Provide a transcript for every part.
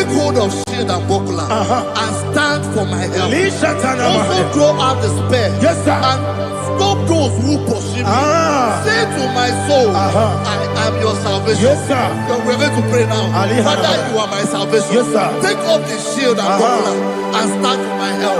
take hold of shield and buckler and stand for my help. Also throw out despair and stop those who pursue me. Say to my soul, I am your salvation. We're going to pray now. Father, you are my salvation. Take up the shield and buckler and stand for my help.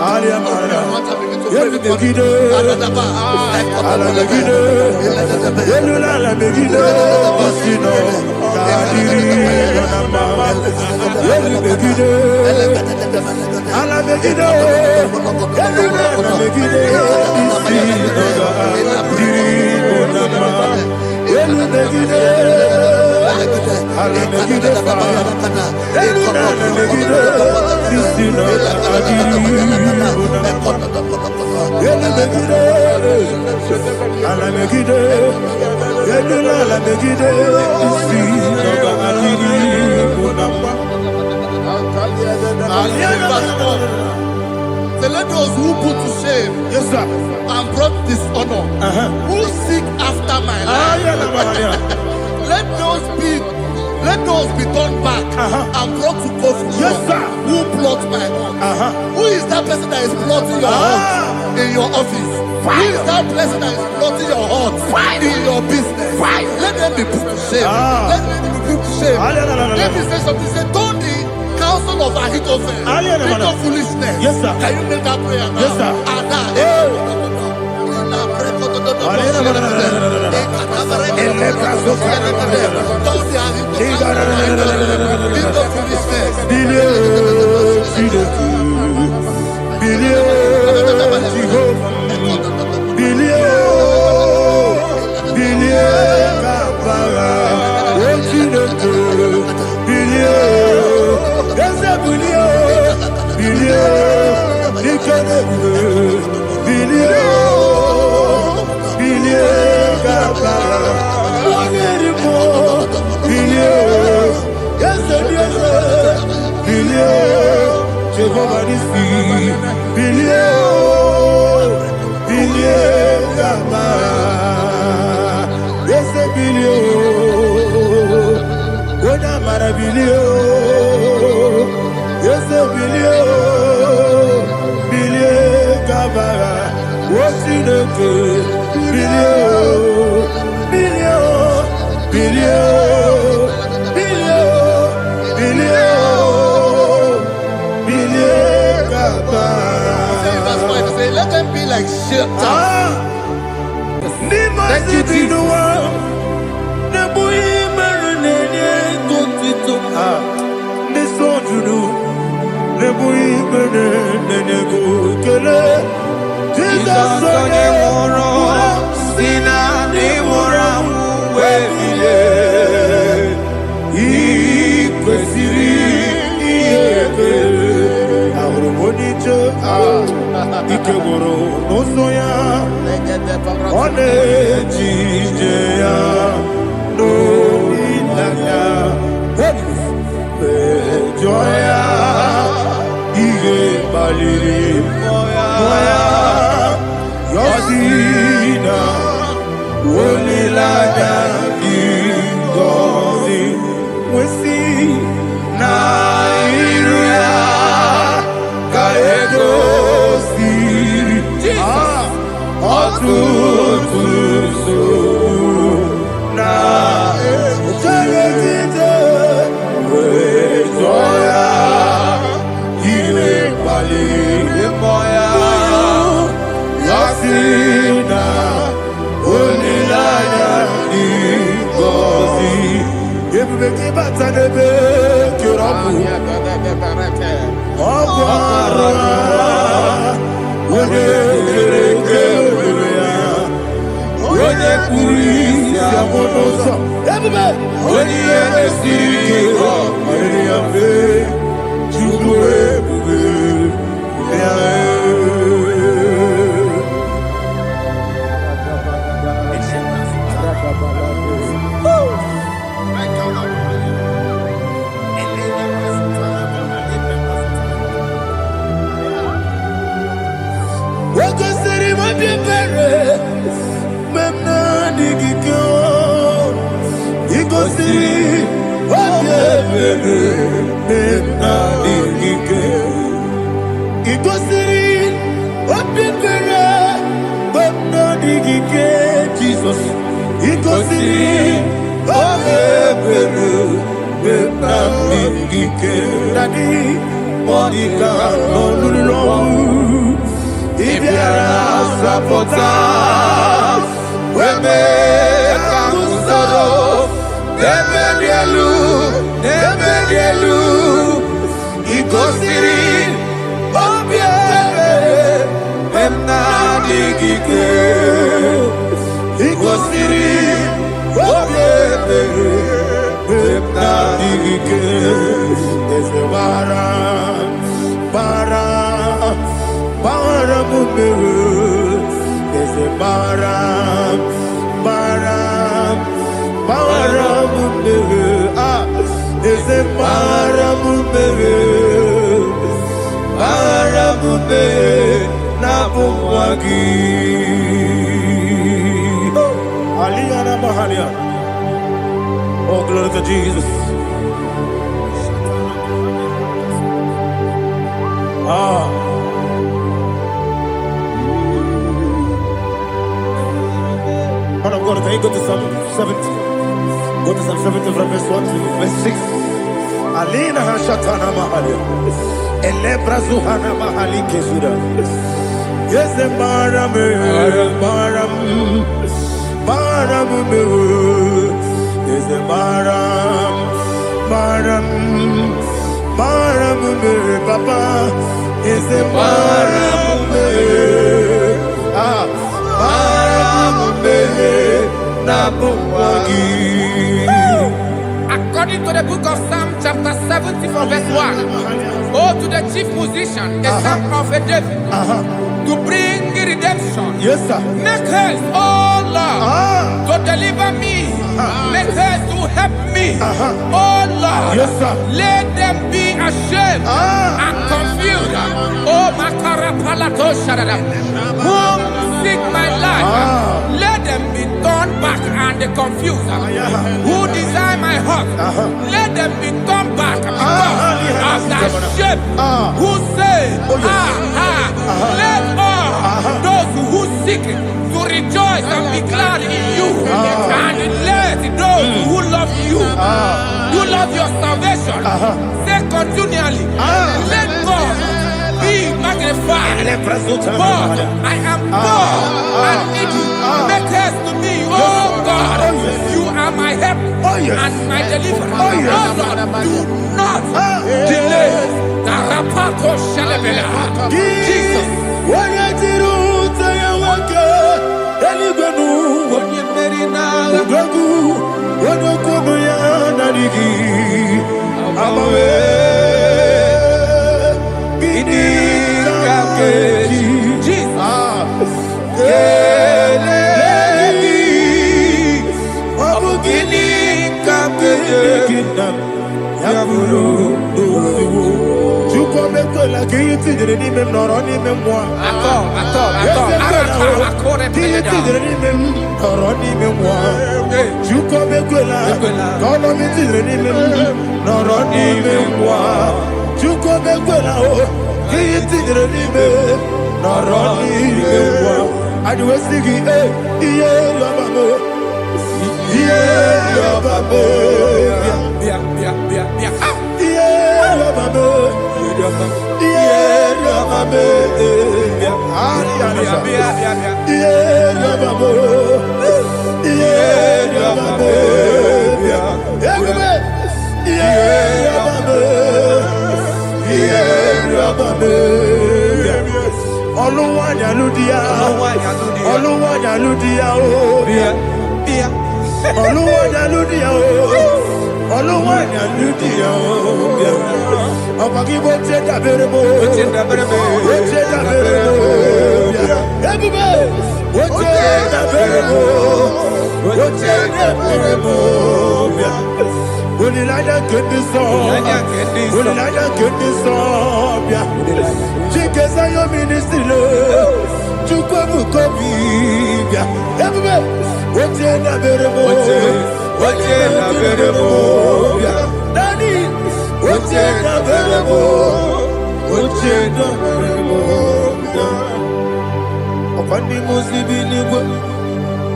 So let those who put to shame and brought dishonor, who seek after my life, let those be turned back and brought to confusion. Who plot my heart? Who is that person that is plotting your heart in your office? Who is that person that is plotting your heart in your business? Let them be put to shame. Let them be put to shame. Let me say something. Say, don't the counsel of Ahithophel, think of foolishness. Can you make that prayer now? Let them be like shelter. Thank you, Jesus. Ikegoro nosoya one jijeya no ilaya joya ige baliri moya yosina olilaya ingozi wesi na iruya kaego Iko si, Ikosi Obebere Benamike Dadi Monica Nolulu Ibiara Sapota Weme Kamusoro Nebelielu Ikosiri Obebere Benamike Ikosiri Obebere Benamike Eze Bara Mumere Eze Bara Mumere Eze Bara Mumere Nabumwagi Aliyana Mahalia. Oh, glory to Jesus. Man of God, can you go to Psalm 70? Go to Psalm 70 from verse 1 to verse 6. Alina Hashatana Mahalia. Elebra Zuhana Mahali Kesuda. Yes, the Baram. Yes, the Baram. Papa. Yes, the Baram. According to the book of Psalm chapter 70 from verse 1, oh, to the chief musician, a psalm of a David, to bring redemption. Yes, sir. Make haste, oh Lord, to deliver me. Make haste to help me. Oh Lord, yes, sir. Let them be ashamed and confused. Oh, Makara Palato Shadada, whom seek my life, let them be turned back and confused. Who desire my heart, let them be turned back because of that shape. Who say, let all those who seek to rejoice and be glad in you, and let those who love you, who love your salvation, say continually, let God be magnified. God, I am poor and needy. Make haste to me, oh God. You are my help and my deliverer. Oh Lord, do not delay. Tarapato Shalabela. Jesus.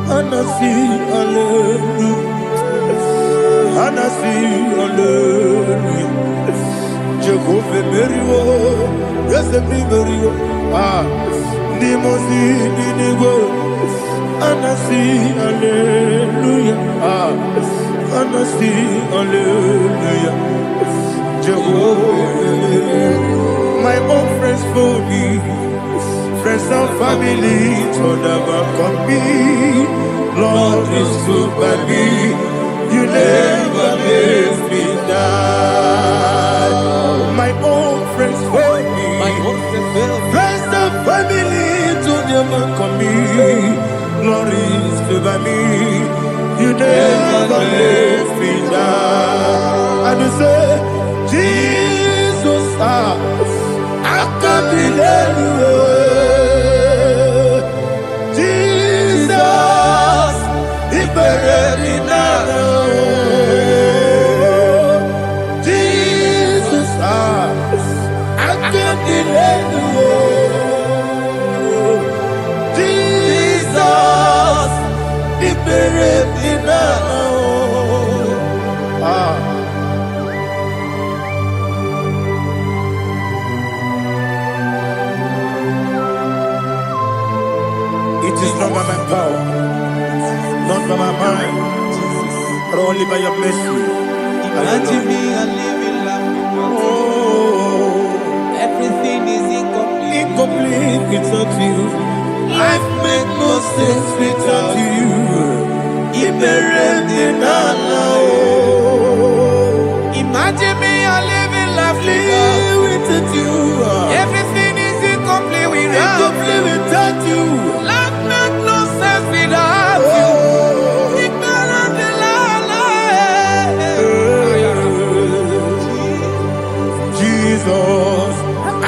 Anasi, hallelujah. Anasi, hallelujah. Jehovah Merio, yes, the Merio. Nimosi, Ninigo. Anasi, hallelujah. Anasi, hallelujah. Jehovah, my own friends for me, friends and family, told never come me. Lord is good by me, you never leave me down. My own friends for me, friends and family, told never come me. Lord is good by me, you never leave me down. And you say, Jesus, I can't believe you. Jesus, He buried me now. Jesus, I can't believe you. Jesus, He buried me now. It is not by my power, not by my mind, but only by your mercy. Imagine me a living life. Oh, Everything is incomplete. incomplete without you. Life makes no sense without you. Imagine me a living life. Live without you. Everything is incomplete Incomplete without you. Life makes no sense without you. Jesus,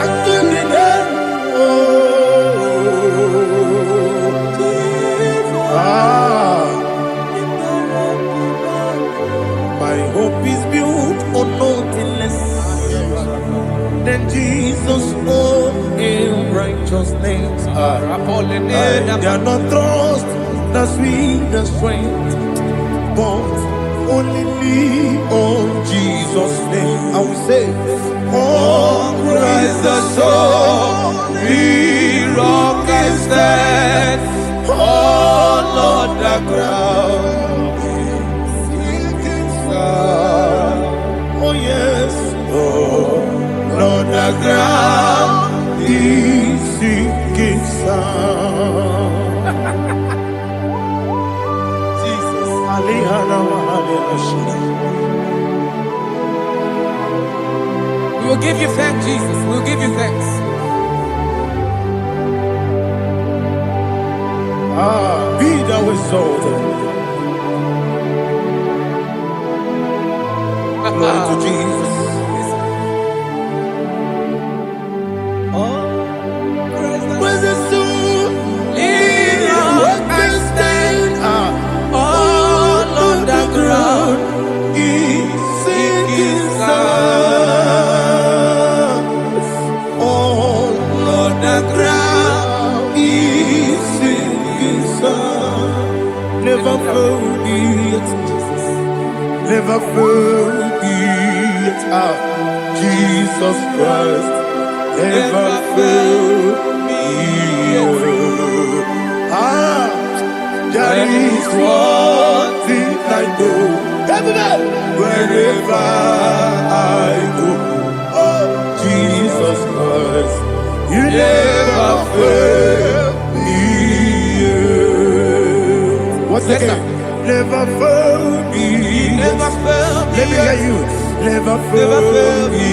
I couldn't my hope is built on nothing less than Jesus' own righteousness. They are not trust the sweetest strength, but only lean on Jesus' name. I will say, on Christ the solid rock I stand, all on the ground sinking sun. Oh yes, oh on the ground is sinking sun. Jesus, We will give you thanks, Jesus. We will give you thanks. Be thou exalted. Glory to Jesus. Was it so? What can stand all on the ground? Is sinking sun. All on the ground is sinking sun. Never forget, never forget Jesus Christ. Never forget. There is one thing I know. Wherever I go, oh Jesus Christ, you never fail me. What's the name? Never fail me. Never fail me. Let me hear you. Never fail me.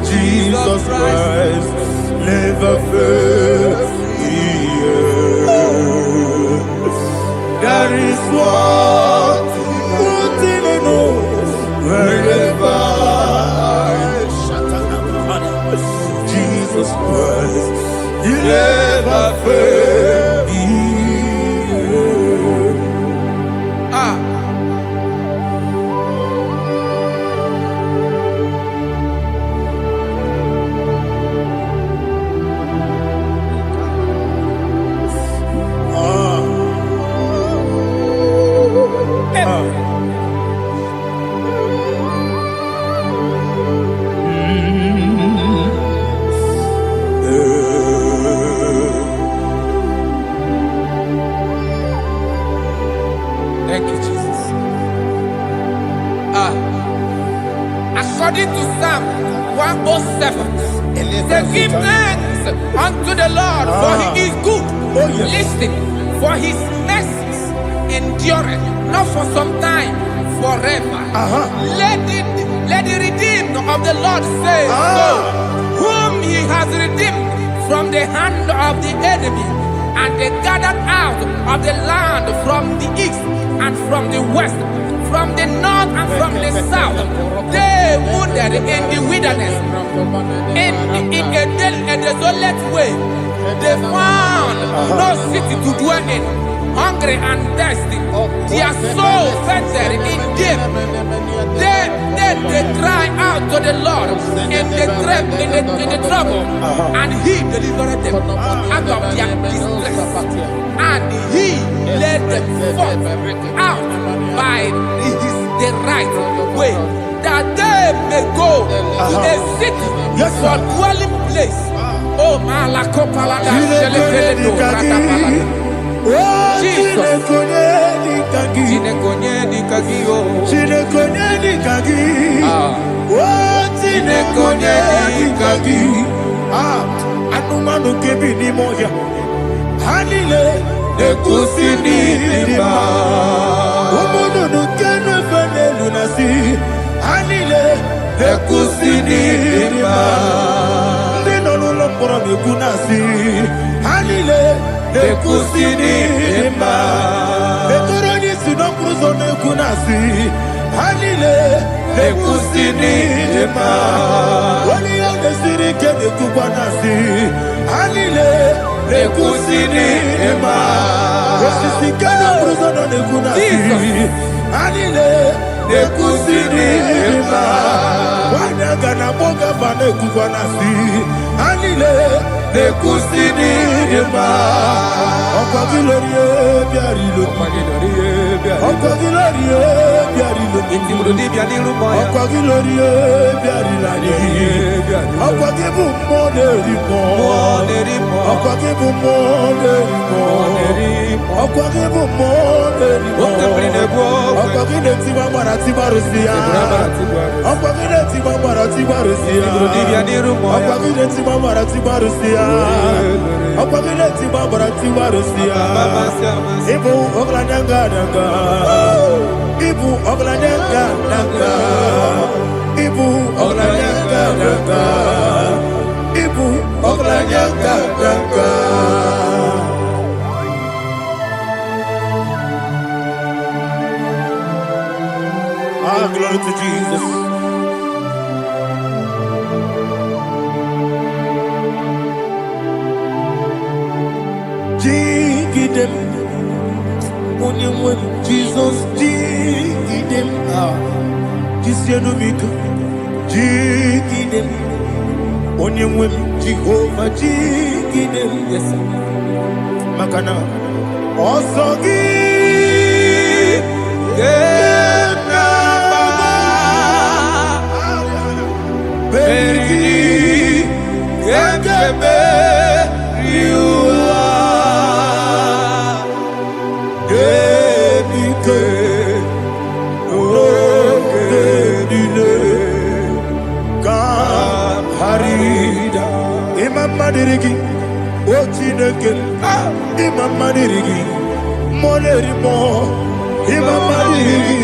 Jesus Christ, never fail me. There is one thing I know. Wherever Jesus Christ, you never fail me. to Psalm 107. Say, give thanks unto the Lord, for he is good. Listen, for his mercies endureth, not for some time, forever. Let the redeemed of the Lord say so, whom he has redeemed from the hand of the enemy, and they gathered out of the land from the east and from the west, from the north and from the south. They wandered in the wilderness, in a desolate way. They found no city to dwell in, hungry and thirsty. Their soul fainted in deep. Then they cried out to the Lord in the trouble, and he delivered them out of their distress. And he led them forth out by the right way, that they may go to a city for dwelling place. Oh, Malakopalada, Jesus. Anumanu kebi ni moya Hanile Nekusini nima Umudu nukene fene lunasi Hanile Nekusini nima Nino lulopora mikunasi Hanile Nekusini nima Netoroni sinokruzo nekunasi Hanile Nekusini nima Wali ya nesiri kene kubanasi Hanile Nekusini nima Wesisi kene bruzo nekunasi Hanile Nekusini nima Wanaga na boga bane kubanasi Hanile Nekusini nima Okwa gilorie biarilo Okwa gilorie biarilo Okwa gilorie biarilani Okwa gibu moderimo Okwa gibu moderimo Okwa gibu moderimo Okwa gileti mamara tibarusia Okwa gileti mamara tibarusia Okwa gileti mamara tibarusia Okwa gileti mamara tibarusia Ibu oglanyanga nanga Ibu oglanyanga nanga Ibu oglanyanga nanga Ibu oglanyanga nanga Ah, glory to Jesus. Jigidem, Onyemwem, Jesus, Jigidem, Jisianumika, Jigidem, Onyemwem, Jehovah, Jigidem, yes, Makana, Osogi, Baby, Madirigi, Ochineke, Imam Madirigi, Molerimo, Imam Madirigi,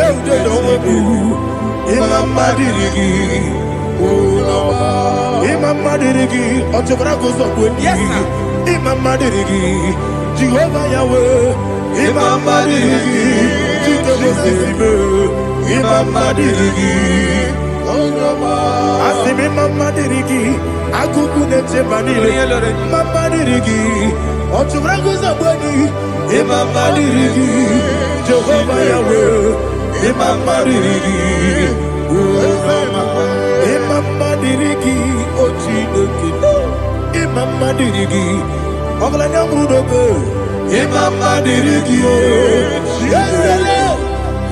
Eudedobu, Imam Madirigi, Imam Madirigi, Otobrago Zobuni, Imam Madirigi, Jehovah Yahweh, Imam Madirigi, Imam Madirigi, Asimi Mama Dirigi, Akuku Nete Manile, Mama Dirigi, Otubrago Zabani, Imam Dirigi, Jehovah Yahweh, Imam Dirigi, Imam Dirigi, Ochineke, Imam Dirigi, Oglanya Mudobe, Imam Dirigi,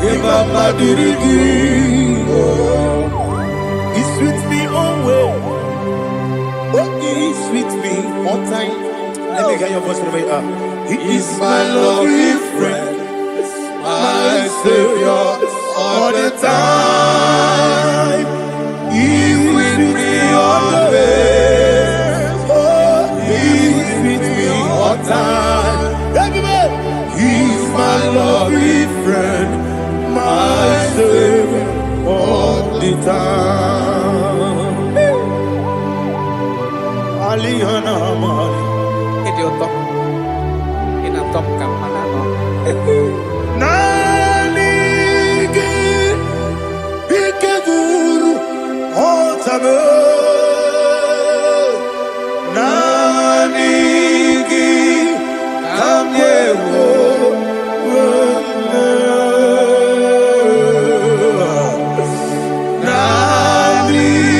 Imam Dirigi, He's with me always. Oh, he's with me all time. Let me hear your voice from here. He is my loving friend, my Savior all the time. Babe, Nanigi, Kamyewo, Nanigi,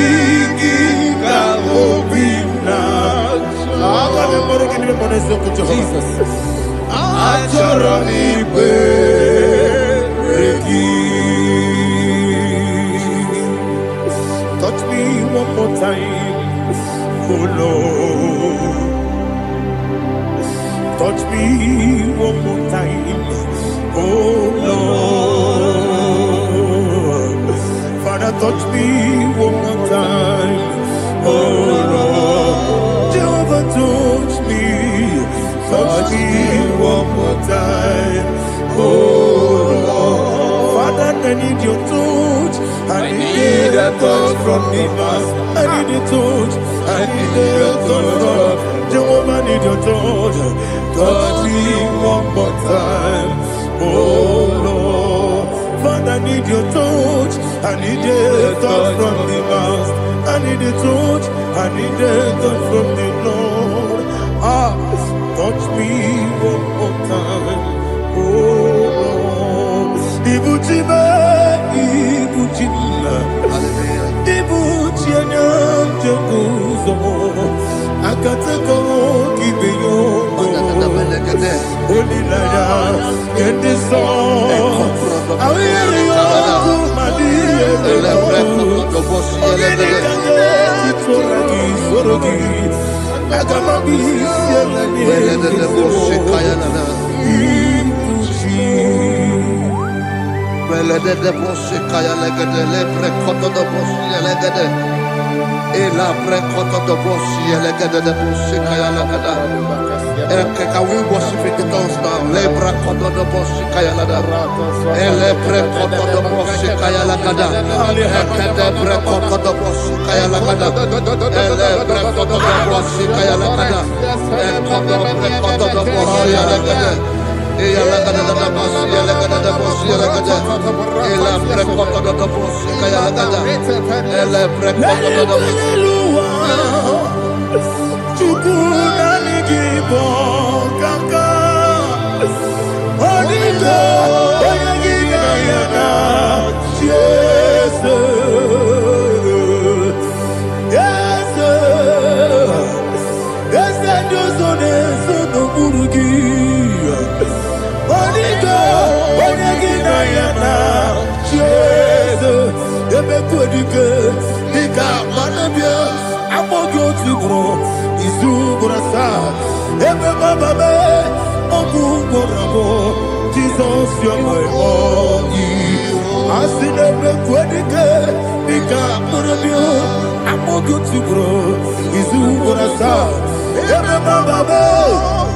Kamobina. Jesus. Achoroni Bereki. Touch me one more time, oh Lord. Touch me one more time, oh Lord. Father, touch me one more time, oh Lord. Jehovah, touch me one more time, oh Lord. Father, I need your touch. I need a touch from the Master. I need a touch. I need a touch from Jehovah. I need your touch. Touch me one more time, oh Lord. Father, I need your touch. I need a touch from the Master. I need a touch. I need a touch from the Lord. Touch me one more time, oh Lord. Ibuchima, Ibuchima, Ibuchina, Jeruzo, Akatako, Kibeyo, Olilaya, get this song. I will hear you, Madia, Can we worship in the tongues now? Lebra koto do boshi kaya lada. Ele pre koto do boshi kaya lada. Ekede pre koto do boshi kaya lada. Ele pre koto do boshi kaya lada. Ekodo pre koto do boshi lada. Eya lada da boshi lada da boshi lada. Ele pre koto do boshi kaya lada. Ele pre koto do boshi. IGBO, Kaka, Onito, Oyagina, yes, yes, yes, and you so no Burugi, Onito, Oyagina, yes, the Bequedica, the Gamanabia, I'm going to grow. Izubrasa, Ebe Baba, Ogu Gorabo, Jesus, you're my all. I see the Quedica, Nika Murabio, I'm going to grow. Izubrasa, Ebe Baba,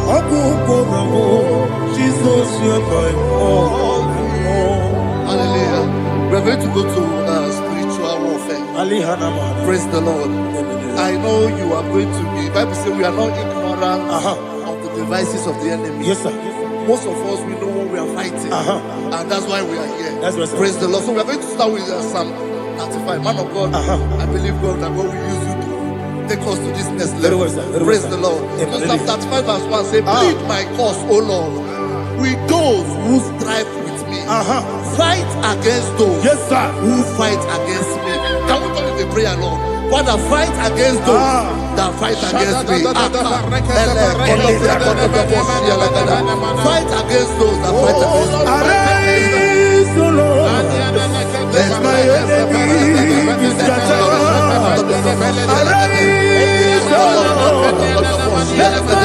Ogu Gorabo, Jesus, you're my all. Hallelujah. We're going to go to spiritual warfare. Praise the Lord. I know you are going to be. Bible says we are not ignorant of the devices of the enemy. Yes, sir. Most of us, we know what we are fighting, and that's why we are here. That's right, sir. Praise the Lord. So we are going to start with Psalm 35. Man of God, I believe God that God will use you to take us to this next level. Praise the Lord. Psalm 35 verse 1 say, plead my cause, O Lord, with those who strive with me. Fight against those who fight against me. Can we call it a prayer, Lord? Father, fight against those that fight against me. Fight against those that fight against me. Arise, O Lord, let my enemy be scattered. Arise, O Lord, let my enemy be scattered.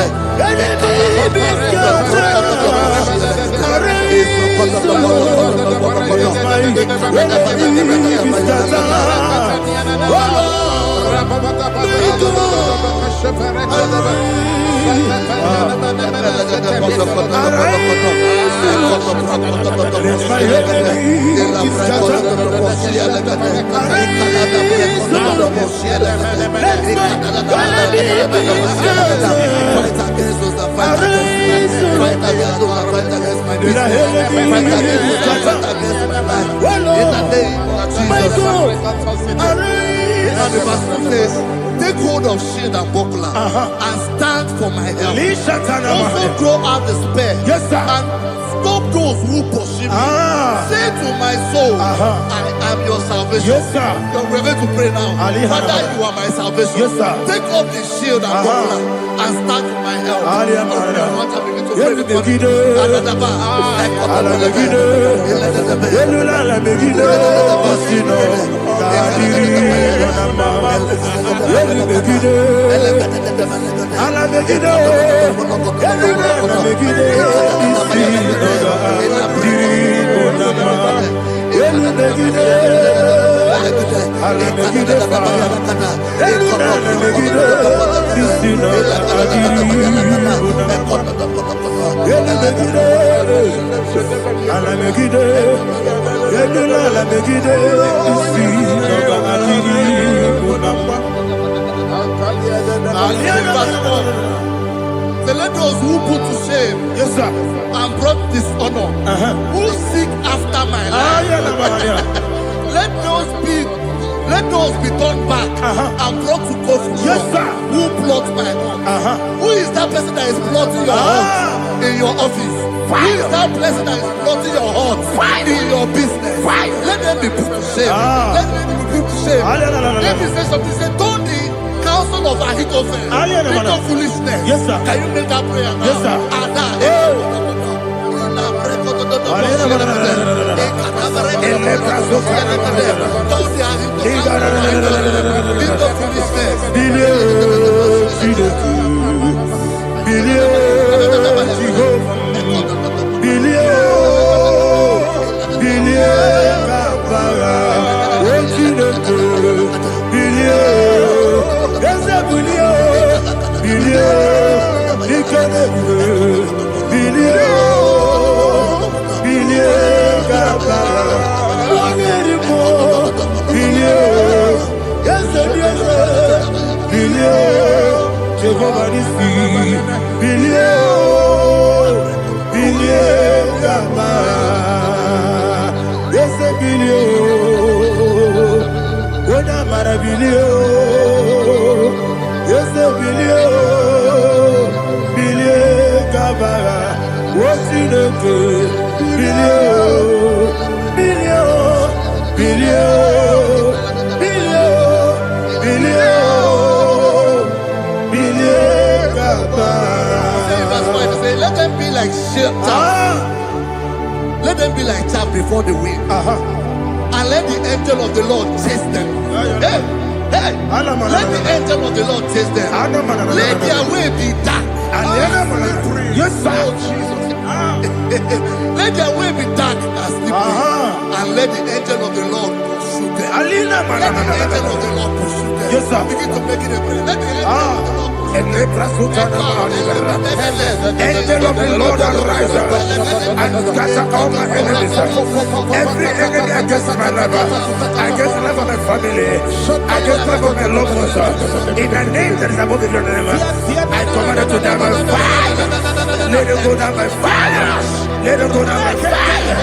Arise, O Lord, let my enemy be scattered. Oh Lord, And the verse 2 says, take hold of shield and buckler and stand for my help. Also draw out the spear and stop those who pursue me. Say to my soul, I am your salvation. You're ready to pray now. Father, you are my salvation. Take up the shield and buckler and stand for my help. So let those who put to shame and brought dishonor, who seek after my life, let those be turned back and brought to court for who plot my home. Who is that person that is plotting your home in your office? Who is that person that is plotting your heart in your business? Let them be put to shame. Let them be put to shame. Let me say something. Say, don't the counsel of Ahithophel think of foolishness. Can you make that prayer now? Don't let them be like chaff. Let them be like chaff before the wind. And let the angel of the Lord chase them. Let the angel of the Lord chase them. Let their way be dark. Yes, sir. Let their way be dark and slippery. And let the angel of the Lord pursue them. Let the angel of the Lord pursue them. Yes, sir. Begin to make it a prayer. Let the angel of the Lord. Angel of the Lord arise and scatter all my enemies. Every enemy against my life, against the life of my family, against the life of my loved ones. In the name that is above your name, I command it to die by fire. Let it go down by fire. Let it go down by fire.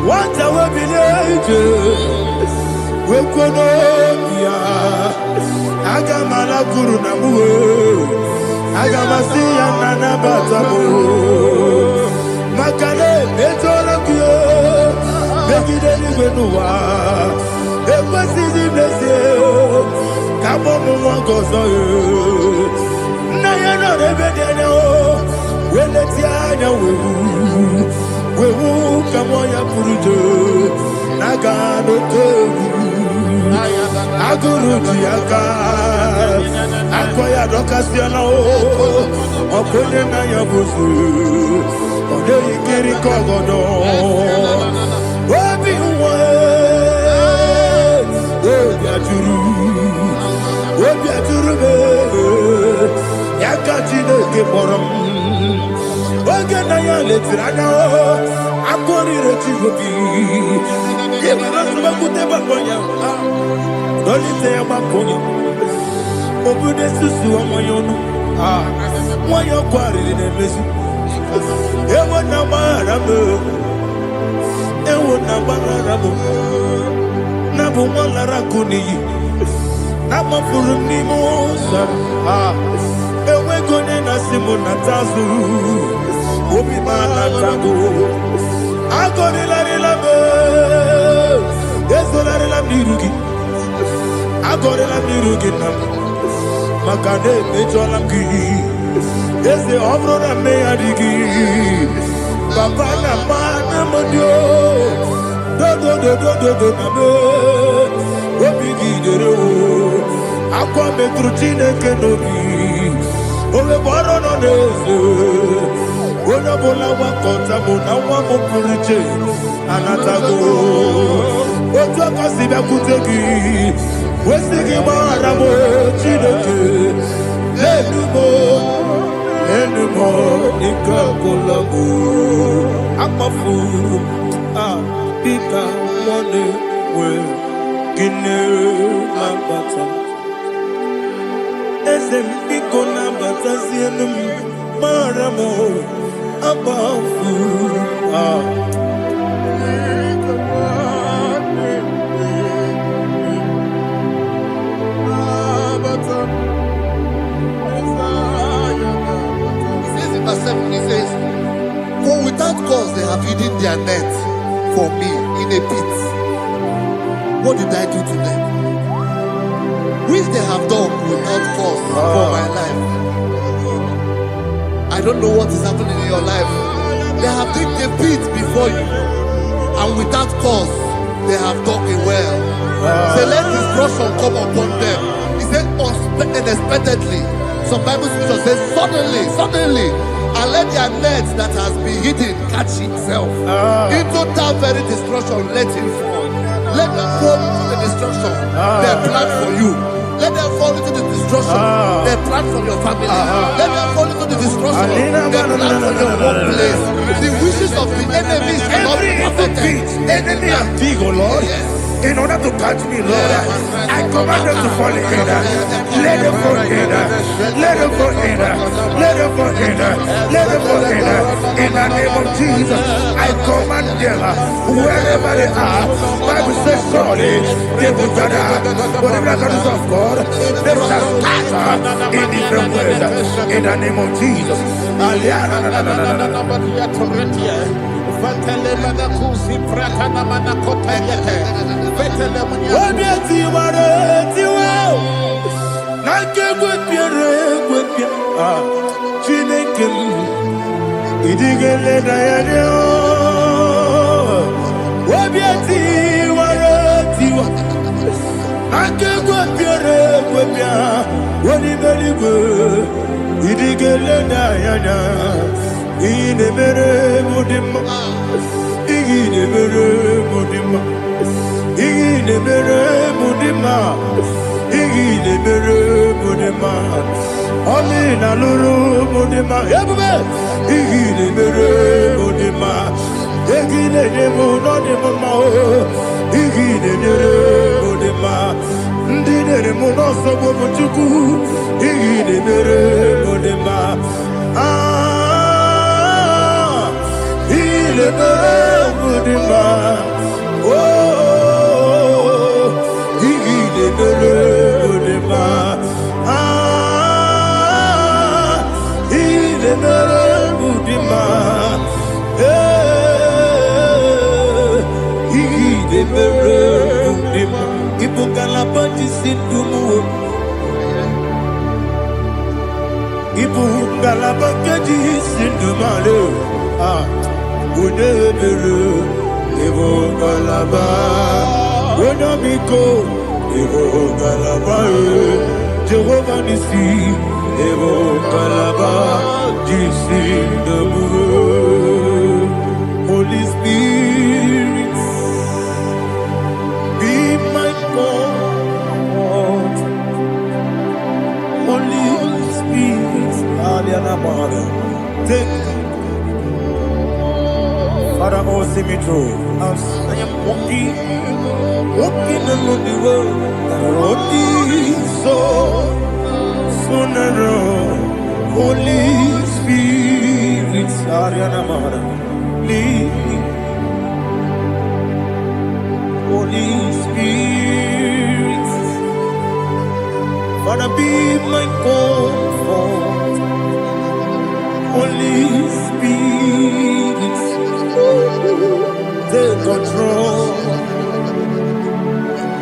What I will be we could Agamala Guru Namu Agamasia Nana Batamu Makale Betolakio Begideni Benua Ekwasizi Blessio Kabomu Wangozo Nayana Rebedeno Wenetiana Wewu Kamoya Purujo Nagano Tewu Aguru Diaka Akoya Dokasiana Okone Naya Busu Ode Ikiri Kogodo Obi Uwe Obi Aturu Yakachine Kiboram Oge Naya Letirana Akori Rechivobi Don't say about Pony. Open the Susu on my own. Why you quarreling and missing? You want no man, Nabu Malara Kuni, Nama Furunimosa, Ewe Gonena Simonatazu, Obi Manatago, Agonila Labe, Yesola Mirugi, Agorela Mirugi, Makade Mejolamki, Yes, the Obrona Meadigi. Papa na mana modio, do na me, obigi dero, akwa metrutine kenobi, ole baro no neze, ona bola wakota mona wamo puriche, anatago, otwa kasiba kutegi, wesigi maramo chineke, lenumo. Anymore, Nikakolabu, I'm a fool. Pika, money, well, Guinea, Lambata. Esem Pico Lambata, Zianum, Maramo, about food. He says, for without cause they have hidden their net for me in a pit. What did I do to them? Which they have done without cause for my life. I don't know what is happening in your life. They have digged a pit before you, and without cause they have dug a well. Say, let destruction come upon them. He said, unexpectedly. Some Bible scripture says, suddenly, and let their net that has been hidden catch itself. Into that very destruction, let it fall. Let them fall into the destruction they plan for you. Let them fall into the destruction they plan for your family. Let them fall into the destruction they plan for your workplace. The wishes of the enemies are not perfected. Enemy of thee, O Lord. Yes. In order to catch me, Lord, I command them to fall in. Let them fall in. Let them fall in. Let them fall in. Let them fall in. In the name of Jesus, I command them wherever they are. Bible says surely they will gather. But the miracles of God, they shall scatter in different ways. In the name of Jesus. Ine mere mudima, ine mere mudima, ine mere mudima, ine mere mudima. Oli na luru mudima, yabube. Ine mere mudima, ine demo no demo ma o. Ine mere mudima, ndine demo no sobo muchuku. Ine mere mudima. Le Mudima, oh, il est le Mudima, il est le Mudima, il est le Mudima, il faut qu'à la bâtisse tout il faut qu'à la bâtisse tout Unebelu, Evo Galaba, Unamiko, Evo Galaba, Jehovah Nissi, Evo Galaba, Jisi Dabu, Holy Spirit, be my God, Holy Spirit, Aliana Mara, take Father, oh, see me through. As I am walking along the road, that road is so narrow. Holy Spirit, Ariana Mahara, lead. Holy Spirit, Father, be my comfort. Holy Spirit, take control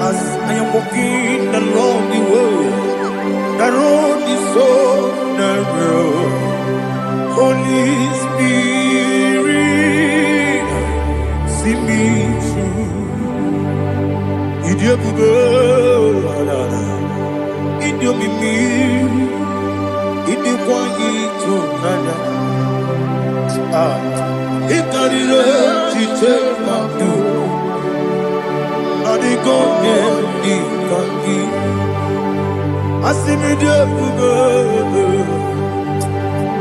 as I am walking along the way. The road is so narrow. Holy Spirit, see me through. Idio bugo, idio mimi, idio kwangi tunanya. Ikarire chite madu, adigo ni kangi. Asimi idio bugo,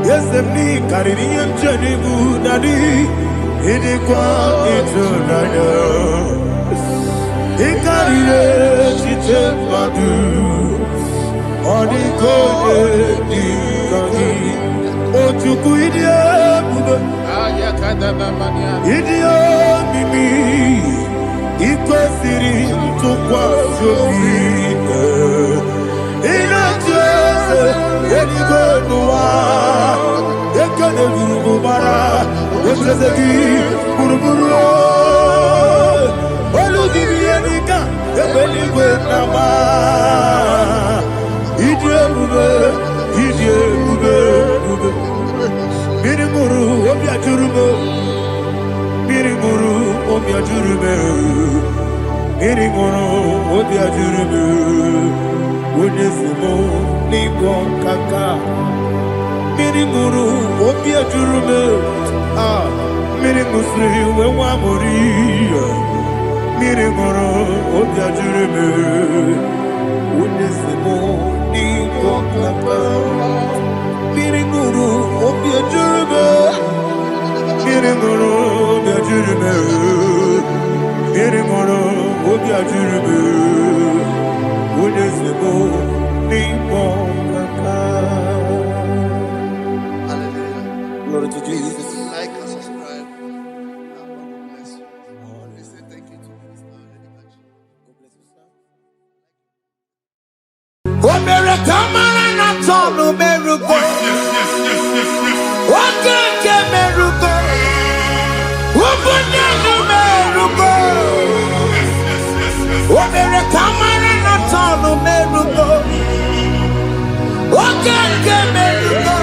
yesemi kariri yemcheni budadi, idio kwangi tunanya. Ikarire chite madu, adigo ni kangi. Ochuku idio bugo. Idio mimi ikwesiri tukwa jovine inatese eligwenua ekene burubara etrezegi buruburu olugibi enika ebeligwenama idio bube Mirimuru obia jurume Mirimuru obia jurume Mirimuru obia jurume Unesimo ningo kaka Mirimuru obia jurume Mirimusri wewa mori Mirimuru obia jurume Unesimo ningo kaka Mirimuru obia jurume Mirimuru obia jurume Mirimuru obia jurume Unesimo ningo kaka. Hallelujah. Glory to Jesus. Please like and subscribe. God bless you. Please say thank you to Minister Lady Kachi. God bless you, sir. America, man, I'm talking America. What can America? What can America? America, man, I'm talking America. What can America?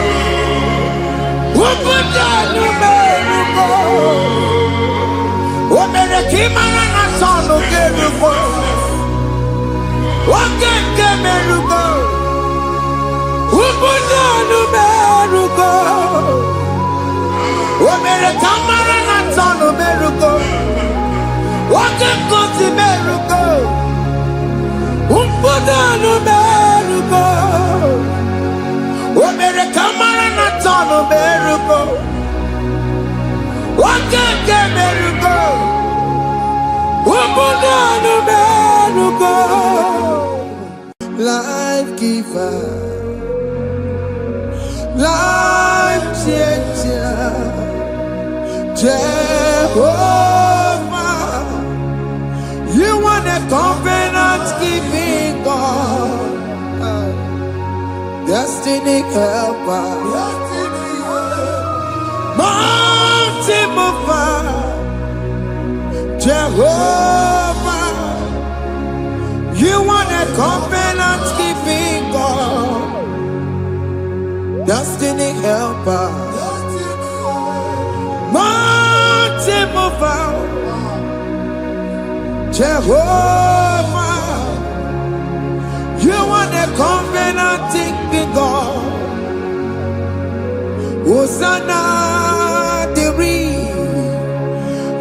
What can America? America, man, I'm talking America. What can America? What can America? America, man, I'm talking America. What can America? What can America? America, man, I'm talking America. What can America? What can America? Life giver, life changer, Jehovah, you want a covenant keeping God, destiny helper, mountain mover, Jehovah, you want a covenant keeping God, destiny helper, mountain mover, Jehovah, you want a covenant keeping God. Hosanna, the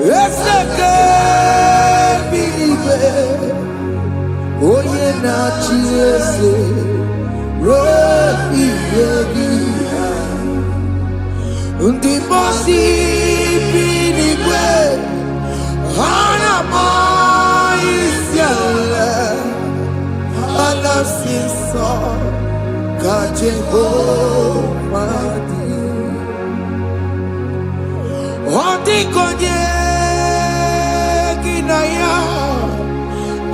it's the good believer. Oh, yeah, not Jesus. Rocky, the bossy believer. Hana boy is your love. I love you so. ka Jehovah di. Odikonye kinaya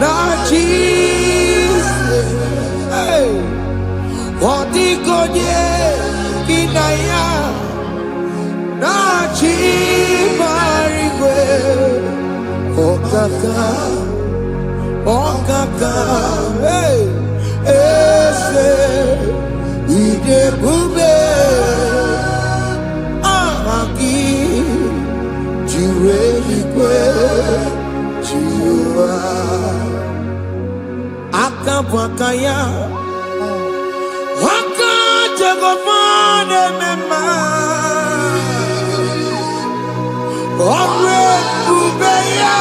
na Jesus. Hey. Odikonye kinaya na Chimarigwe. Okaka, hey, ese, ide bube, amaki, jiwe, jiwa, akabwakaya, wakajegomane mema, omre bubeya.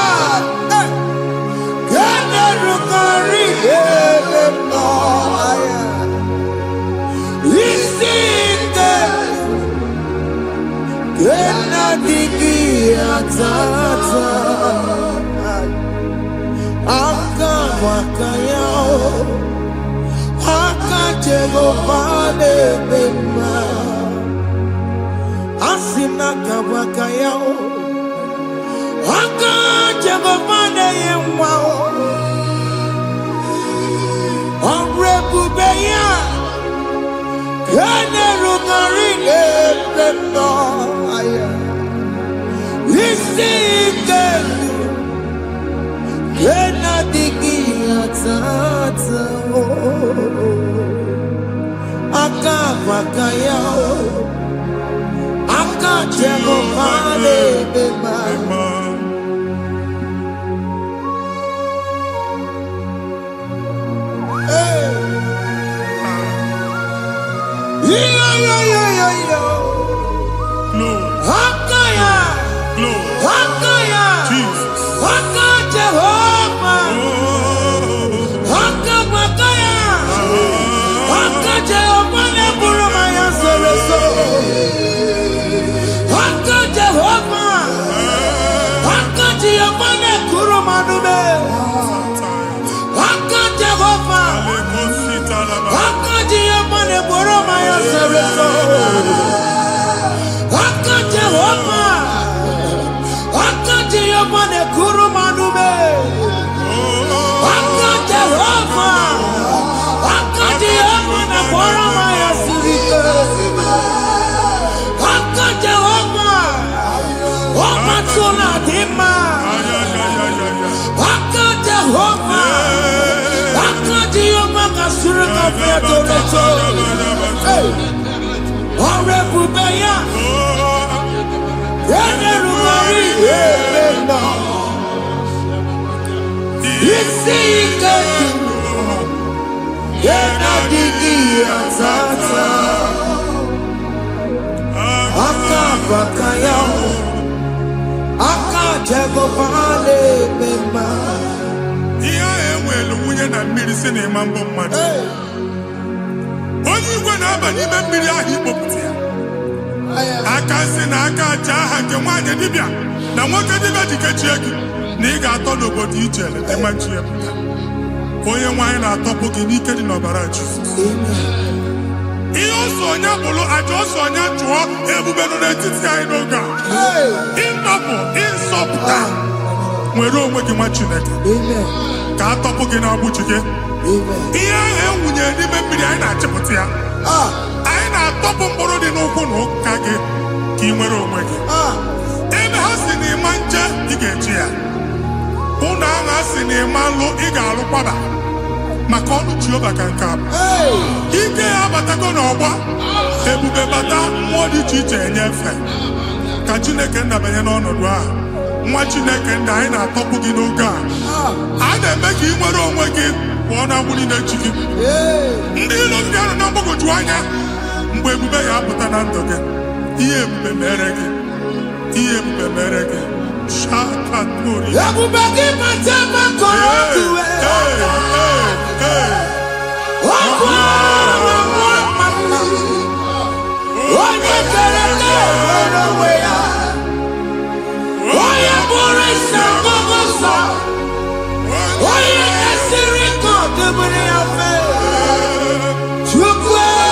Chukwu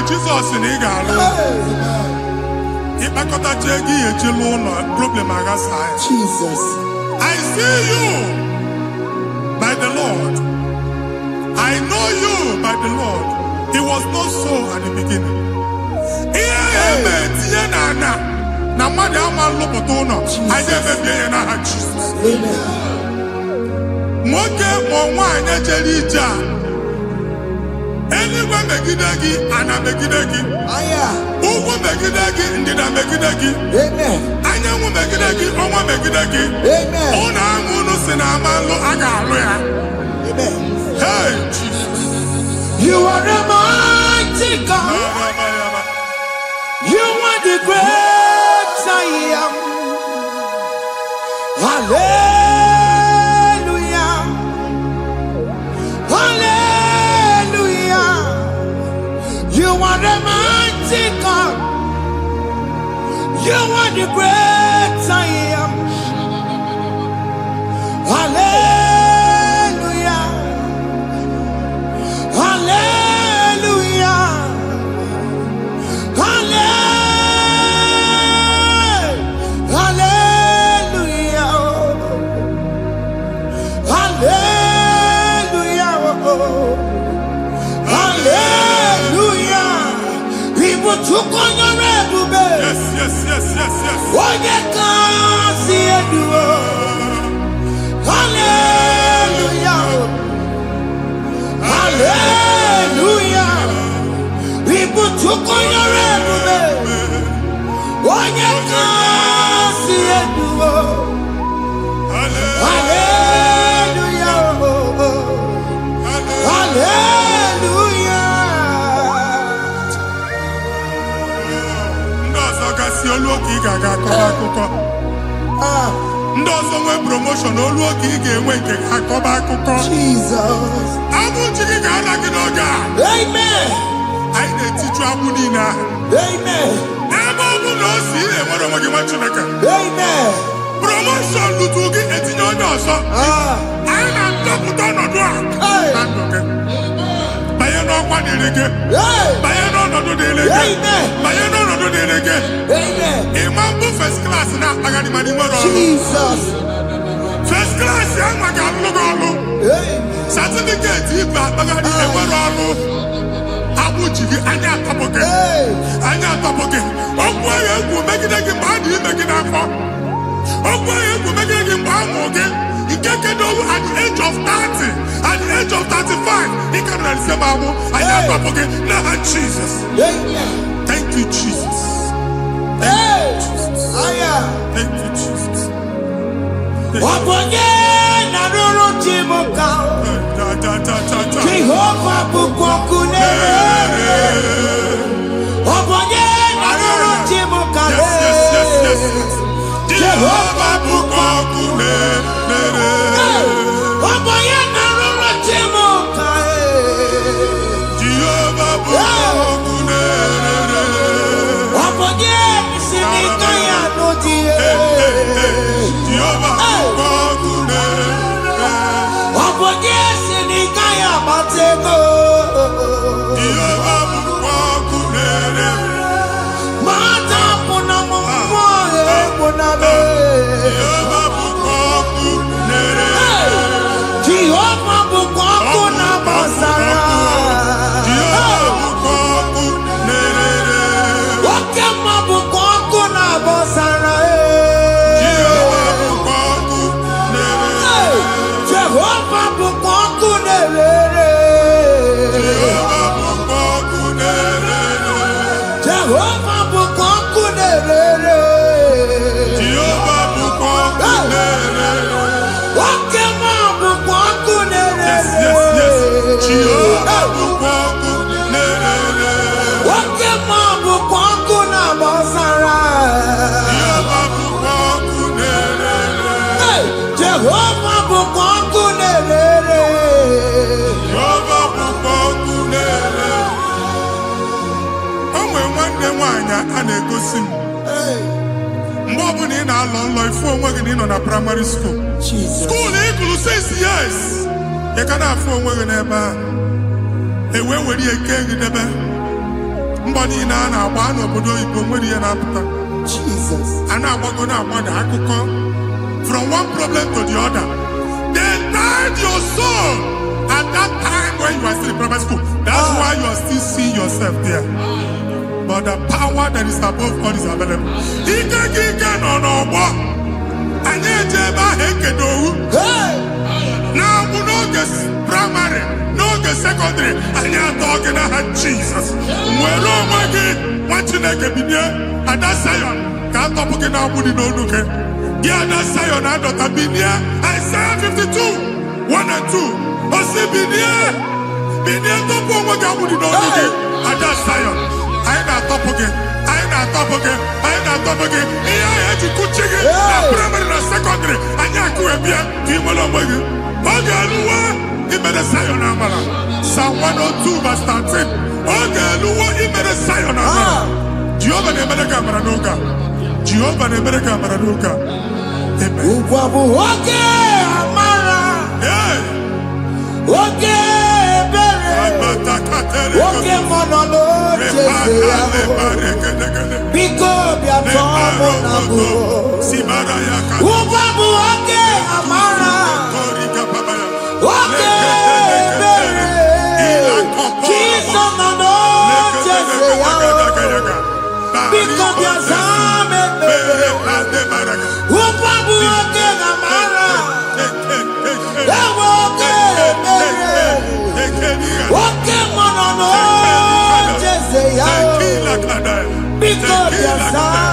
Jesus in Igalo. Jesus. I see you by the Lord. I know you by the Lord. It was not so at the beginning. Anyone megidagi, ana megidagi. Aya. Ugu megidagi, ndina megidagi. Amen. Anyangu megidagi, onwa megidagi. Amen. Ona angunu sinamalo agalo ya. Amen. Hey, Jesus. You are the mighty God. You are the great I am. Hallelujah. Hallelujah. You are the mighty God. You are the great I am. Hallelujah. Hallelujah. Hallelujah. Hallelujah. Hallelujah. People took on your red. Yes. What you can see it do. Hallelujah. Hallelujah. People took on your red. What you can see it do. Hallelujah. Hallelujah. Oluoki gaga akọba ndị ọzọ nwee promotion oluoki ga-enwe nke akọba akụkọ Jesus abụ chi gị ga-ala gị n'oge a amen anyị na-etiju abụ niile ahụ amen ebe ọ bụ na o si enwere onwe gị nwa Chineke amen promotion lutu gị etinye onye ọzọ anyị na-ndọpụta ọnọdụ a na ndụ gị banye n'ọkwa dịrị gị banye n'ọnọdụ dịrị gị banye n'ọnọdụ dịrị gị ịma mbụ first class na-akpagharị ma n'ime ọrụ Jesus first class ya nwa ga-alụ gị ọrụ certificate ibe akpagharị enwere ọrụ agbụ ji gị anya atọpụ gị okwu ahụ egwu megide gị mgbe a dị ime gị n'afọ okwu ahụ egwu megide gị mgbe a mụrụ gị nke kedowu at the age of 30 at the age of 35 ị ka nọ n'ise ma abụ anya atọpụ gị n'aha Jesus. Thank you Jesus. Thank you Jesus. Wabonye na ruru chimuka Jehovah bukokune Wabonye na ruru chimuka Jehovah bukokune Wabonye na ruru chimuka Jehovah bukokune Wabonye sinika ya nodie Jehovah bukokune Wabonye sinika ya matego Jehovah bukokune Mata puna mumwe puna be Jehovah bukokune Jehovah bukokune basara Jehovah bukokune Wakema bukokune basara Jehovah bukokune anya a na-egosi m mgbe ọbụla ị na-alọ nlọ ifu onwe gị na ị nọ na primary school school ị gụrụ 6 years ị ka na-afụ onwe gị n'ebe a ewee were eke gị debe mbọ niile a na-agba n'obodo oyibo nwere ihe na-apụta a na-agbago na-agbada akụkọ from one problem to the other. They tied your soul at that time when you are still in primary school. That's why you are still seeing yourself there. But the power that is above God is available. Ike no more. Anye jeba hekedowu. Now we no get primary, no get secondary. Anye talking about Jesus. Mwelo mwagi mwachineke binie. Ada Zion can't talk again now. Budi no nuke. Yeah, that Zion and Dr. Binia. Isaiah 52, 1 and 2. Osi Binia to po mwagi budi no nuke. Ada Zion. I ain't top again. I ain't top again. I ain't top again. Yeah, you could check it. Primary and secondary. And you could be a female mwagi. Ogaluwa. He made a Zion amala. Psalm 102 verse 13. Ogaluwa. He made a Zion amala. Jehovah nemereka maranuka. Jehovah nemereka maranuka. Amen. Oke amara. Oke bere. Oke monolo Jese yao. Biko biato monabu. Ubabu oke amara. Oke bere. Kiso nano Jese yao. Because your son Upabu oke amara. Oke monono Jese yao. Because your son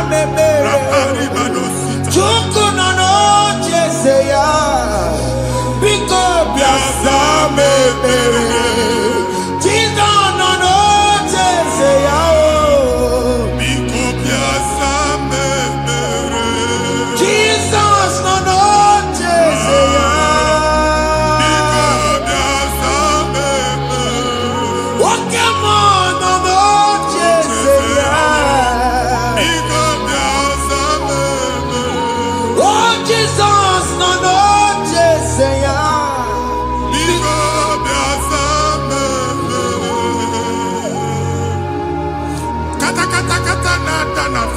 Chuku nono Jese yao. Because your son Chido nono Jese yao.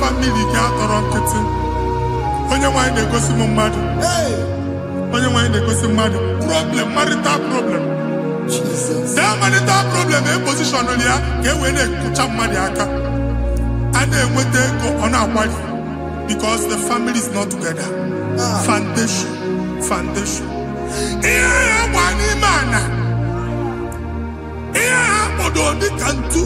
Family ga atọrọ nkịtị onye nwanyị na-egosi m mmadụ onye nwanyị na-egosi mmadụ problem marital problem that marital problem e position ya ka e wee na-ekụcha mmadụ aka a na-enweta ego ọ na-akwali because the family is not together. Foundation ihe ya gba n'ime ana ihe ha kpọdo dị ka ntu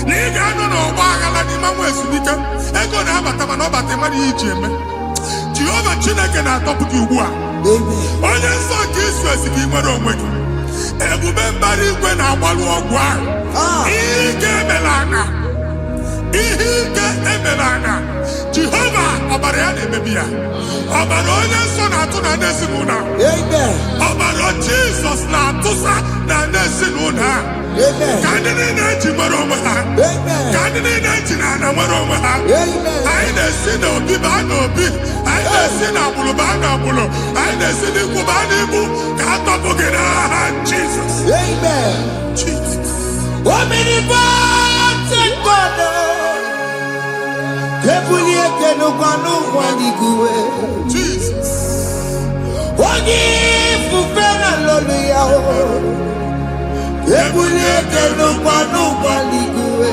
n'iga anọ n'ọgba aghala n'ime nwa ezumike ego na-abata mana ọ bata mmadụ ihe iji eme Jehova Chineke na-atọpụ gị ugbu a onye nsọ nke Izrel gị nwere onwe gị ebube mbara igwe na-agbalụ ọgwụ ahụ ihe ike emela anya Jehova ọbara ya na-emebi ya ọbara onye nsọ na-atụ na ndị ezinụlọ ọbara Jizọs na-atụsa na ndị ezinụlọ ha ka ndị niile eji nwere onwe ha ka ndị niile eji na ana nwere onwe ha anyị na-esi na obi baa na obi anyị na-esi na agbụrụ baa na agbụrụ anyị na-esi n'ikwu baa n'ikwu ka a tọpụ gị n'aha Jizọs. Jesus. Onye fufere lolu ya o. Ebule kenu kwa ligwe.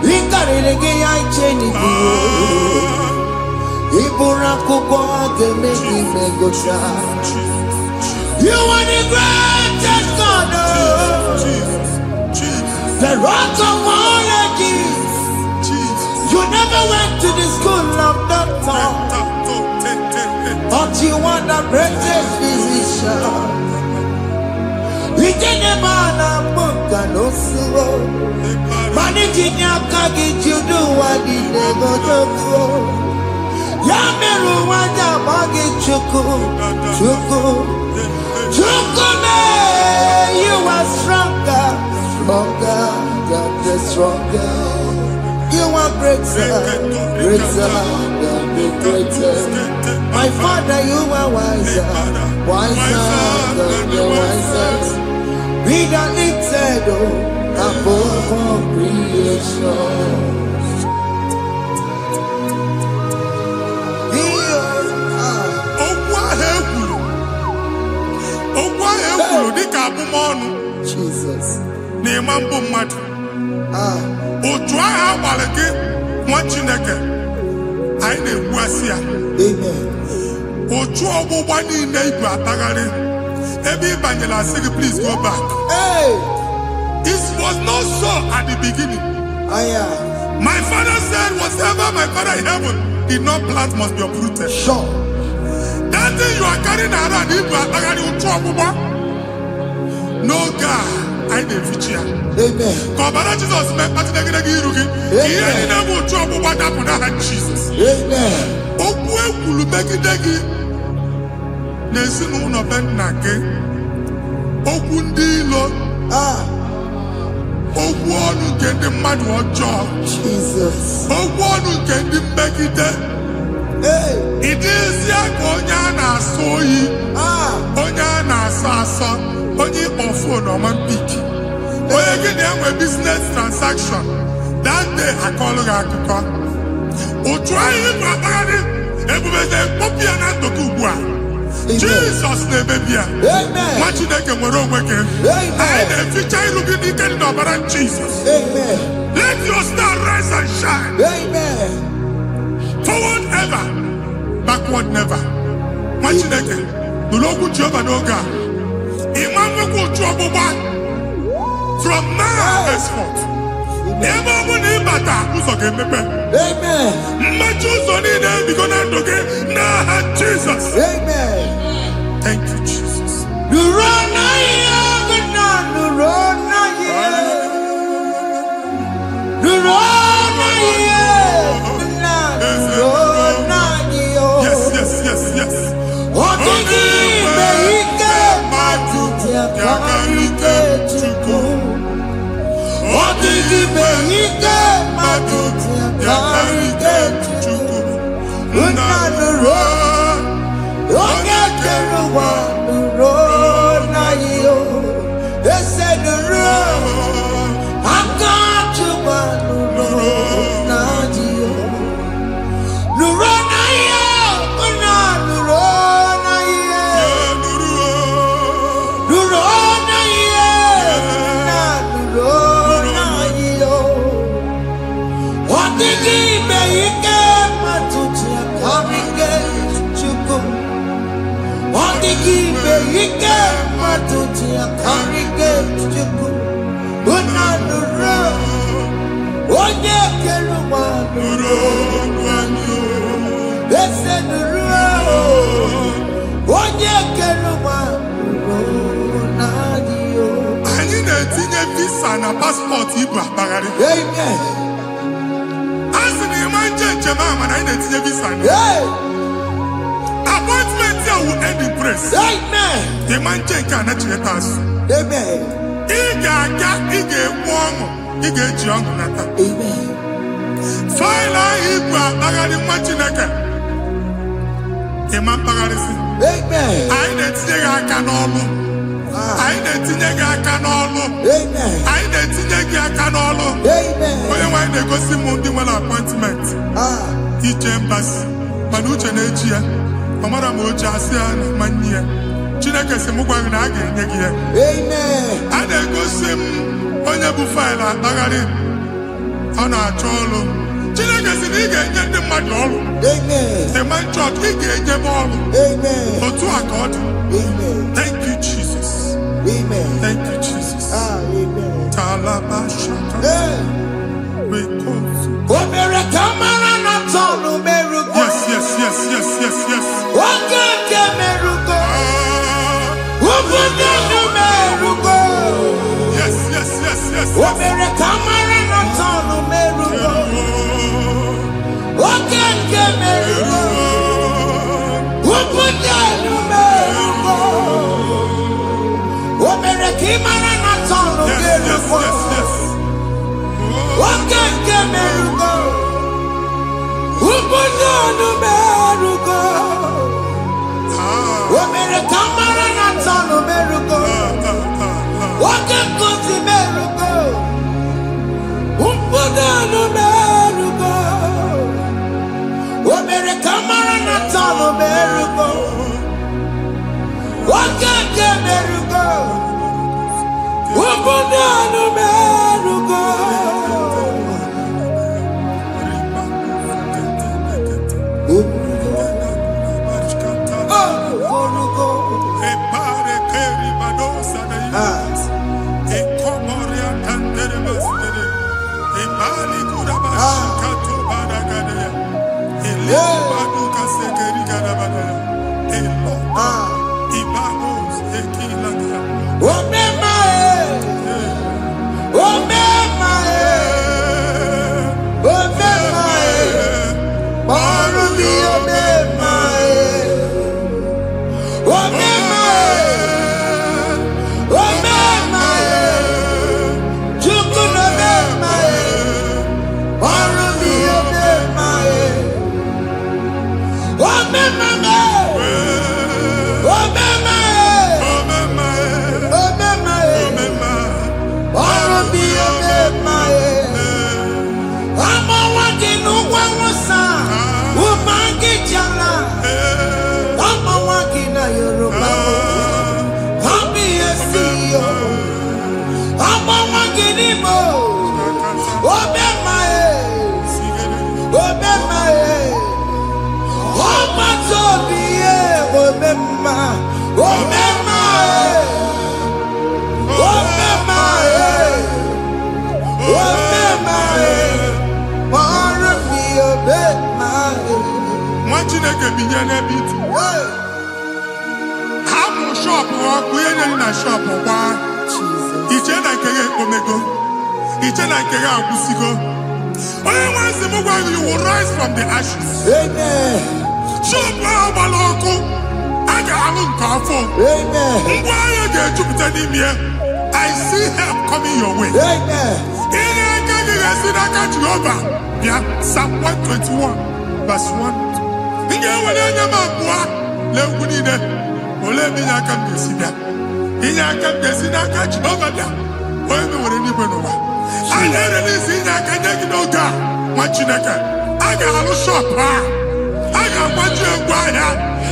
Ikarele ge ya icheni kuo. Ibura kuko ge meki megosha. You are the greatest God. The rock of all ages. You never went to the school of doctor, but you are the greatest physician. We didn't man a book and no slow. Managing your kagi, you do what you never do. Yameru wanja magi chuku. You are stronger than the stronger. You are greater, greater than the greatest. My Father, you are wiser, wiser than the wisest. Be that lifted above all creation. Jesus. Otu agha agbara gị nwa Chineke anyị na-egbu asị ya. Amen. Otu ọgbụgba niile ibu atagharị ebe ị banyere asị gị please go back. Hey. It was not so at the beginning. My father said whatever my father in heaven did not plant must be uprooted. Sure. That thing you are carrying around ibu atagharị otu ọgbụgba. No God, I didn't feature. Amen. Kọbara Jesus mee kpatị negidegi iru gị. Ihe niile bụ otu ọgbụgba dapụ n'aha Jesus. Amen. Okwu ekwuru megide gị n'ezinụlọ be nna gị. Okwu ndị ilo. Okwu ọnụ nke ndị mmadụ ọjọọ. Jesus. Okwu ọnụ nke ndị mmegide. Ị dịzie ka onye a na-asọ oyi. Onye a na-asọ asọ. Onye ịkpọ fon ọma mpiki. Onye gị na-enwe business transaction. That day akọlụ gị akụkọ. Otu anyị bụ akpagharị ebubeze mkpọpụ ya na ndụ gị ugbu a. Jesus na-emebi ya. Nwa Chineke nwere onwe gị. Anyị na-eficha iru gị n'ike dị n'ọbara Jesus. Let your star rise and shine. Forward ever, backward never. Nwa Chineke nụrụ okwu Jehova n'oge a. From now henceforth, ebe ọ bụ na ịbata ụzọ ga-emepe. Mmechi ụzọ niile ebigo na ndụ gị n'aha Jesus. Thank you, Jesus. Yes, yes, yes, yes. Yakarike Chukwu. Odigime ike matuti yakarike Chukwu. Unanuro, onye kere ụwa nuro na iyo. Ese nuro, aka Chukwu nuro na iyo. Nuro na iyo, unanuro. Ike matuti yakarike Chukwu. Unanuro, onye kere ụwa nuro na iyo. Ese nuro, onye kere ụwa nuro na iyo. Anyị na-etinye visa na paspọtụ ibu akpagharị. Amen. Asị na ịma njem ahụ mana anyị na-etinye visa na. Appointment here will end in praise. Amen. The man check and let you pass. Amen. Iga ọṅụ, ị ga-eji ọṅụ nata. Amen. Faịlụ ahụ ibu akpagharị nwa Chineke. Ịma mkpagharịsị. Amen. Anyị na-etinye gị aka n'ọlụ. Anyị na-etinye gị aka n'ọlụ. Amen. Anyị na-etinye gị aka n'ọlụ. Amen. Onye nwe anyị na-egosi m ndị nwere appointment. Ije mbasi. Mana uche na-eji ya. Ọ mara ma oche asị ya na mmanyi ya. Chineke sị m gwa gị na a ga-enye gị ya. Amen. A na-egosi m onye bụ faịlụ akpagharị. Ọ na-achọ ọrụ. Chineke sị na ị ga-enye ndị mmadụ ọrụ. Amen. The man church, ị ga-enye m ọrụ. Amen. Otu a ka ọ dị. Amen. Thank you, Jesus. Amen. Thank you, Jesus. Amen. Talabashaka. Because. Omere kamara na tonu merugo. Yes, yes, yes, yes, yes, yes. Okeke merugo. Obude no merugo. Yes, yes, yes, yes. Omere kamara na tonu merugo. Okeke merugo. Obude merugo. Ubunonu merugo. Omere kamara na tano merugo. Wake kuti merugo. Ubunonu merugo. Omere kamara na tano merugo. Wake ke merugo. Ubunonu merugo. You will rise from the ashes. Amen. I see help coming your way. Amen. Psalm 121, verse 1.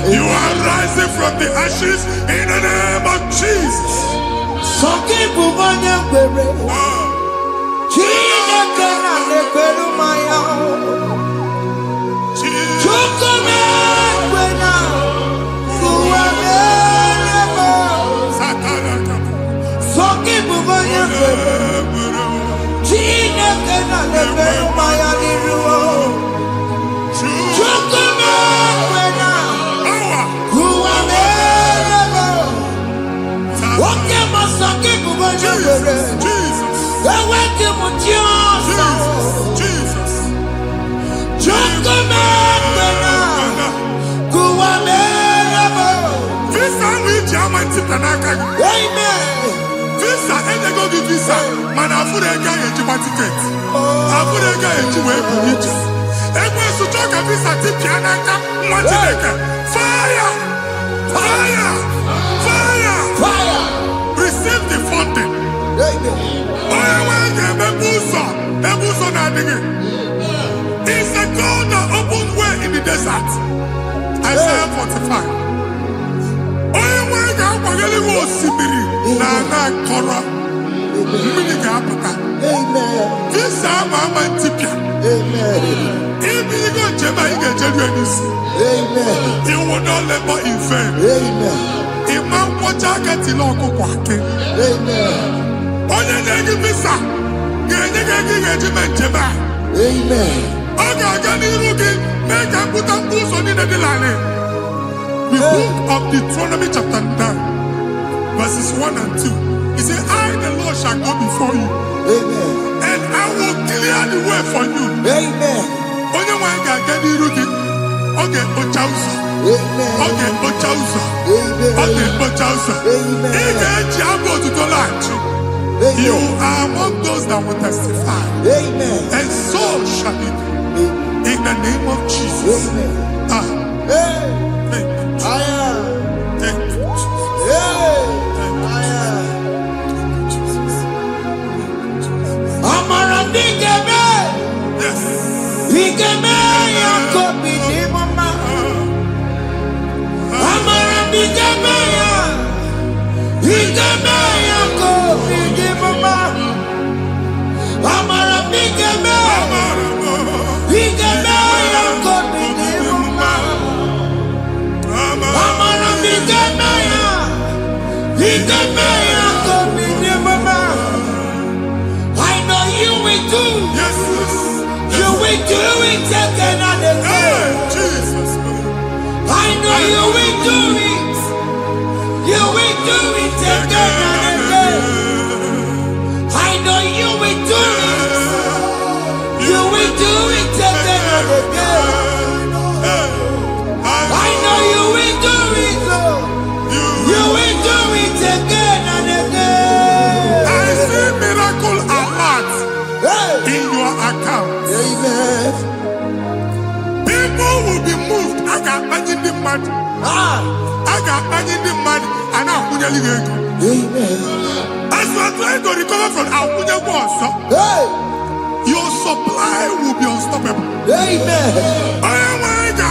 You are rising from the ashes in the name of Jesus. Visa, and they go give visa. Man, I put a guy in your ticket. I put a guy in your way. And when you talk a visa, tip Yanaka, fire! Fire! Fire! Fire! Receive the funding. It's a God that opens way in the desert. Isaiah 45. You will not labor in vain. Imam Pochakati Loko Kwake. Onye negi visa. Genye regiment jeba. Oga gani rugi. Meka puta puso ni nedilane. The book of Deuteronomy chapter 9, verses 1 and 2. He said, I, the Lord, shall go before you. And I will clear the way for you. Onye wanga gani rugi. Oge Ochausa. Oge Ochausa. Oge Ochausa. Ige eji abo tuto lachu. You are among those that will testify. Amen. And so shall it be. In the name of Jesus. Amen. Thank you. Thank you, Jesus. Thank you, Jesus. Amara bigeme. Yes. Bigeme yako bidimama. Amara bigeme ya. Bigeme yako bidimama. Amara bigeme. Bigeme yako bidimama. Amara bigeme ya. Bigeme yako bidimama. I know you will do. Yes. You will do it again and again. Jesus. I know you will do it. You will do it again and again. I know you will do it. You will do it again and again. I know you will do it, Lord. You will do it again and again. I see miracle alert in your account. Amen. People will be moved. I can imagine the mad. I can imagine the mad. And I'm going to leave. Amen. As you are trying to recover from Abuja Boss, your supply will be unstoppable. Amen. I am going to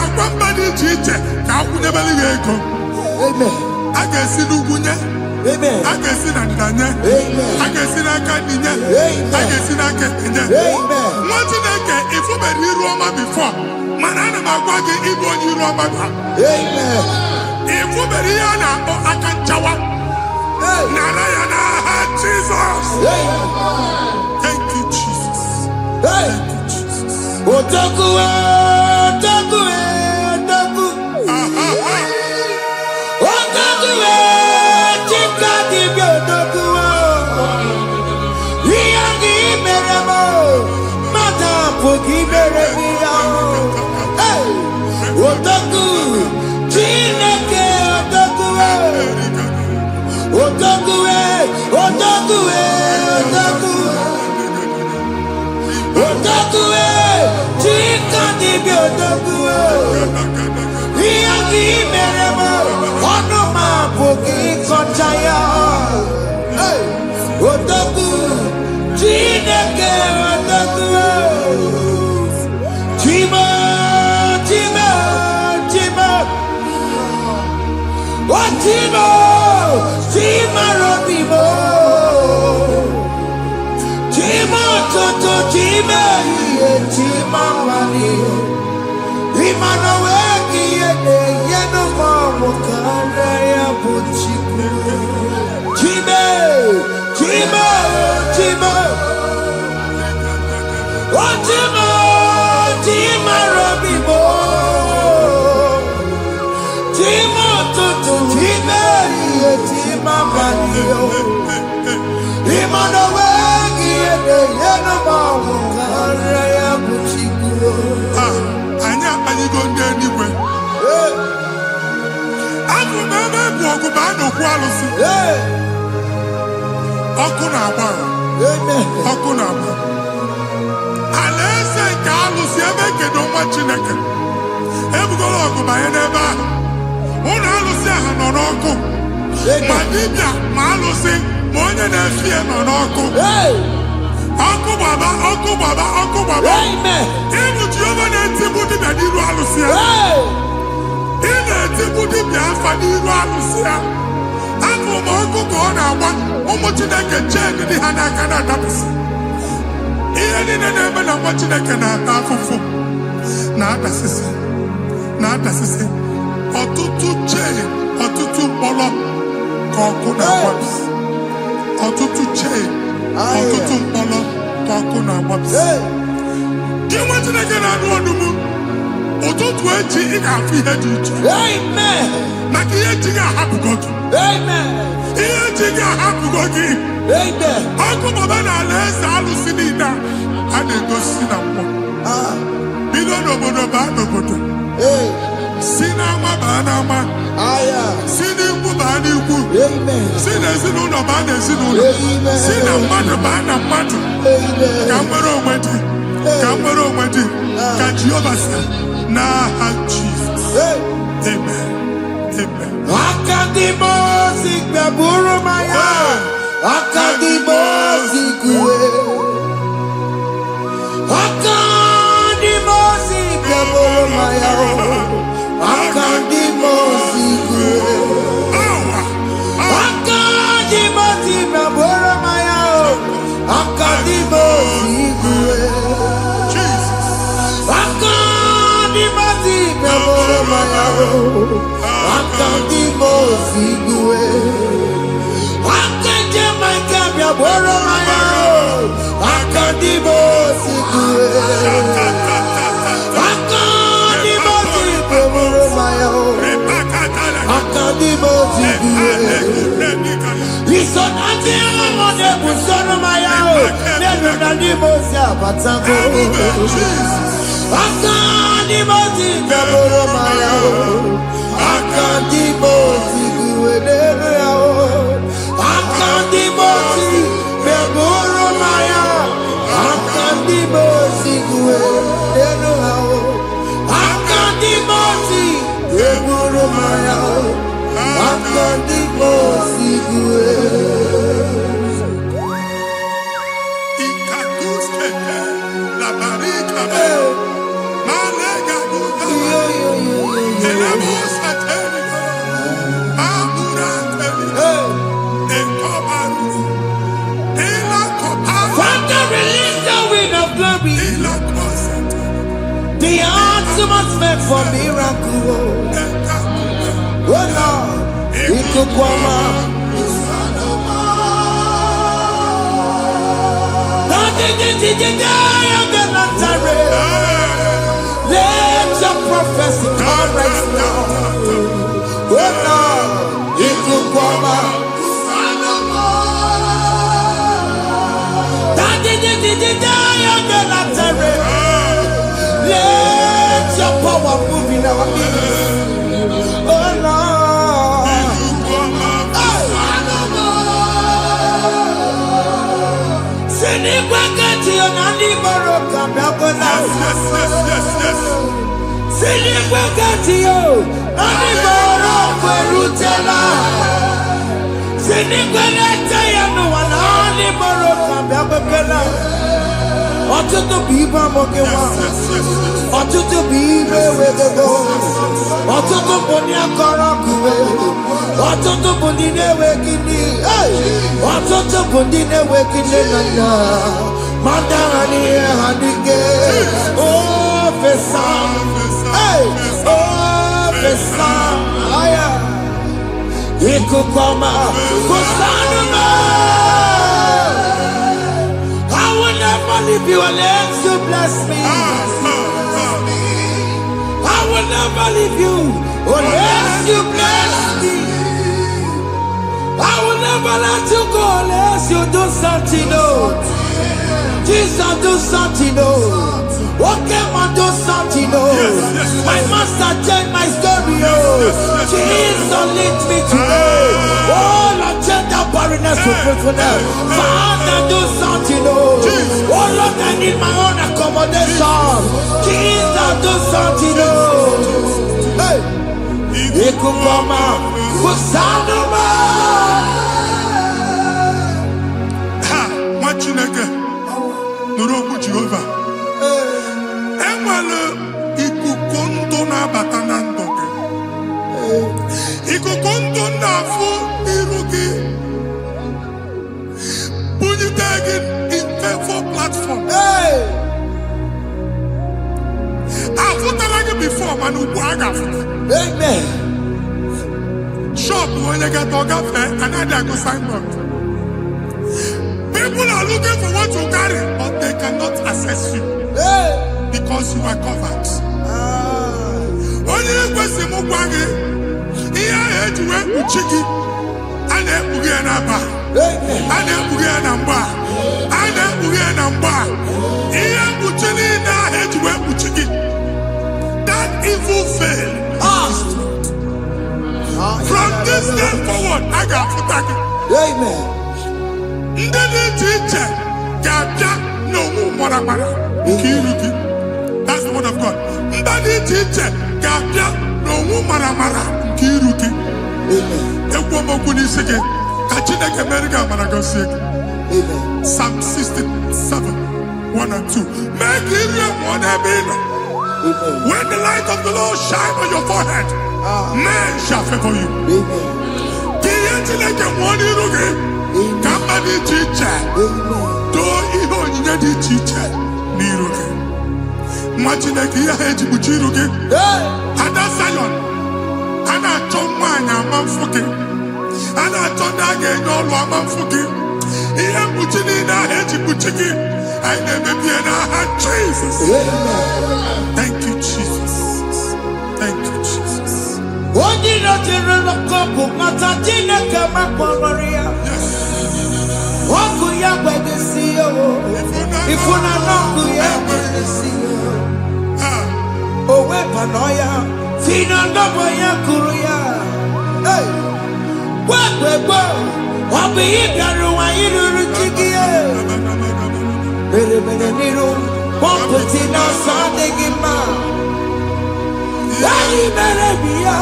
Amen. I can see Lugunya. Amen. I can see Nadanya. Amen. I can see Nakaninya. Amen. I can see Nakaninya. Amen. What did I get? If you were here Roma before, Manana Magwagi, Ibo, you Roma. Amen. If you were here now, I can Jawa. Narayana, Jesus. Thank you, Jesus. Thank you, Jesus. Otaku, otaku, otaku. Otaku, chika dibi otaku. Iyagi meremo, mata pogi meremia. Otaku, chineke otaku. Otaku, otaku, otaku. Otaku, chika dibi otaku. Iyagi meremo, onoma pogi konchaya. Otaku, chineke otaku. Chima, chima, chima. Chima, chima robimo. Chima toto, chima iye, chima mani. Imano weki yene, yeno mamu kanda ya buchiku. Chima, chima, chima. Chima, chima robimo. Chima toto, chima iye, chima mani. Imano weki yene, yeno mamu kanda ya buchiku. Anya, are you going there anyway? I'm remember Bogubano Qualis. Okunaba. Okunaba. Alessa Carlos, Yabeke, don't watch in a can. Ever go over by an eba. One Alusia on Oko. Madibia, Malusi, Monia Nafia on Oko. Oko Baba, Oko Baba, Oko Baba. Amen. Even Giovanni Tibuti Badiru Alusia. In a Tibuti Biafadiru Alusia. Uncle Moko Gona, Omotinaka Jen, the Hanakana Dabs. Even in a name of watching a canata for not assistant. Not assistant. Or to chain, or to polo, Kokuna Waps. Or to chain, or to polo, Kokuna Waps. Do you want to make an annual? Or to 20 in our feet. Amen. Makia happy God. Amen. Here, happy God. Amen. Uncle Mabana, let's all see that. And they go see that. Bilono Bodo. Sinama Banama. Sinibu Baniku. Amen. Sinas in ezinụlọ baa n'ezinụlọ, si na mmadụ baa na mmadụ, ka nwere onwe dị, ka nwere onwe dị, ka Jehova sị n'aha Jizọs. Amen. Amen. Akadimosi gbẹ̀bùrú maya, akadimosi kúwe. Akadimosi gbẹ̀bùrú maya, akadimosi kúwe. Akadimosi gbẹ̀bùrú maya, akadimosi kúwe. Akadimosi gbẹ̀bùrú maya, akadimosi kúwe. Akadimosi gbẹ̀bùrú maya, akadimosi kúwe. Akadimosi gbẹ̀bùrú maya, akadimosi kúwe. Isonati amone busono maya, nenu nadimosi abatango. Akadimosi gbẹ̀bùrú maya, akadimosi kúwe nenu yao. Akadimosi gbẹ̀bùrú maya, akadimosi kúwe nenu yao. Akadimosi gbẹ̀bùrú maya, akadimosi kúwe. Ikakuskete, la barika, malega duka, elemusa terigo, amura terigo, enkobaru, elakobaru, Father, release the wind of glory, elakosete, the atmosphere for miracle. ekamume, Oh Lord, ikukwama. Let your prophecy come right now. Oh Lord, ikukwama. Let your power move in our midst. Oh Lord. Sinikwakati onani boroka biakola. Sinikwakati yo nani boroka erutela. Sinikwakati ya no wanani boroka biakola. Ọtụtụ bụ ibe amụghị nwa, ọtụtụ bụ ibe ewegego, ọtụtụ bụ ndị akọrọ akụwe, ọtụtụ bụ ndị na-enweghị nne, ọtụtụ bụ ndị na-enweghị nne na nna, ma ndị agha n'ihe ha n'ike. Ofesa, ofesa, aya, ikuku ọma, kwụsanụ m. I will never leave you unless you bless me. I will never leave you unless you bless me. I will never let you go unless you do something. Oh, Jesus, do something. Oh, okay, man, do something. Oh, my master changed my story. Oh, Jesus, lead me today. Oh, Lord, change that barrenness to fruitfulness. Father, do something. Oh, Lord, I need my own accommodation. Jesus, do something. Oh, hey, Ikukoma, Kusanuma. ha, nwa Chineke, nụrụ okwu Jehova. Enwere ikuku ndụ na-abata na ndụ gị. Ikuku ndụ na-afụ iru gị, bunyite gị infevo platform. Afụtala gị before, mana ugbu a ga-afụta. Amen. Shop onye ga-eto gafee, anaghị agụ signboard. People are looking for what you carry, but they cannot access you because you are covered. Onye kwesị m gwa gị, ihe ahụ eji wee kpuchi gị, a na-ekpughe ya n'aba, a na-ekpughe ya na mgba, a na-ekpughe ya na mgba. Ihe mkpuchi niile ahụ eji wee kpuchi gị, that evil veil. From this day forward, I got gị. Amen. Ndị dị iche iche ga-abịa n'onwu mara mara nke iru gị. That's the word of God. Ndị dị iche iche ga-abịa n'onwu mara mara nke iru gị. Ekwu okwu n'isi gị ka Chineke mere gị amara gọzie gị. Psalm 67, 1 and 2. Mee ka iru enwe n'ebe ị nọ. When the light of the Lord shine on your forehead, men shall favor you. Ka ihe Chineke nwụọ n'iru gị ka mba dị iche iche doo ihe onyinye dị iche iche n'iru gị. Nwa Chineke ihe ha eji kpuchi iru gị. Ada Zion, a na-achọ nwaanyị ama mfụ gị. A na-achọ ndị a ga-enye ọlụ ama mfụ gị. Ihe mkpuchi niile ahụ eji kpuchi gị anyị na-emebie n'aha Jesus. Thank you, Jesus. Thank you, Jesus. Onye nọjere n'ọkọpụ mata Chineke makpọrọ ọkụ ya gbedesi ifuna n'ọkụ ya gbedesi o wepụnọ ya fina ndọbọ ya kụrụ ya gwegbegbo ọ bụ ihe bịara ụwa iruru chi gị mere n'iru pọmpụti n'ọsọ adịghị mma anyị mere gị ya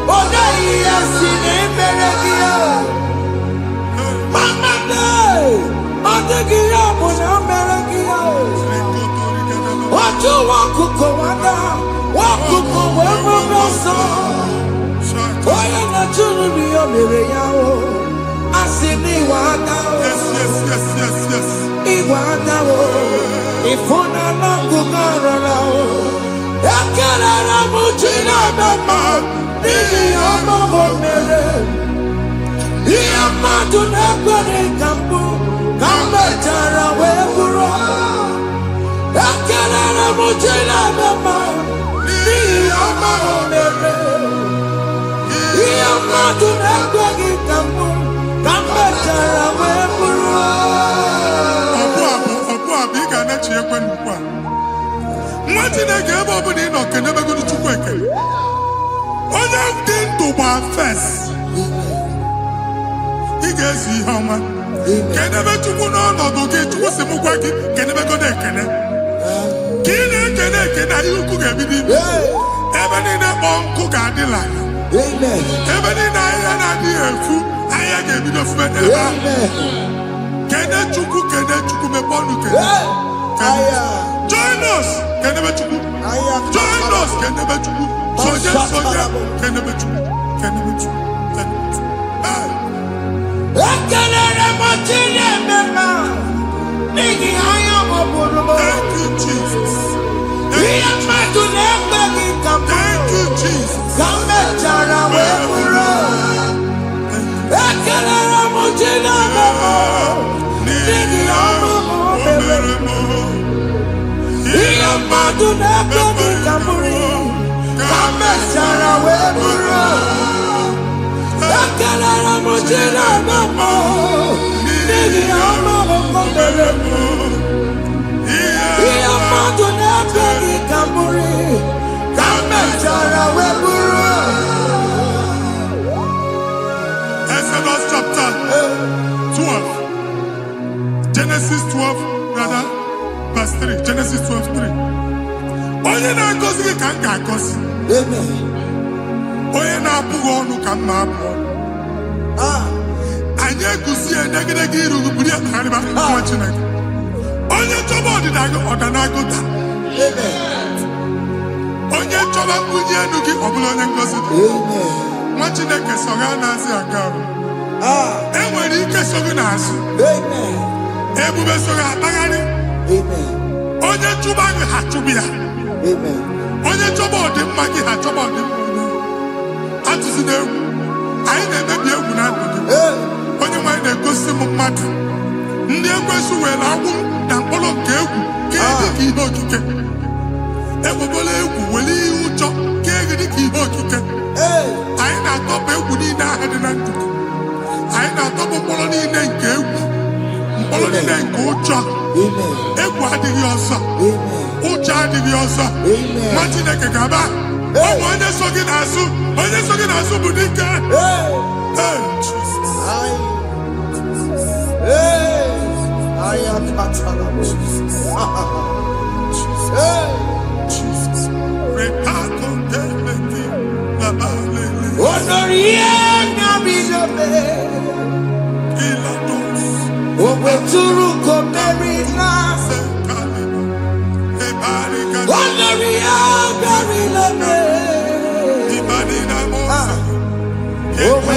ọ gaghị ya si na emere gị ya mama ọ dịghị ya bụ na o mere gị ya otu nwaọkụkọ nwada nwaọkụkọ wee bụrụ ọsọ onye na-achụrụ m ya mere ya o asị na ịwa ada ịwa ada o ịfụ na n'ọkụkọ rọrọ o ekelere m chi na-eme mma n'ihi ya ọmụmụ mere ihe mmadụ na-ekwere ka mbụ ka m mechara wee bụrụ ekelere m chi na-eme mma n'ihi ya ọmụmụ mere ihe mmadụ na-ekweghị ka mbụ ka m mechara wee bụrụ ọbụ ị ga na-echi ekwe n'ukwu a nwa Chineke ebe ọ bụla ị nọ kenebegoro Chukwu ekele onye dị ndụ gba fes ị ga-ezi ihe ọma kenebe Chukwu n'ọnọdụ gị Chukwu si m gwa gị kenebegoro ekele ka ị na-ekene ekene ihe ukwu ga-ebido ime ebe niile kpọọ nkụ ga-adịla ebe niile ahịhịa na-adịghị efu ahịhịa ga-ebido fube n'ebe ahụ kene Chukwu mepe ọnụ kene join us kenebe Chukwu join us kenebe Chukwu soje kenebe Chukwu ekelere m chi na-eme mma n'ihi anya m bụrụ m thank you Jesus ihe mmadụ na-ekweghị ka m thank you Jesus ka m mechara wee bụrụ ekelere m chi na-eme mma n'ihi ọmụmụ mere ihe mmadụ na-ekweghị ka m bụrụ ka m mechara wee bụrụ ekelere m chi na-eme mma n'ihi ọmụmụ mere ihe mmadụ na-ekweghị ka m bụrụ ka m mechara wee bụrụ Exodus chapter 12 Genesis 12 rather verse 3 Genesis 12:3 onye na-agọzi gị ka m ga-agọzi onye na-abụghị ọnụ ka m na-abụ ọnụ anyị eguzie negedege iru gị buru ya kparịba nwa Chineke onye chọba ọdịda gị ọdanagụta onye chọba mbunye elu gị ọ bụla onye ngọzi dị nwa Chineke so gị na-azị aga enwere ike so gị n'azụ ebube so gị akpagharị onye chụba gị ha chụbụ ya onye chọba ọdịmma gị ha chọba ọdịmma atụzina egwu anyị na-emebi egwu na ndụ gị onye nwanyị na-egosi m mmadụ ndị ekwensu were agwụ na mkpụrụ nke egwu ka dị ka ihe okike egwugola egwu were ihe ụjọ ka dị ka ihe okike anyị na-atọpụ egwu niile ahụ dị na ndụ gị anyị na-atọpụ mkpụrụ niile nke egwu mkpụrụ niile nke ụjọ egwu adịghị ọzọ ụjọ adịghị ọzọ nwa Chineke ga-aba ọ bụ onye so gị n'azụ bụ dike Jesus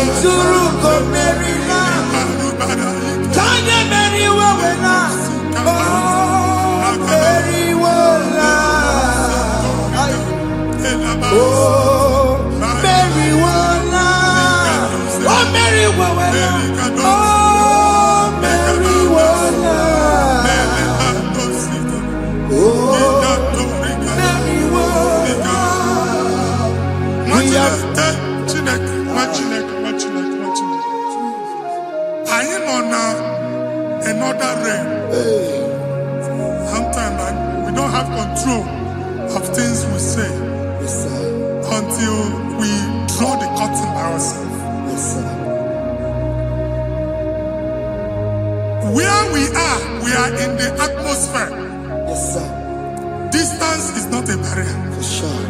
Ituruko Merina. Tanya Mary Wawena. Oh, Mary Wawena. Oh, Mary Wawena. Oh, Mary Wawena. Oh, Mary Wawena. Oh, Mary Wawena. I am on another realm. Sometimes we don't have control of things we say until we draw the curtain by ourselves. Where we are in the atmosphere. Distance is not a barrier. For sure.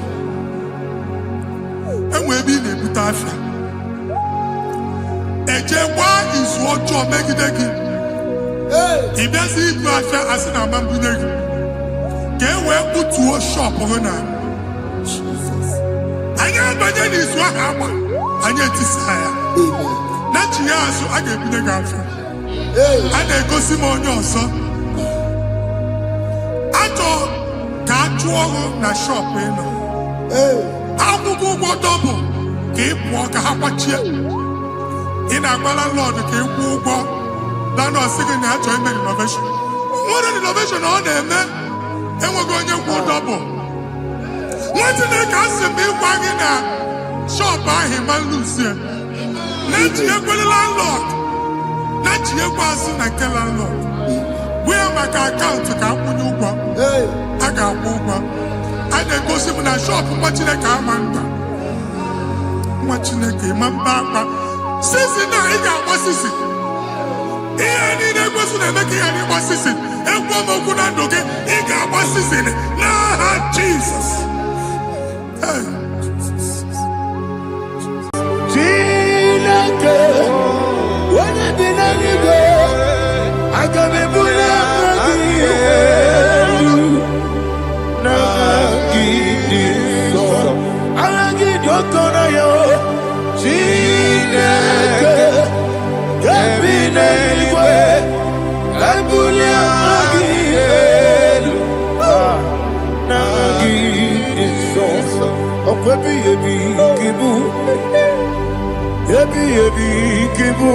And we'll be in a butafia. Ejewa is what you make it again. If there's a butafia as an amambuneg, get where put to a shop or not. I am better is what happened. I get desire. Not you, so I get the girlfriend. And I go see more your son. I thought, can't you na shop, you know? Akwụkwọ ụgwọ double ka ị pụọ ka ha kwachie. Ị na-agbala Lord ka ị kwụọ ụgwọ na ọsị gị na ya chọọ ime renovation. Nwere renovation ọ na-eme enweghị onye kwụọ double. Nwetị na-eke asị m ịgwa gị na shop ahụ ịma luzie. Na-echighekwele landlord. Na-echighekwa azụ na nke landlord. Bụ ya maka akaụntụ ka akwụnye ụgwọ. A ga-akwụ ụgwọ. A na-egosi m na shọpụ nwa Chineke ama mba. Nwa Chineke ma mba akwa. Sisi na ị ga-agba sisi. Ihe niile egosi na-eme ka ihe n'ịgba sisi. Ekwu m okwu na ndụ gị, ị ga-agba sisi n'aha Jizọs. Chineke, onye bi n'eluigwe, aga m ebuli aka gị elu. Chineke, ebi n'eluigwe, ebuli aka gị elu. N'aha gị dị nsọ, ọkwa ebighị ebi gị bụ, ebighị ebi gị bụ,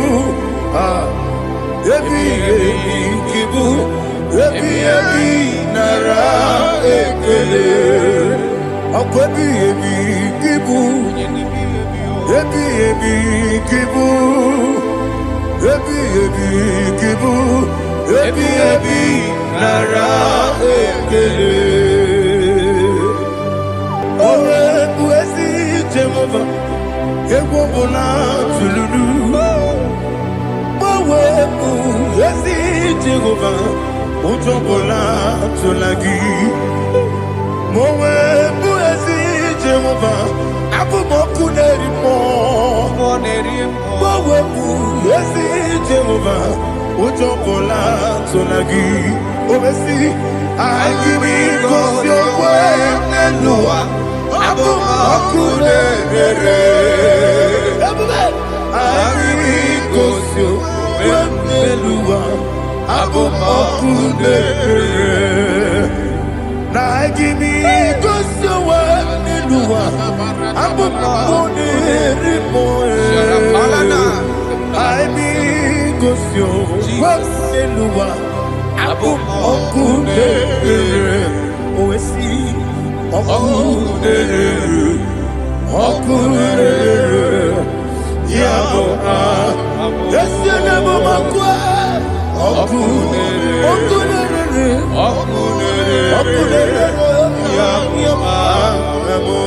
ebighị ebi gị bụ, ebighị ebi nara ekele. Ọkwa ebighị ebi gị bụ, ebighị ebi gị bụ, ebighị ebi gị bụ, ebighị ebi nara ekele. O wepụ ezi Jehova, egwu ọbụla tụlụrụ. O wepụ ezi Jehova, ụjọ ọbụla tụla gị. Ma o wepụ ezi Jehova, abụmọkụ na-eri mmụọ. Ma o wepụ ezi Jehova, ụjọ ọbụla tụla gị. O mesi, IGBO n'elu ụwa, abụmọkụ na-ere. IGBO n'elu ụwa, abụmọkụ na-ere. IGBO n'elu ụwa, abụmọkụ na-ere mmụọ. IGBO n'elu ụwa, abụmọkụ na-ere. O wesi, ọkụ na-ere, ọkụ na-ere. Ya bụ esi n'abụmọkụ, ọkụ na-ere, ọkụ na-ere, ọkụ na-ere, ọkụ na-ere. Ya bụ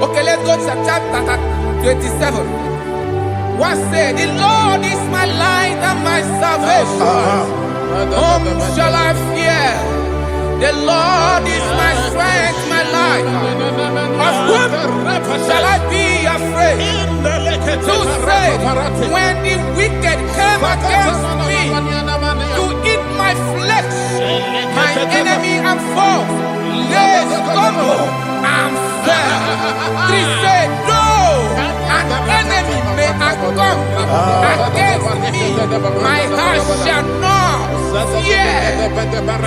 Okay, let's go to chapter 27. What said, the Lord is my light and my salvation. Whom shall I fear? The Lord is my strength, my life. Of whom shall I be afraid? Who said, when the wicked came against me to eat my flesh, my enemy and foe, they stumble and fell. 3 said, no, an enemy may have come against me. My heart shall not fear.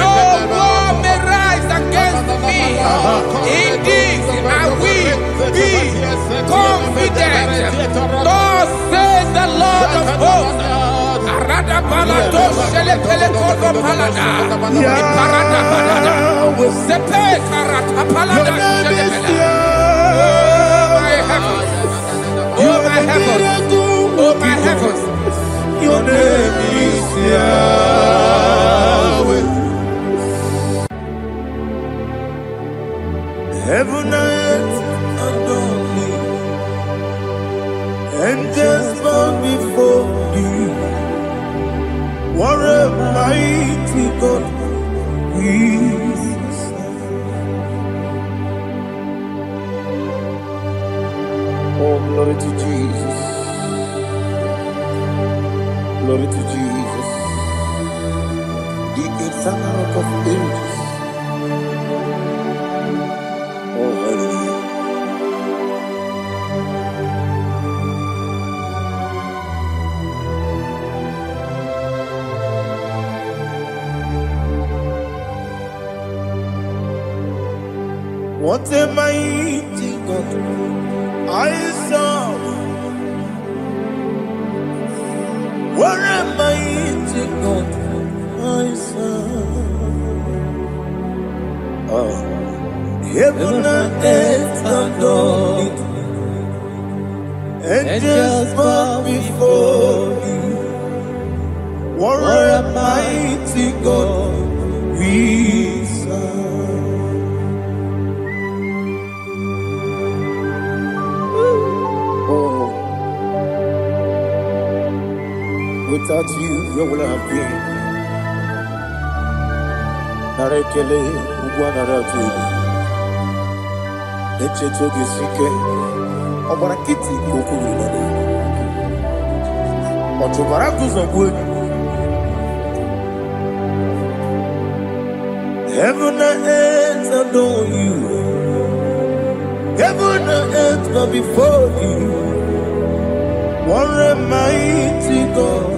No war may rise against me. In this I will be confident. Thus says the Lord of hosts. Arada balado shele pele kodo palada. Iparada balada. Sepe karata palada shele pele. Oh my heavens. Oh my heavens. Oh my heavens. Your name is Yahweh. Heaven and earth adore me, angels bow before you. What a mighty God we serve. Oh, glory to Jesus. Glory to Jesus. The eternal rock of ages. Oh, hallelujah. What a mighty God I serve. What a mighty God I serve. Oh. Heaven and earth adore it. Angels bow before you. What a mighty God we serve. Oh, without you, where would I have been? Narekele, Ugwanaratu. Echetoge sike, ọgbara kiti kokuru nade. Ọtụbara kuzogwe. Heaven and earth adore you. Heaven and earth bow before you. What a mighty God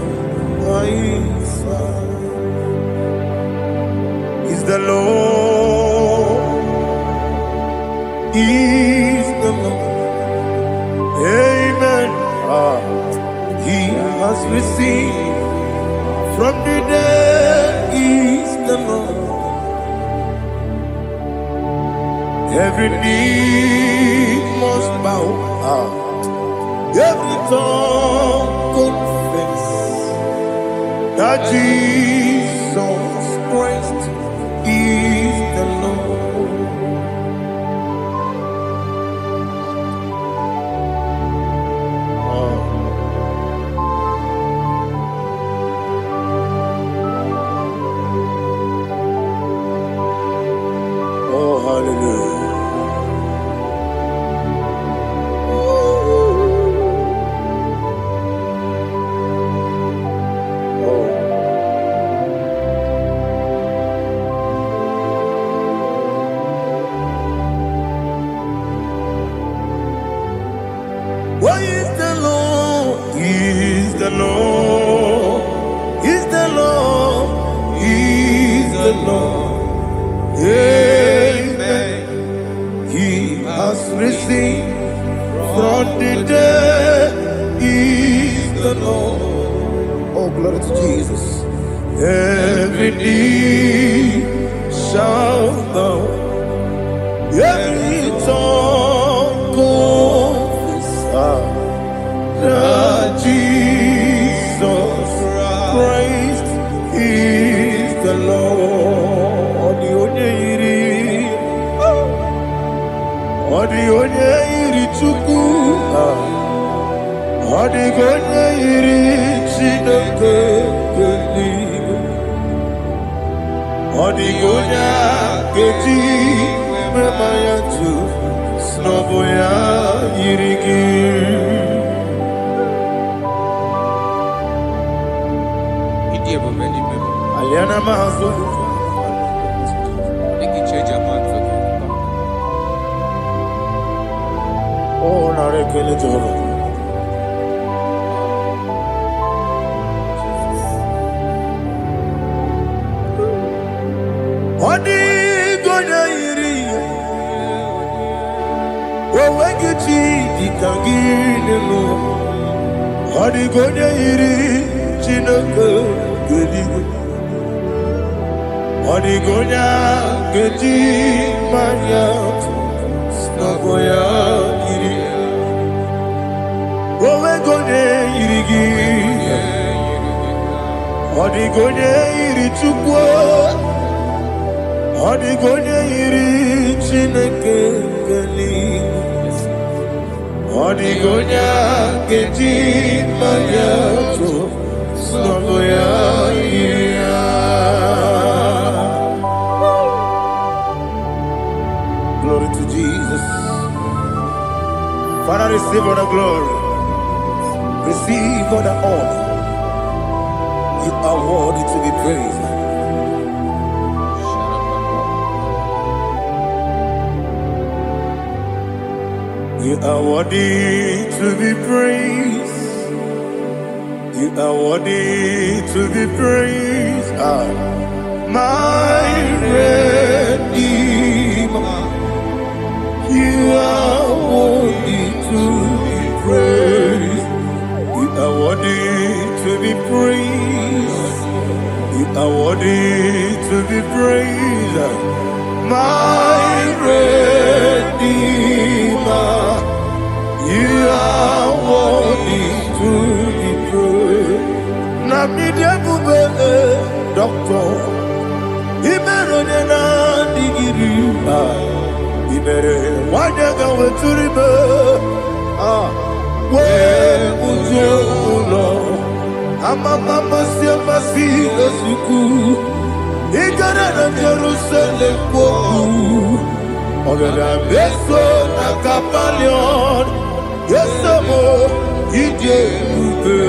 I serve. Is the Lord. Is the Lord. Amen. He has received from the dead. Is the Lord. Every knee must bow. Every tongue confess that Jesus Christ is the Lord. Oh, hallelujah. What is the Lord? He is the Lord. He is the Lord. He is the Lord. Amen. He has risen from the dead. He is the Lord. Oh, glory to Jesus. Every knee shall bow. Every tongue confess that Jesus Christ is the Lord. The onye iri Chukwu, ọ dịghị onye iri Chineke eluigwe, ọ dịghị onye a ga-eji mema ya tụ n'ọbụ ya yiri gị. Aliana Mahazo. Thank you, Church of God. Oh, narekele Jehovah. Odi gonya iri, wawegiti dikangine mo. Odi gonya iri, chineke gedi. Odi gonya gedi manya, snagoya iri. Wawegonya iri gi, odi gonya iri chukwa. Odigonya iri chineke geli, odigonya geji mayato snagoya iria. Glory to Jesus. Father, receive all the glory, receive all the honor. You are worthy to be praised. You are worthy to be praised. You are worthy to be praised. My Redeemer. You are worthy to be praised. You are worthy to be praised. You are worthy to be praised. My Redeemer. You are worthy to be praised. Namidia bube doctor, imero nena digiri. Imere wanyaga weturibe. We ujono, amama siama si esuku. Igara na Jerusalem kwoku. Ogada beso na kapalion. Yesamo ije ube.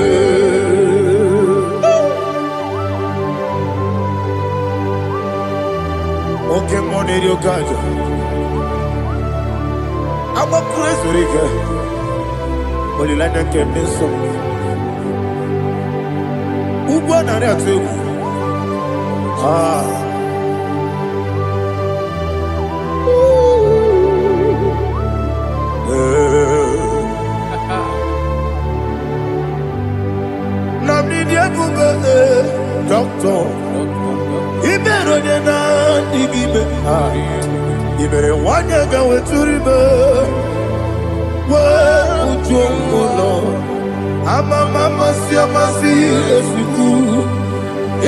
Oke mone rio kaja. Amo kuresu rike. Olilanya kemeso. Ugwa na rea tegu. Doctor, Ibero na digibe. Ibere wanyaga weturibe. We ujongulo. Mama siamasi esiku.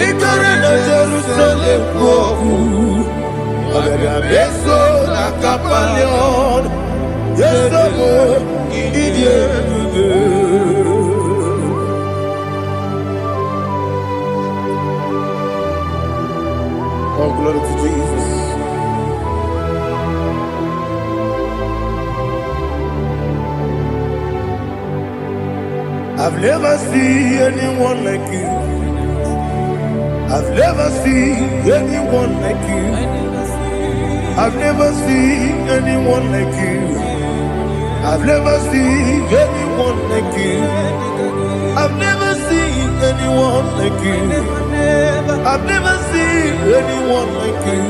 Igare na Jerusalem kwoku. Ogada beso na kapalion. Yesamo idie buge. Oh, glory to Jesus. I've never seen anyone like you. I've never seen anyone like you. I've never seen anyone like you. I've never seen anyone like you. I've never seen anyone like you. I've never seen anyone like you.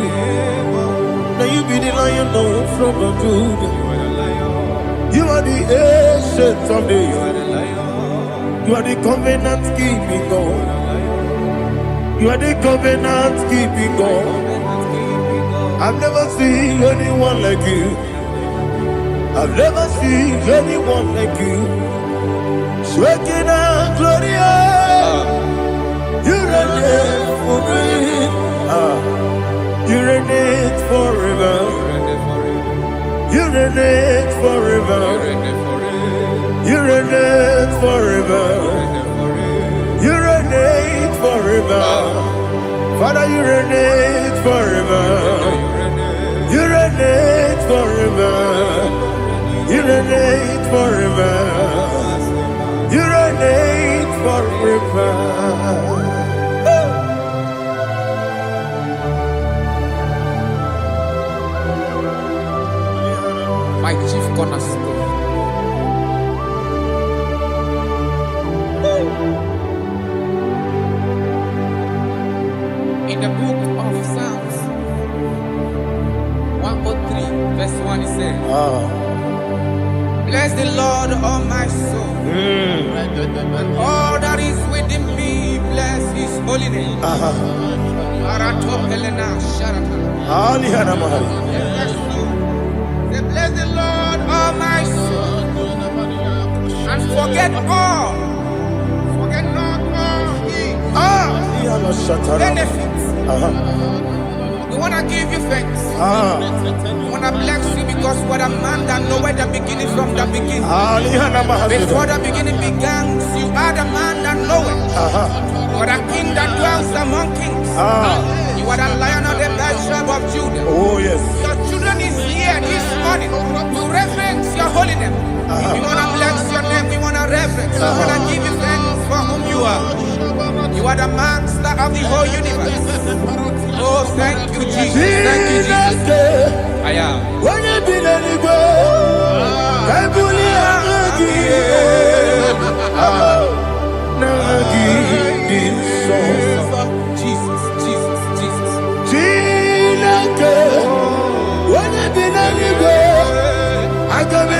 Now you be the lion from the Judah. You are the ancient of days. You are the covenant keeping God. You are the covenant keeping God. I've never seen anyone like you. I've never seen anyone like you. Shaking and glorious. You reign for me. You reign forever. You reign forever. You reign forever. You reign forever. Father, you reign forever. You reign forever. You reign forever. You reign forever. My chief cornerstone. Say, bless the Lord, all my soul. And all that is within me, bless his holy name. Say, bless the Lord, all my soul. And forget not all his benefits. We want to give you thanks. We want to bless you because what a man that knoweth the beginning from the beginning. Before the beginning began, you are the man that knoweth. You are the king that dwells among kings. You are the lion of the tribe of Judah. Oh yes. Your children is here this morning to reverence your holy name. We want to bless your name. We want to reverence. We want to give you thanks for whom you are. You are the master of the whole universe. Oh, thank you, Jesus. Thank you, Jesus. I am. When you be the go, I Jesus, Jesus, Jesus. When you be the go, I can be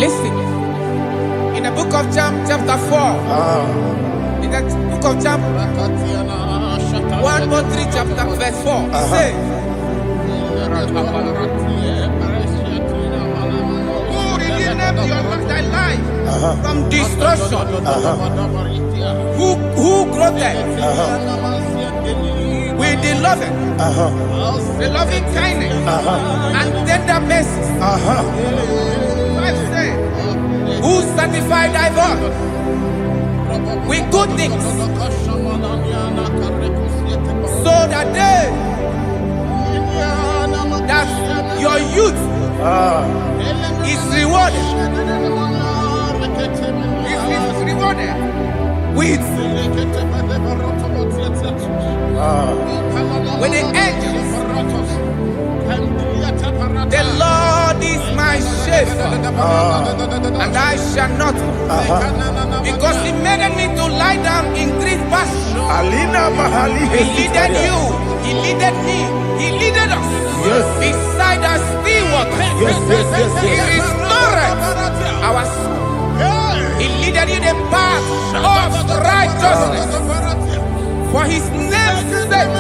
Listen, in the book of John, chapter 4, in the book of John 1:3, chapter verse 4, it says, who redeemed thy life from destruction, who clothed with the loving, the loving kindness, and tender mercy. I say, who sanctify thy voice with good things, so that your youth is rewarded. Is rewarded with the angels. The Lord is my shepherd, and I shall not want, because He made me to lie down in green pastures. He leaded you, He leaded me, He leaded us beside the still waters. He restored our soul. He leaded you the path of righteousness for His name's sake.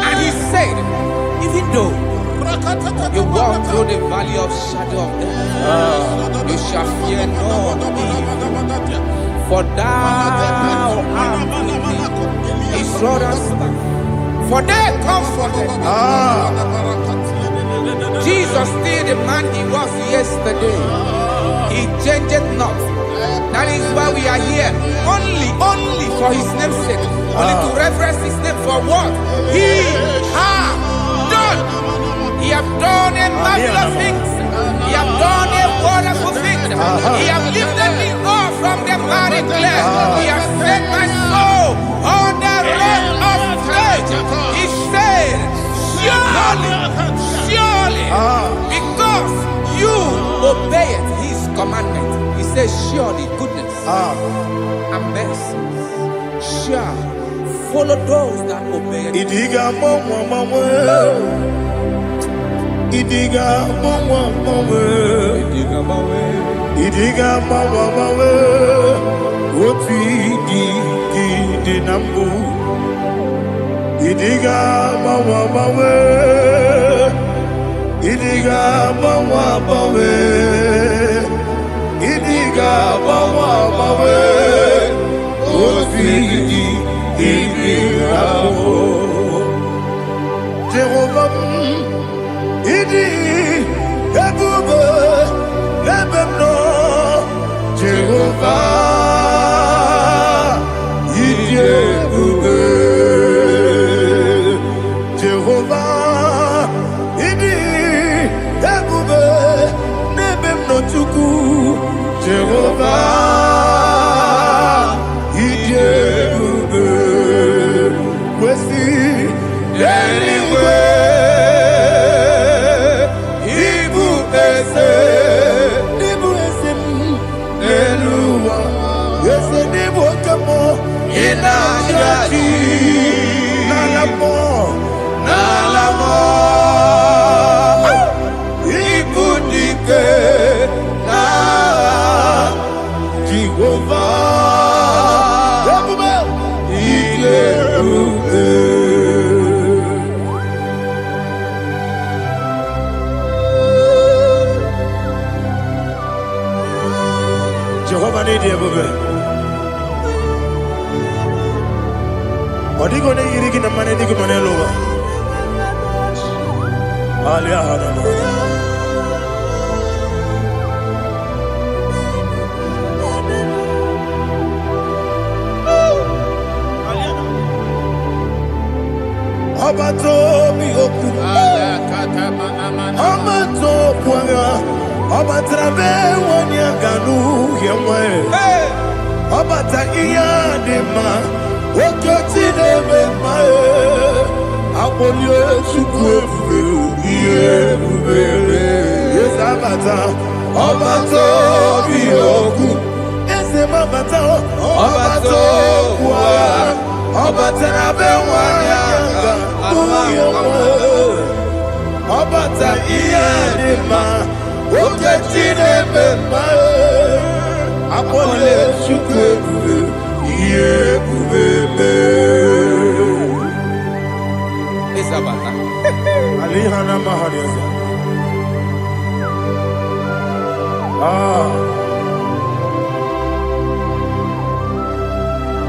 And He said, even though you walk through the valley of shadow of death, you shall fear no evil, for thou art with me. His rod and staff, for they comforted. Jesus still the man He was yesterday. He changeth not. That is why we are here. Only for His name's sake. Only to reverence His name for what He has done. He has done a marvelous things. He has done a wonderful thing. He has lifted me up from the miry clay. He has set my soul on the rock of faith. He said, surely, because you obeyed His commandment. He says, surely goodness and mercy shall follow those that obey. Idiga mama, Idiga mama, Idiga mama, what we did nambu. Idiga mama, Idiga mama, Idiga mama, what we did Jehovah, Idi, Ebube, Ebemno, Jehovah, Idi, Ebube, Jehovah, Idi, Ebube, Ebemno Chuku, Jehovah, Idi, Ebube, Wesi, anyway. Jehovah need you, baby. What are you going to eat in the money? You can lower. Abato mi oku, Abato kwanga, Abatrabe wanya ganu yemwe, Abata iya dema, Okoti deme mae, Abolio chukwe iye bubele, Yes Abata, Abato mi oku, Ese mabata, Abato kwa, Abatrabe wanya Obata iyadema oketine bema apole chukwe yebubele Isabata alihana mahariza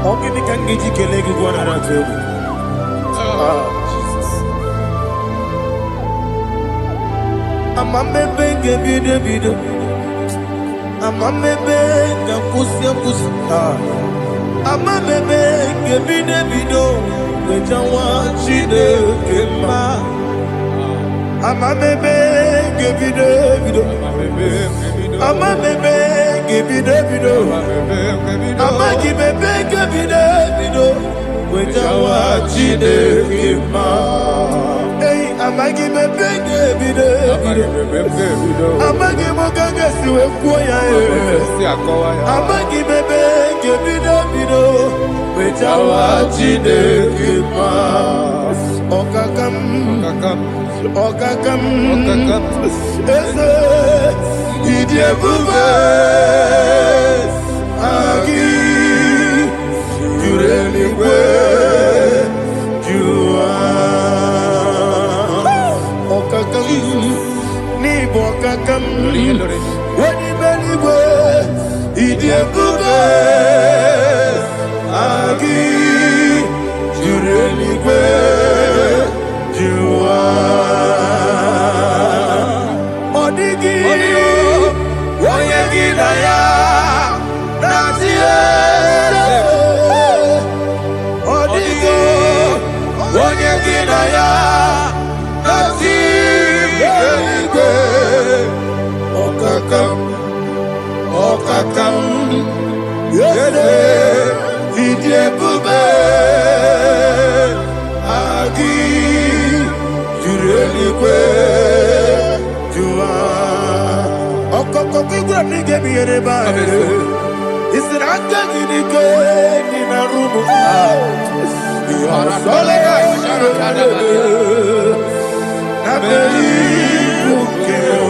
Ogini kangiji kelegi gwana ratebu. Amamebe gebide bide. Amamebe gakusi. Amamebe gebide bido. Wejawa chide kema. Amamebe gebide bido. Amamebe gebide bido. Amagibebe gebide bido. Wejawa chide kema. Hey, amagibebe gebide bido. Amagimogaga siwe kuya amagibebe gebide bido. Wejawa chide kema. Okakam. Eze idiebube agi jureligwe jua okakam ni bokakam wani beligwe idiebube agi jureligwe jua odigi oyegi na ya nazie odigi oyegi na ya nazie okakam yede idiebube agi jureligwe jua okokokigura nige miyereba isiranga nige nina rumu solega na beri bukeo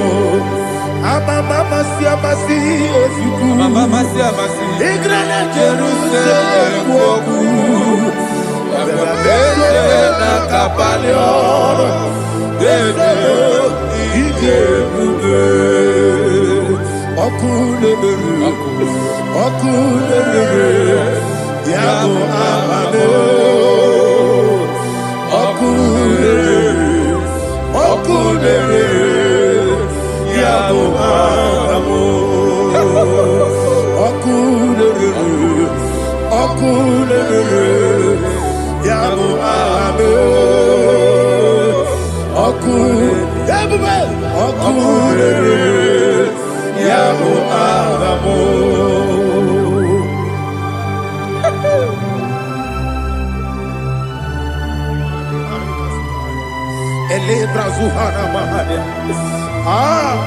mama siamasi efiku igrana Jerusalem woku bebe na kapalion bebe igebube okulere yabo amamo okulere yabo amamo okulere yabo amamo okulere yabo amamo.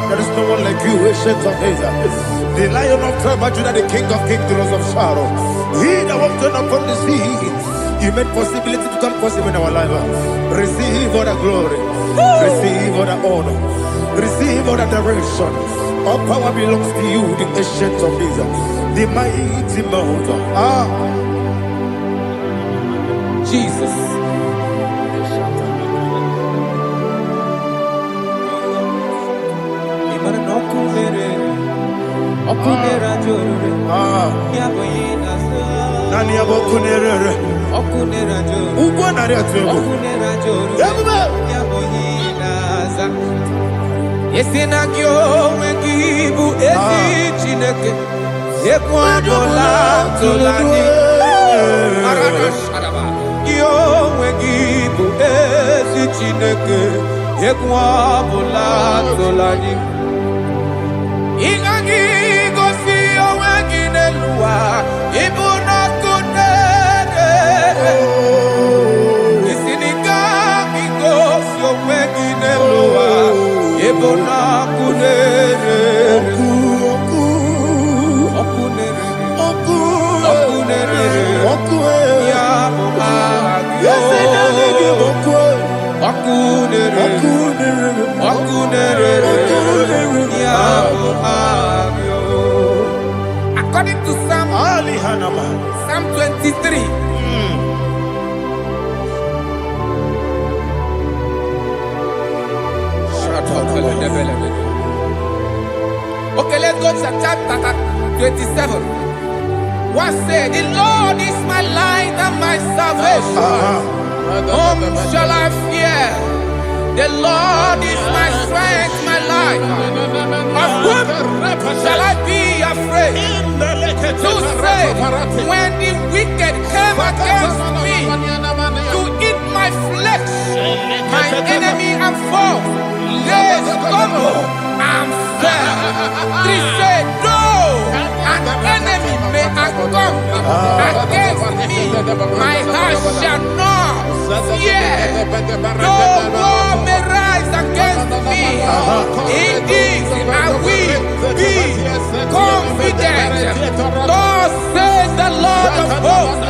There is no one like you, ancient of days. The Lion of tribe of Judah, the King of kings, the Rose of Sharon. He that walked upon the sea, you made possibility to come possible in our life. Receive all the glory, receive all the honor, receive all the direction. All power belongs to you, the ancient of days, the mighty mountain. Jesus. Nani abokunere ugwo nari atego Yesinagyo wengibu ezi chineke Ekwadola tolani Yo wengibu ezi chineke Ekwadola tolani Ingagi gosi owengi nelua Ibuna kunere Isinigagi gosi owengi nelua Ibuna kunere Okunere Yabo agyo Okunere Yabo agyo. According to Psalm 23 Okay, let's go to chapter 27. What say? The Lord is my light and my salvation. Whom shall I fear? The Lord is my strength, my life. Of whom shall I be afraid? To say, when the wicked came against me to eat my flesh, my enemy and foe, they stumble and fell. They said, though an enemy may come against me, my heart shall not fear. No war may rise against me. In this I will be confident. Thus says the Lord of hosts.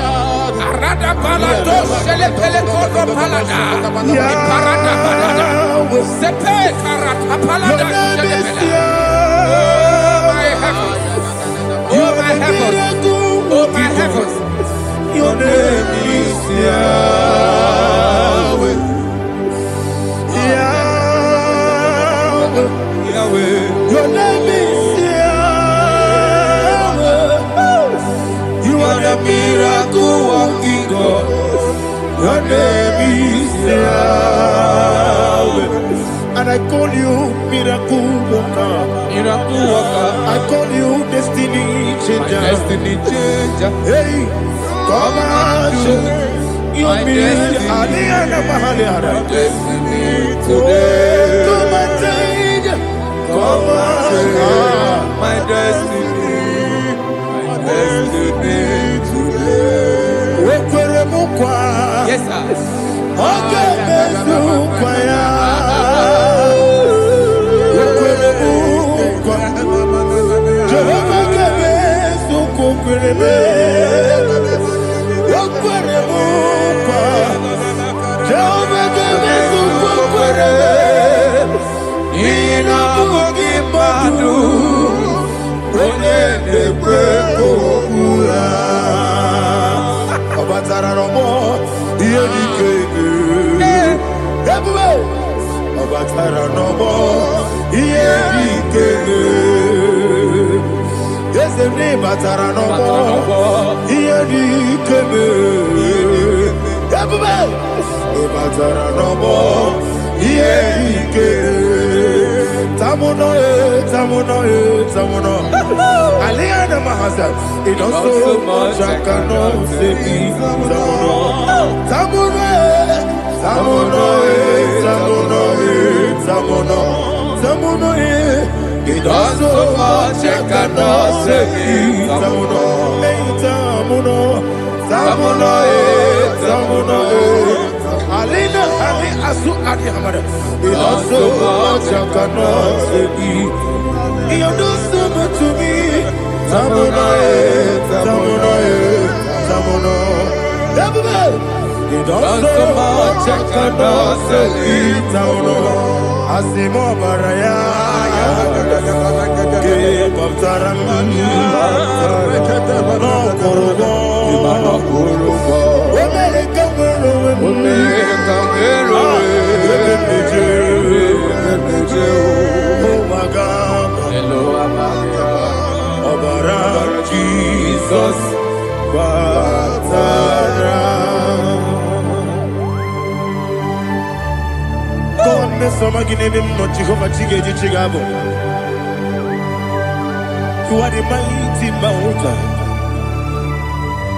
Oh my heavens, oh my heavens, your name is Yahweh. Yahweh, Yahweh, your name is Yahweh. You are the miracle working God. Your name is Yahweh. And I call you miracle worker. Miracle worker. I call you destiny changer. Destiny changer. Hey, come on, your destiny. My destiny today. Come on, change. Come on, my destiny. My destiny today. yes sir. Okay, it does so much I cannot say it. It does so much I cannot say it. Alina Ali Asu Adi Hamada. It does so much I cannot say it. You do so much to me. Tamuno. It does so much I cannot say it. Tamuno. Asimo Baraya. Give up Taram. No Kurubo. Jesus, God, me some again no Jehovah Chigedi Chigabo. You are the mighty mountain,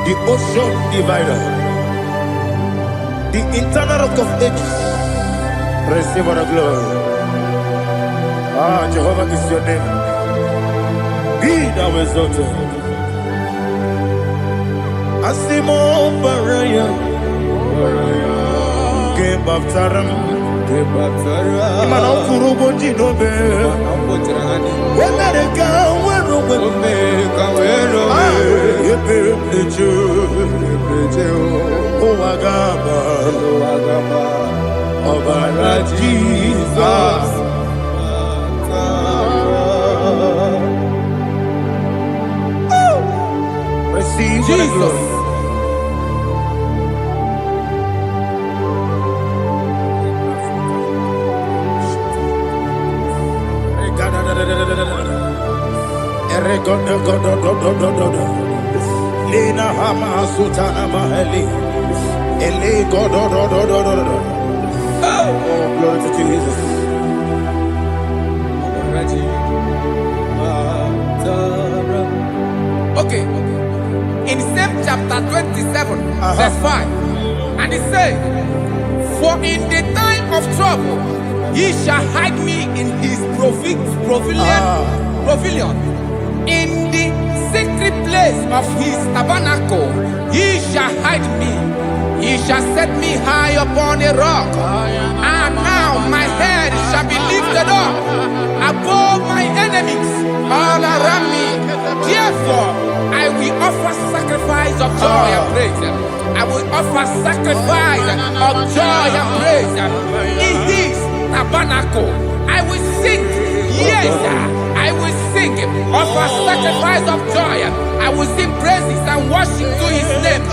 the ocean divider, the internal rock of ages. Receive our glory. Ah, Jehovah is your name. Be thou exalted. Asimo Baraya, Game of Taram, Imano Kurubo Jinobe, America, Oagaba, Obara Jesus. Receive Jesus. Lena Hama Sutana Mahali. Ele God. Oh, glory to Jesus. Okay. In same chapter 27, verse 5. And it says, for in the time of trouble, he shall hide me in his pavilion. In the secret place of his tabernacle, he shall hide me. He shall set me high upon a rock. And now my head shall be lifted up above my enemies all around me. Therefore, I will offer sacrifice of joy and praise. I will offer sacrifice of joy and praise in his tabernacle. I will sing, yes, I will sing, offer sacrifice of joy. I will sing praises and worship to his name.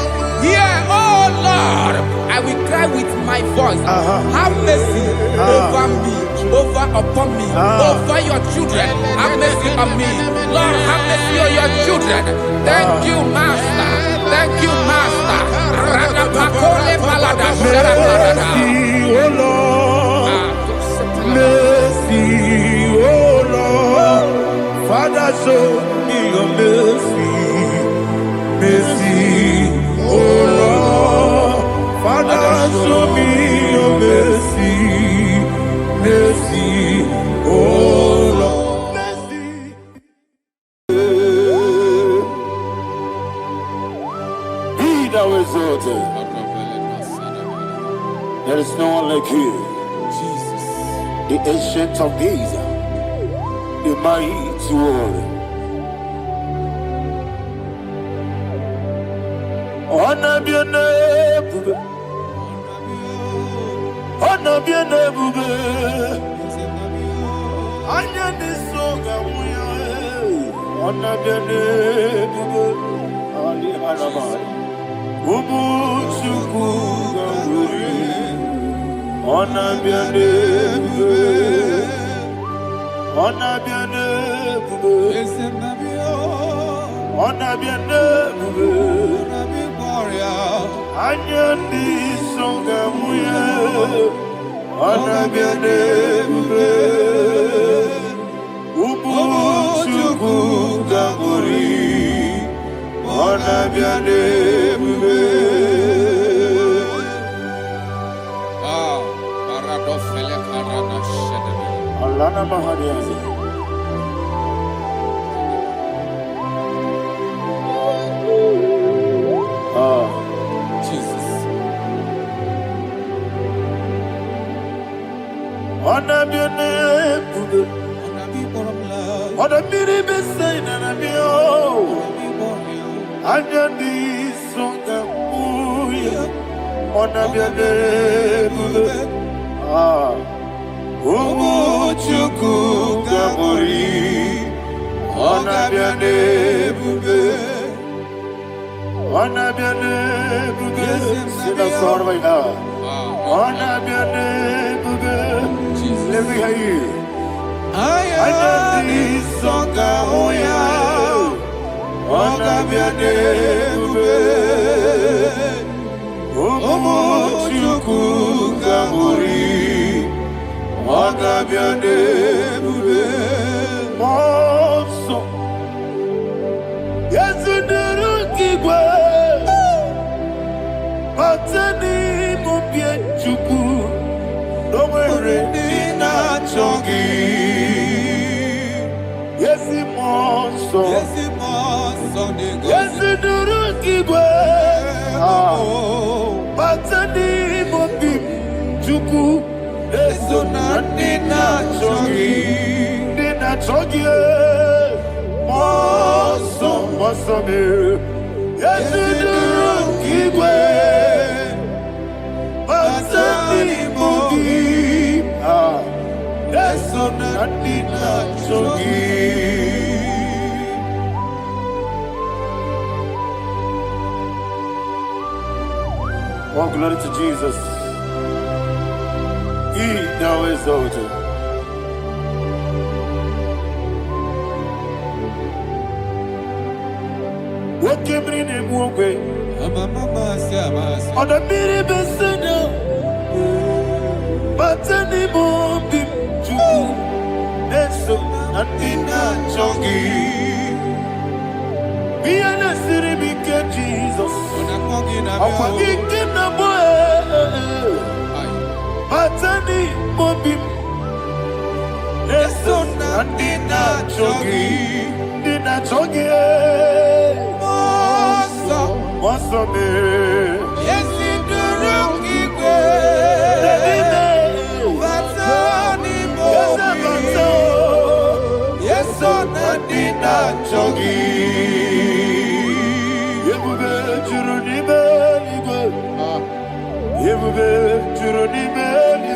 Yeah, oh Lord, I will cry with my voice. Have mercy over me, upon me, over your children. Have mercy on me. Lord, have mercy on your children. Thank you, Master. Thank you, Master. Mercy, oh Lord. Mercy, oh Lord. Father, show me your mercy. Mercy, oh Lord. Father, show me your mercy. Mercy, oh Lord. Mercy. Be thou exalted. There is no one like you. Jesus. The ancient of days, the mighty warrior. Honor be your name, honor be your name, honor this song, honor be your name, Ali Harabai, Ubu Chuku Gamburi, honor be your name, honor be your name, honor be your name. Anyandi songa muya, anabiane bube, ubu chuku gamburi, anabiane bube. Paradofele karana shedebe. Alana mahadiyazi. Jesus. Anabiane bube, anabiri besai nanabio, anyandi songa muya, anabiane bube. Ubu chuku gamburi, anabiane bube. Anabiane bube, sina sorvaina. Anabiane bube, let me hear you. Ayandi songa oya, anabiane bube. Omo chuku gamburi, anabiane bube. Monso, yezuduru kigwe. Matani mubie chuku, nomere dina chongi. Yesi monso, yesi duru kigwe. Matani mubie chuku, eso na dina chongi. Dina chongi, monso, monso me. Yesi duru kigwe. Oh, glory to Jesus. He now exalted. Woke bring him away. On the mini besina, but any more big to Neso and Dina Chongi. Be an city big Jesus. I'm forgetting the boy. But any more big Neso and Dina Chongi. Dina Chongi. What's up, man? Yes, in the room, yes, on the dinner, Chogi. You will be Juruni Belly. You will be Juruni Belly.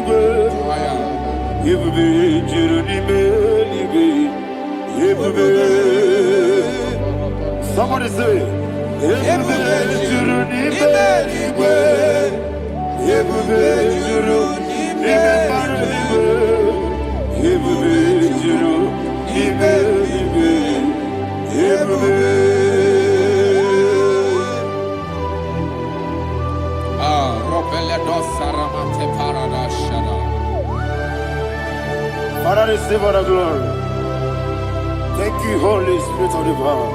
You will be Juruni Belly. You will be. Somebody say. You will be Juruni Belly. You will be Juruni Belly. You will be Juruni Belly. You will be. Father, receive all the glory. Thank you, Holy Spirit of the power.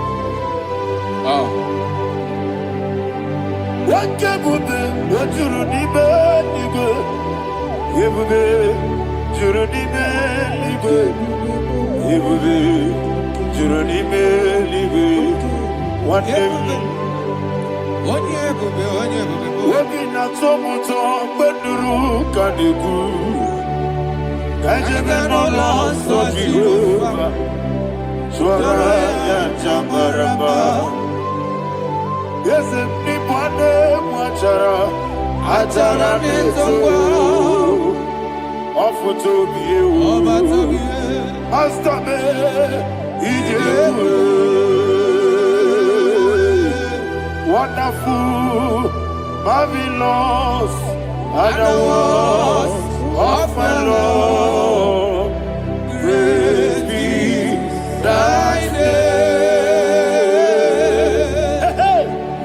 What can we do? What you need, nigga? You will be Juruni Belly. You will be Juruni Belly. One day. Wabina tomuto beduru kaniku. Kajebe no loso Jehovah. Swara ya jamaramba. Yes, ni bwane mwachara. Achara nezogo. Ofuto biyewu. Master ijewu. Wonderful, marvelous, and the words of my Lord. Praise be thy name.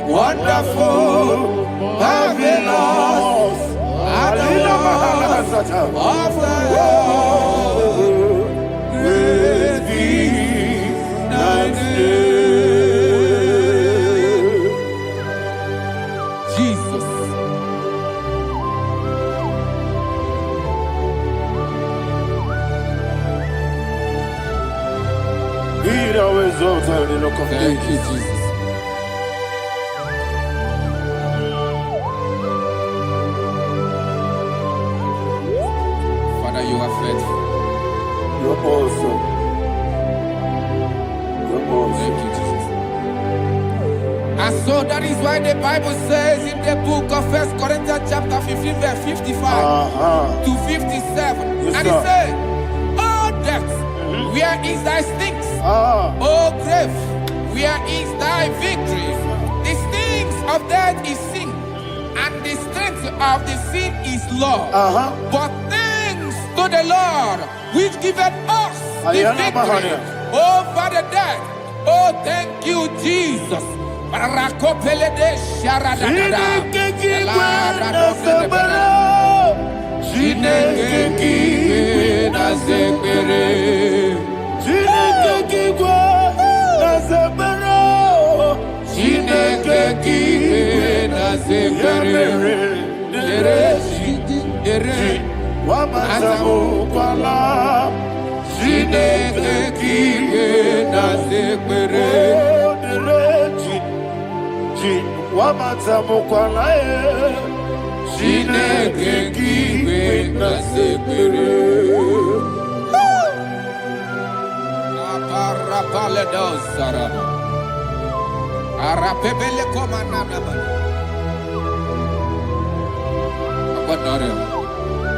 Wonderful, marvelous, and the words of my Lord. Praise be thy name. Thank you, Jesus. Father, you are faithful. You're awesome. You're awesome. Thank you, Jesus. And so that is why the Bible says in the book of 1 Corinthians chapter 15, verse 55 to 57. Yes, and it says, "Oh death, where is thy stings? Oh grave, where is thy victory? The stings of death is sin, and the strength of the sin is law. But thanks to the Lord, which giveth us the victory over the death. Oh, thank you, Jesus."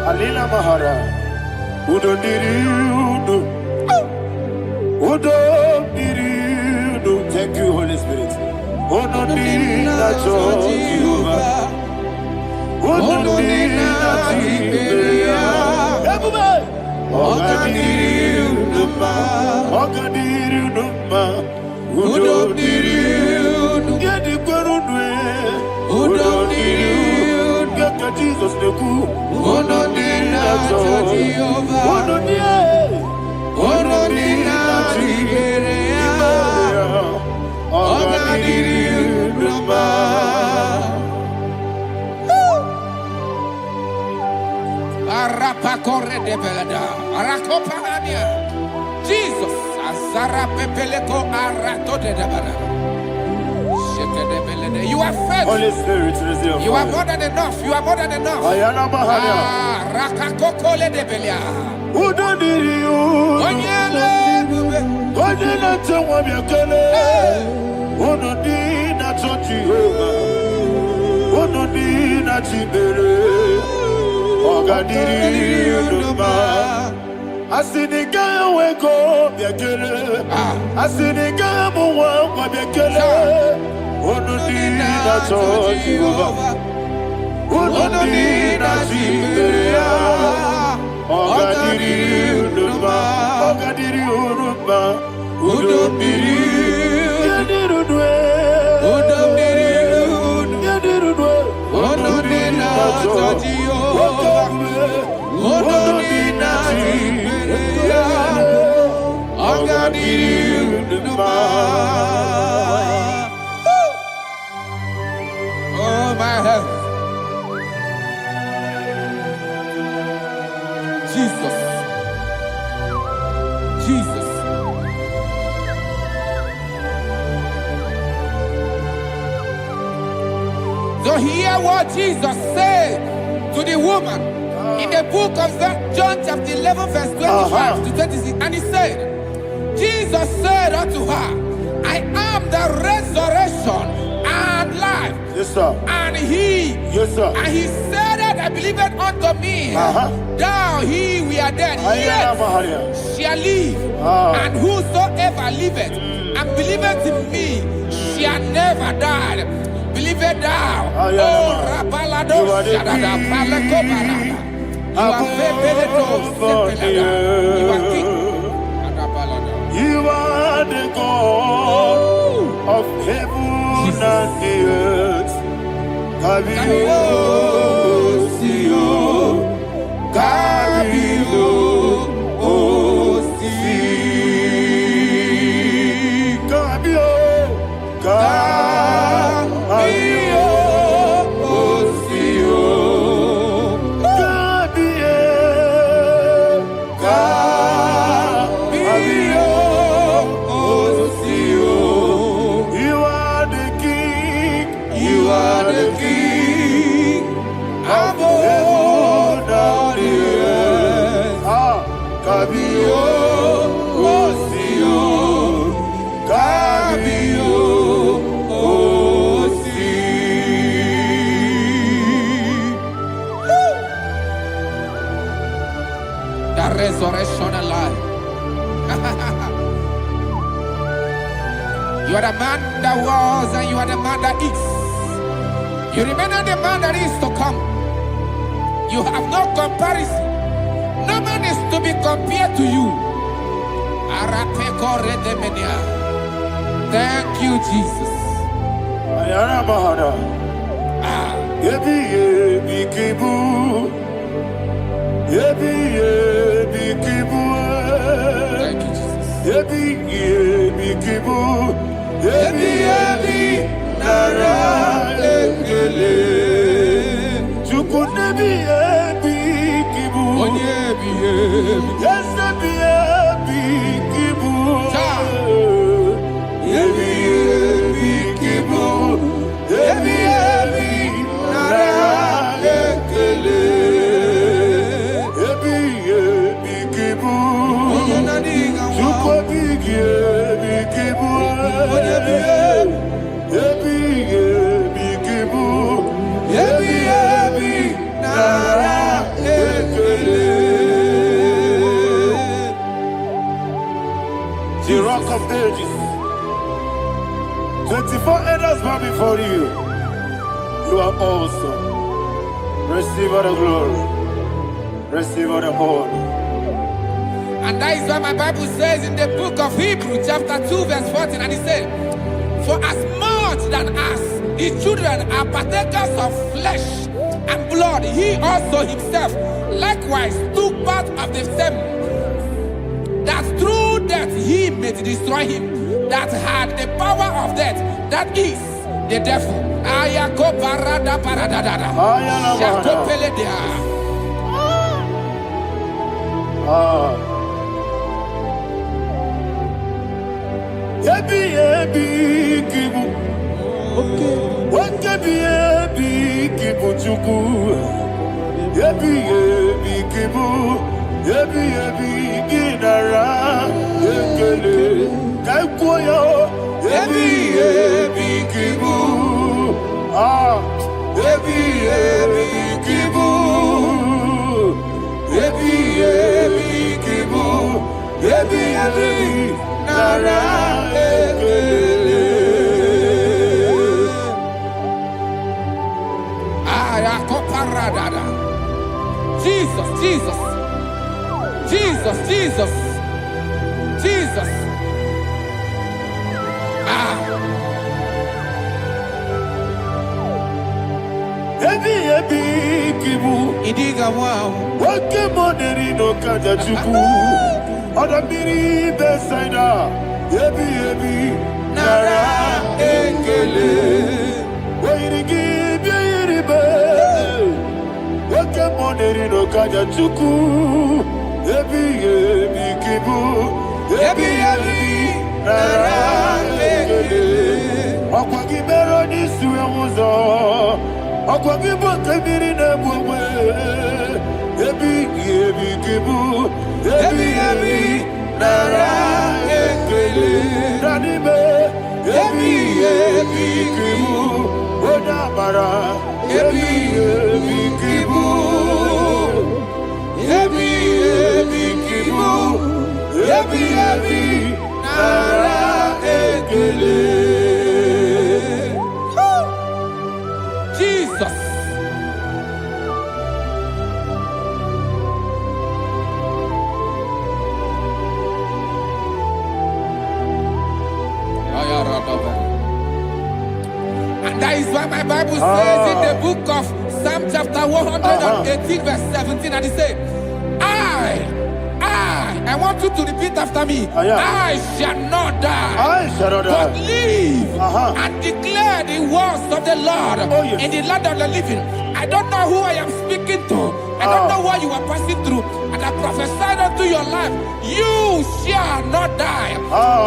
Alina Mahara, Udo Diriudo, Udo Diriudo. Thank you, Holy Spirit. Udo Diriudo, Udo Diriudo, Udo Diriudo, Yeku, Ononina Jehovah, Ononina Tiberea, Oganiruma. Arapa corre de belada, Arakopania, Jesus, Azara Pepeleko Arato de Dabara. You are faithful. Holy Spirit, receive. You are more than enough. You are more than enough. Ayana Mahania. Rakakokole de Belia. Udodiriu. Onyele. Onyele tewa miakele. Onodina Jehovah. Onodina Tibere. Ogadiriu Numa. Asinika weko miakele. Asinika muwa miakele. Onodina Jehovah, Onodina Tiberea, Ogadiri Urumba, Ogadiri Urumba, Udomiri, Yadirudwe, Yadirudwe, Onodina Jehovah, Onodina Tiberea, Ogadiri Urumba. Oh, my health. Jesus. Jesus. So hear what Jesus said to the woman in the book of John chapter 11 verse 25 to 26. And he said, Jesus said unto her, I am the resurrection and life. Yes, sir. And he, yes, sir. And he said that I believed unto me, thou he we are dead, yet shall live, and whosoever liveth and believeth in me shall never die. Believeth thou, oh Rabalado Shadada Palako Barada. You are you are king. You are the God of heaven and the earth. Kabio, Sio, Kabio, Si, Kabio, Kabio, Sio, Kabio, Sio. You are the king. You are the king of heaven and the earth. Kabio, Sio, Kabio, Si. The resurrection and life. You are the man that was and you are the man that is. You remain the man that is to come. You have no comparison. No man is to be compared to you. Thank you, Jesus. Ayana Mahana. Yebi yebi kibu. Yebi yebi kibu. Thank you, Jesus. Yebi yebi kibu. Yebi yebi nara ekele. Chukunebi yebi kibu. Onyebi yebi. Yes, yebi yebi kibu. Yebi yebi kibu. Yebi yebi nara ekele. Yebi yebi kibu. Chukobi yebi kibu. Yebi yebi kibu. Yebi yebi nara ekele. The rock of ages. 24 elders bow before you. You are awesome. Receive all the glory. Receive all the honor. And that is what my Bible says in the book of Hebrews chapter 2 verse 14. And it said, for as much than us, the children are partakers of flesh and blood, he also himself likewise took part of the same, that through death he may destroy him that had the power of death, that is the devil. Ayako parada paradada. Shako peledea. Ebi kibu. Ebi kibu chuku. Ebi kibu. Ebi ginara. Ekele kaikoyo. Ebi kibu. Ebi kibu. Ebi kibu. Ebi nara ekele. Ayakoparadada. Jesus, Jesus, Jesus, Jesus, Jesus. Ebi kibu. Idiga wow. Wake money no kaja chuku. Oda miri besaida. Ebi nara ekele. Wairigi biiribe. Wake money no kaja chuku. Ebi kibu. Ebi nara ekele. Okwagi bero ni suwe muzo. Okwagi bote miri ne bwe. Ebi kibu. Ebi nara ekele. Nanibe. Ebi kibu. Oda bara. Ebi kibu. Ebi kibu. Ebi nara ekele. Jesus. And that is why my Bible says in the book of Psalm chapter 118 verse 17, and it says, I want you to repeat after me. I shall not die, but live and declare the words of the Lord in the land of the living. I don't know who I am speaking to. I don't know what you are passing through. And I prophesy unto your life, you shall not die.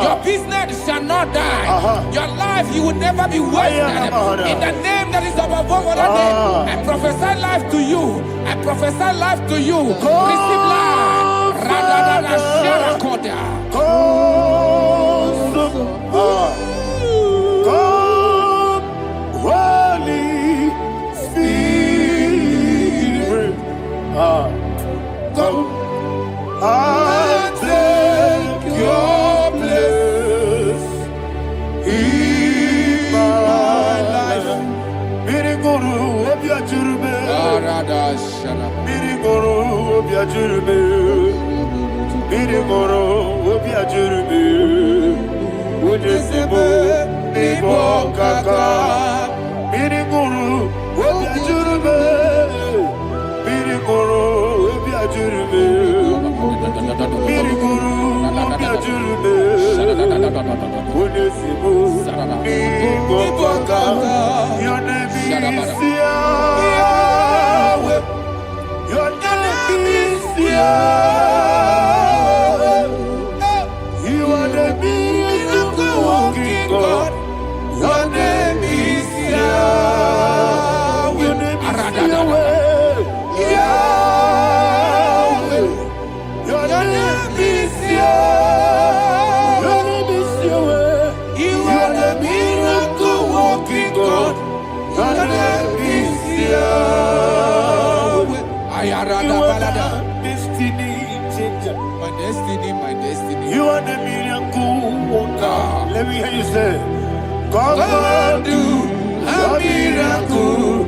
Your business shall not die. Your life, you will never be wasted. In the name that is above all other name, I prophesy life to you. I prophesy life to you. Receive life. Radadada Sharakoda. Come, Holy Spirit. Come and take your place in my life. Miriguru obiajurube. Miriguru obiajurube. Miriguru obiajurube. Udesibo nibo kaka. Miriguru obiajurube. Miriguru obiajurube. Miriguru obiajurube. Udesibo nibo kaka. Your name is Yahweh. Your name is Yahweh. You are the miracle working God. Your name is Yahweh. Your name is Yahweh. Yahweh. Your name is Yahweh. Your name is Yahweh. You are the miracle working God. Your name is Yahweh. You are the destiny changer. My destiny, my destiny. You are the miracle worker. Let me hear you say, come and do a miracle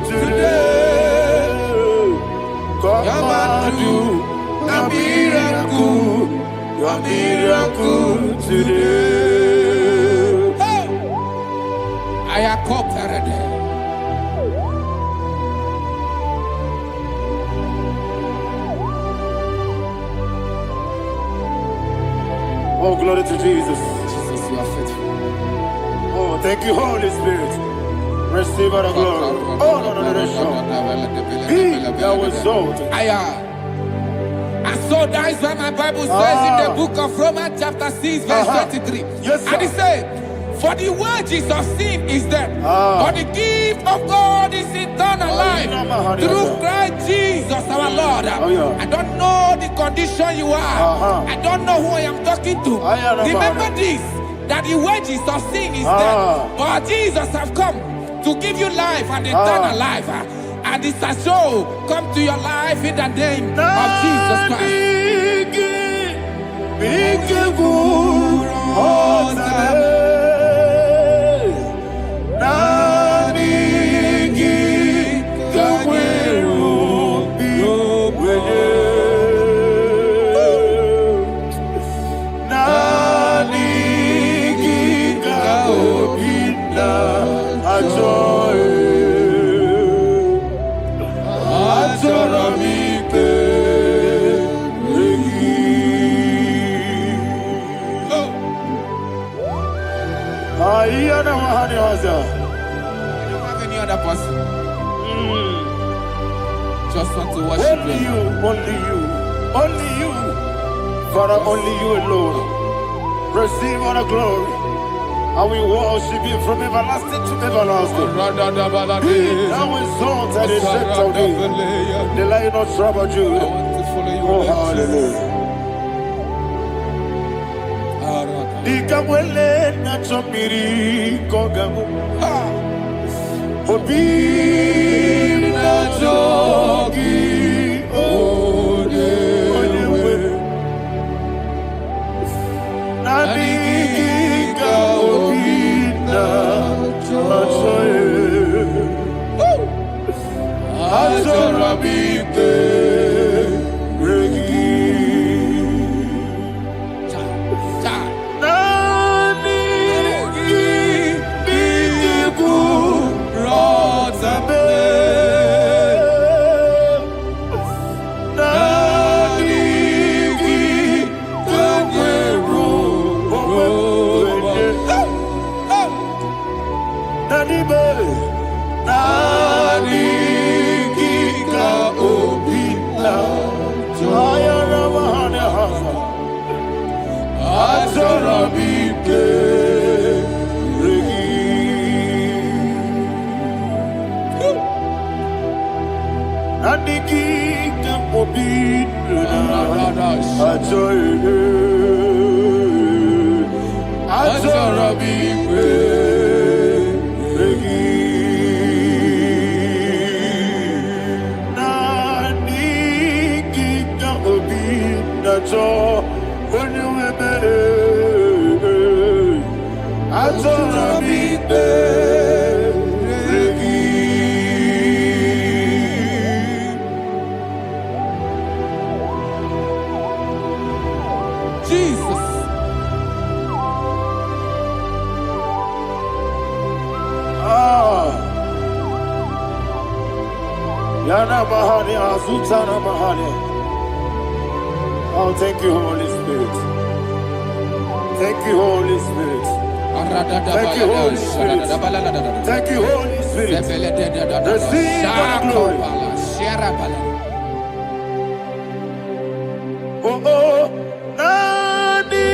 today. Come and do a miracle today. I am cooperative. Oh, glory to Jesus. Jesus, you are faithful. Oh, thank you, Holy Spirit. Receive all the glory. Oh, no, Be thou exalted. And so that is why my Bible says in the book of Romans chapter 6 verse 23. Yes, sir. And it says, for the wages of sin is death, but the gift of God is eternal life through Christ Jesus our Lord. I don't know the condition you are. I don't know who I am talking to. Remember this, that the wages of sin is death, but Jesus has come to give you life and eternal life. And this shall show come to your life in the name of Jesus Christ. I don't have any other person. Just want to worship only you, only you, only you. Father, only you alone. Receive all the glory. And we worship you from everlasting to everlasting. Be thou exalted and set of thee. The Lion of Tribe of Judah. Oh, hallelujah. Ikamwele na chomiri kogamu. Obi na jogi onewe. Nabika obi na joye. Azorabike regi. Oh, thank you, Holy Spirit. Thank you, Holy Spirit. Thank you, Holy Spirit. Thank you, Holy Spirit. Receive the glory. Oh, oh, Nadigi,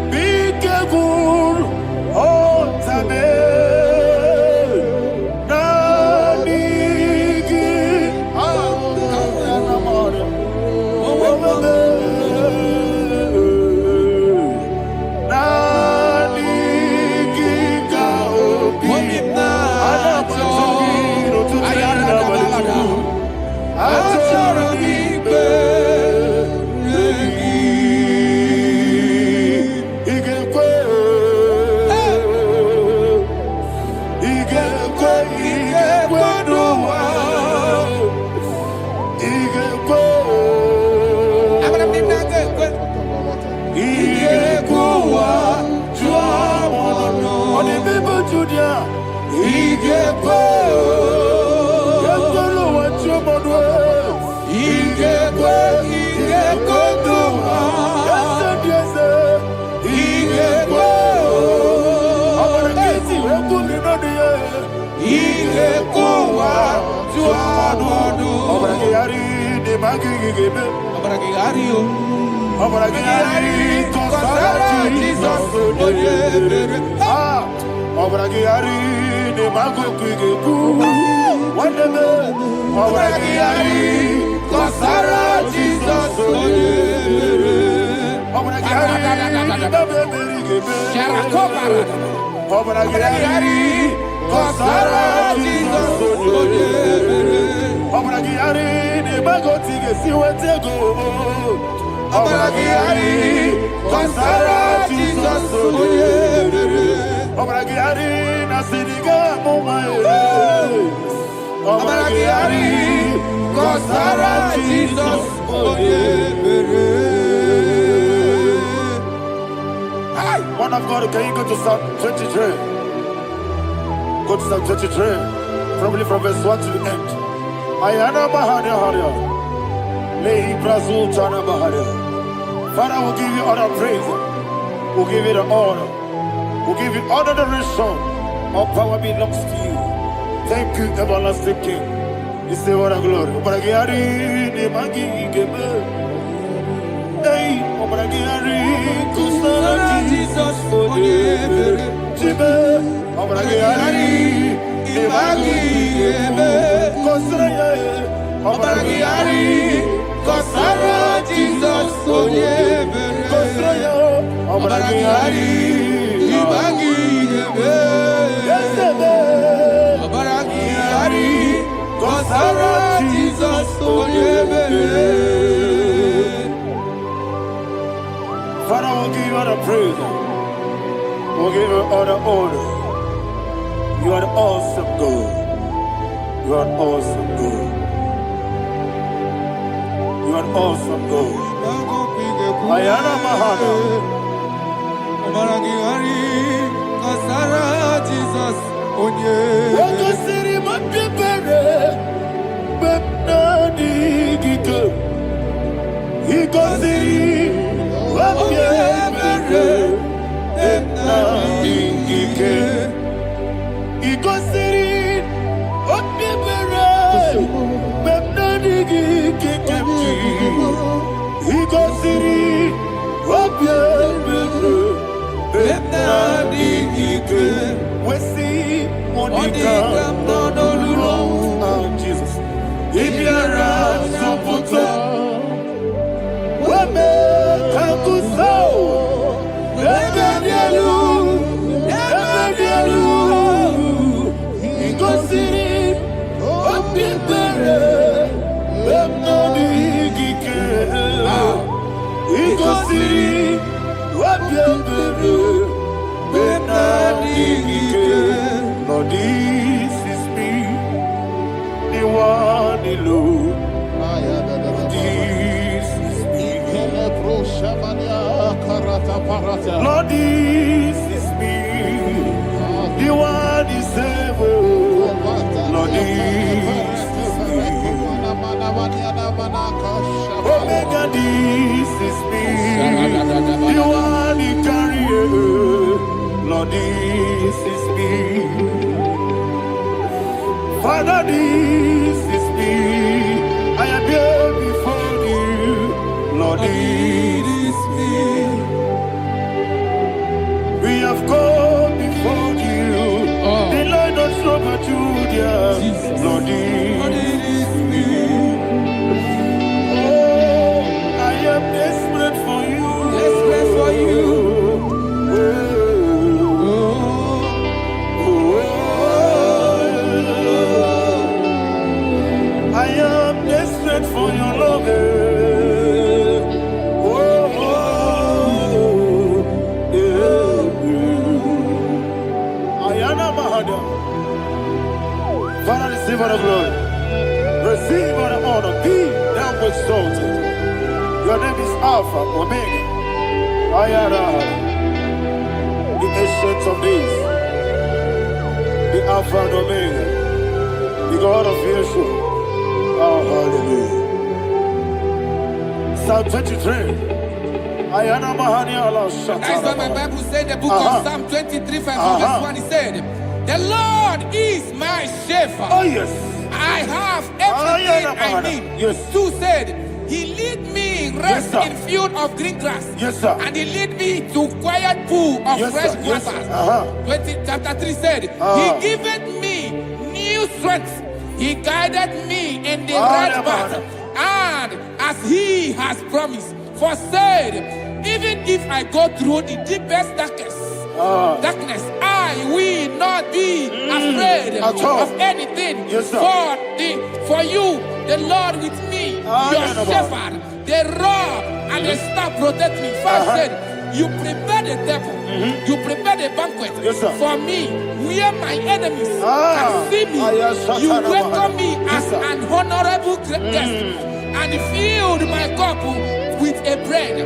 Bikagur, oh, Tame. Yes, magigebe. Abragiario. Obragiari, Kosara, Jesus, Obragiari, the Mago Kigebu, whatever, Obragiari, Kosara, Jesus, Obragiari, Sharakobara. Obragiari, Kosara, Jesus, Obragiari, the Mago Tigesiwetego. Obragiari, Kosara, Jesus, Obragiari, Nasidiga, Momae. Obragiari, Kosara, Jesus, One of God, can you go to Psalm 23? Go to Psalm 23, probably from verse 1 to the end. Ayana Mahania Haria. Father, we'll give you all the praise. We'll give you the honor. We'll give you all the adoration. All power belongs to you. Thank you, everlasting King. You say what a glory. Obragiari, Kosara, Jesus, Obragiari, Obragiari, Kosara, Jesus, Father, we'll give you all the praise. We'll give you all the honor. You are the awesome God. You are an awesome God. You are an awesome God. Ayana Mahana. Obragiari, Kosara, Jesus, Waka City, my people, but not the Giko. He goes in, what you ever, and not the Giko. He goes in, what you ever, but not the Giko. He goes in, what you ever, but not the Giko. We see Monica, oh Jesus. If you're a Soputo, Wame Kakuso, Ebedialu, Igosiri, Opipere, Bemnodikike, Igosiri, Opipere. Lord, this is me, the one alone. This is me. Lord, this is me, the one is able. Lord, this is me. Omega, this is me, the one in carrier. Lord, this is me. Father, this is me. I am here before you. Lord, this is me. We have come before you. The Lord not so but you, dear. Lord, this is me. Oh, I am desperate for you. Desperate for you. I am desperate for your love. Ayana Mahada. Father, receive all the glory. Receive all the honor. Be thou exalted. Your name is Alpha, Omega. Ayana. The ancient of days. The Alpha and Omega. The God of Yeshua. Oh, hallelujah. Psalm 23. Ayana Mahani Allah Shata. That's what my Bible said, the book of Psalm 23, verse 1. He said, the Lord is my shepherd. Oh, yes. I have everything I need. Yes. 2 said, He lead me rest Yes, in field of green grass. Yes, sir. And He lead me to quiet pool of Yes, fresh sir. Yes, waters. sir. 20, chapter 3 said, He giveth me new strength. He guided me in the right path. And as He has promised, for said, even if I go through the deepest darkness, I will not be afraid of anything. Yes, sir. For you, the Lord with me, your shepherd, the rod and the staff protect me. 5 said, you prepare the table, you prepare the banquet for me, where my enemies can see me. You welcome me as an honorable guest, and filled my cup with a bread.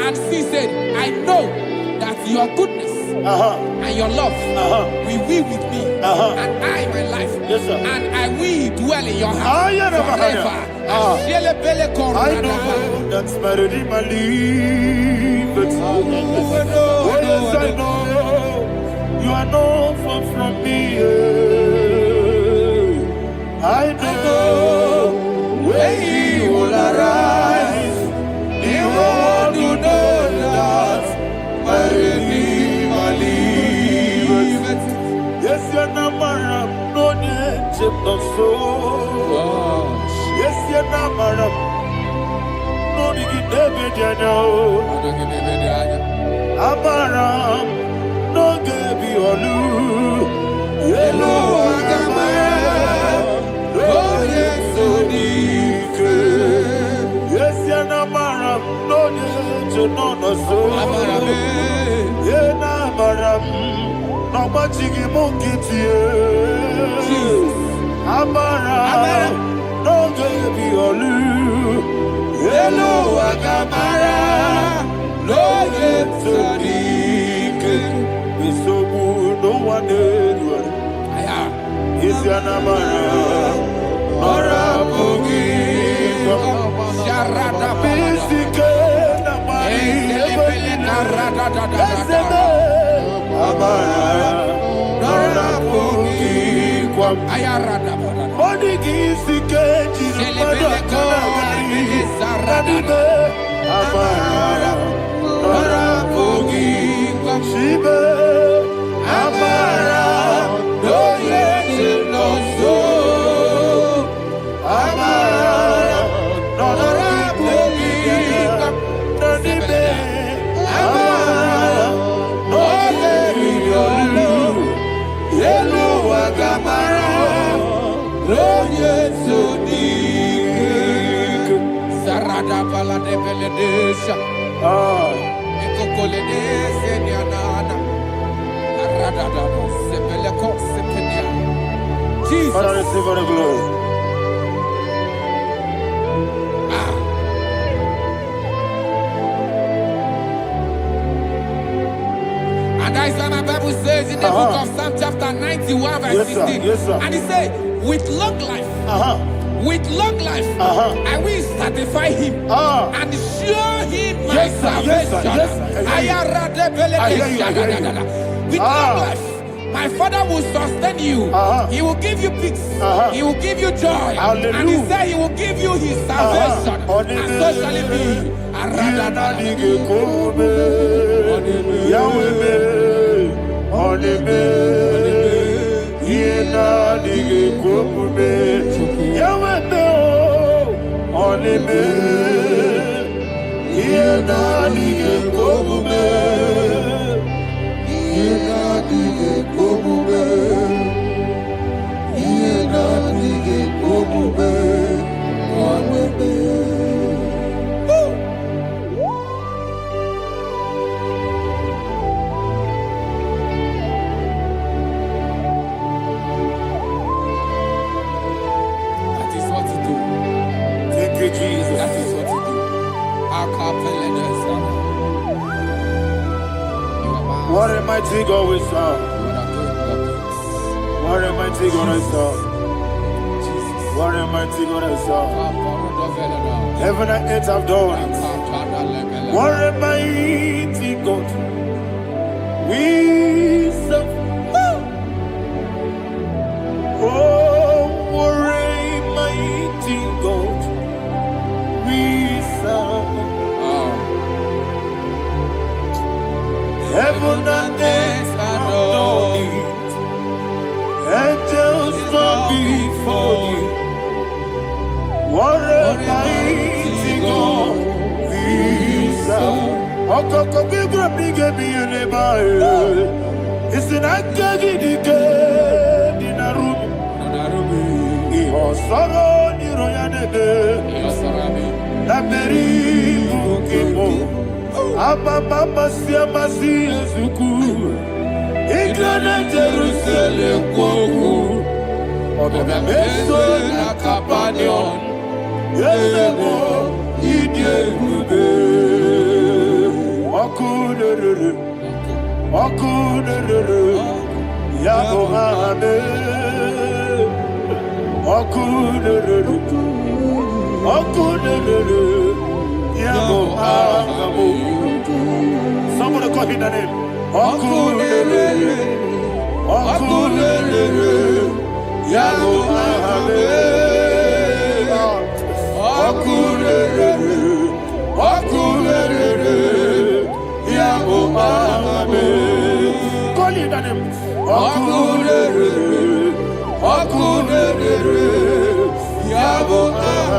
And she said, I know that your goodness and your love will be with me, and I, my life, and I will dwell in your house forever. I know that's my Redeemer liveth. Oh, yes, I know you are not far from me. I know when He will arise, the world will know that my Redeemer liveth. Yes, you're not married, no need to so. Yes, you're not married. No need to be Abaram, no give you a loo. Hello, Agamara. Oh, yes, so deep. Yes, you're not married. No need to know no so. Yeah, Abaram. No much you monkey to you. Abaram, no give you a loo. Hello, Agamara. No get so deep. We so good, no one did. Is your Namara? Nora Bogi. Sharada Bisike Namari. Amara. Nora Bogi. Ayarada. Monigi Sike. Amara. Nora Bogi. Shibe. Amara. No yes no so. Amara. Nora Bogi. Nonibe. Amara. No yes Hello Agamara. No yes so deep. Sarada bala de beledesha. Ekokole seniana. Arada sebeleko sepenia. Jesus. Father, receive all the glory. And that is why my Bible says in the book of Psalm chapter 91 verse 16. Yes, sir. And He said, with long life, I will satisfy him and show him my salvation. With long life, my Father will sustain you. He will give you peace. He will give you joy. Hallelujah. And He said He will give you His salvation. And so shall it be. What a mighty God we serve. What a mighty God I serve. What a mighty God I serve. Heaven and earth have done it. What a mighty God we serve. Oh, what a heaven and earth adore thee. Angels bow before thee. What a mighty God we serve. Okoko bigre bige bi eleba. Isinaka gidike dinarubi. Iho soro ni royanebe. Laberi bukibo. Ababa masia masia zuku. Iglana Jerusalem koku. Obebe meso na kapanion. Yesebo idye gube. Okunere. Okunere. Yabo hame. Okunere. Okunere. Yabo hame. Somebody call him the name. Okunere. Okunere. Yabo hame. Okunere. Okunere. Yabo hame. Call him the name. Okunere. Okunere. Yabo hame.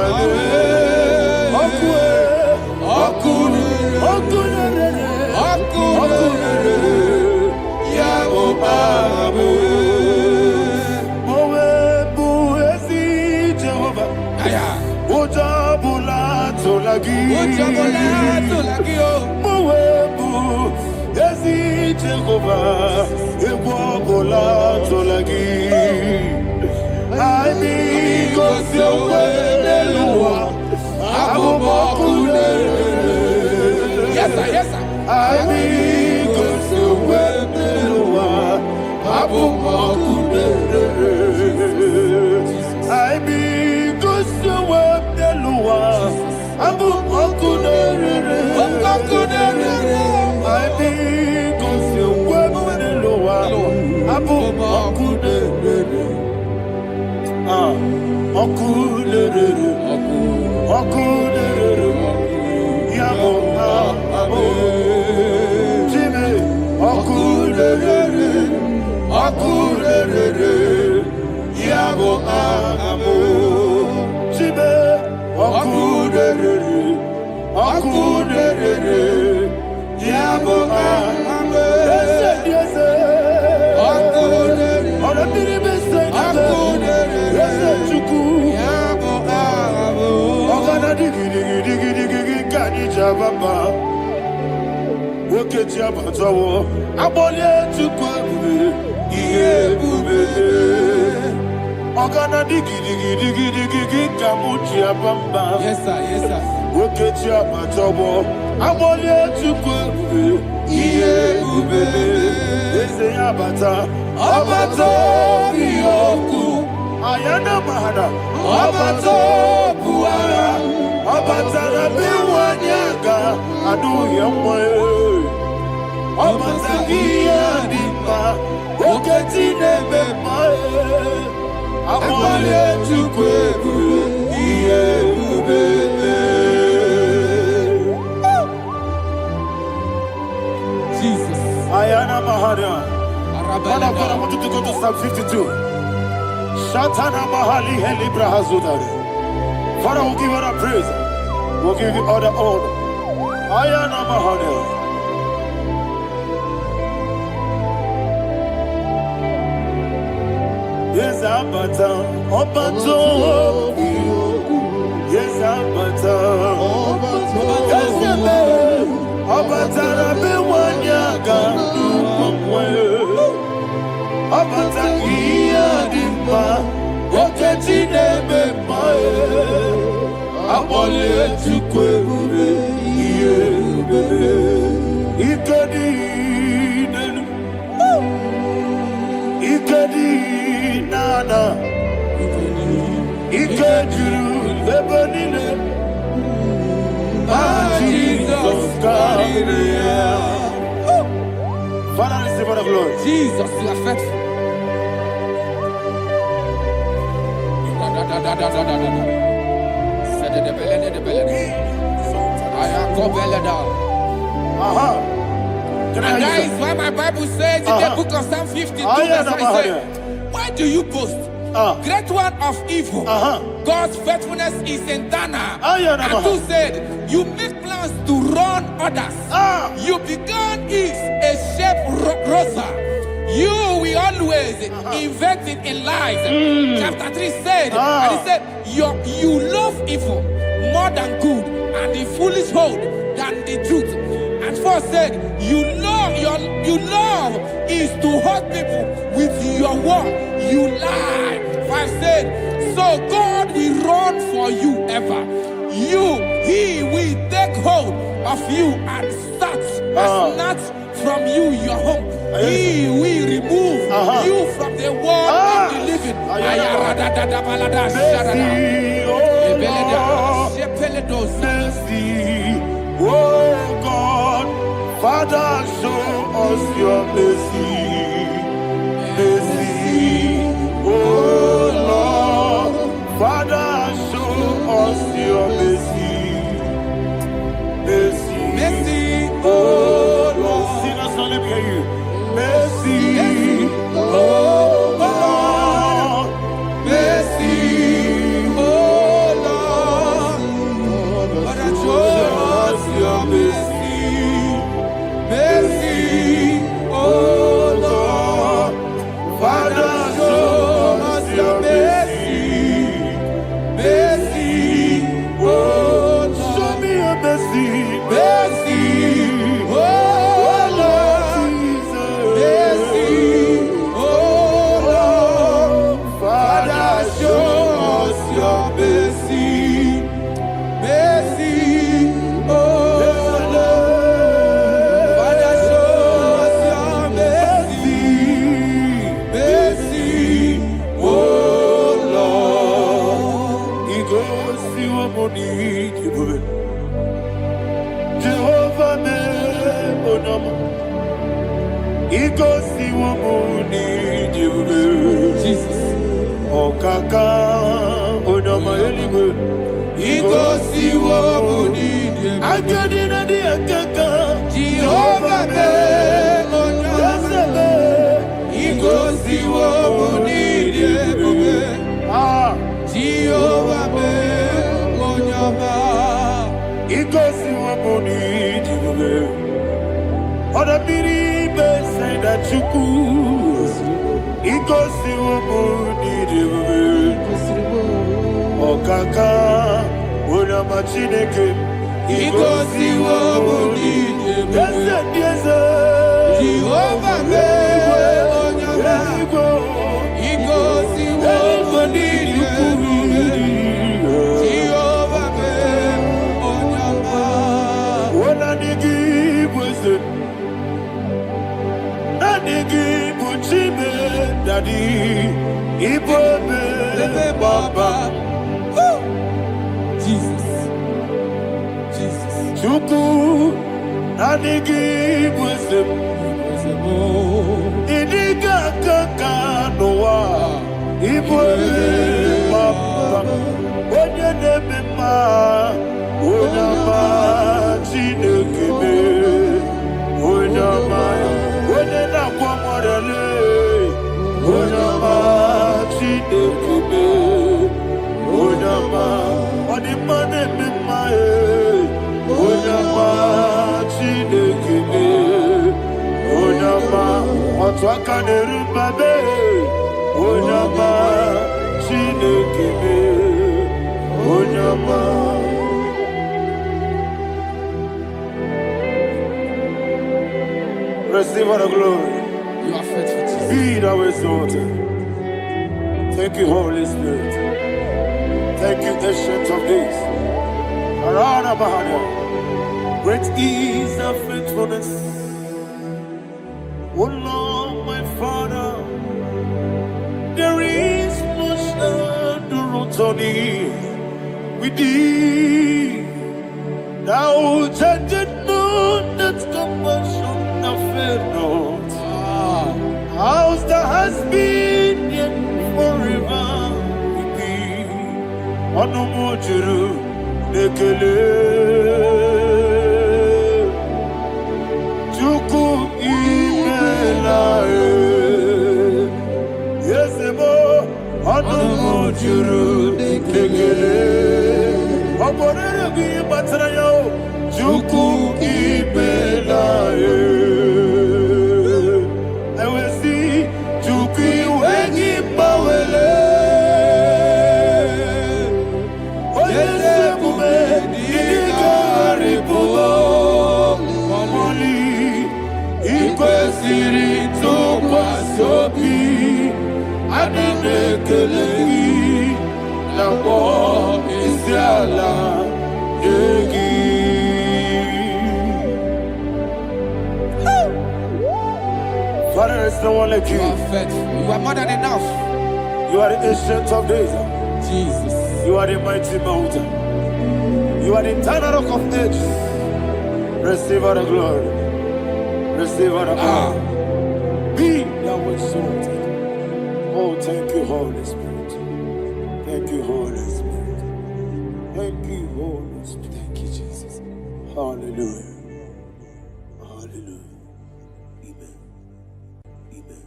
Yes, sir. Yes, sir. Yes, sir. Yes, sir. Ayana mahana, abato buara, abatara biwanyaga, adu yamwe, abatagia dimba, oketine bemae, amale chukwebu, iye ubebe. Jesus. Ayana mahana. Man of God, I want you to go to Psalm 52. Shatana Mahali Helibra Hazudari. Father, we'll give you the praise. We'll give you all the honor. Ayana Mahali. Yes, Abata. Obato. Yes, Abata. Yes, Abata. Rabe Wanyaga. Abata iya dimba, oketine bemae, abole chukwebe iebe, ikedi nana, ikediru lebenine, Jesus God. Father, receive all the glory. Jesus, you are faithful. Can I And hear that you, is why my Bible says in the book of Psalm 52, verse 1, it says, why do you boast? Great one of evil. God's faithfulness is eternal. And 2 said, you make plans to run others. You began is a shape rosa. You will always invent it in lies. Chapter 3 said, and he said, you love evil more than good, and the foolish hold than the truth. And 4 said, you love is to hurt people with your word. You lie. 5 said, so God will run for you ever. He will take hold of you and snatch from you your home. He will remove you from the world of the living. Mercy, oh God, Father, show us your mercy. Mercy, oh Lord, Father, show us your mercy. Mercy, Mercy, oh Lord, sinners, let me hear you. Mercy, oh Lord, mercy, oh Lord, Father, show us your mercy. Mercy, oh Lord, Father, show us your mercy. Mercy, oh Lord, show me your mercy. Mercy, oh Lord, mercy, oh Lord, Father, show us your mercy. Mercy, oh Lord, Father, show us your mercy. Mercy, oh Lord. He goes to a money, Jehovah me onama. He goes to a money, Jesus. Okaka onama eligwe. He goes to a money, Akadina di akaka. Jehovah me onama. He goes to a money, Jehovah me onama. He goes to a money, Oda biri be say that you could. He goes to a money, Okaka Oda machineke. He goes to a money, Yes, Jehovah me onama. He goes to a money, Jehovah me onama. When I give wisdom, I give Uchime, Daddy, Ibobe, Baba, Jesus. Jesus. Chuku, I give wisdom, Idiga Kaka Noa, Ibobe, Baba, Onya Nebema, Onama, Chinekebe, Onama, Onena Kwamorele, Onama, Chinekebe, Onama, Onimane Bimae, Onama, Chinekebe, Onama, Otwakane Rubabe, Onama, Chinekebe, Onama. Receive all the glory. You are faithful, Jesus. Be thou exalted. Thank you, Holy Spirit. Thank you, Ancient of Days. Arana Bahana. Great is thy faithfulness. Oh Lord, my Father, there is much endurance on thee. With thee, thou judgest not that compassion fail not. House that has been yet forever with thee. Onomojuru nekele. Chuku Chuku ibelaye. I will see Chuku wengi bawele. Oyese kume ilikari pulo. Mamoli ikwesiri tukwa sobi. Adine kelegi nabo isiala yegi. Father, there is no one like you. You are faithful. You are more than enough. You are the ancient of days. Jesus. You are the mighty mountain. You are the eternal rock of ages. Receive all the glory. Receive all the honor. Be thou exalted. Oh, thank you, Holy Spirit. Thank you, Holy Spirit. Thank you, Holy Spirit. Thank you, Jesus. Hallelujah. Hallelujah. Amen. Amen.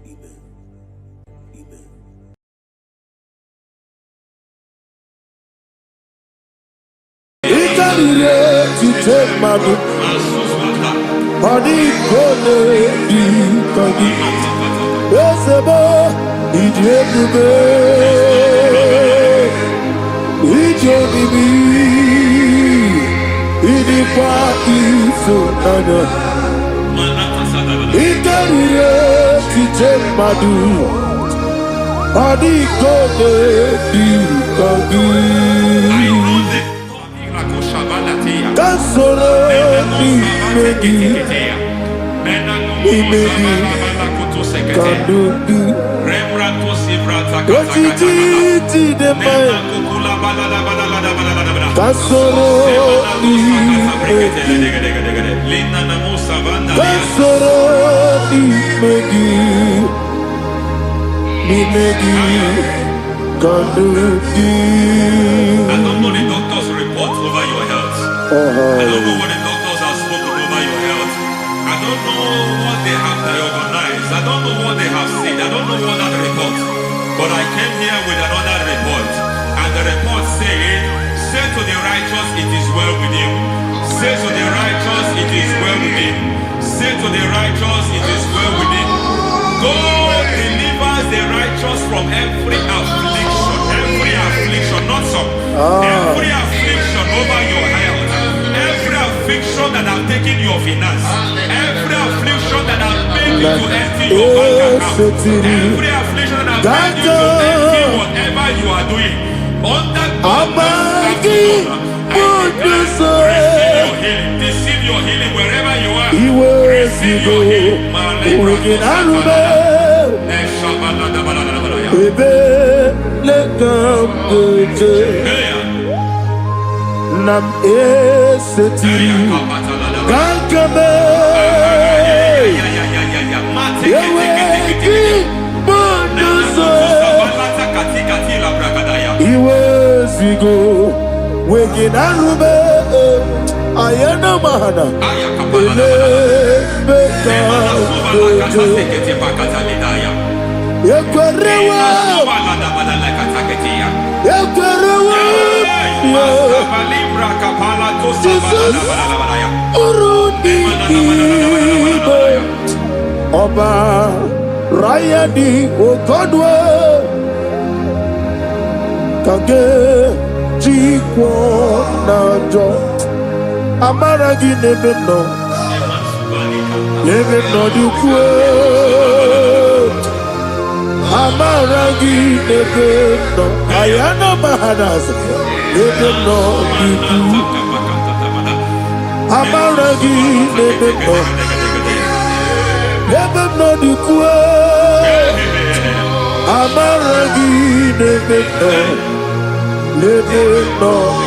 Amen. Amen. Ikarire tite madu. Adi kone di kagi. Esebo idiebube. Idionibi. Idikwa isunanya. Ikarire tite madu. Adi kone di kagi. Kasoro ni megi. Imegi kadudu Ojiji de mai Kasoro ni megi Kasoro ni megi Imegi kadudu. I don't know the doctor's report over your health. I don't know what the doctors have spoken over your health. I don't know what they have diagnosed. I don't know what they have said. I don't know what that report. But I came here with another report. And the report said, say to the righteous, it is well with him. Say to the righteous, it is well with him. Say to the righteous, it is well with him. God delivers the righteous from every affliction. Every affliction, not some. Every affliction over your health. Every affliction that have taken your finance. Every affliction that have made you to empty your bank account. Every affliction that have made you to empty whatever you are doing. Under receive your healing. Receive your healing wherever you are. Receive your healing. Nam esetiri kankame yeweki bonuso iwezigo weginarube ayana mahana ele beka yekwerewa Jesus urudi ibo Ọba Rayadi Ogodwe Kage Jikwo Najo Amaragi Nebeno Dukwe Amaragi Nebeno Ayana Mahanas Nebeno Dukwe Amaragi Nebeno Dukwe Amaragi Nebeno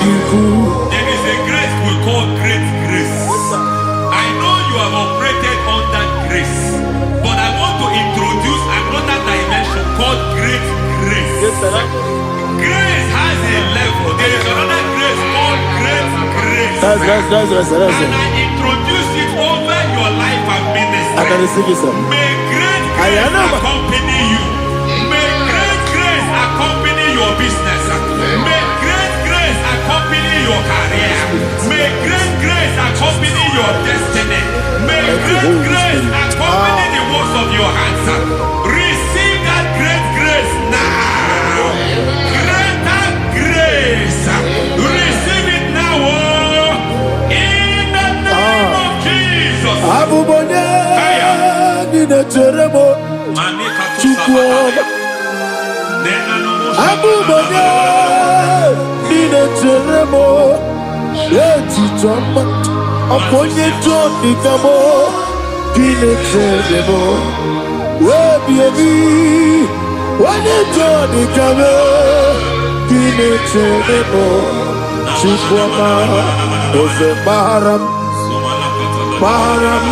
Dukwe. There is a grace we call great grace. I know you have operated under grace, but I want to introduce another dimension called great grace. Grace has a level. There is another grace called great grace. That's And I introduce it over your life and ministry. I can receive it, sir. May great grace accompany you. May great grace accompany your business. May great grace accompany your career. May great Abubonye Nina Teremo Chukwoma Abubonye Nina Teremo Eti Choma Aponye Johnny Kamo Nina Teremo Webi Wane Johnny Kamo Nina Teremo Chukwoma Ose Baram Baram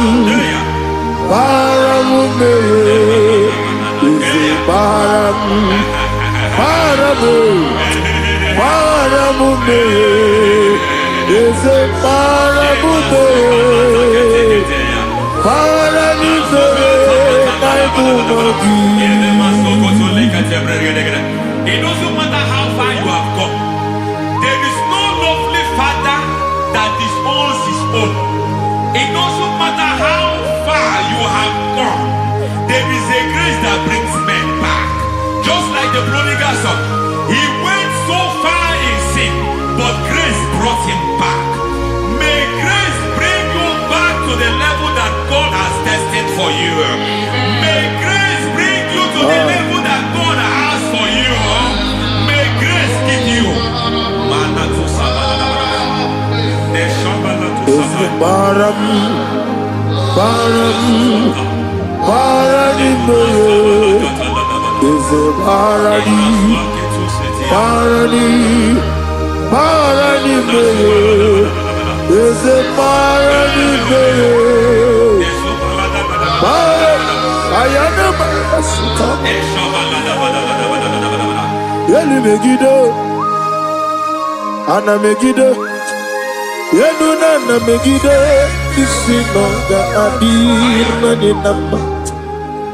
Ose Baram Ese It doesn't matter how far you have come. There is no lovely father that disowns his own. It doesn't matter how far you have gone. There is a grace that brings men back. Just like the prodigal son. He went so far in sin, but grace brought him back. May grace bring you back to the level that God has destined for you. May grace bring you to the level that God has for you. May grace give you. Baram Ana Megiddo Yenuna na Megiddo Isinonga adir na dinamba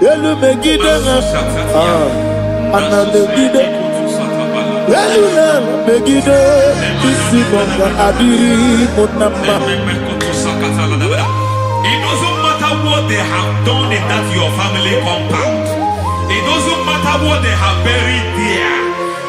Yelu Megiddo Ana Megiddo Yenuna na Megiddo Isinonga adir munamba. It doesn't matter what they have done in that your family compound. It doesn't matter what they have buried there.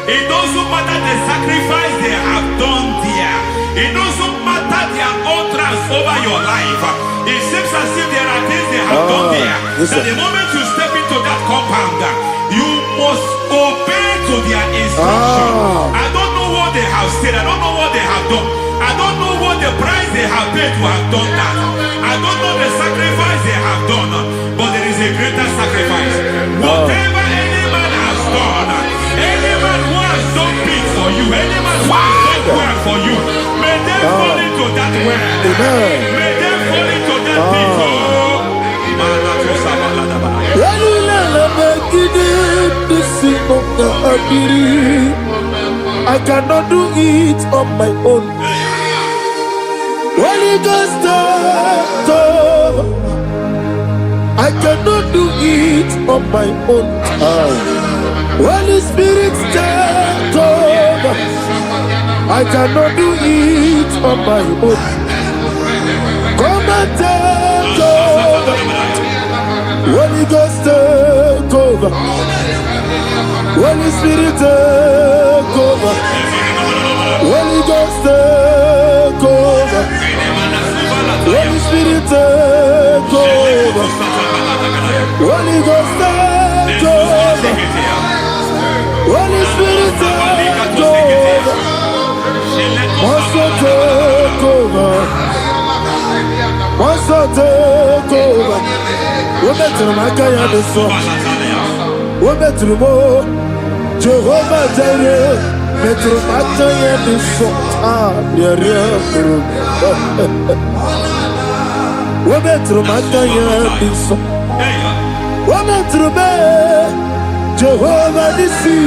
It doesn't matter the sacrifice they have done there. It doesn't matter their utterance over your life. It seems as if there are things they have done there. That the moment you step into that compound, you must obey to their instruction. I don't know what they have said. I don't know what they have done. I don't know what the price they have paid to have done that. I don't know the sacrifice they have done. But there is a greater sacrifice. Whatever any man has done, any man who has done big for you, any man who has done well for you, may they fall into that well. May they fall into that pit. I cannot do it on my own. Holy Ghost, I cannot do it on my own. Holy Spirit, take over. I cannot do it on my own. Come and take over. Holy Ghost, take over. Holy Spirit, take over. Holy Ghost, take over. Holy Spirit, take over. Holy Ghost, take over. Holy Spirit, take over. Also take over. Also take over. We're better than I can do so. We're better than more. Jehovah Jireh. Better than I can do so. Yeah. We're better than I can do so. We're better than Jehovah Nissi.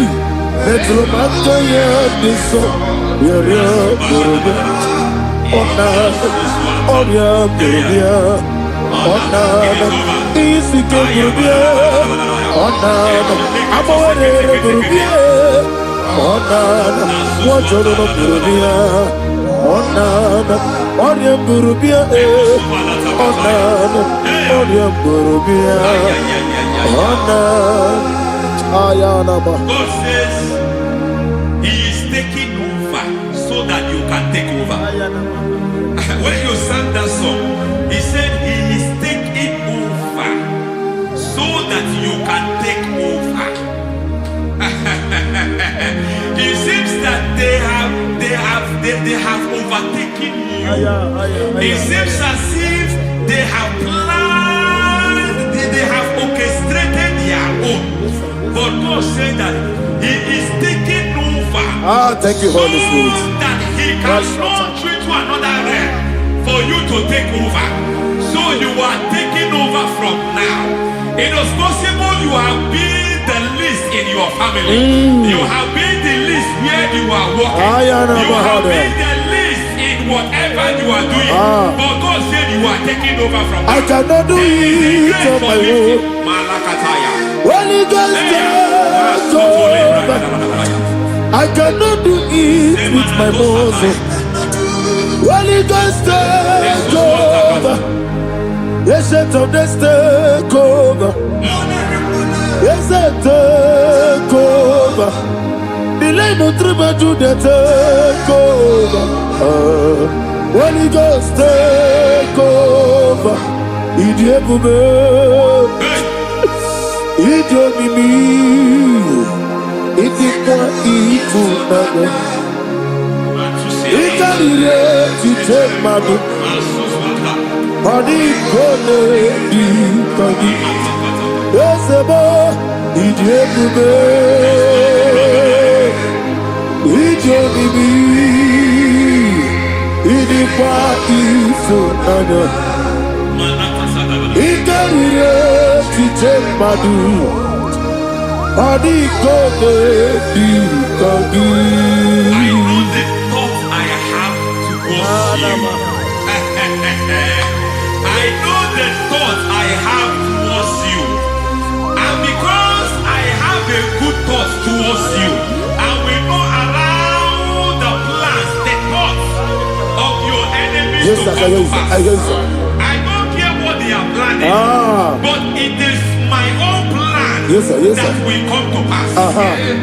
Better than I can do so. God says He is taking over so that you can take over. When you sang that song, He said He is taking attacking you. It seems as if they have planned, they have orchestrated their own. But God said that He is taking over. Thank you, Holy Spirit. So that He can launch you to another realm for you to take over. So you are taking over from now. It is possible you have been the least in your family. You have been the least where you are working. You have been the least in whatever you are doing. But God said you are taking over from now. I cannot do it on my own. Holy Ghost, take over. I cannot do it with my muscle. Holy Ghost, take over. Yes, of this take over. Yes, take over. The line of tribe to the take over. Holy Ghost, take over. Idiebube, Idiomimi, Idikwa Ifunana, Ikarire Titemadu. Money gonna be coming. Yes, boy, Idiebube, Idiomimi, Idikwa Ifunana. Ikarire Titemadu. Money gonna be coming. I know the thoughts I have towards you. I know the thoughts I have towards you. And because I have a good thought towards you, I will not allow the plans, the thoughts of your enemies to come to pass. I don't care what they are planning, but it is my own plan that will come to pass.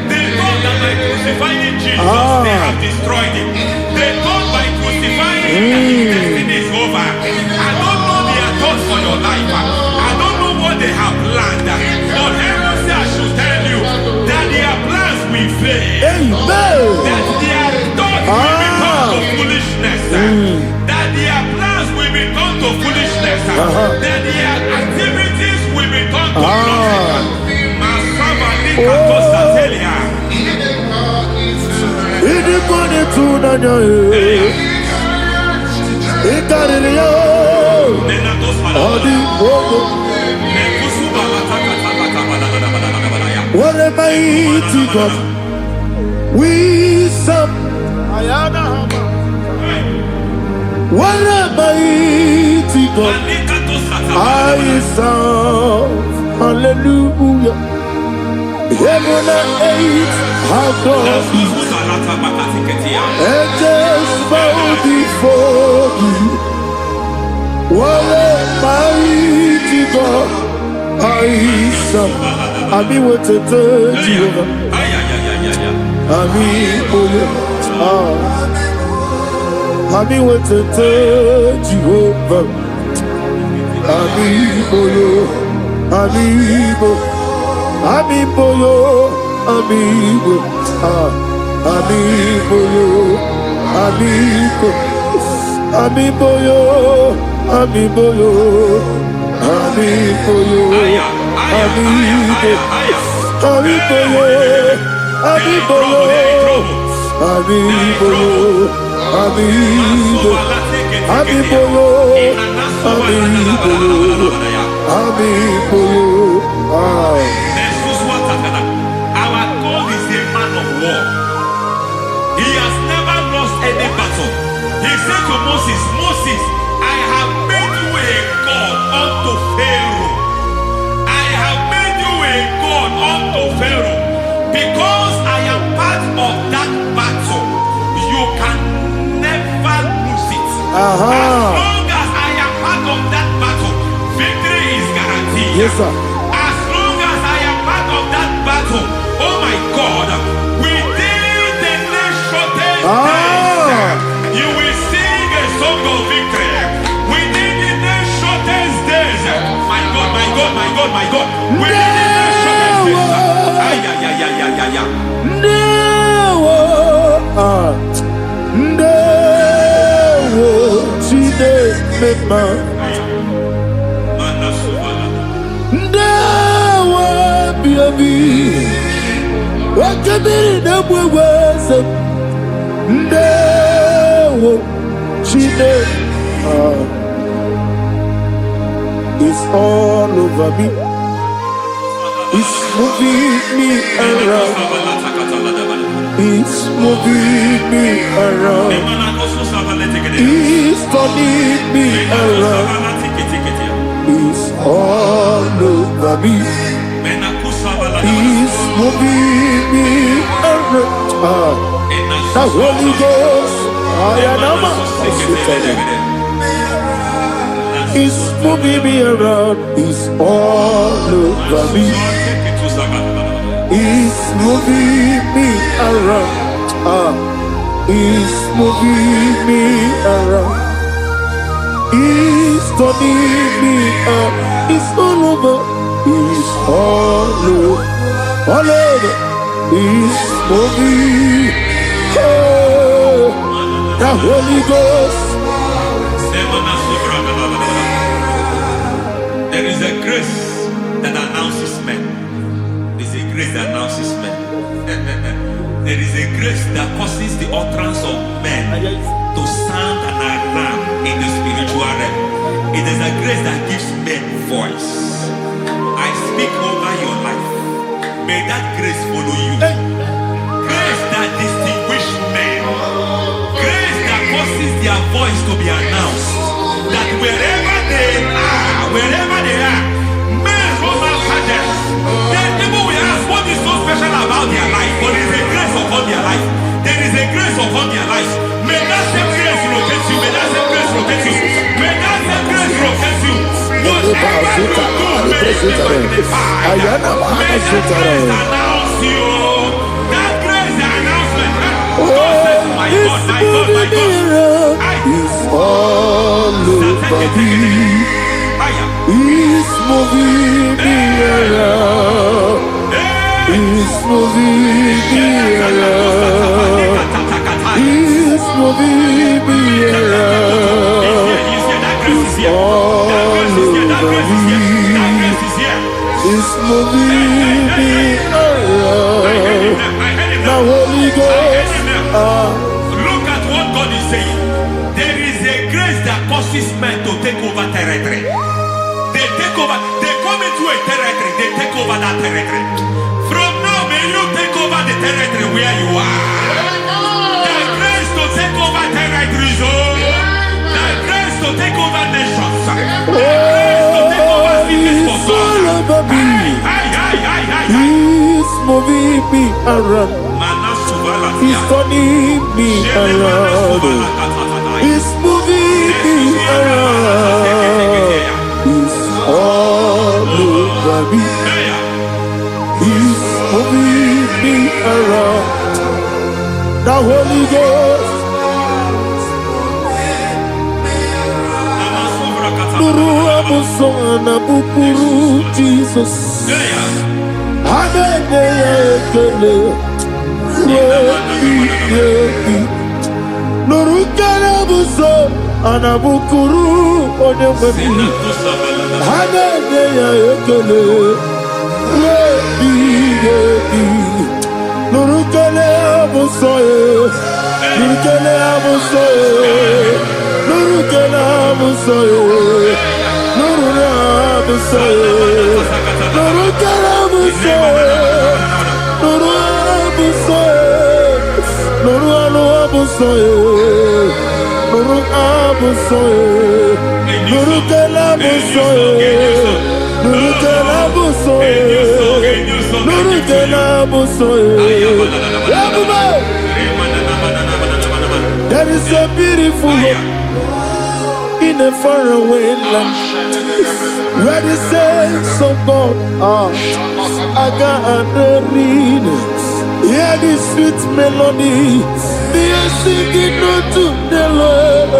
They thought that by crucifying Jesus, they have destroyed him. They thought by crucifying him that his destiny is over. I don't know their thoughts for your life. I don't know what they have planned. But heaven says I should tell you that their plans will fail. That their thoughts will become to foolishness. That their plans will become to foolishness. That their activities will become to nothing. What a mighty God we serve. What a mighty God I serve. Hallelujah. Heaven and earth adore thee. Angels bow before thee. What a mighty God I serve. Ami wetete Jehovah. Ami oye. Ami wetete Jehovah. Ami oye. Ami oye. Amibo yo, amigo, amigo yo, amigo, amigo yo, amigo yo, amigo yo, amigo, amigo yo, amigo yo, amigo yo, amigo, amigo yo, amigo yo, amigo yo. Our God is a man of war. He has never lost any battle. He said to Moses, Moses, I have made you a God unto Pharaoh. I have made you a God unto Pharaoh. Because I am part of that battle, you can never lose it. As long as I am part of that battle, victory is guaranteed. Yes, sir. Oh my God, within the next shortest days, you will sing a song of victory. Within the next shortest days, my God, my God, my God, my God, within the next shortest days, mema. Ndawa biabi wakabiri na bweweza. Ndawa chine it's all over me. It's moving me around. It's moving me around. It's turning me around. It's all over me. It's moving me around. The Holy Ghost, it's moving me around. It's all over me. It's moving me around. It's moving me around. It's turning me up. It's all over. It's all over. All over. It's moving. Oh, the Holy Ghost. There is a grace that announces men. There's a grace that announces men. There is a grace that causes the utterance of men to sound an alarm in the spiritual realm. It is a grace that gives men voice. I speak over your life. May that grace follow you. Grace that distinguishes men. Grace that causes their voice to be announced. That wherever they are, men come after them. Then people will ask what is so special about their life. But there is a grace upon their life. There is a grace upon their life. May that same grace rotate you. May that same grace rotate you. May that same grace rotate you. Whatever you do, may it be magnified. May that grace announce you. That grace announcement. My God, my God, my God. It's all over me. It's moving me around. It's moving me around. It's moving me around. It's all over me. It's moving me around. The Holy Ghost. Look at what God is saying. There is a grace that causes men to take over territory. They take over. They come into a territory. They take over that territory. From now, may you take over the territory where you are. The grace to take over territories. The grace to take over nations. The grace to take over cities for God. He's moving me around. He's turning me around. He's moving me around. He's all over me. He's moving me around. The Holy Ghost. Nuru amusona bukuru Jesus. Anene ekele. Nuru karabuso anabukuru onememi. Anene ekele. Nuru kele abusoye. Nuru kele abusoye. Nuru kele abusoye. Nuru abusoye. Nuru kele abusoye. Nuru abusoye. Nuru abusoye. Nuru abusoye. Nuru kele abusoye. Nuru kele abusoye. Nuru kele abusoye. There is a beautiful hope in a faraway land where the saints of God are. I got the reading. Hear the sweet melody. They are singing unto the Lord.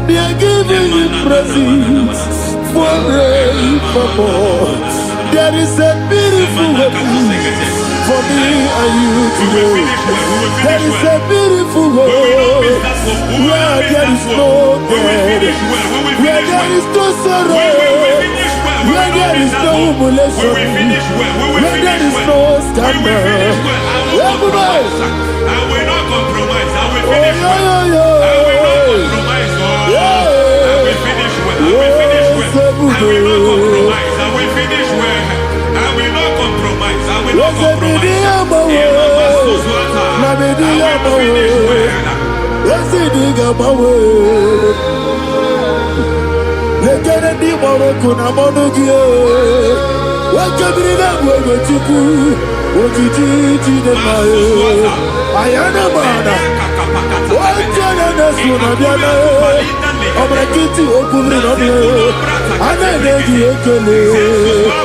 They are giving you praise forevermore. There is a beautiful hope for me and you today. There is a beautiful hope where there is no death. finish well, when we Where finish there well, is no sorrow, when we finish well, when where we there don't is miss no that hope, humiliation, when we finish well, when we where there finish is well, no when we scandal. finish well, I will Everybody. compromise. I will not compromise. I will Oh, finish well. I will not compromise. Oh, I will finish well. I will finish well. I will not compromise. I will finish well. I will not compromise. I will not compromise. I will finish well. Yes, it is my way. Let it be more Kunamonogia. What can be that way with you? What you did in my I am a man. What can I do? I'm going to get you open on you. I'm going to get you.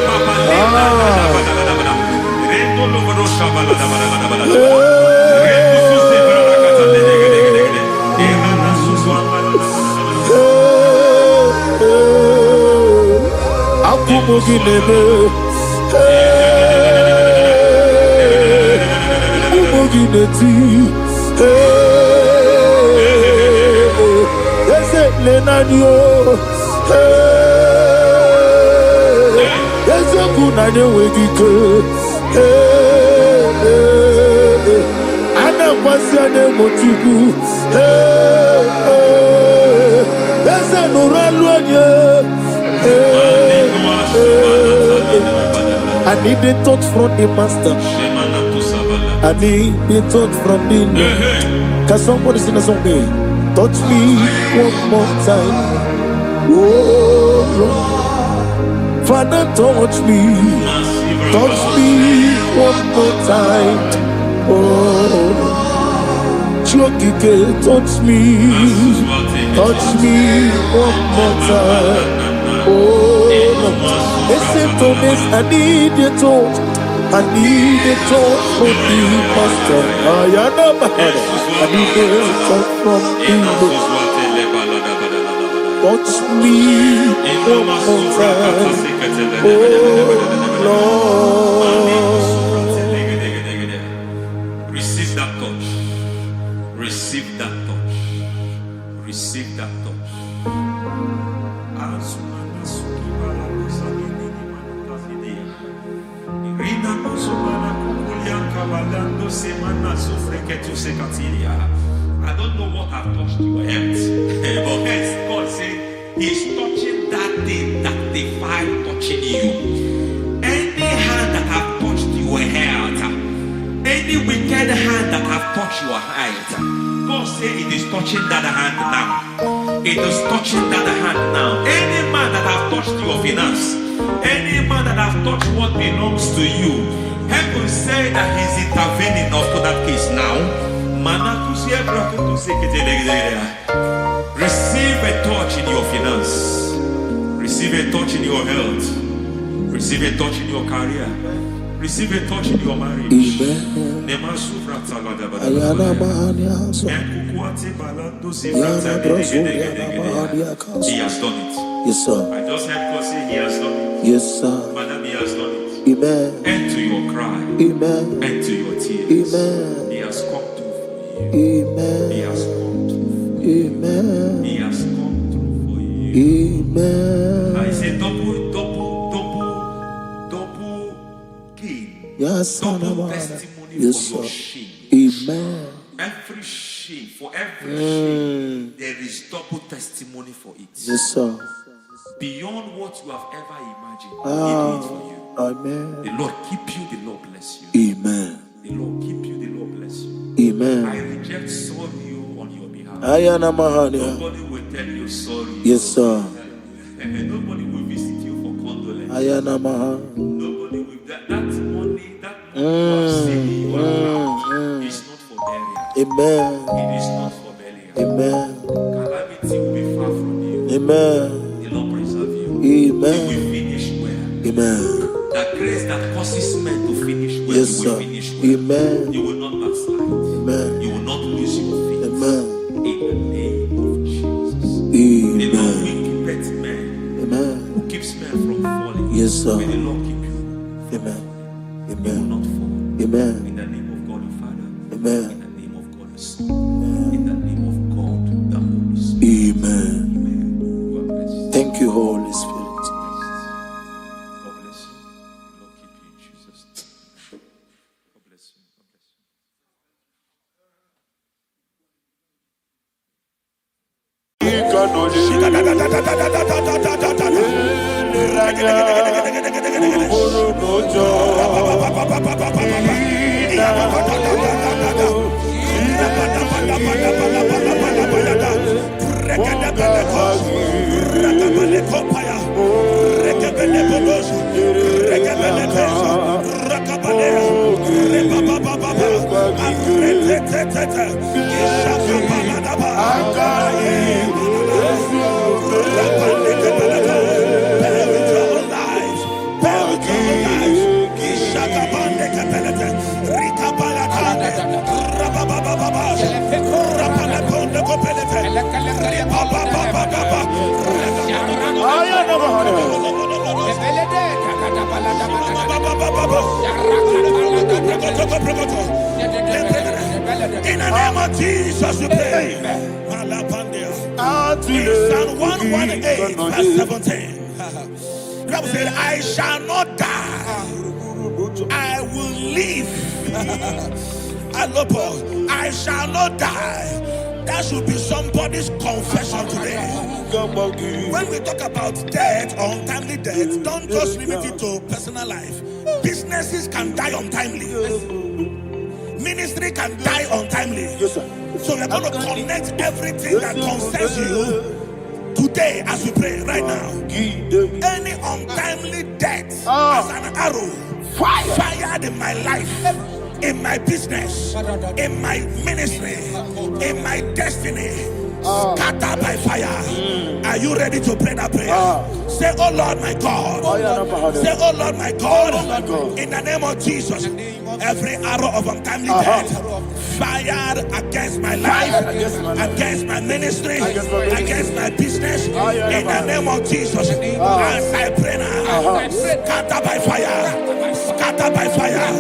I need the touch from the master. I need the touch from the Lord. Can somebody sing a song here? Touch me one more time. Oh Lord. Father, touch me. Touch me one more time. Oh Chokike, touch me. Touch me one more time. Oh listen to this, I need your touch. I need a touch from the master. I need a touch from the Lord. Touch me one more time. Oh Lord. Receive that touch. Receive that touch. Receive that touch. I don't know what I've touched your health, but hence God said He's touching that thing that defied touching you. Any hand that have touched your health, any wicked hand that have touched your health, God said it is touching that hand now. It is touching that hand now. Any man that have touched your finance, any man that have touched what belongs to you, heaven said that He's intervening to that case now. Receive a touch in your finance. Receive a touch in your health. Receive a touch in your career. Receive a touch in your marriage. He has done it. Yes, sir. I just heard God say He has done it. Yes, sir. Madam, He has done it. Amen. End to your cry. Amen. End to your tears. Amen. He has come through for you. Amen. He has come through for you. Amen. He has come through for you. Amen. I say double gain. Yes, Double testimony yes, for your sir. shame. Amen. Every shame, for every shame, there is double testimony for it. Yes, sir. Beyond what you have ever imagined, He did it for you. Amen. The Lord keep you, the Lord bless you. Amen. The Lord keep you, the Lord bless you. Amen. I reject sorry on your behalf. Ayana Mahania. Nobody will tell you sorry. Yes, sir. Nobody will visit you for condolence. Ayana Maha. Nobody will. That money you have saved in your account is not for burial. Amen. It is not for burial. Amen. Calamity will be far from you. Amen. The Lord preserve you. Amen. You will finish well. Amen. That grace that causes men to finish well, Yes, you will sir. finish well. Amen. You will not backslide. Amen. You will not lose your faith. Amen. In the name of Jesus. The Lord Amen. will keep men. Amen. Who keeps men from falling. Yes, sir. May the Lord keep you. Amen. You will Amen. not fall. Amen. In the name of God the Father. Amen. In the name of God the Son. In the name of God the Holy Spirit. Amen. Amen. In the name of Jesus, we pray. In Psalm 118, verse 17, the Bible said, I shall not die, I will live. I shall not die. That should be somebody's confession today. When we talk about death or untimely death, don't just limit it to personal life. Businesses can die untimely. Ministry can die untimely. Yes, sir. So we're going to connect everything that concerns you today as we pray right now. Any untimely death as an arrow fired in my life, in my business, in my ministry, in my destiny, scattered by fire. Are you ready to pray that prayer? Say, oh Lord my God. Say, oh Lord my God. In the name of Jesus, every arrow of untimely death fired against my life, against my ministry, against my business, in the name of Jesus, as I pray now, scattered by fire, scattered by fire.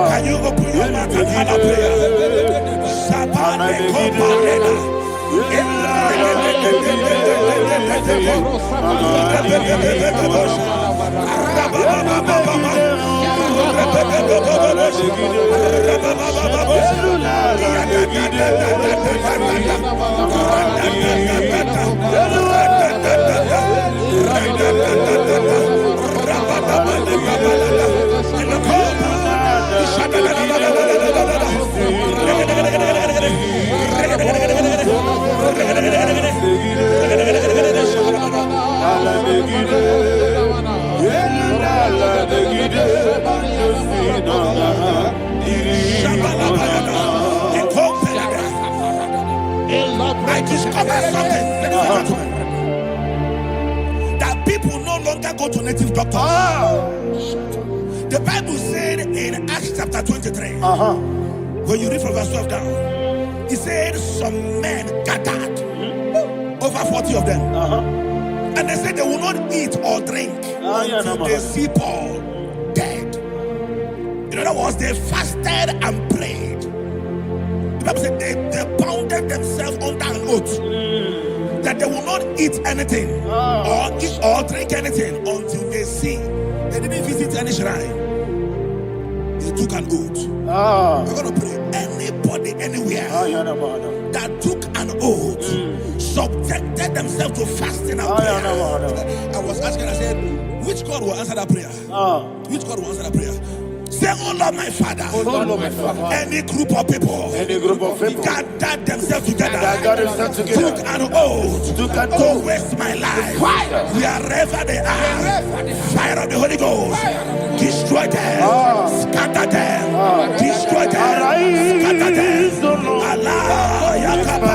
Can you open your mouth and have a prayer? I discovered something, ladies and gentlemen, that people no longer go to native doctors. The Bible said in Acts chapter 23, when you read from verse 12 down, it said some men gathered, over 40 of them, and they said they will not eat or drink until they see Paul dead. In other words, they fasted and prayed. The Bible said they bounded themselves under an oath that they will not eat anything or eat or drink anything until they see. They didn't visit any shrine. They took an oath. We're going to pray. Anybody, anywhere that took an oath, subjected themselves to fasting and prayer. I was asking, I said, which God will answer that prayer? Which God will answer that prayer? Say, oh Lord my Father, any group of people gathered themselves together, took an oath to waste my life, wherever they are, fire of the Holy Ghost, destroy them, scatter them, destroy them, scatter them. Allah Yakaba,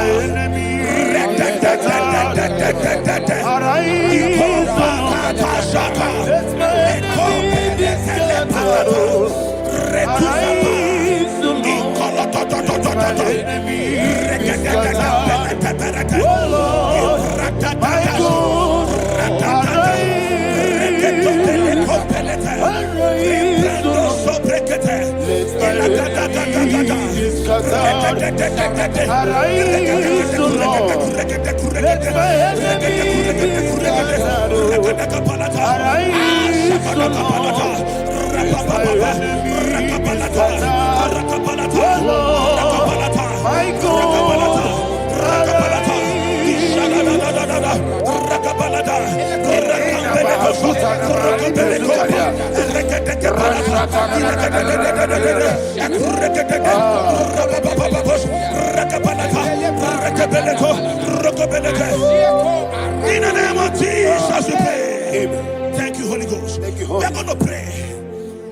In the name of Jesus, we pray. Amen. Thank you, Holy Ghost. Thank you, Holy. We are going to pray.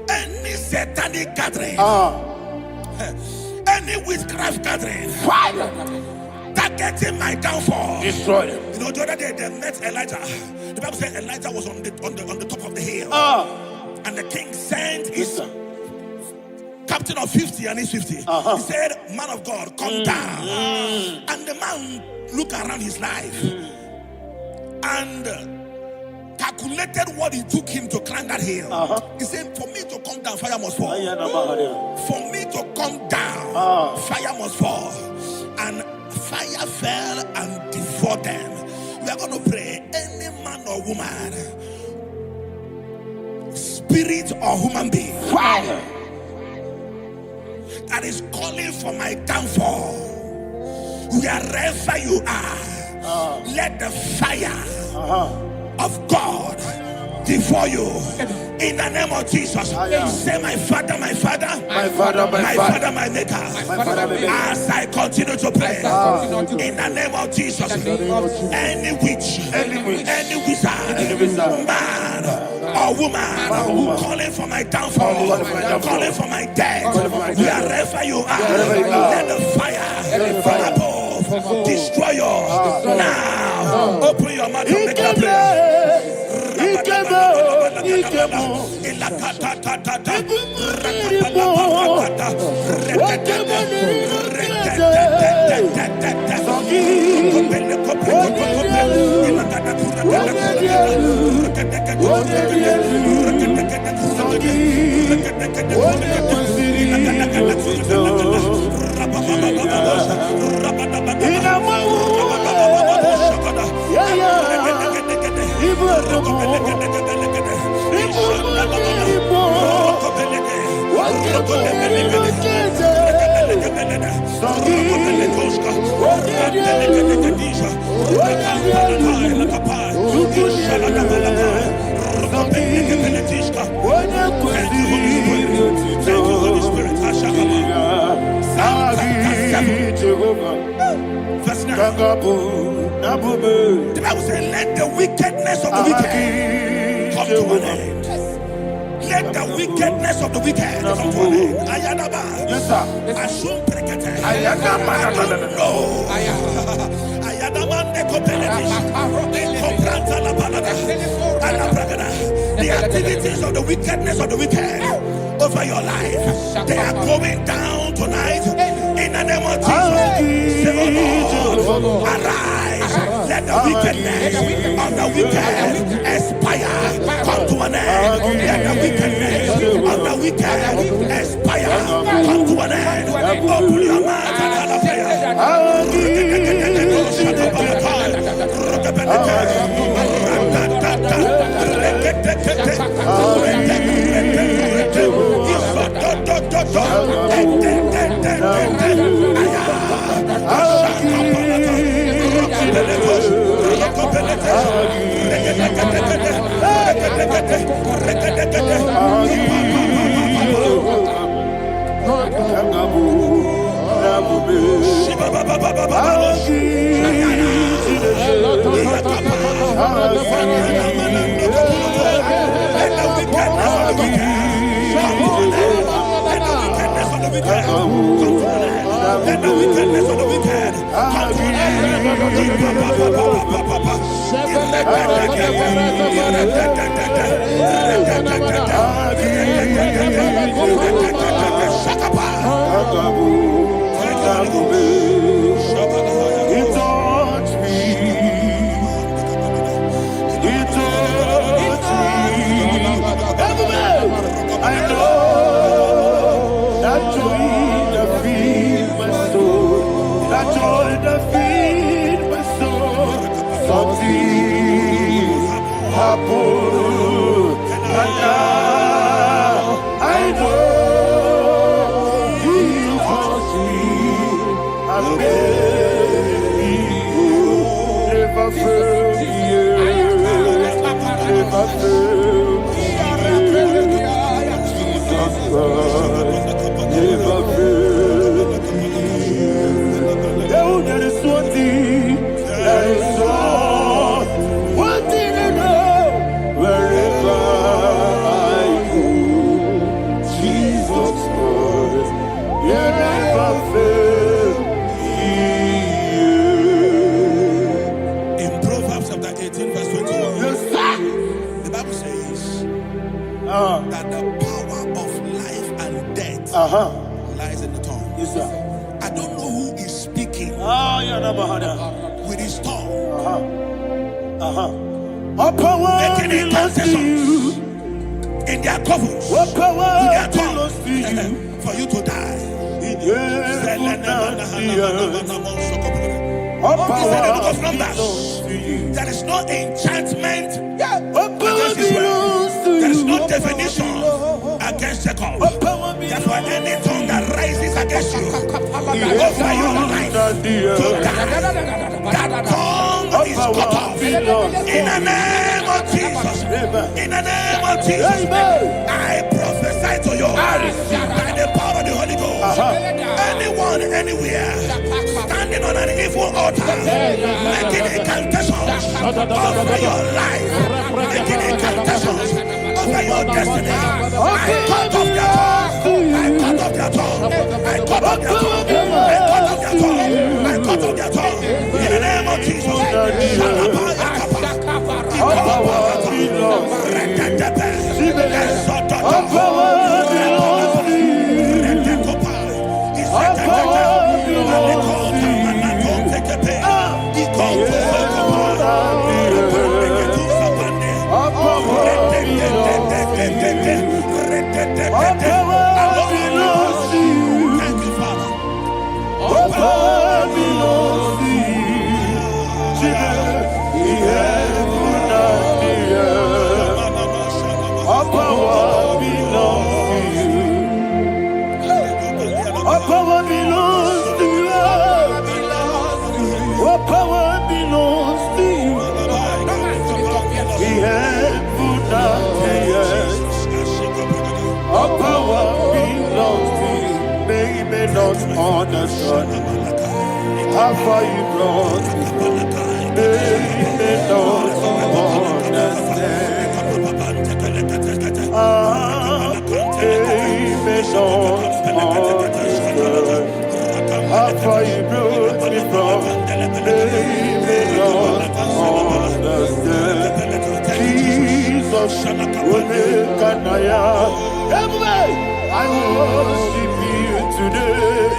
Any satanic gathering, any witchcraft gathering, fire, targeting my downfall, destroy them. You know, the other day they met Elijah. The Bible said Elijah was on the top of the hill, and the king sent his captain of 50 and his 50. He said, "Man of God, come down." And the man looked around his life and calculated what it took him to climb that hill. He said, "For me to come down, fire must fall. For me to come down, fire must fall." And fire fell and devoured them. We are going to pray. Any man or woman, spirit or human being, fire, that is calling for my downfall, wherever you are, let the fire of God devour you in the name of Jesus. Say, my Father, my Father, my Father, my Father, my Maker. As I continue to pray in the name of Jesus, any witch, any wizard, man or woman calling for my downfall, calling for my death, wherever you are, let the fire from above destroy you now. Open your mouth and make a prayer. Verse 9. The Bible says, let the wickedness of the wicked come to an end. Let the wickedness of the wicked come to an end. Ayadaba. Yes, sir. Assume prekete. Ayadaba. I don't know. Ayadaba nekopeletish. Nekopranta la balada. Alabragada. The activities of the wickedness of the wicked over your life, they are going down tonight in the name of Jesus. Say, oh Lord, arise. Let the wickedness of the wicked expire. Come to an end. Let the wickedness of the wicked expire. Come to an end. Open your mouth and have a prayer. Never fail me. never fail. Jesus Christ never fail. Oh, there is one thing, there is one thing I know. Wherever I go, Jesus Christ, you never fail. In Proverbs chapter 18, verse 21, Yes, sir. the Bible says that the power of life and death lies in the tongue. Yes, sir. I don't know who is speaking with his tongue, All power making belongs to you. incantations in their covers All power with their belongs tongue to you. for you to die. All He said in the book power of Numbers, belongs to you. there is no enchantment All power against Israel. belongs to There is you. no divination against Jacob. All power Therefore, belongs any tongue that rises against you over your life to to you. die, that tongue All is cut power off. belongs In the name of Jesus. In the name of Jesus. Amen. I prophesy to you by the power of the Holy Ghost. Anyone, anywhere, standing on an evil altar, making incantations over your life, making incantations over your destiny. I cut off their tongue. I cut off their tongue. I cut off their tongue. I cut off their tongue. I cut off their tongue. In the name of Jesus. All power belongs to you. All power belongs to you. All power belongs to you. All power belongs to you. Thank you, Father. All power belongs to you. The heaven and the earth. All power belongs to you. All power belongs to you. All power belongs to you. The heaven and the earth. All power belongs to you. They may not understand how far you brought me. They may not understand. They may not understand how far you brought me from. They may not understand. Jesus, will make an I worship you today.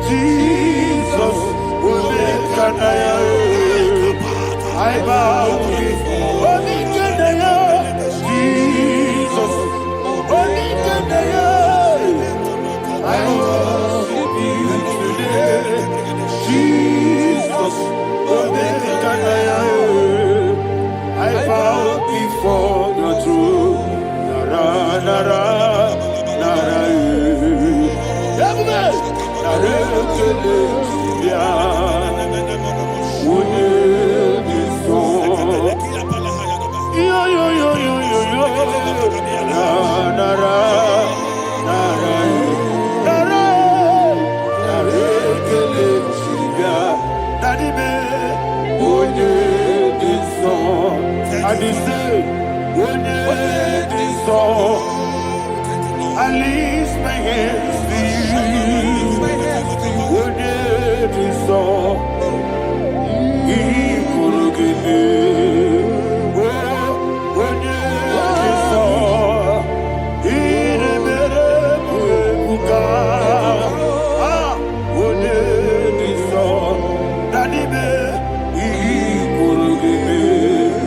Jesus, will make an I bow before Jesus, I worship you today. Jesus, I bow before your throne. Nara, nara, nara, I lift my hands to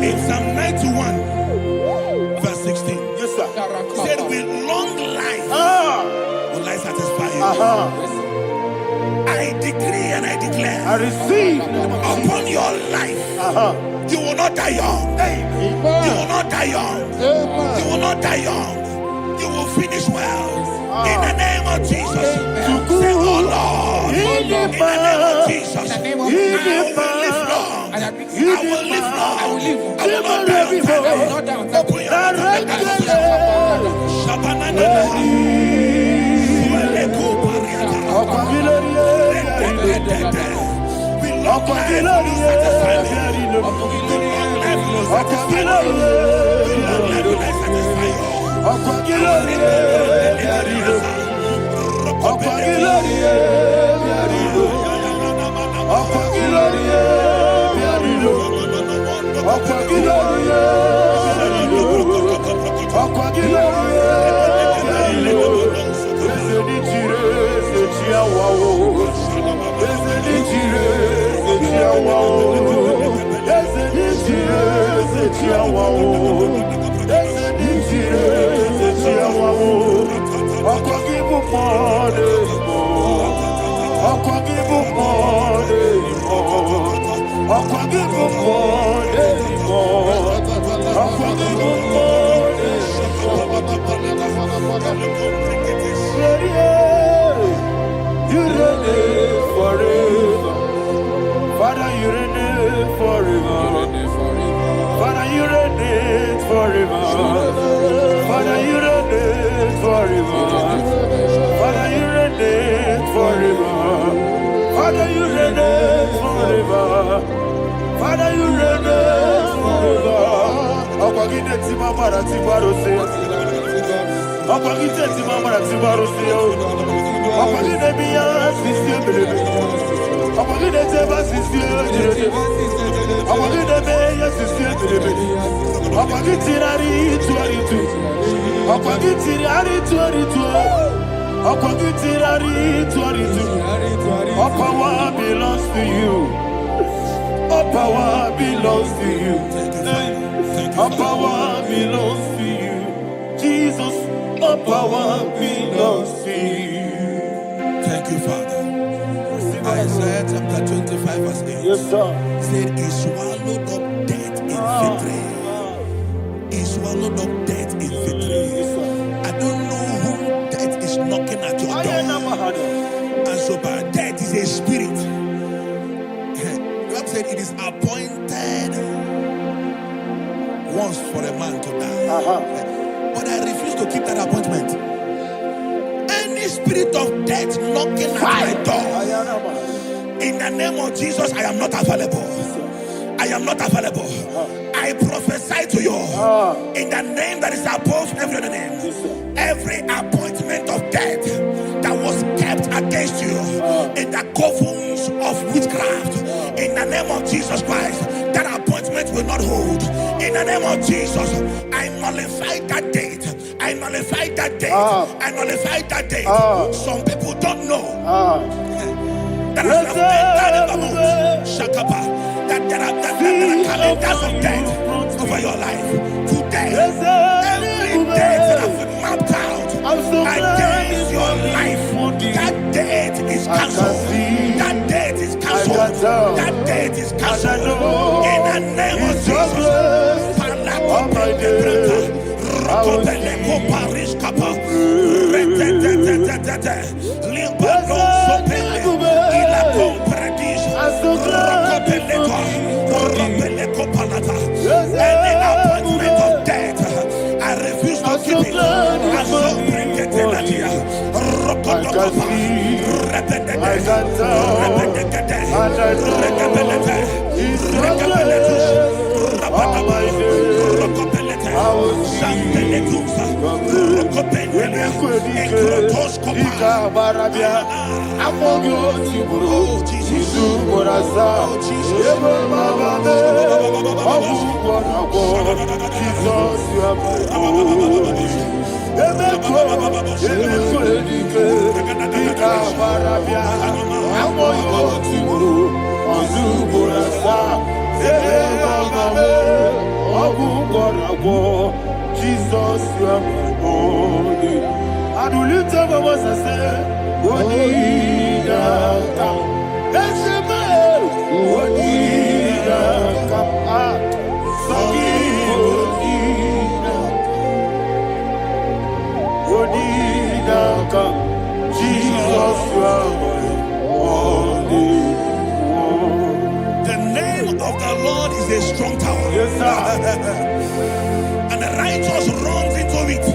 In Psalm 91, verse 16, Yes, sir. he said, with long life will I satisfy you. I decree and I declare I receive. upon your life, you will not die young. You will not die young. You will not die young. You will finish well. In the name of Jesus. Say, oh Lord, in the name of Jesus, I will live long. I will live long. I will not die on time. Open Long life will not satisfy me. Long life will not satisfy me. Long life will not satisfy you. You reign forever. Father, you reign forever. Father, you reign forever. Father, you reign forever. Father, you reign forever. Father, you reign forever. Father, you reign forever. Akwagide timamara tibarose. Akwagide timamara tibarose. Akwagide biya sisi. Akwagide teba sisi. Akwagide beya sisi. Akwagide rari tuaritu. Akwagide rari tuaritu. Akwagide rari tuaritu. All power belongs to you. All power belongs to you. All power belongs to you. Jesus, all power belongs to you. Thank you, Father. Isaiah chapter 25 verse 8. Yes, sir. Said, He swallowed up death in victory. He swallowed up death in victory. I don't know who death is knocking at your door. And so, but death is a spirit. God said it is appointed once for a man to die. But I refuse to keep that appointment. Any spirit of death knocking at my door, in the name of Jesus, I am not available. I am not available. I prophesy to you in the name that is above every other name. Every appointment of death that was kept against you in the covens of witchcraft, in the name of Jesus Christ, that appointment will not hold. In the name of Jesus, I nullify that date. I nullify that date. I nullify that date. Some people don't know that as you have entered the moon, Shakapa, that there are calendars of death over your life. Today, every date that I've mapped out against your life, that date is cancelled. That date is cancelled. That date is cancelled. In the name of Jesus. Any appointment of death, I refuse to keep it. I so bring it in that year. Jesus, you are my holy. And we lift up our voice and say, Wonida come. That's the man. Wonida come. Wonida come. Jesus, you are my holy. The name of the Lord is a strong tower. Yes, sir. And the righteous runs into it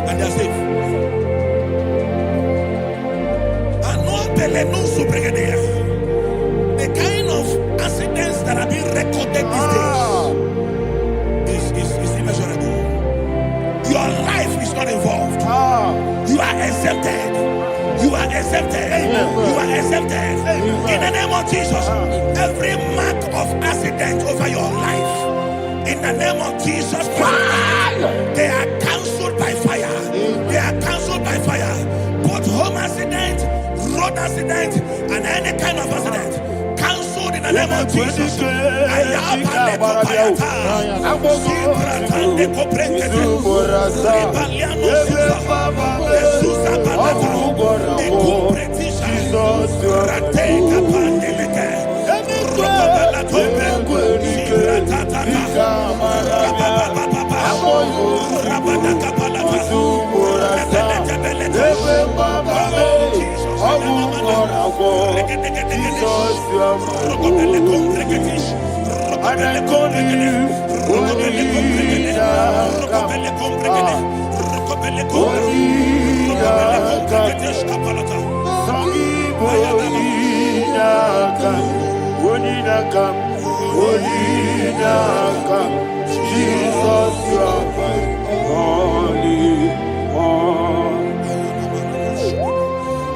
and they're safe. The kind of In the name of Jesus Christ, they are cancelled by fire. They are cancelled by fire. Both home accident, road accident, and any kind of accident. Cancelled in the name of Jesus.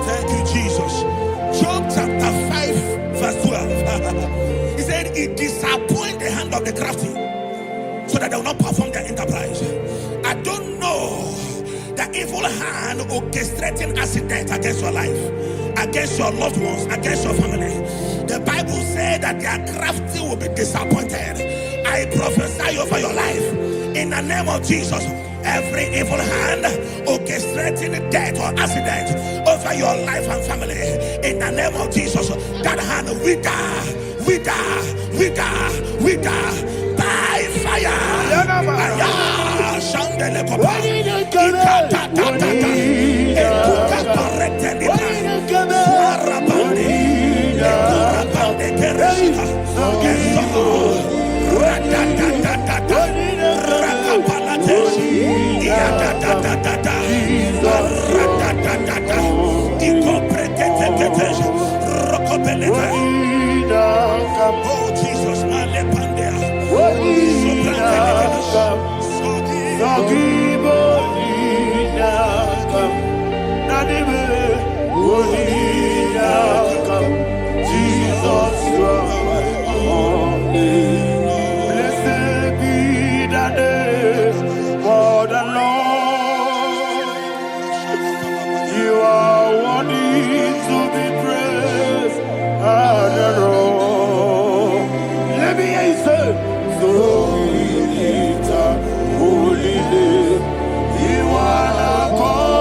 Thank you, Jesus. Job chapter 5, verse 12. He said, it disappoints the hand of the crafty, so that they will not perform their enterprise. I don't know the evil hand orchestrating accident against your life, against your loved ones, against your family. The Bible said that their crafty will be disappointed. I prophesy over your life in the name of Jesus. Every evil hand orchestrating death or accident over your life and family, in the name of Jesus, that hand wither by fire. Oh Jesus, blessed be the name for the Lord. You are worthy to be praised and adored. Let me hear you say, so we lift up holy name. You are the God.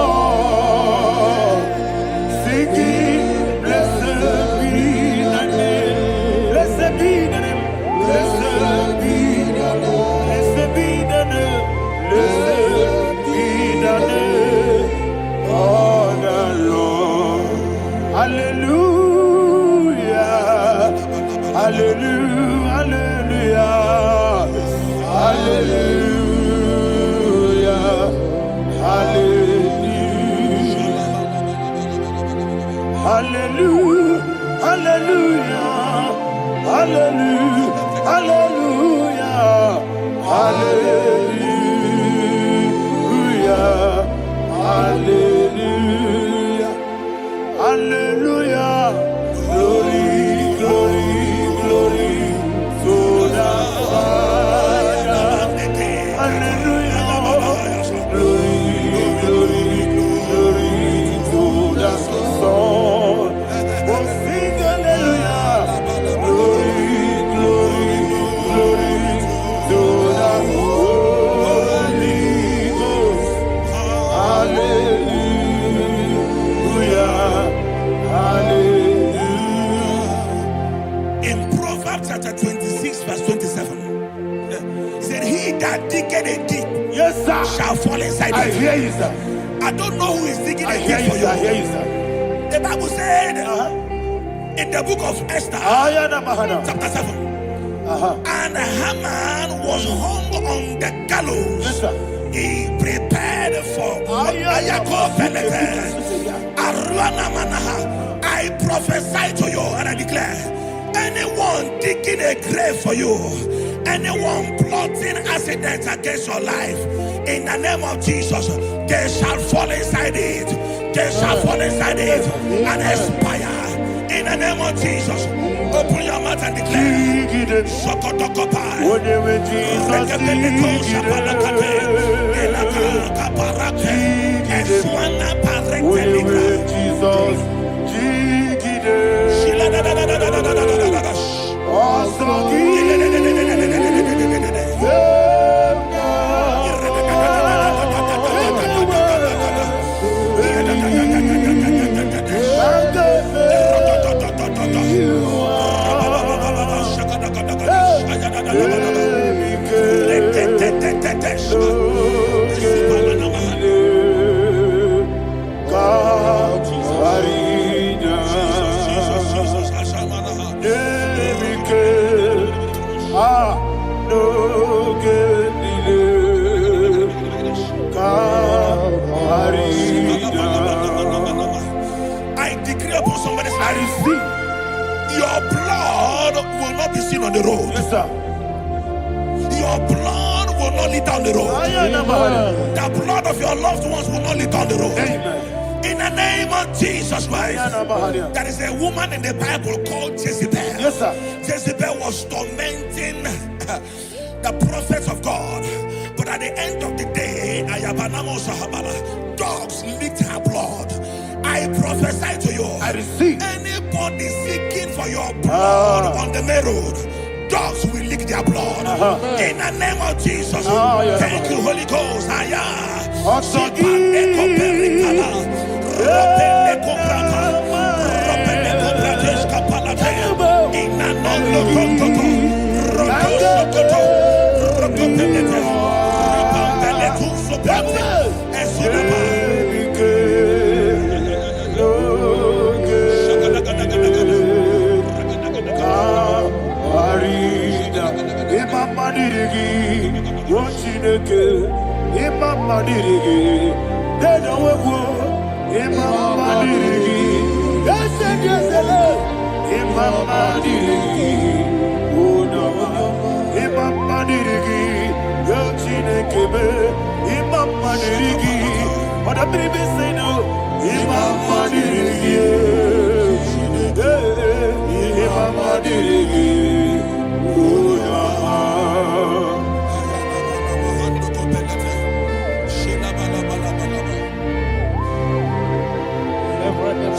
Singing, blessed be the name. Blessed be the name. Blessed be the name. Blessed be the name. Blessed be the name of the Lord. Hallelujah. Hallelujah. Hallelujah. Hallelujah. Hallelujah. Hallelujah. Hallelujah. Hallelujah. Hallelujah. Hallelujah. Hallelujah. Glory, glory, glory to the Father. Hallelujah. Glory, glory, glory to the Son. Oh, sing hallelujah. Glory, glory, glory to the Holy Ghost. Hallelujah. Hallelujah. In Proverbs chapter 26, verse 27, he said, he that diggeth a deep, yes, sir, shall fall inside it. I hear you, sir. I don't know who is digging a deep for you. I hear you, sir. The Bible said in the book of Esther, chapter 7, and Haman was hung on the gallows. Yes, sir. He prepared for I prophesy to you and I declare, anyone digging a grave for you, anyone plotting accidents against your life, in the name of Jesus, they shall fall inside it. They shall fall inside it and expire. In the name of Jesus, open your mouth and declare. Shokotokopai. I decree upon somebody's life, your blood will not be seen on the road. Yes, sir. Your blood will not lead down the road. The blood of your loved ones will not lead down the road. Amen. In the name of Jesus Christ. There is a woman in the Bible called Jezebel. Yes, sir. Jezebel was tormenting the prophets of God. But at the end of the day, dogs licked her blood. I prophesy to you. I receive. Anybody seeking for your blood on the main road, dogs will lick their blood. In the name of Jesus. Thank you, Holy Ghost.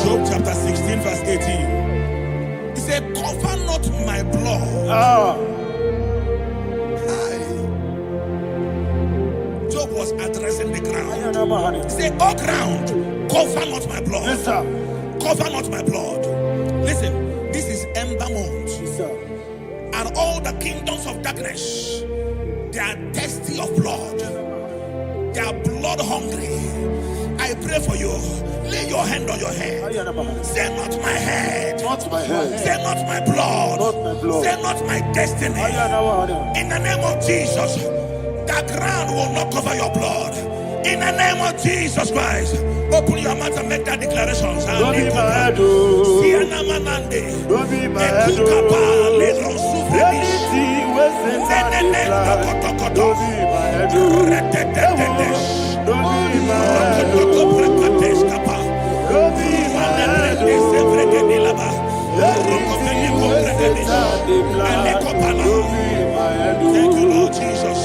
Job chapter 16 verse 18. He said, cover not my blood. Job was addressing the ground. He said, oh ground, cover not my blood. Yes, sir. Cover not my blood. Listen, this is ember month. Yes, sir. And all the kingdoms of darkness, they are thirsty of blood. They are blood hungry. I pray for you. Lay your hand on your head. Say not my head. Not my head. Say not my blood. Not my blood. Say not my destiny. In the name of Jesus, the ground will not cover your blood. In the name of Jesus Christ, open your mouth and make that declaration. Don't be my head. Don't be my head. Anything was in my life. Don't be my head. Don't be my head. Don't be my head. Thank you, Lord Jesus.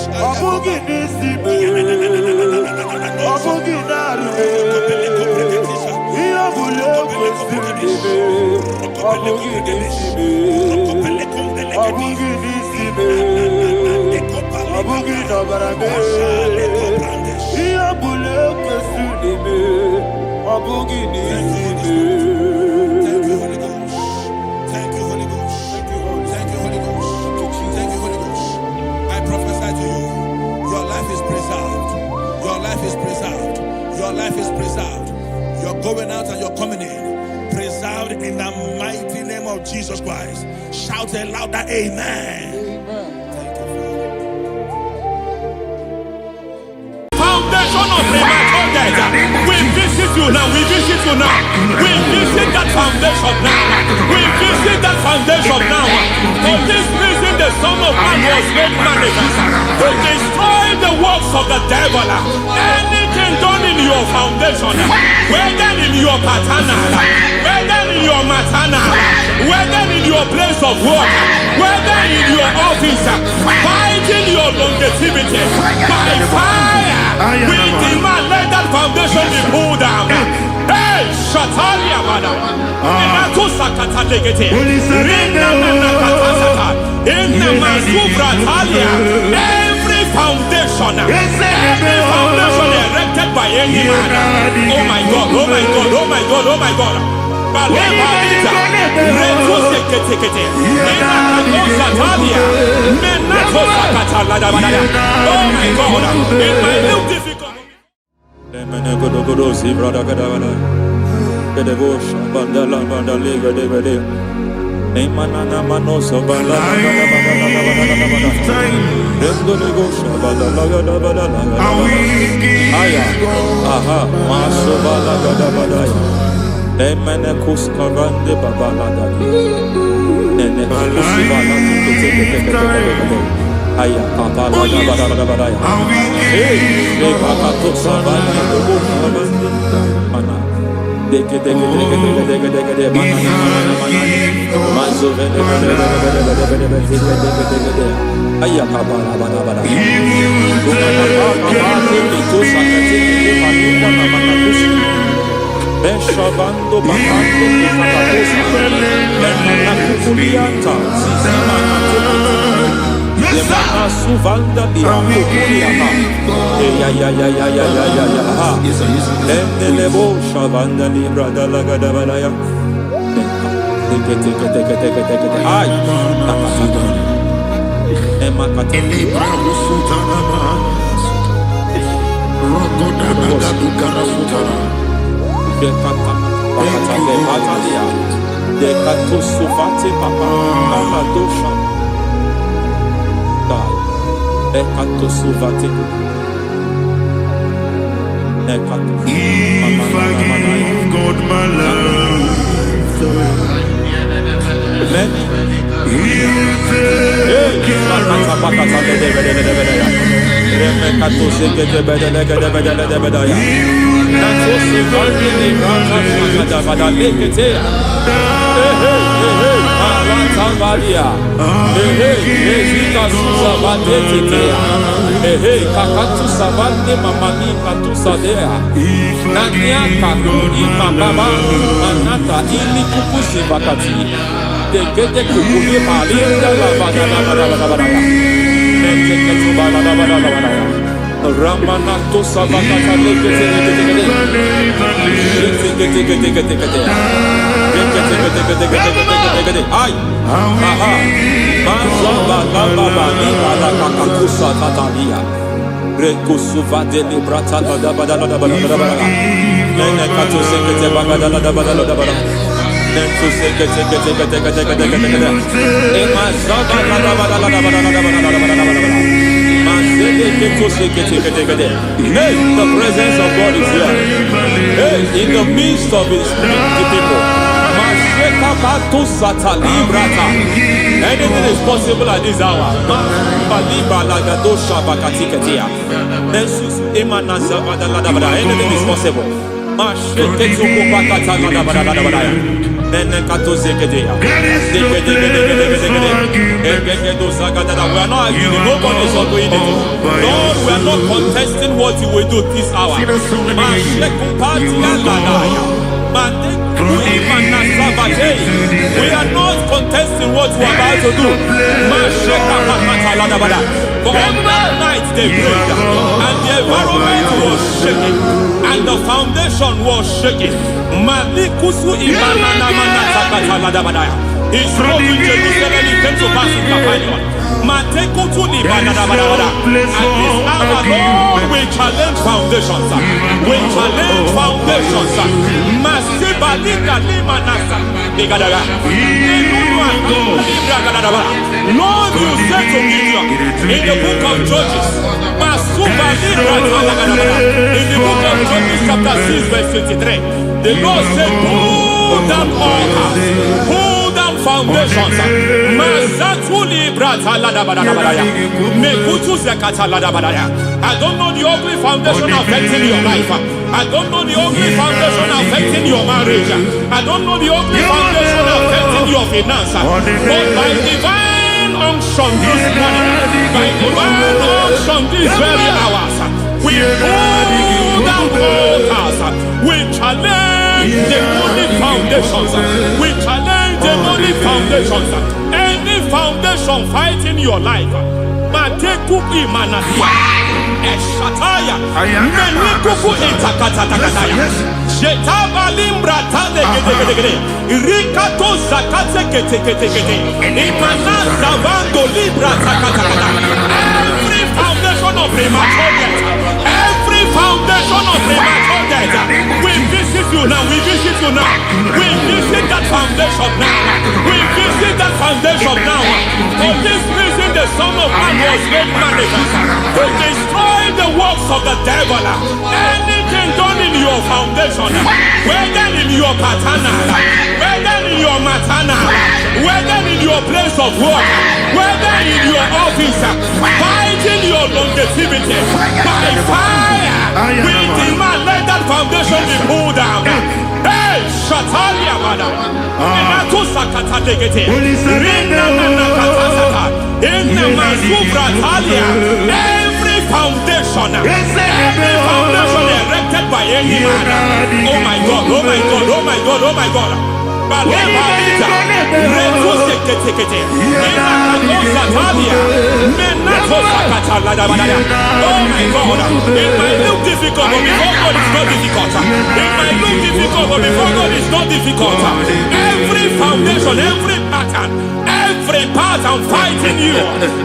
Your life is preserved. You're going out and you're coming in. Preserved in the mighty name of Jesus Christ. Shout a louder amen. Thank you, Father. Foundation of premature death. We visit you now. We visit you now. We visit that foundation now. We visit that foundation now. For this reason, the Son of Man was made manifest to destroy the works of the devil. Anything done in your foundation, whether in your paternal, whether in your matana, whether in your place of work, whether in your office, fighting your longevity by fire, we demand let that foundation be pulled down. Hey, Shatalia Bada, Inato Sakata Legate, Rina Nakatasata, Inna Masubra Talia, every foundation erected by any man. Oh my God, oh my God, oh my God, oh my God. Balebita, Reto Sekete, Inna Talia, Menato Sakata Ladabada. Oh my God, in my new difficult. Aya papa la da ba da ya. Hey, le papa to savana do bo mana. Deke mana. Mazo vene. Aya papa la ba da. Papa to sakati ke palinda na makakusi. Beshavando bakando makakusi. Mana kukulianta. Mana Yemana suvanda biakuliaka. Ya. Endelebo shavanda libra dalagada balaya. Teke. Ay. Emakata libra usutana ma. Rogoda nagadu karasutana. Bekata. Bakata batalia. Dekato suvate papa. Amadosha. Ekato suvate. Ekato. If I give God my love, then He'll take care of Kakatu savande mamani katu sadea. Nania kakuri mababa manata ili kukusi bakati. Dekete kukuli malinda la bada. Nekete kubala la bada. Ramanato sabakata lekete. Ay. Aha. Mazaba baba ni ala kakakusa tatalia. Rekusuva de librata la bada. Nene katu sekete bagada la bada. Nentu sekete. Emazaba la bada. Hey, the presence of God is here. Hey, in the midst of His people. Anything is possible at this hour. Anything is possible. We are not arguing. Nobody is agreeing it. Lord, we are not contesting what you will do this hour. We are not contesting what you are about to do. For on that night they prayed, and the environment was shaking, and the foundation was shaking. He spoke in Jerusalem, he came to pass in Capernaum. And this hour, Lord, we challenge foundations. We challenge foundations. Lord, you said to Gideon in the book of Judges, in the book of Judges chapter 6 verse 23, the Lord said, pull down altars, pull down foundations. I don't know the ugly foundation affecting your life. I don't know the ugly foundation affecting your marriage. I don't know the ugly foundation affecting your finance. But by divine unction this morning, by divine unction this very hours, we pull down altars. We challenge demonic foundations. We challenge demonic foundations. Any foundation fighting your life, Matekupi Manasia, Eshataya, Menikupu Itakatatakataya, Shetabalimbra Tadegede, Rikato Zakate Ketekete, Imanaza Bando Libra Takatakata. Every foundation of premature death, every foundation of premature death, we visit you now, we visit you now, we visit that foundation now, we visit that foundation now. For this reason, the Son of Man was made manifest to destroy the works of the devil. Anything done in your foundation, whether in your paternal, whether in your maternal, whether in your place of work, whether in your office, fighting your longevity by fire, we demand let that foundation be pulled down. Hey, Shatalia Bada, Sakata Legate, Rina Nakatasaka, in the Masufra Talia, every foundation erected by any man. Oh my God, oh my God, oh my God, oh my God. Oh my God, it might look difficult, but before God it's not difficult. It might look difficult, but before God it's not difficult. Every foundation, every pattern fighting you,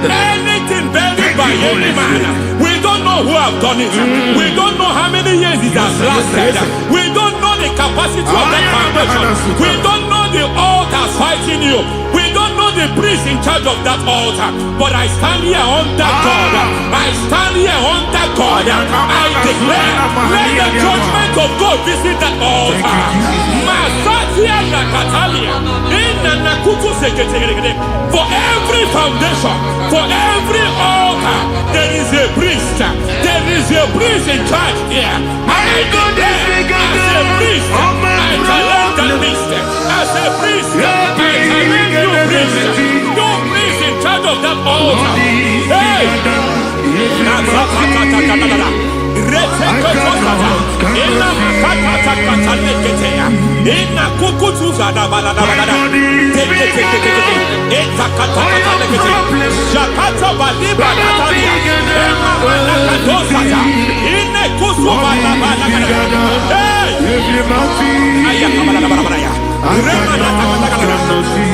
anything buried by any man, we don't know who have done it. We don't know how many years it has lasted. We don't know the capacity of that foundation. We don't know the altars fighting you. We don't know the priest in charge of that altar. But I stand here under God. I stand here under God. I declare, let the judgment of God visit that altar. Masatia Nakatalia. For every foundation, for every altar, there is a priest. There is a priest in charge here. I declare, as a priest, I challenge that priest. As a priest, I challenge you priest. You priest in charge of that altar. Hey!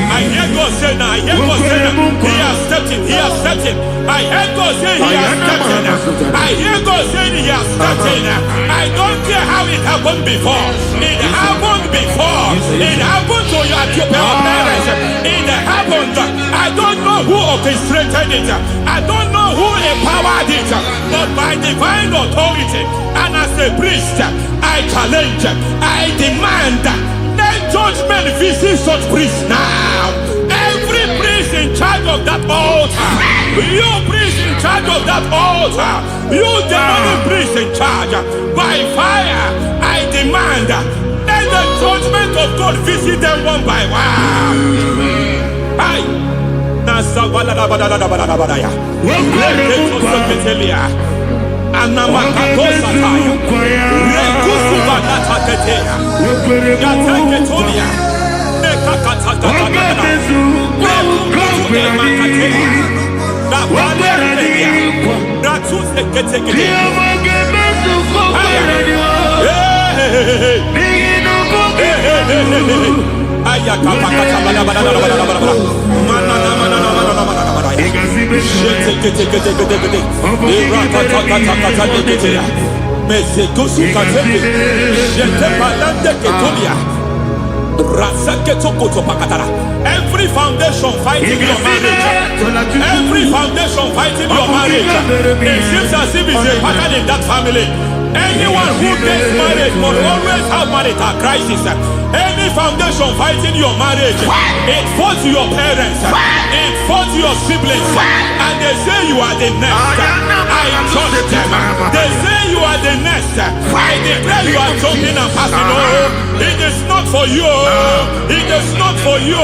I hear God say now, I hear God say now, he has stepped in, he has stepped in. I hear God say he has stepped in. I hear God say he has stepped in. I don't care how it happened before. It happened before. It happened to your parents. It happened. I don't know who orchestrated it. I don't know who empowered it. But by divine authority and as a priest, I challenge, I demand, let judgment visit such priests now. Every priest in charge of that altar, you priest in charge of that altar, you demonic priest in charge, by fire, I demand, let the judgment of God visit them one by one. Aye. Every foundation fighting your marriage, every foundation fighting your marriage, it seems as if it's a pattern in that family. Anyone who gets married must always have marital crisis. Any foundation fighting your marriage, it fought your parents, it fought your siblings, and they say you are the next. I judge them. They say you are the next. I declare as you know, it is not for you. It is not for you.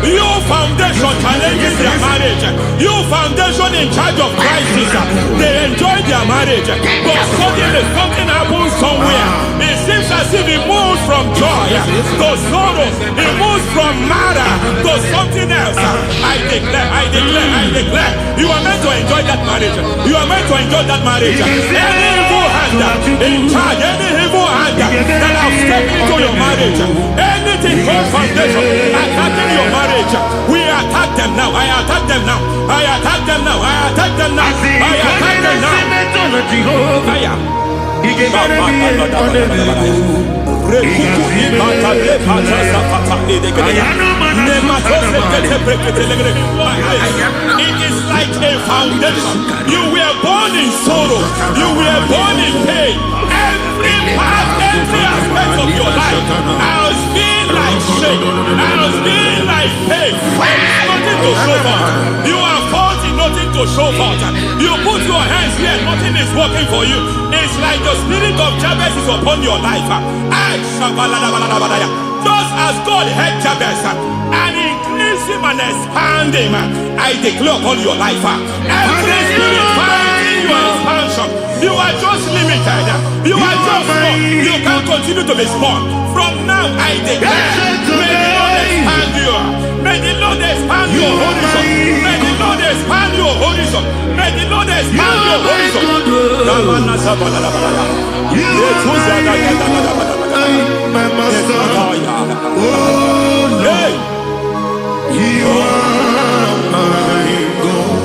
You foundation challenges their marriage. You foundation in charge of crisis. They enjoy their marriage, but suddenly something happens somewhere. It seems as if it moves from joy to sorrow. It moves from matter to something else. I declare, you are meant to enjoy that marriage. You are meant to enjoy that marriage. Any evil hand in charge, any evil hand that have stepped into your marriage, anything called foundation attacking your marriage, we attack them now. I attack them now. I attack them now. I attack them now. I attack them now. It is like a foundation. You were born in sorrow. You were born in pain. Every part, every aspect of your life has been like shame. Has been like pain. Nothing to show for. You are faulty, nothing to show for. You put your hands here, nothing is working for you. It's like the spirit of Jabez is upon your life. Just as God had Jabez and increased him and expand him, I declare upon your life. Every spirit finding your expansion, you are just limited. You are just small. You can't continue to be small. From now, I declare, may the Lord expand you. May the Lord expand your horizon. May the Lord expand your horizon. May the Lord expand your horizon. My master, oh Lord, you are my God.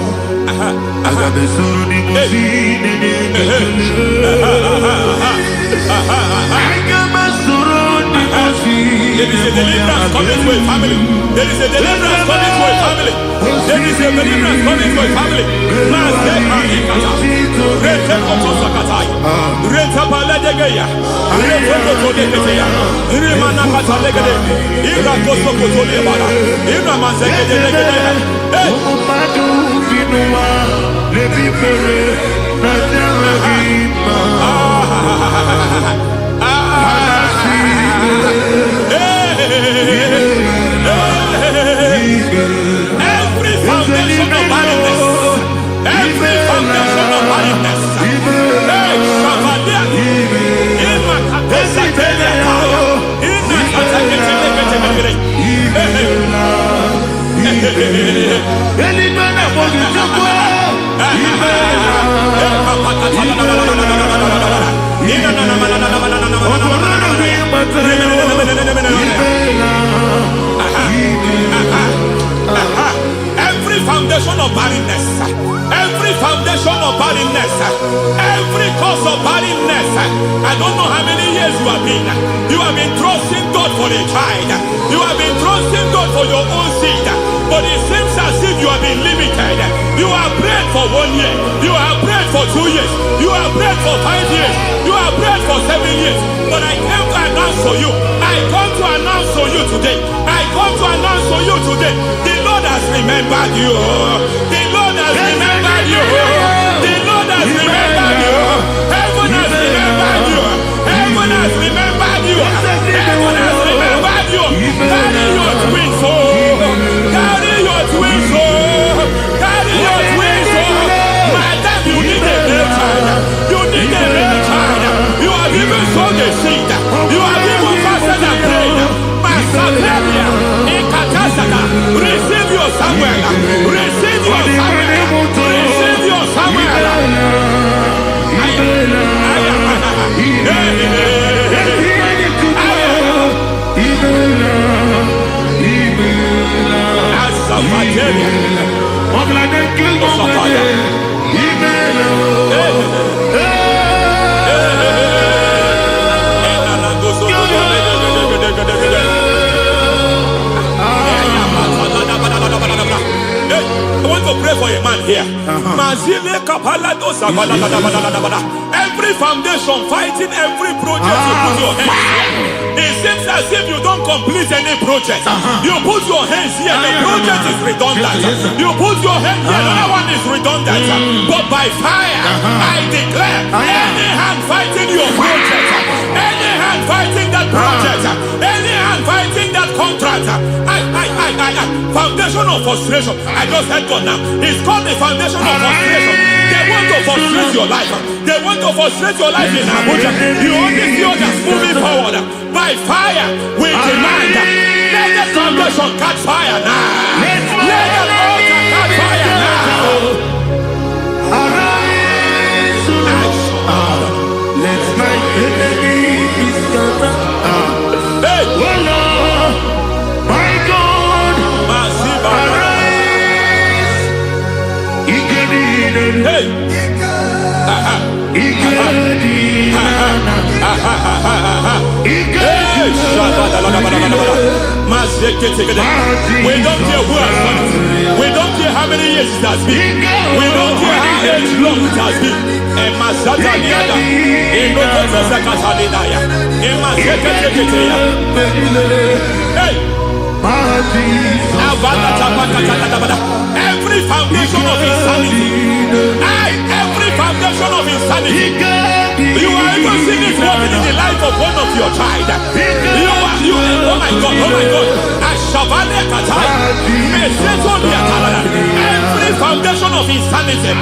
I got the soul in my feet, I got my soul in my feet. There is a deliverance coming to a family. There is a deliverance coming to a family. There is a deliverance coming to a family. Every foundation of barrenness, every foundation of barrenness, every foundation of barrenness, every foundation of barrenness, every cause of barrenness. I don't know how many years you have been trusting God for a child. You have been trusting God for your own seed, but it seems as if you have been limited. You have prayed for 1 year, you have prayed for 2 years, you have prayed for 5 years, you have prayed for 7 years. But I came to announce for you, I come to announce for you today, I come to announce for you today, the Lord has remembered you. The Lord has remembered you. The Lord has remembered you. Heaven has remembered you. Heaven has remembered you. Heaven has remembered you. Carry your twins home. Carry your twins home. Carry your twins home. Madam, you need a real child. You need a real child. You have even sown the seed. You have even fasted and prayed. Masaperia, Ekatasaka, receive your Samuel. Receive your Samuel. Receive your Samuel. I want to pray for a man here. Every foundation fighting every project you put your hands here. It seems as if you don't complete any project. You put your hands here, the project is redundant. You put your hand here, another one is redundant. But by fire, I declare, any hand fighting your project, any hand fighting foundation of frustration. I just heard God now. It's called the foundation of frustration. They want to frustrate your life. They want to frustrate your life in Abuja. You only see others moving forward. By fire, we demand. Let the foundation catch fire now. Let the altar catch fire now. Let my enemies scatter. Hey, Oh Lord, my God, arise. hey, we don't care who has done it. We don't care how many years it has been. We don't care how age long it has been. Hey, every foundation of insanity, every foundation of insanity, you are even seeing it working in the life of one of your child. Oh my God, every foundation of insanity,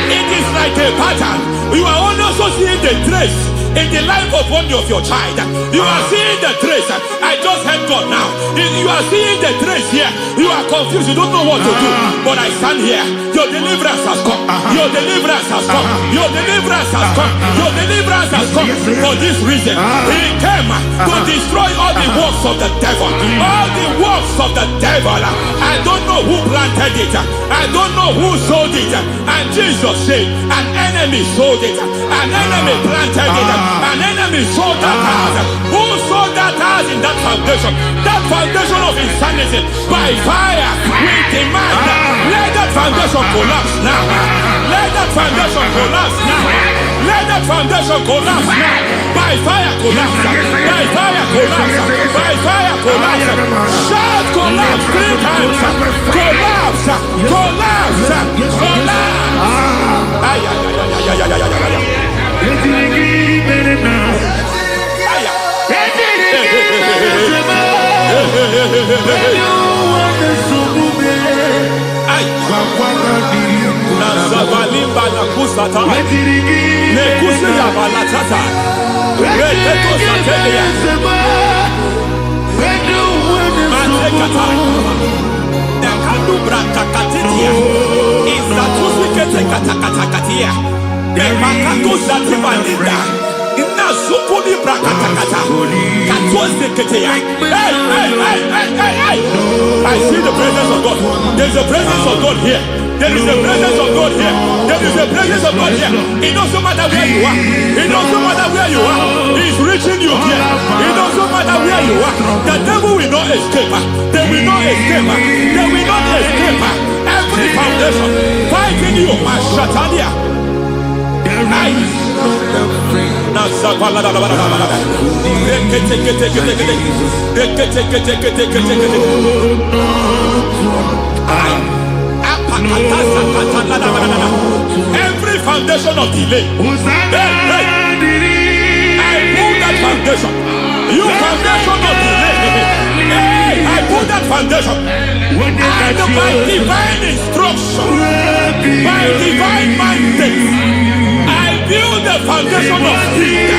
it is like a pattern. You are also seeing the trace in the life of one of your child. You are seeing the trace. I just heard God now. You are seeing the trace here. You are confused. You don't know what to do. But I stand here. Your deliverance has come. Your deliverance has come. Your deliverance has come. Your deliverance has come. For this reason, He came to destroy all the works of the devil. All the works of the devil. I don't know who planted it. I don't know who sold it. And Jesus said, an enemy sold it. An enemy planted it. An enemy sold that house. Who sold that house in that foundation? That foundation of insanity. By fire, we demand, let that foundation collapse now. Let that foundation collapse now. Let that foundation collapse now. By fire, collapse. By fire, collapse. By fire, collapse. Shout collapse 3 times. Collapse. Collapse. Collapse. Ay, ay, ay, ay, ay, ay, ay, ay, ay. I see the presence of God. There's a presence of God here. There is a presence of God here. There is a presence of God here. It doesn't matter where you are. It doesn't matter where you are. He's reaching you here. It doesn't matter where you are. The devil will not escape. They will not escape. They will not escape. Every foundation fighting you, Mashatania. Every foundation of delay, I pull that foundation. You foundation of delay, I pull that foundation. And by divine instruction, by divine mandate, I build the foundation of speed.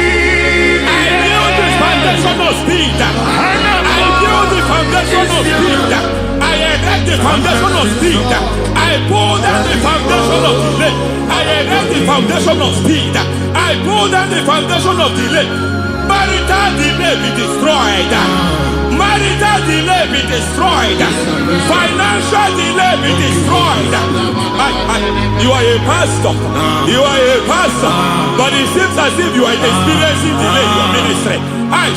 I build the foundation of speed. I build the foundation of speed. I erect the foundation of speed. I pull down the foundation of delay. I erect the foundation of speed. I pull down the foundation of delay. Marital delay be destroyed. Marital delay be destroyed. Financial delay be destroyed. You are a pastor. You are a pastor. But it seems as if you are experiencing delay in your ministry. By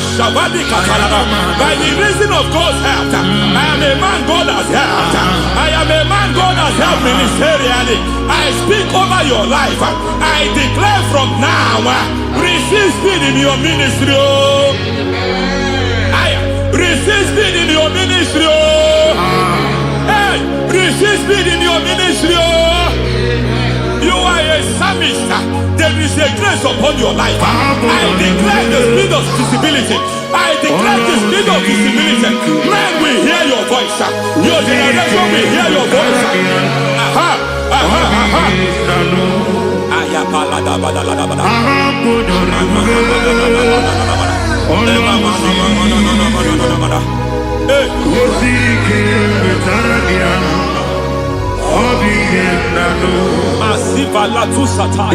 the reason of God's help, I am a man God has helped. I am a man God has helped ministerially. I speak over your life. I declare from now, receive speed in your ministry. Receive speed in your ministry. Hey, receive speed in your ministry. You are a psalmist. There is a grace upon your life. I declare the spirit of visibility. I declare the spirit of visibility. Men will hear your voice. Your generation will hear your voice. Aha, aha, aha. Masiva la tu sataya.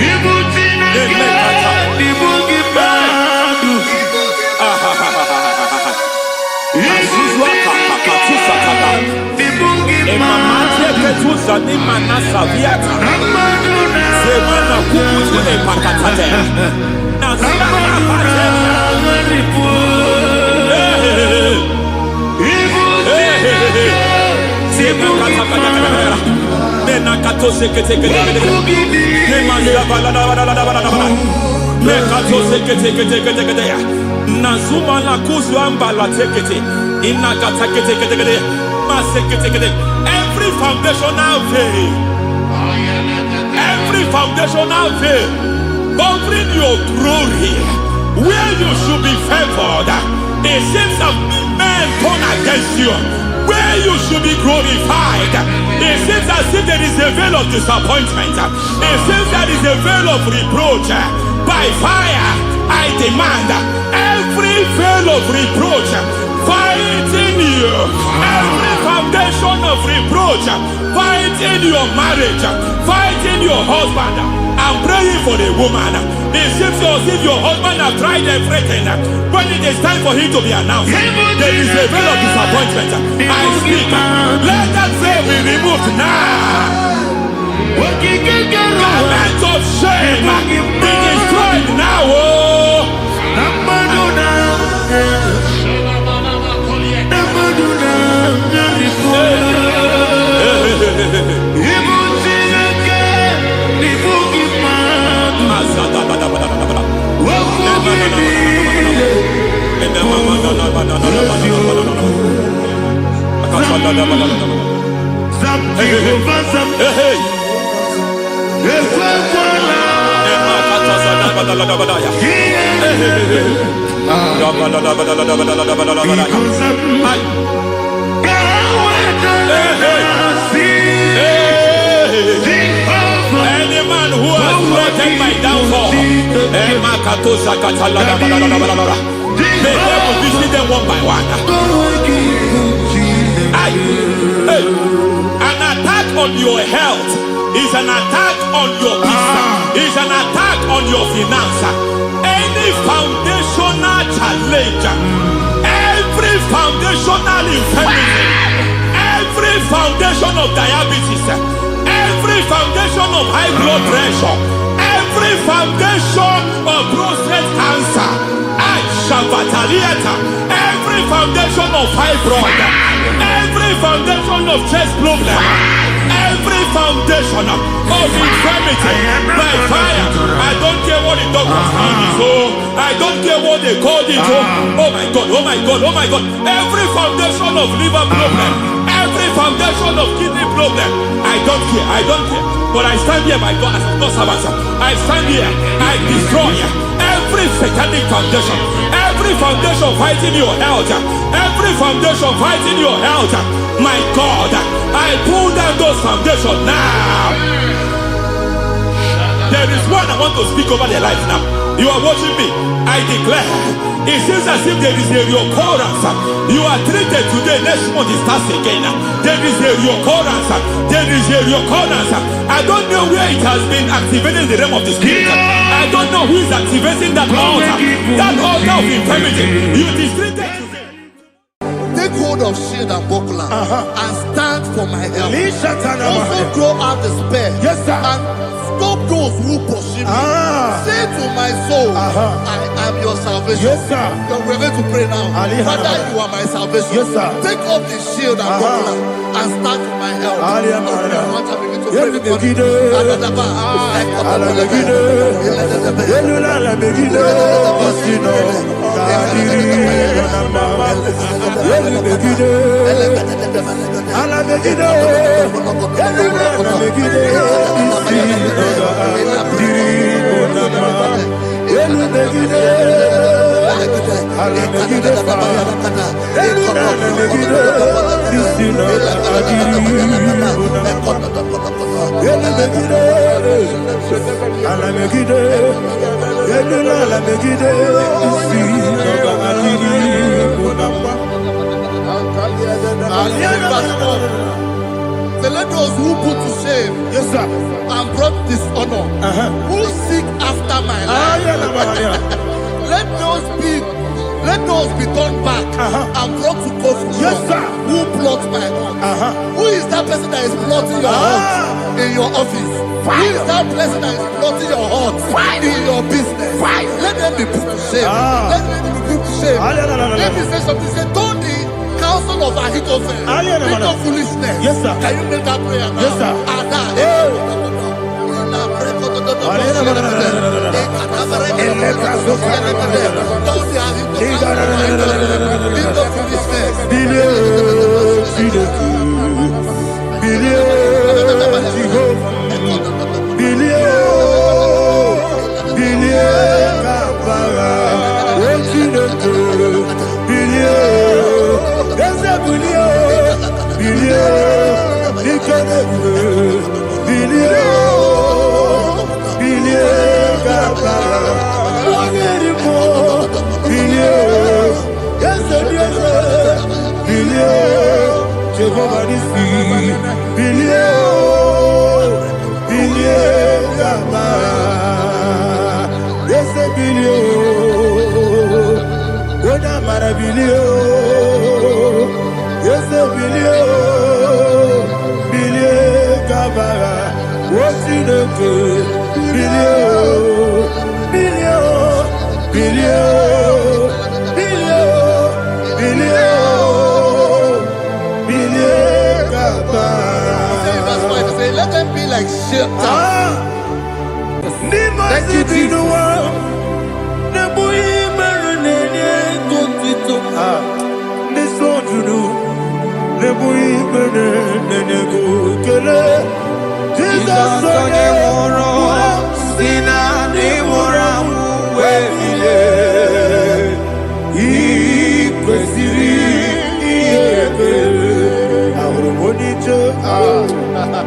Nazuma la kuzwamba la tekete inagata kete masekete. Every foundational veil, every foundational veil covering your glory, where you should be favored, it seems that men turn against you. Where you should be glorified, it seems as if there is a veil of disappointment. It seems there is a veil of reproach. By fire, I demand every veil of reproach fighting you, every foundation of reproach fighting your marriage, fighting your husband. I'm praying for the woman. It seems as if your husband has tried everything. When it is time for him to be announced, there is a veil of disappointment. I speak. Let that veil be removed now. Garment of shame be destroyed now. Any man who has threatened my downfall, may God visit them one by one. An attack on your health is an attack on your peace, is an attack on your finance. Any foundational challenge, every foundational infirmity, every foundation of diabetes, every foundation of high blood pressure, every foundation of prostate cancer, every foundation of fibroid, every foundation of chest problem, every foundation of infirmity, by fire. I don't care what the doctors call it, I don't care what they call it. Oh my God, oh my God, oh my God. Every foundation of liver problem, every foundation of kidney problem, I don't care, I don't care. But I stand here, my God, as a God servant. I stand here, I destroy every satanic foundation, every foundation fighting your health, every foundation fighting your health. My God, I pull down those foundations now. There is one I want to speak over their life now. You are watching me. I declare, it seems as if there is a reoccurrence. You are treated today, next month it starts again. There is a reoccurrence. There is a reoccurrence. I don't know where it has been activated in the realm of the spirit. I don't know who is activating that altar of infirmity. You is treated today. Take hold of shield and buckler and stand for my help. Also throw out despair. Yes, sir. And stop those who pursue me. Say to my soul, I am your salvation. Yes, sir. We're going to pray now. Father, you are my salvation. Yes, sir. Take off the shield and buckler and stand for my help. Alamegide fire. Alamegide. Isina adiri. Alamegide. Alamegide. Alamegide. Isina adiri. Say, let those who put to shame, Yes, sir. and brought dishonor, who seek after my life, let those be turned back and brought to confusion. Yes, sir. Who plot my heart? Who is that person that is plotting your heart in your office? Who is that person that is plotting your heart in your business? Let them be put to shame. Let them be put to shame. Let me say something. Say, don't the counsel of Ahithophel think of foolishness. Yes, sir. Can you make that prayer now? Yes, sir. Let them be like shelter. Thank you, Jesus.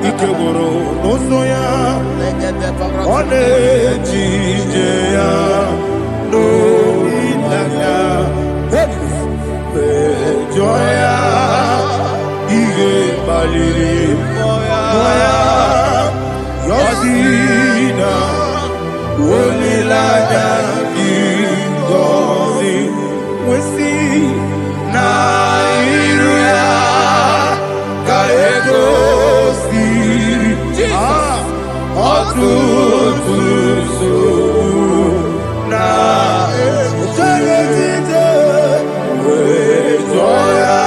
Ikegoro n'ụzọ ọ na-ejije ya n'olileanya mejọ ya ihe kpaliri mmụọ ya yọzi na olileanya dị ngọzi nwesị na iru ya ka ego ọtụtụ nsogbu na echeredide wee jụọ ya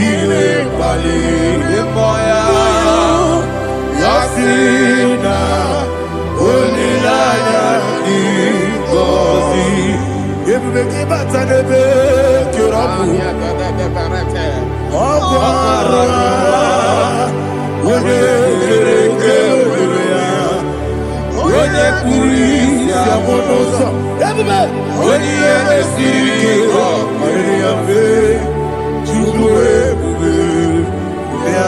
ihe kpaliri mmụọ ya ya si na olileanya dị ngọzi ebube gị bata n'ebe kere ọgwụ arụ onye kere eke obere ya onye kpuru isi abụ n'ụzọ onye ihe na-esiri ike ọ mere ya mfe Chukwu ebube ya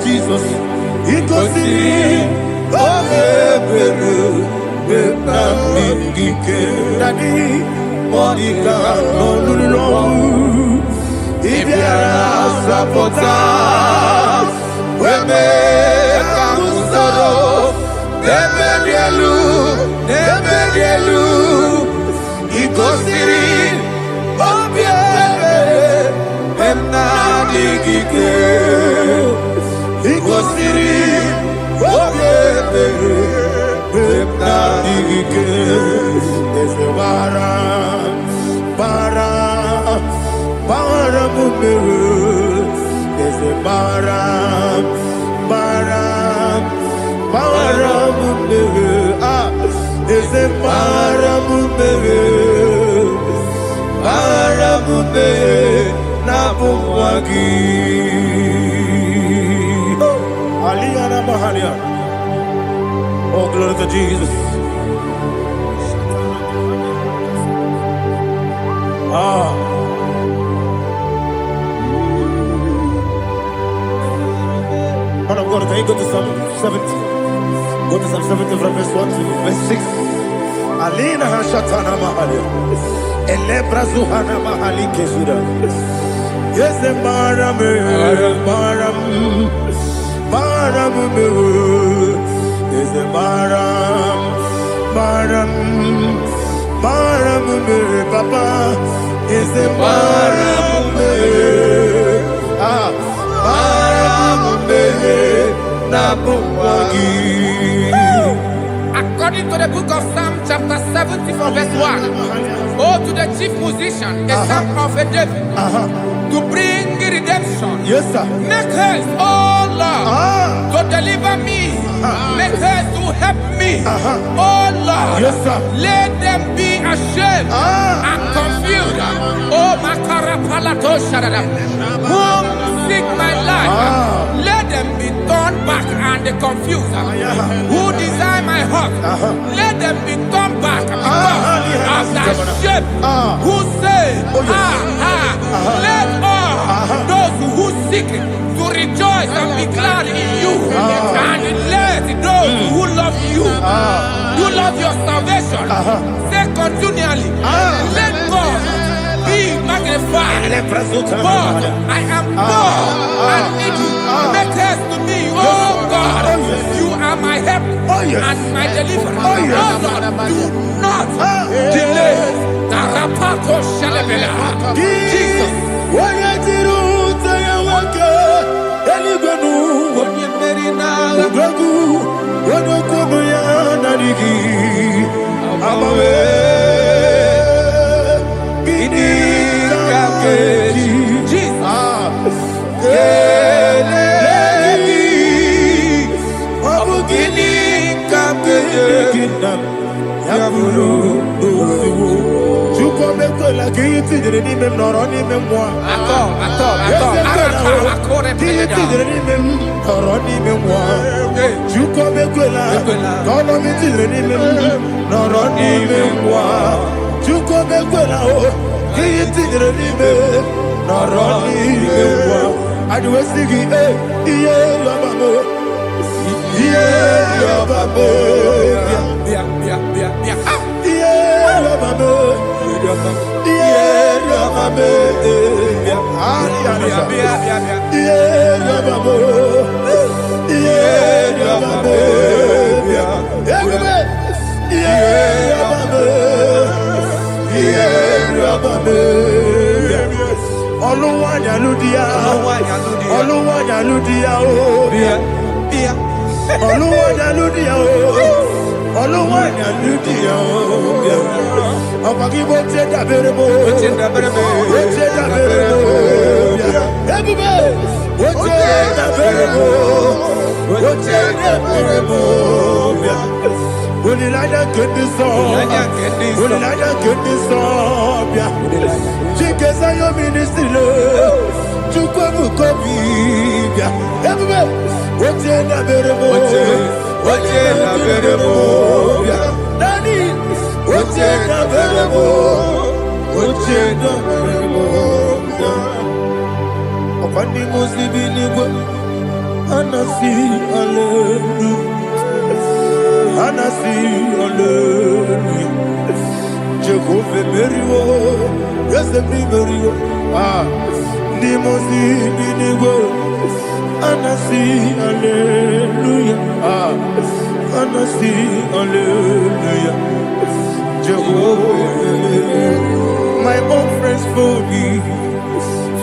Jesus, Igosiri, sigike eze bara bara bara mumere eze bara bara bara mumere eze bara mumere bara mumere na bumwagi Aliyana Mahalia. Oh, glory to Jesus. Man of God, can you go to Psalm 70? Go to Psalm 70 from verse 1 to verse 6. Alina Hashatana Mahalia. Elebra Zuhana Mahali Kesuda. Yes, the Maram, Maram, Maram, is the Maram, Maram, Maram, Papa, is the Maram, Maram, Nabuwagi. According to the book of Psalm chapter 70 from verse 1, oh, to the chief musician, a psalm of a David, to bring redemption. Yes, sir. Make haste, oh Lord, to deliver me. Make haste to help me. Oh Lord, Yes, sir. let them be ashamed and confused. Oh, Makara Palato Shadada, whom seek my life, let them be turned back and confused. Who desire my heart, let them be turned back because of that shape. Who say, let all those who seek to rejoice and be glad in you, and let those who love you, who love your salvation, say continually, let God be magnified. God, I am poor and needy. Make haste to me, oh God. You are my help and my deliverer. Oh Lord, do not delay. Tarapato Shalabela. Jesus. My own friends for me,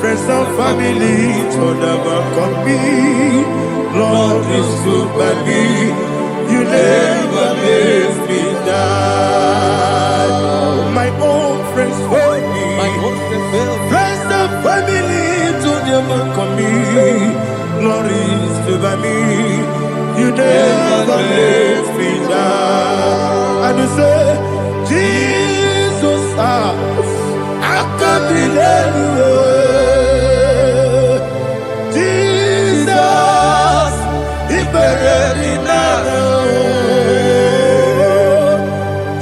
friends and family told never come me. Lord is good by me, you never let me down. by me. You never let me down. And you say, Jesus, I can't be anywhere. Jesus, He buried me now.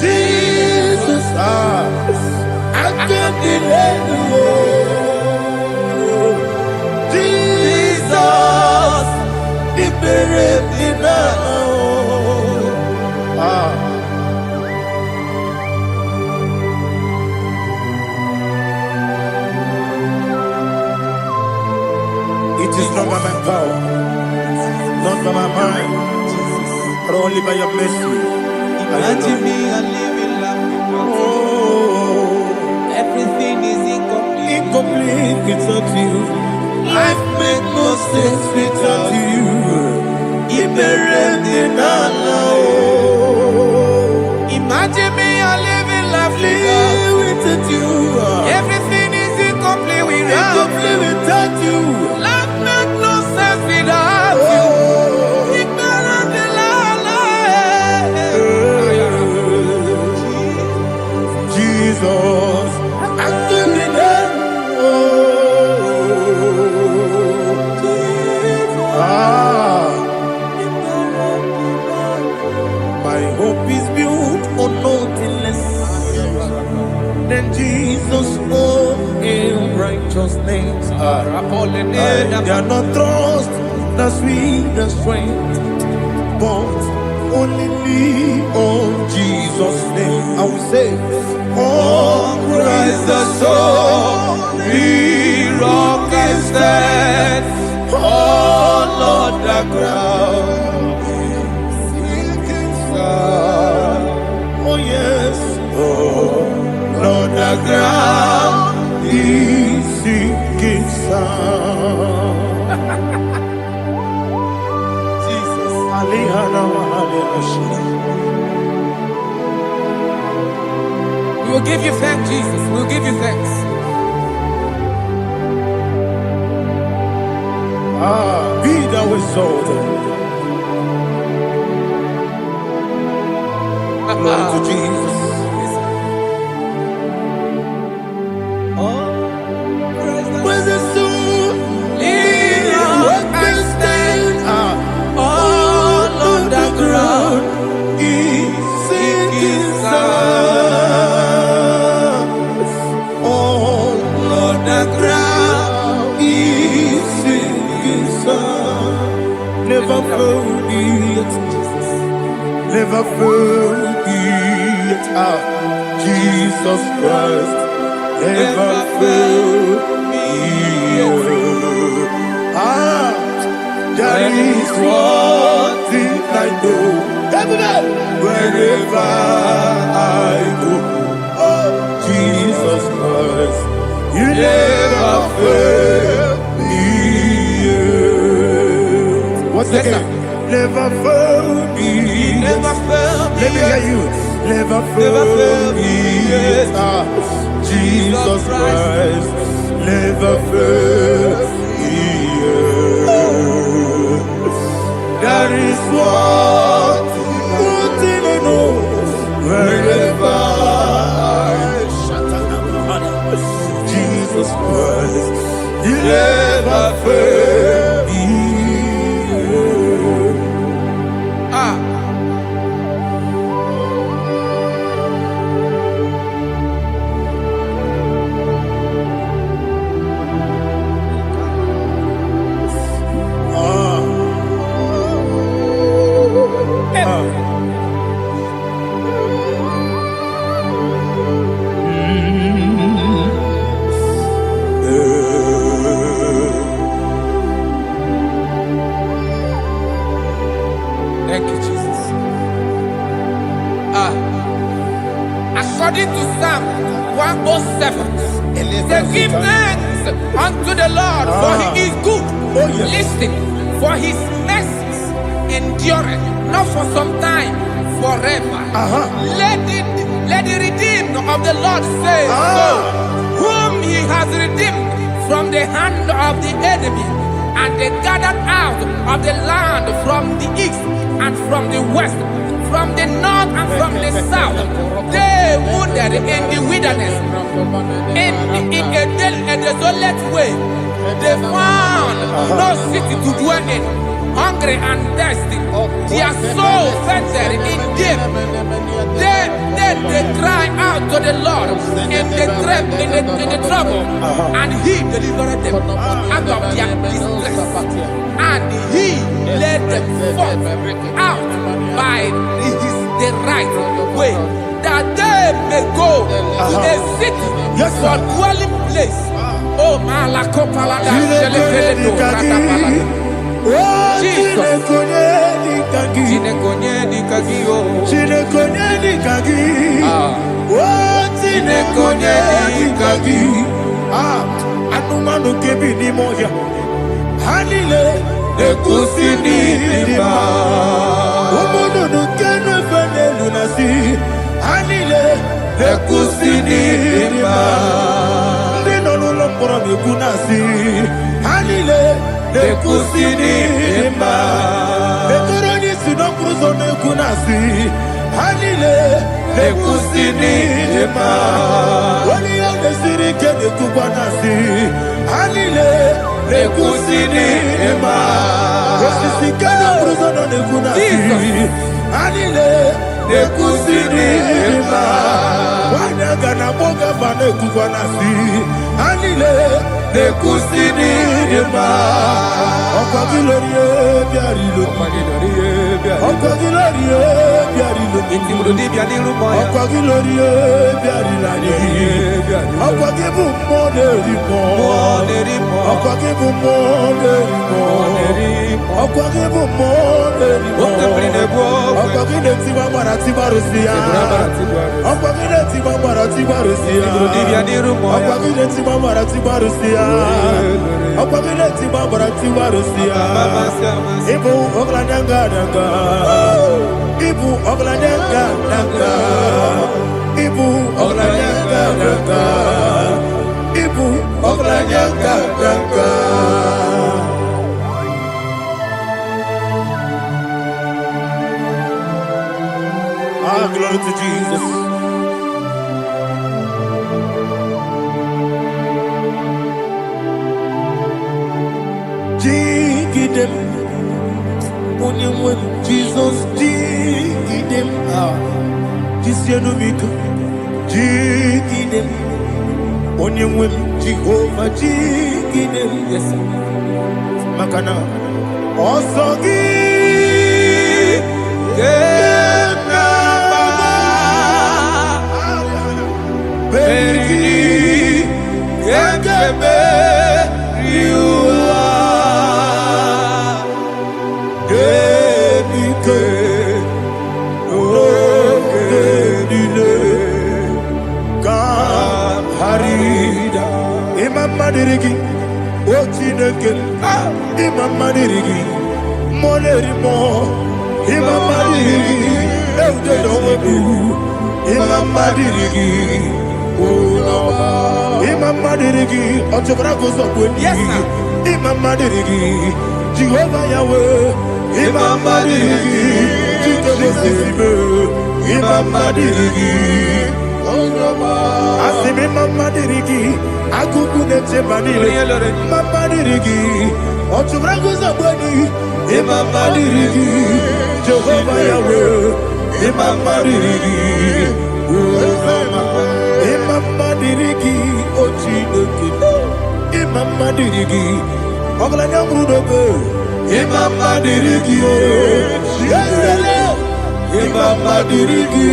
Jesus, I can't be anywhere. Jesus, He buried me now. It is not by my power, not by my mind, but only by your mercy. Imagine me a living life. Oh, Everything is incomplete. incomplete without you. Life makes no sense without you. Imagine me a living life Without you. Everything is incomplete Incomplete without you. Life makes no sense without you. Jesus, I can't be there. My hope is built on nothing less than Jesus' own righteousness. They are not trust the sweetest strength, but only lean on Jesus' name. I will say, oh, Christ the solid rock I stand. Oh, Lord, the ground is sinking sand. Oh, yes, oh, Lord, the ground is sinking sand. Jesus, We will give you thanks, Jesus. We will give you thanks. Be thou exalted. Glory to Jesus. Where's the soul? What can stand? All on the ground is sinking sand. All on the ground is sinking sand. Never forget, never forget, Jesus Christ. Never forget. That is one thing I know. Wherever I go, oh, Jesus Christ, you never fail me. What's the game? Never fail me. Never fail me. Let me hear you. Never fail me. Jesus Christ, never fail me. That is what I know. Wherever Jesus Christ, you never fail me. Thank you, Jesus. According to Psalm 107, they give thanks unto the Lord, for He is good. Listen, for His mercies endureth not for some time, forever. Let the redeemed of the Lord say so, whom He has redeemed from the hand of the enemy, and they gathered out out of the land from the east and from the west, from the north and from the south. They wandered in the wilderness, in a desolate way. They found no city to dwell in, hungry and thirsty. Their soul fainted in deep. Then they cry out to the Lord in the trouble, and He delivered them out of their distress, and He led them forth out by the right way, that they may go to a city for dwelling place. Oh, Malakopalada, Anumanu kebi ni moya Hanile Ekusini lima Umudu nukene fene lunasi Hanile Ekusini lima Ndino nulokura mikunasi Hanile Ekusini lima Ekuroni sinokruzo nekunasi Hanile Ekusini lima Wali yane sirike nekubanasi Hanile Ekusini lima Wasisikana bruzono nekunasi Hanile Ekusini lima Wanyaga na boga bane kubanasi Hanile Ekusini lima Okwa gilorie biarilo Okwa gilorie biarilo Okwa gilorie biarilani Okwa gibu monerimo Okwa gibu monerimo Okwa gibu monerimo Okwa gile tiba mara tiba rusia Okwa gile tiba mara tiba rusia Okwa gile tiba mara tiba rusia Okwa gile tiba mara tiba rusia Ibu oglanyanga nanga Ibu oglanyanga nanga Ibu oglanyanga nanga Ibu oglanyanga nanga Ah, glory to Jesus. Jigidem, Onyemwem, Jesus, Jigidem, Jisianumiko, Jigidem, Onyemwem, Jehovah, Jigidem, yes, Makana, Osogi, Beri, Yakebe, Madirigi, Ochineke, Imam Madirigi, Monerimo, Imam Madirigi, Eudedobu, Imam Madirigi, Imam Madirigi, Otobrago Zobuni, Imam Madirigi, Jehovah Yahweh, Imam Madirigi, Jitobosime, Imam Madirigi, Asimi Imam Madirigi, Akuku nete manile, Mama dirigi, Otubrago Zaboni, Imama dirigi, Jehovah Yahweh, Imama dirigi, Imama dirigi, Ochineke, Imama dirigi, Oglanya Mudobe, Imama dirigi, Imama dirigi,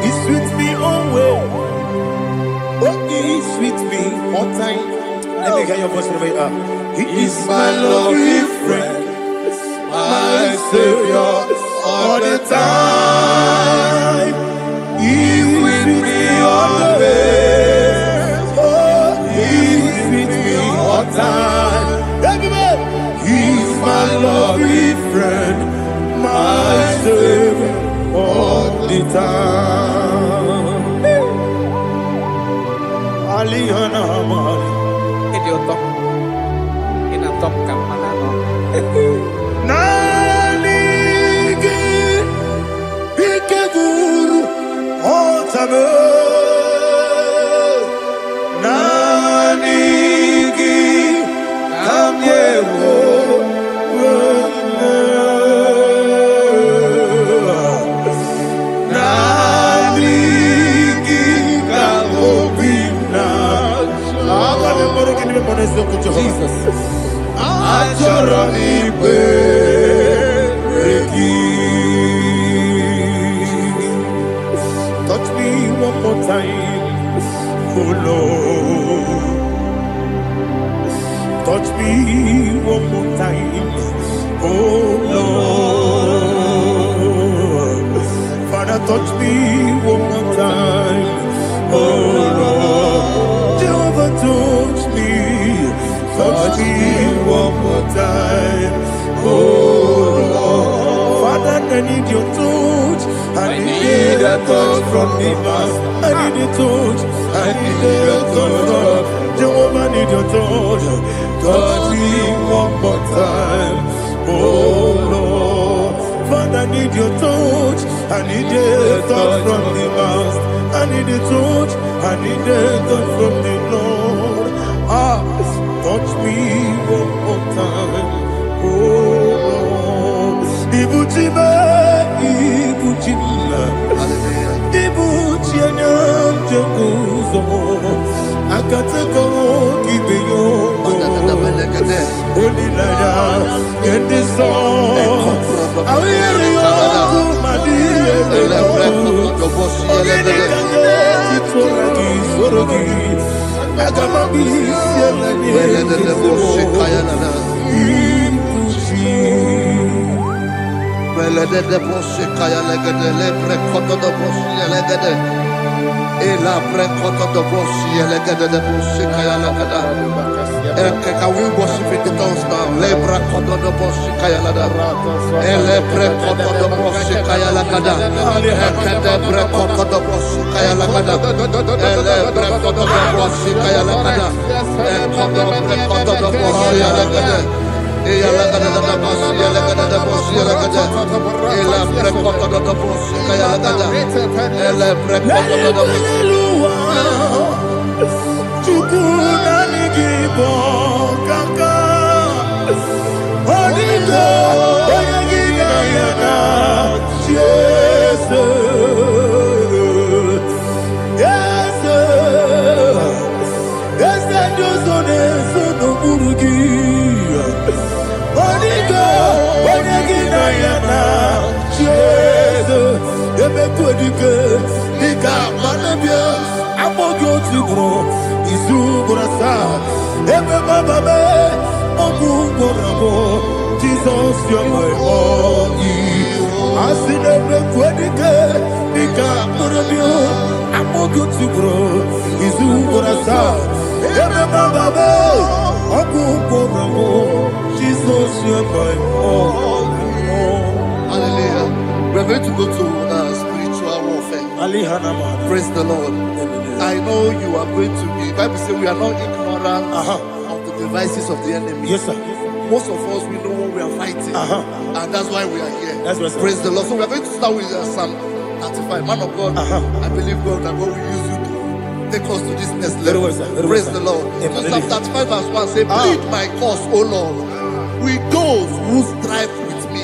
It's with me always. He's with me all time. Let me hear your voice from here. He is my lovely friend, my Savior all the time. He's with me always. Oh, he's with me all time. He's my lovely friend, my Savior all the time. Aliana Mari. Nanigi ikeguru otame. Nanigi kamyewo. Jesus. Touch me one more time, oh Lord. Touch me one more time, oh Lord. Father, touch me one more time, oh Lord. Jehovah, touch me. Touch me one more time, oh Lord. Father, I need your touch. I need a touch from the Master. I need a touch. I need a touch from Jehovah. I need your touch. Touch me one more time, oh Lord. Father, I need your touch. I need a touch from the Master. I need a touch. I need a touch from the Lord. Touch me one more time, oh Lord. Ibuchime, Ibuchime, Ibuchianyam Jeguzo. Akateko kibeyo, Olilaya, get this song. Awiyo kumadiye, Ogeni Sorogi. Can we worship in the tongues now? Lebra kodo do boshi kaya lada. Ele bre kodo do boshi kaya lada. Ekede bre kodo do boshi kaya lada. Ele bre kodo do boshi kaya lada. Ekodo bre kodo do boshi lada. Eya lada da boshi lada da boshi lada. Ele bre kodo do boshi kaya lada. Ele bre kodo do boshi. IGBO kaka Onigo Oyagina yana Yes Yes Yes Josone Sono Burugi Onigo Oyagina yana Yes Ebe Kodike Ika Manabia Amogo Tibro Izubrasa, Ebe Baba me, Ogugorabo, Jesus, you're my all. Asinebe Kwedike, Nika Murabio, Amogo Tibro, Izubrasa, Ebe Baba me, Ogugorabo, Jesus, you're my all. Hallelujah. We're going to go to spiritual warfare. Praise the Lord. I know you are going to be. Bible says we are not ignorant of the devices of the enemy. Yes, sir. Most of us, we know what we are fighting, and that's why we are here. That's right, sir. Praise the Lord. So we are going to start with Psalm 35. Man of God, I believe God that God will use you to take us to this next level. Praise the Lord. So Psalm 35 verse 1 say, plead my cause, O Lord, with those who strive with me.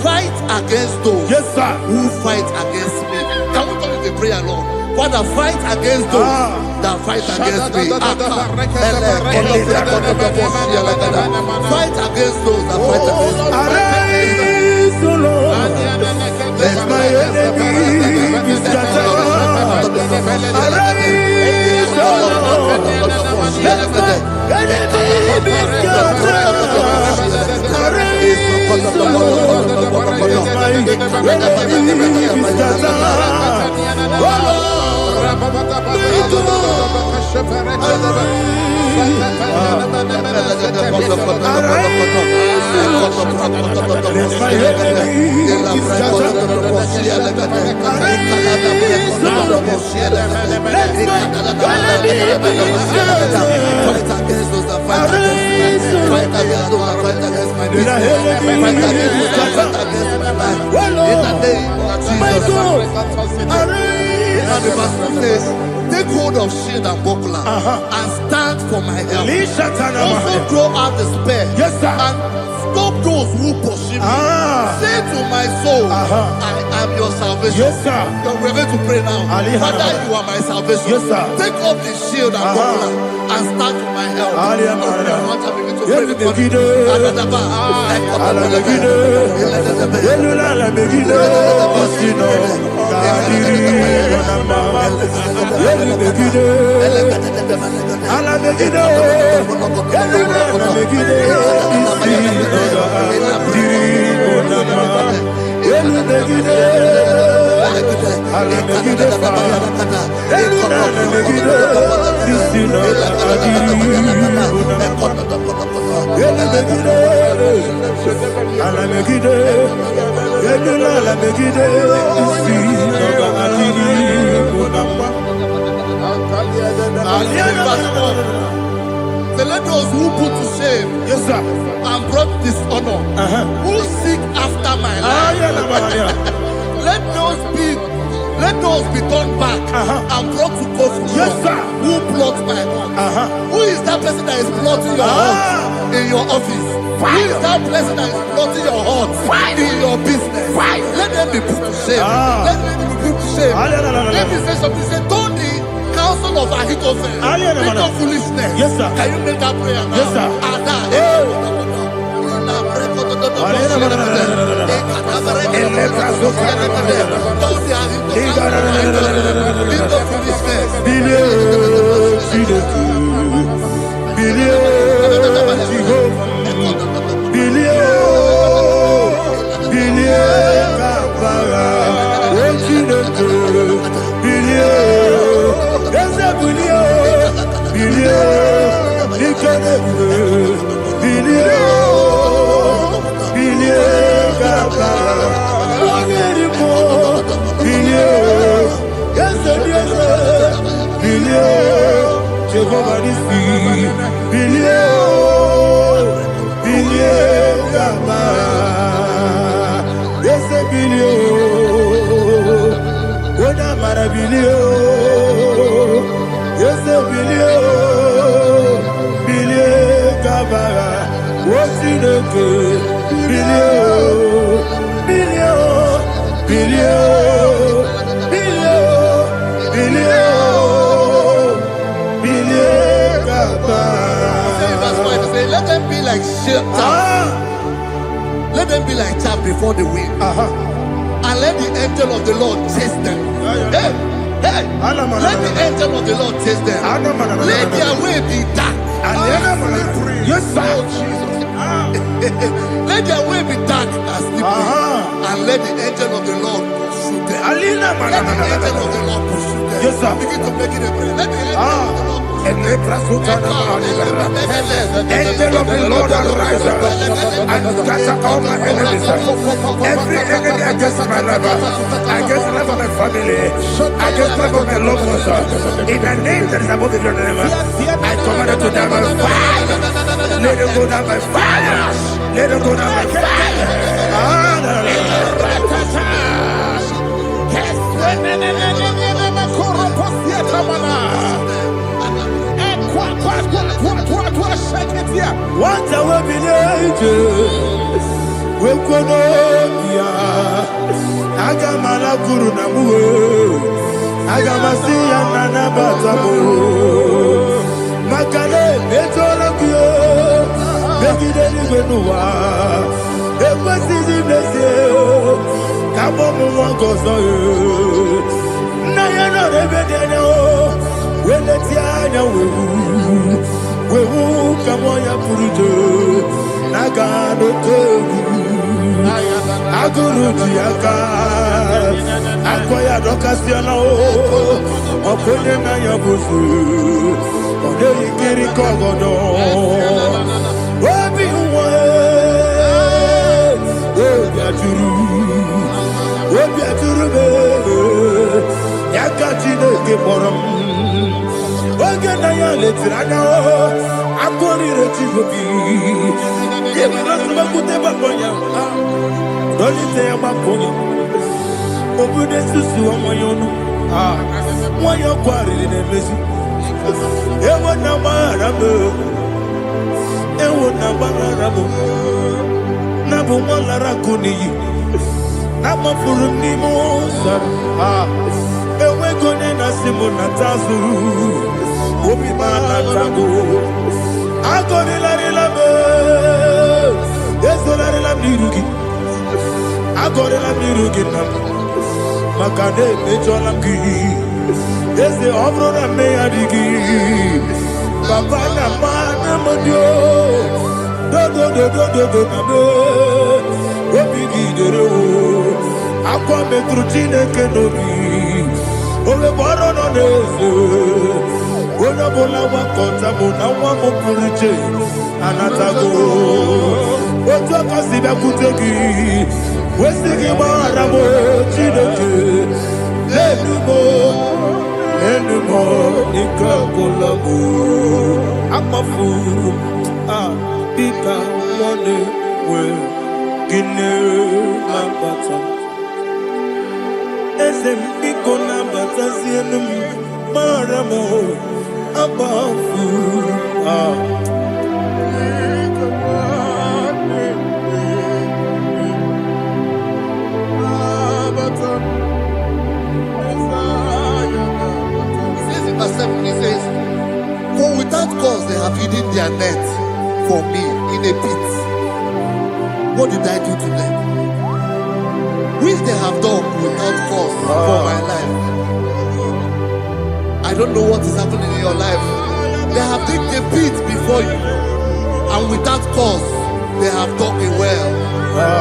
Fight against those who fight against me. Can we call it a prayer, Lord? Father, fight against those that fight against me. Fight against those that fight against me. Arise, O Lord, let my enemy be scattered. Arise, O Lord, let my enemy be scattered. Arise, O Lord, let my enemy be scattered. Oh Lord, fight against fight against my destiny. Fight against my life. In the name of Jesus. And the verse 2 says, take hold of shield and buckler and stand for my help. Also throw out the spear and stop those who pursue me. Say to my soul, I am your salvation. We're going to pray now. Father, you are my salvation. Take up the shield and buckler and stand for my help. So let those who put to shame and brought dishonor, who seek after my life, let those be turned back and brought to confusion. Who plots my heart? Who is that person that is plotting your heart in your office? Who is that person that is plotting your heart in your business? Let them be put to shame. Let them be put to shame. Let me say something. Say, don't the counsel of Ahithophel think of foolishness. Can you make that prayer now? Yes, sir. Let them be like chaff. Let them be like chaff before the wind. And let the angel of the Lord chase them. Hey, let the angel of the Lord chase them. Let their way be dark. Yes, sir. Let their way be dark and slippery. And let the angel of the Lord pursue them. Let the angel of the Lord pursue them. Yes, sir. Begin to make it a prayer. Let the angel of the Lord. Angel of the Lord arise and scatter all my enemies. Every enemy against my life, against the life of my family, against the life of my loved ones. In the name that is above your name, I command it to die by fire. Let it go down by fire. Let it go down by what a weapon we konoya agamala guru namu agamasiya nana batamo makale betolokio begideni benuwa ekwesizi blesse kabo mo gozo na yana rebedene o weletia wewu kamoya purujo nagano tegu aguru diaka akoya dokasiana o okonye na yabusu ode ikiri kogodo obi uwe obi aturu be yakati ne ke borom oge na ya letirana o Akwari rechigobi. Yebrasuma kuteba boya. Dolite yabakonya. Obude susu amoyono. Moyo kwari nemezi. Ewo na marabu. Ewo na marabu. Nabu walara kuni. Nama furuni mosa. Ewe kone nasimu natazu. Obi mana tango. Agori la rilame. Yeso la rilame nirugi. Agori la nirugi nam. Makane mejola ki. Yese obro na me adigi. Papa na mana modio. Do na me. Obi gidere o. Akwa metrutine kenobi. Ole baro no neze. Ona bola wakota mona wamo puriche. Anatago. Oto kasiba kutegi. Wesigi maramo chineke. Lenumo ikakolamu. Amafu. Bika one we. Gine mabata. Ezem ikona batazienum maramo abafu. Verse 7, he says, for without cause they have hidden their net for me in a pit. What did I do to them? Which they have done without cause for my life. I don't know what is happening in your life. They have digged a pit before you, and without cause they have dug a well.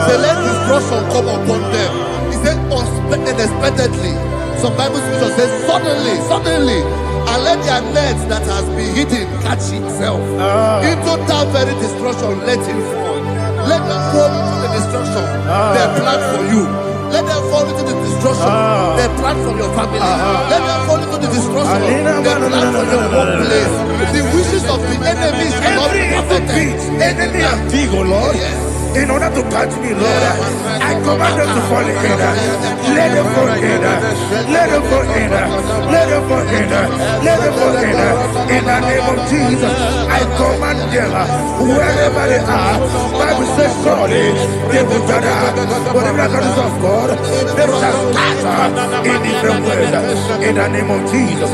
Say, let destruction come upon them. He said, unexpectedly. Some Bible scripture says, suddenly, and let their net that has been hidden catch itself. Into that very destruction, let it fall. Let them fall into the destruction they plan for you. Let them fall into the destruction they plan for your family. Let them fall into the destruction they plan for your workplace. The wishes of the enemies shall not be perfected. Enemy of dig, oh Lord. Yes. In order to catch me, Lord, I command them to fall in. Let them fall in. Let them fall in. Let them fall in. Let them fall in. In the name of Jesus, I command them wherever they are. Bible says surely they will gather. But the miracles of God, they shall scatter in different ways. In the name of Jesus.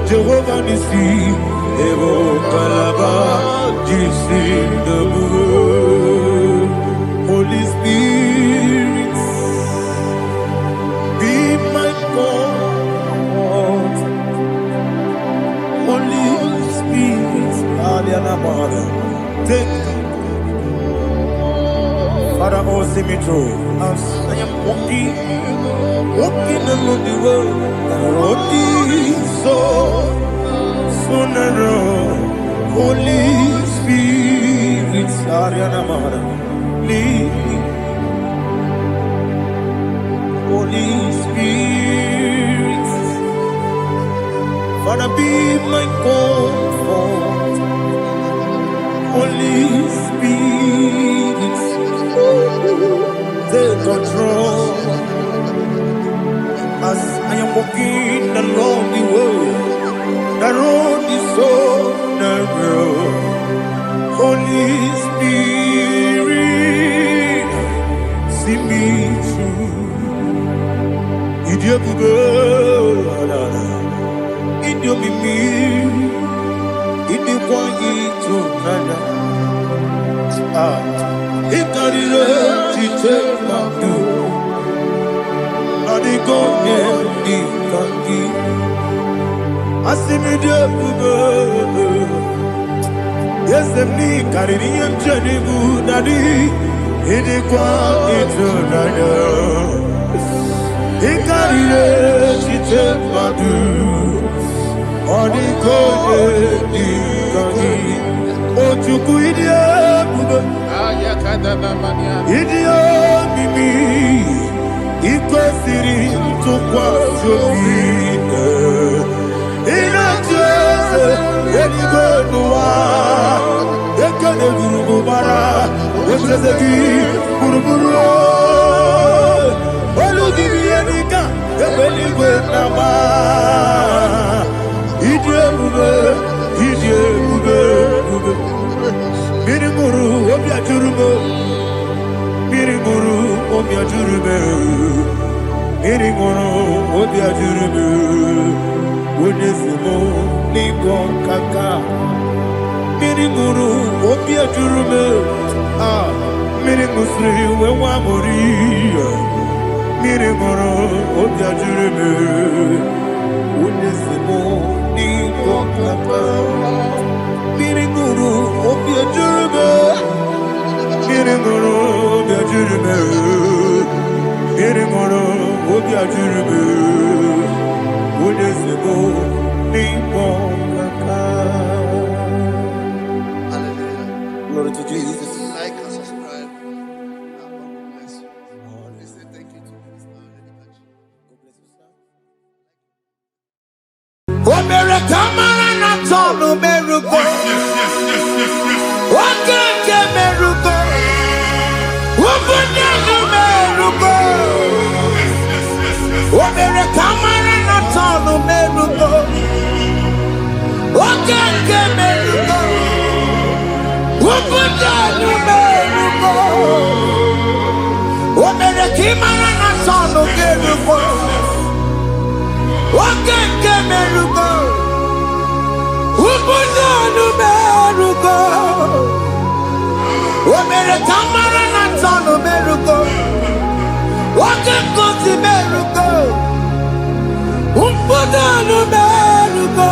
Jehovah Nissi, Evo Kalaba, Jesus the Holy Spirit, be my God. Holy Spirit, Aliana Mother, take Father, see me through. As I am walking along the road, the road is so narrow. Holy Spirit, Ariana Mahara, lead me. Holy Spirit, Father, be my comfort. Holy Spirit, take control. As I am walking along the road is so narrow. Holy Spirit, see me through. Idiobube, Idiobimi, Idikwanyitu nana. Ikarire chitemadu, Adigonye ikangi. Asimidiyobube, Yesemni kaririyem jenibu nadi. Idikwanyitu nana. Ikarire chitemadu, Adigonye ikangi. Ojuku idiyobube, Idiyomimi, Ikwesiri tukwa jokine. Inatese, Edigonua, Ekane gurugubara, Ekrezeki, Buruburu. Olugibi enika, Ebeligwe nama. Idiyobube, Mirimuru, Obia Jurume, Mirimuru, Obia Jurume, Mirimuru, Obia Jurume, Wonesimo, Lingon Kaka, Mirimuru, Obia Jurume, Mirimusri, Wewamuri, Mirimuru, Obia Jurume, Wonesimo, Lingon Kaka. Mirimuru, Obia Jurume, Mirimuru, Obia Jurume, Mirimuru, Obia Jurume, Wonesimo, Lingon Kaka. Hallelujah. Glory to Jesus. Like and subscribe. God bless you. Please say thank you to Mr. Lady Kachi. God bless you, sir. Omere kamara na tonu merugo. Wakeke merugo. Ubunenu merugo. Omere kamara na tonu merugo. Wakeke merugo. Ubunenu merugo. Omere kamara na tonu merugo. Wakeke merugo. Ubunanu merugo. Omere kamara na tonu merugo. Wakeke merugo. Ubunanu merugo.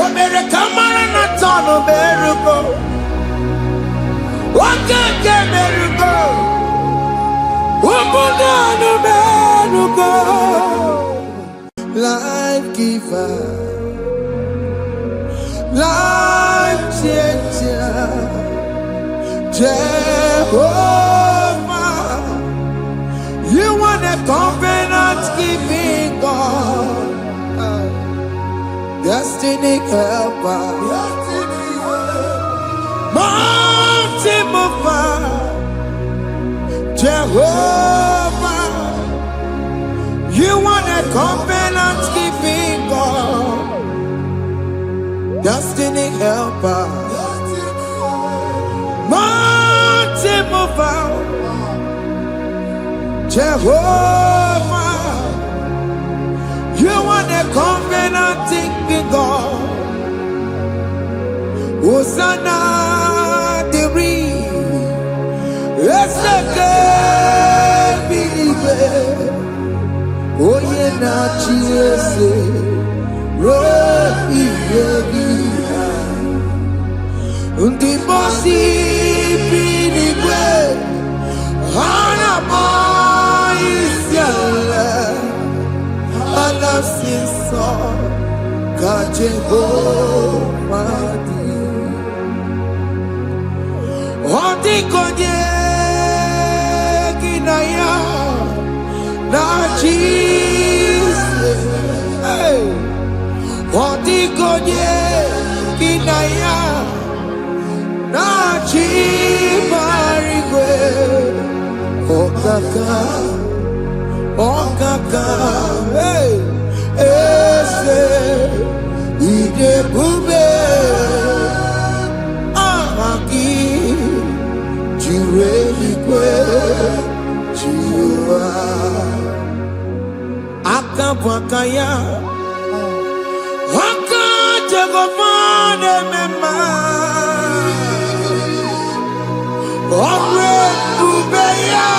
Omere kamara na tonu merugo. Wakeke merugo. Ubunanu merugo. Life giver, life changer, Jehovah, you are the covenant keeping God, destiny helper, mountain mover, Jehovah. You are the covenant keeping God, destiny helper, mountain mover, Jehovah. You are the covenant keeping God. Hosanna, the it's the good believer. Oh yeah, na chiese, rohi yogi, undi bosi pinigwe. Jehovah Otikonye kinaya na Jesus. Otikonye kinaya na chibarigwe. Okaka, ese idebube ahaki jirelikwe jiwa akabwakaya akajegomane mema omre ubeya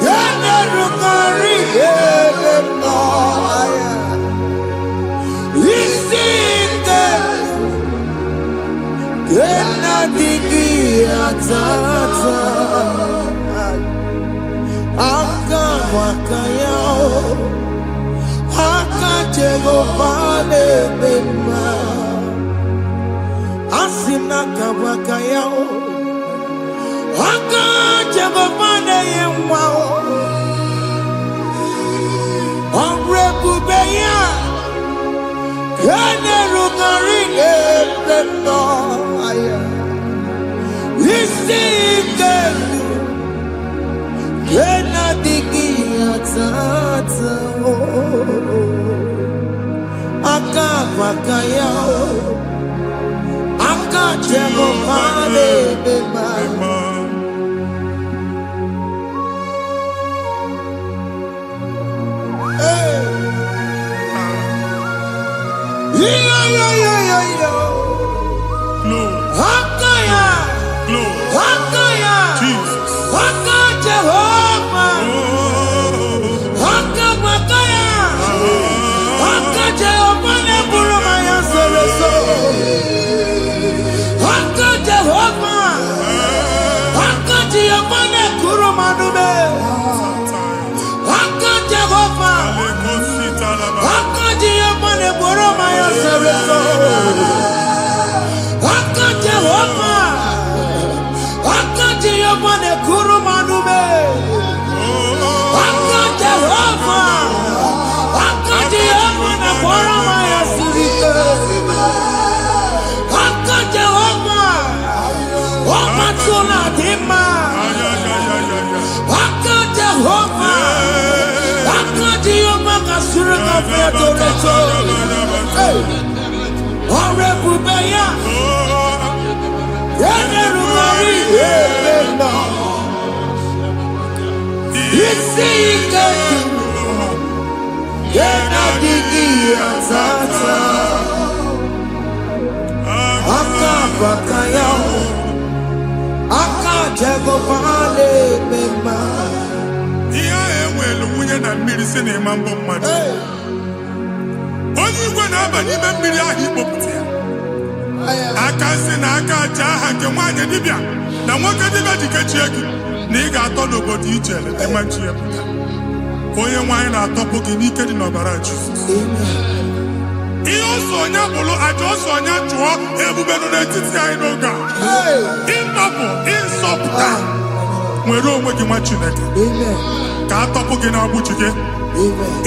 generukari edenoya isinde genadiki atata akawakayao akajegopane mema asinakawakayao akajegopane yemwao Omrebubeya Generukari edenoya isinde genadiki atata akawakayao akajegopane mema. Onye igwe na-aba n'ime mmiri ahụ ikpopụta ya aka nsị na aka aja aha nke nwaanyị dibịa na nwoke dibịa ji kechie gị na ị ga-atọ n'obodo ije leta machi ya pụta. Onye nwaanyị na-atọpụ gị n'ike dị n'ọbara Jizọs. Ihe ọsọ onye bụrụ aja ọsọ onye chụọ ebube nọ n'etiti anyị n'oge a. Ịtọpụ ịsọpụta nwere onwe gị nwa Chineke ka atọpụ gị na-agbụchi gị.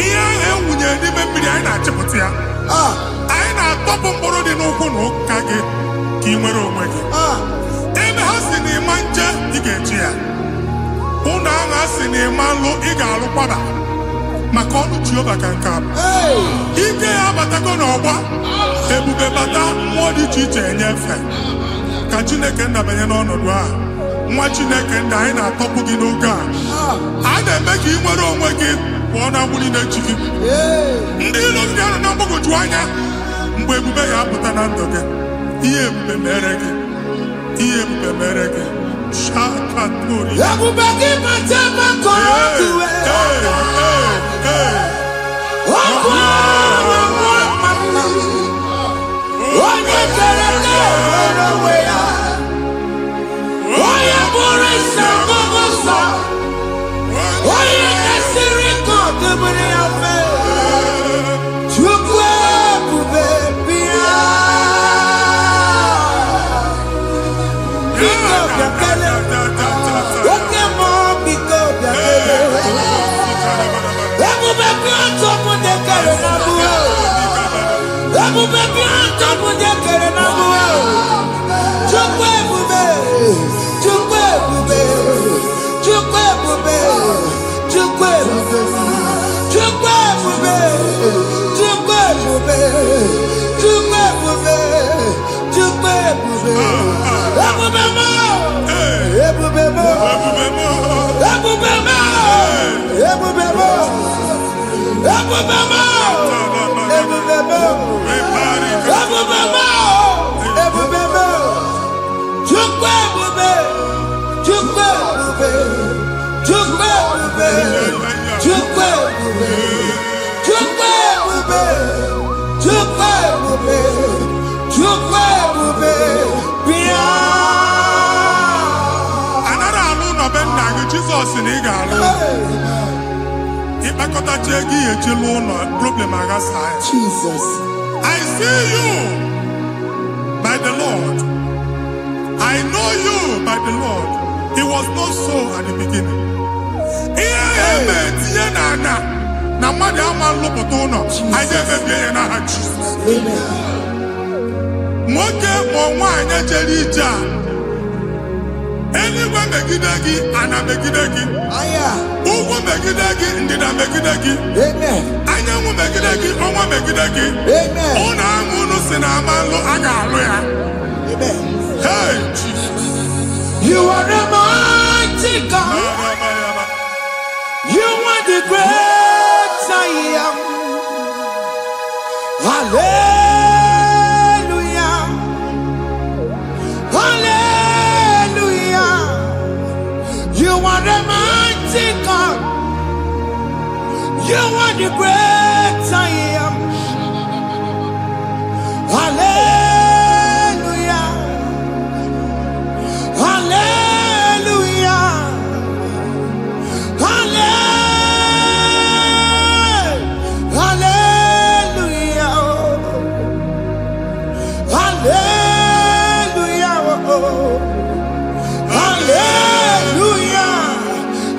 Ihe ahụ ewunye n'ime mmiri anyị na-achịpụta ya. Anyị na-atọpụ mkpụrụ dị n'ụkwụ na ụka gị ka ị nwere onwe gị. Ebe ha si na ịma nje ị ga-eji ya. Ụlọ ahụ ha si na ịma nlụ ị ga-alụkwaba maka ọnụ Jehova ka nke a bụ. Ike ya abatago n'ọgba ebube bata mmụọ dị iche iche enyefe ka Chineke ndabanye n'ọnọdụ a. Nwa Chineke ndị anyị na-atọpụ gị n'oge a. A na-eme ka ị nwere onwe gị pụọ na mgburi na-echi gị. Ndị ilo ndị ahụ na mgbagwoju anya mgbe ebube ya apụta na ndụ gị. Ihe ebube mere gị. Ihe ebube mere gị. Shakatori. Ebube gị bata maka ọdụ onye kere nwere onwe ya. Onye bụrụ isi ọgụgụ nsọ. Onye kesịrị ka ọ dịbụrụ ya mfe. Chukwu Jesus in Igalo. Jesus. I see you by the Lord. I know you by the Lord. It was not so at the beginning. Anywhere megidagi, ana megidagi. Aya. Ugu megidagi, ndina megidagi. Amen. Anyangu megidagi, onwa megidagi. Amen. Ona angunu sina amalo aga aloya. Amen. Hey, Jesus. You are the mighty God. You are the great I am. Hallelujah. Hallelujah. You are the mighty God. You are the great I am. Hallelujah. Hallelujah. Hallelujah. Hallelujah. Hallelujah.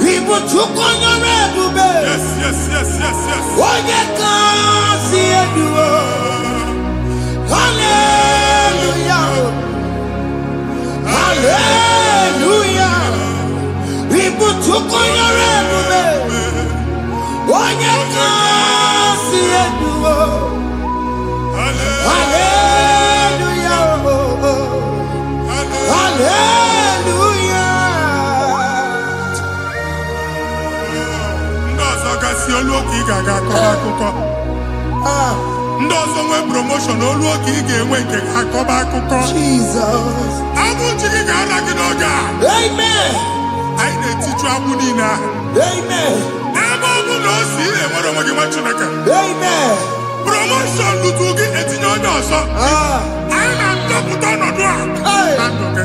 People took on your red. Yes. Oh, you can't see it. Hallelujah. Hallelujah. People took on your red. Oh, you can't see it. Hallelujah. Hallelujah. Ndozo nwe promotion olu oke ị ga-enwe nke akọba akụkọ. Jesus. Abụ chiki ga-ala gị n'oge a. Amen. Anyị na-etiju abụ niile ahụ. Amen. Ebe ọ bụ na o si ị na-enwere onwe gị nwa Chineke. Amen. Promotion lutu gị etinye onye ọzọ. Anyị na-ndọpụta ọnọdụ a na ndụ gị.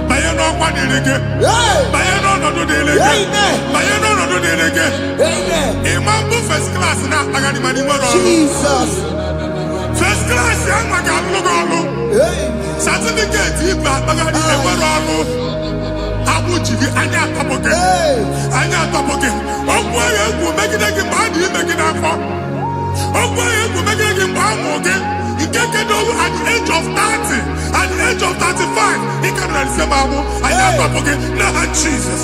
Banye n'ọkwa dịrị gị. Banye n'ọnọdụ dịrị gị. Banye n'ọnọdụ dịrị gị. Ịma mbụ first class na-akpagharị ma n'ime ọrụ. Jesus. First class ya nwa ga-alụ gị ọrụ. Certificate ibe akpagharị enwere ọrụ. Abụ ji gị anya atọpụ gị. Anya atọpụ gị. Okwu ahụ egwu megide gị mgbe a dị ime gị n'afọ. Okwu ahụ egwu megide gị mgbe a mụrụ gị. Nke kedu at the age of 30, at the age of 35, he can receive Bible. I have to forget. No, Jesus.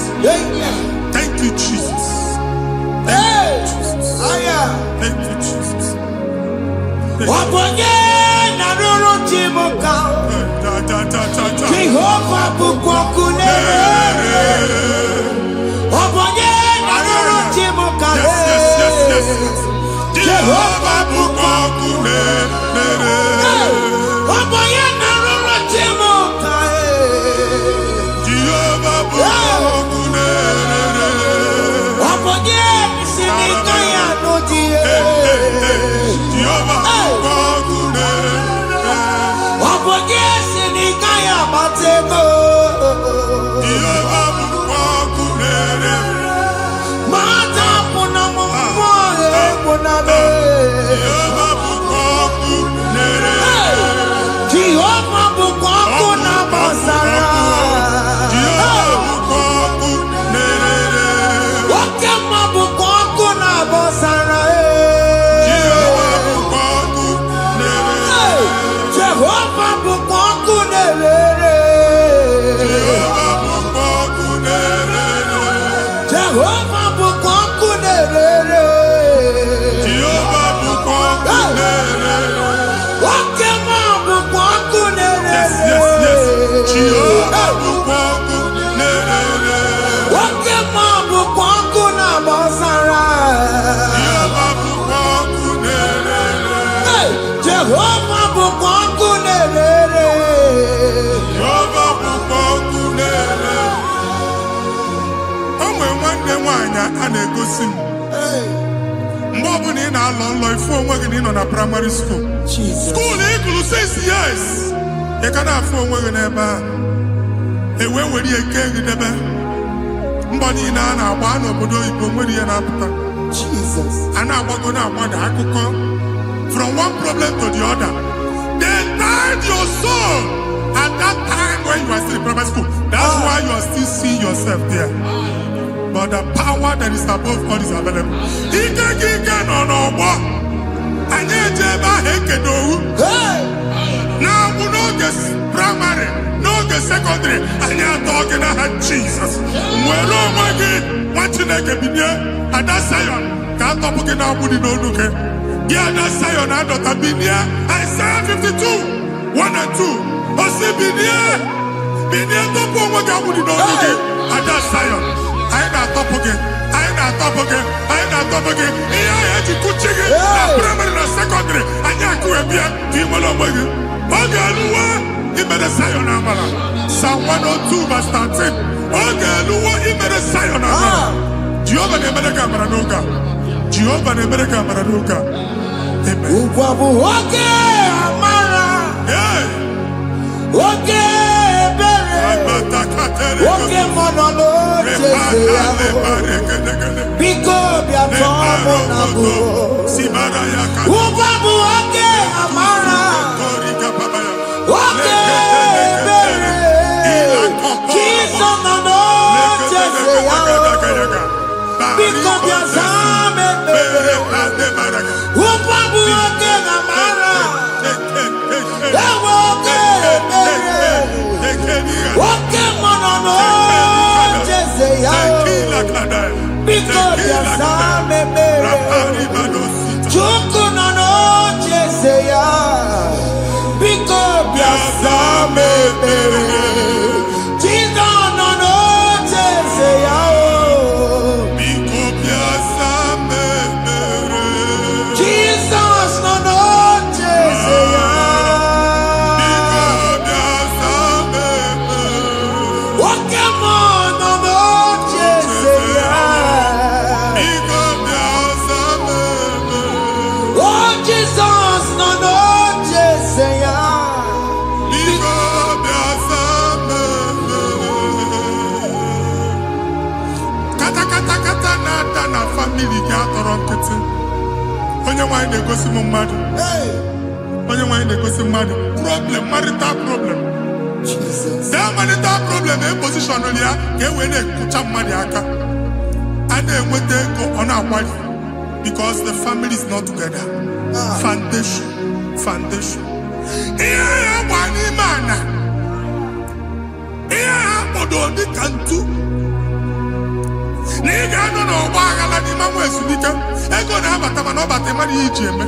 Thank you, Jesus. Thank you, Jesus. Thank you, Jesus. Jehovah bukokune. Yes. Jehovah bukokune. Jehovah Jehovah bụkwa ọkụ na-ere. Oke ma bụkwa ọkụ Yes, na-ere. yes, yes. Jehovah bụkwa ọkụ na-ere. Oke ma bụkwa ọkụ na-agba ọsara. Jehovah bụkwa ọkụ na-ere. Jehova bụkwa ọkụ na-ere. Jehovah bụkwa ọkụ na-ere. O nwere nwanne nwaanyị a na-egosi m. Mgbe ọbụla ị na-alọ nlọ ifu onwe gị na ị nọ na praịmarị skuul. Skuul ị gụrụ 6 years. Ị ka na-afụ onwe gị n'ebe a. Ewe were ihe kee gị debe. Mbọ niile a na-agba n'obodo oyibo nwere ihe na-apụta. A na-agbago na-agbada akụkọ. From one problem to the other. They tied your soul at that time when you are still in primary school. That's why you are still seeing yourself there. But the power that is above all is available. Ike no n'ọgbọ. Anyị eje ebe ahụ ekedo owu. Na-abụ n'oge primary, n'oge secondary, anyị atọ gị n'aha Jesus. Nwere onwe gị, nwa Chineke binie, Ada Zion, ka atọpụ gị na-agbụ dị n'onu gị. Gị Ada Zion adọta binie, Isaiah 52, 1 and 2. Osi binie tọpụ onwe gị agbụ dị n'onu gị. Ada Zion, anyị na-atọpụ gị, anyị na-atọpụ gị, anyị na-atọpụ gị. Ihe anyị eji kuchi gị na primary na secondary, anyị akụwebie ka ị nwere onwe gị. Oge eluwe imere Zion amara. Psalm 102 verse 13. Oge eluwe imere Zion amara. Jehova na-emere gị amara n'oge a. Jehova na-emere gị amara n'oge a. Amen. Ugwu bụ oge amara. Hey! Oge ebere. Oge mmanụ n'oche ya. Biko bịa tọọ mụ na bụ. Ugwu bụ oge amara. Oge ebere. Jizọs nọ n'oche ya. Biko bịa zaa m ekpere. Ugwu bụ oge amara. Ewe oge ebere. Oge mmanụ n'oche ya. Biko bịa zaa m ekpere. Chukwu nọ n'oche ya. Biko bịa zaa m ekpere. Jizọs nọ n'oche ya. Biko bịa zaa m ekpere. Jizọs nọ n'oche ya. Biko bịa zaa m ekpere. Oke mmụọ nọ n'oche ya. Biko bịa zaa m ekpere. Oh, Jizọs nọ n'oche ya. Biko bịa zaa m ekpere. Kata na-ada na famili gị atọrọ nkịtị. Onye nwaanyị na-egosi m mmadụ. Onye nwaanyị na-egosi mmadụ. Problem, marital problem. That marital problem position ya ka e wee na-ekụcha mmadụ aka. A na-enweta ego ọ na-akwali because the family is not together. Foundation. Ihe ya gba n'ime ana. Ihe ha kpọdo dị ka ntu. Na ị ga-anọ n'ọgba aghara n'ime nwa ezumike. Ego na-abata mana ọ bata mmadụ ihe iji eme.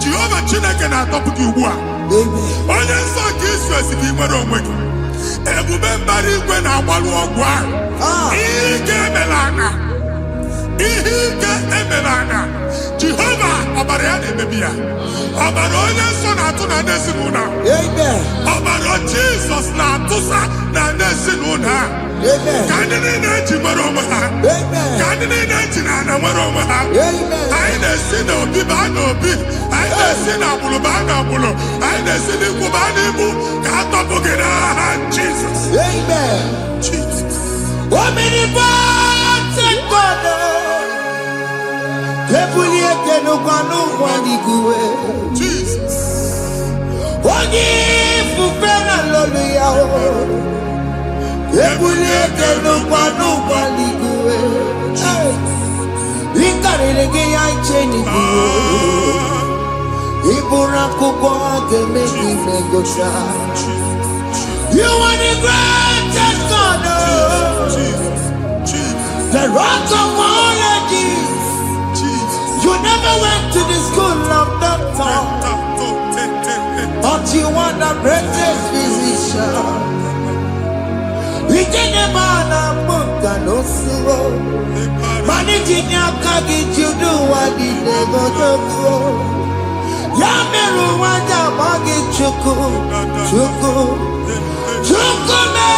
Jehova Chineke na-atọpụ gị ugbu a. Onye nsọ nke Izrel gị nwere onwe gị. Ebube mbara igwe na-agbalụ ọgwụ ahụ. Ihe ike emela ana. Ihe ike emela ana. Jehova ọbara ya na-emebi ya. Ọbara onye nsọ na-atụ na ndị ezinụlọ. Ọbara Jizọs na-atụsa na ndị ezinụlọ a. Ka ndị niile eji nwere onwe ha. Ka ndị niile eji na ana nwere onwe ha. Anyị na-esi n'obi baa n'obi. Anyị na-esi n'agbụrụ baa n'agbụrụ. Anyị na-esi n'ikwu baa n'ikwu. Ka a tọpụ gị n'aha Jizọs. Jesus. Omnipotent God. Ebulie kenukwa n'ụgwọ n'iguwe. Jesus. Onye ifufe na lolu ya o. Ebulie kenukwa n'ụgwọ n'iguwe. Ịkarịrị gị ya iche n'iguwe. Ịbụrụ akwụkwọ ga-eme gị megocha. You are the greatest God. Jesus. The rock of all ages. never went to the school of doctor, but you are the greatest physician. We didn't man a book and no slow. Managing your carriage, you do what you never do. Yameru wanja magi chuku, chuku, chuku me.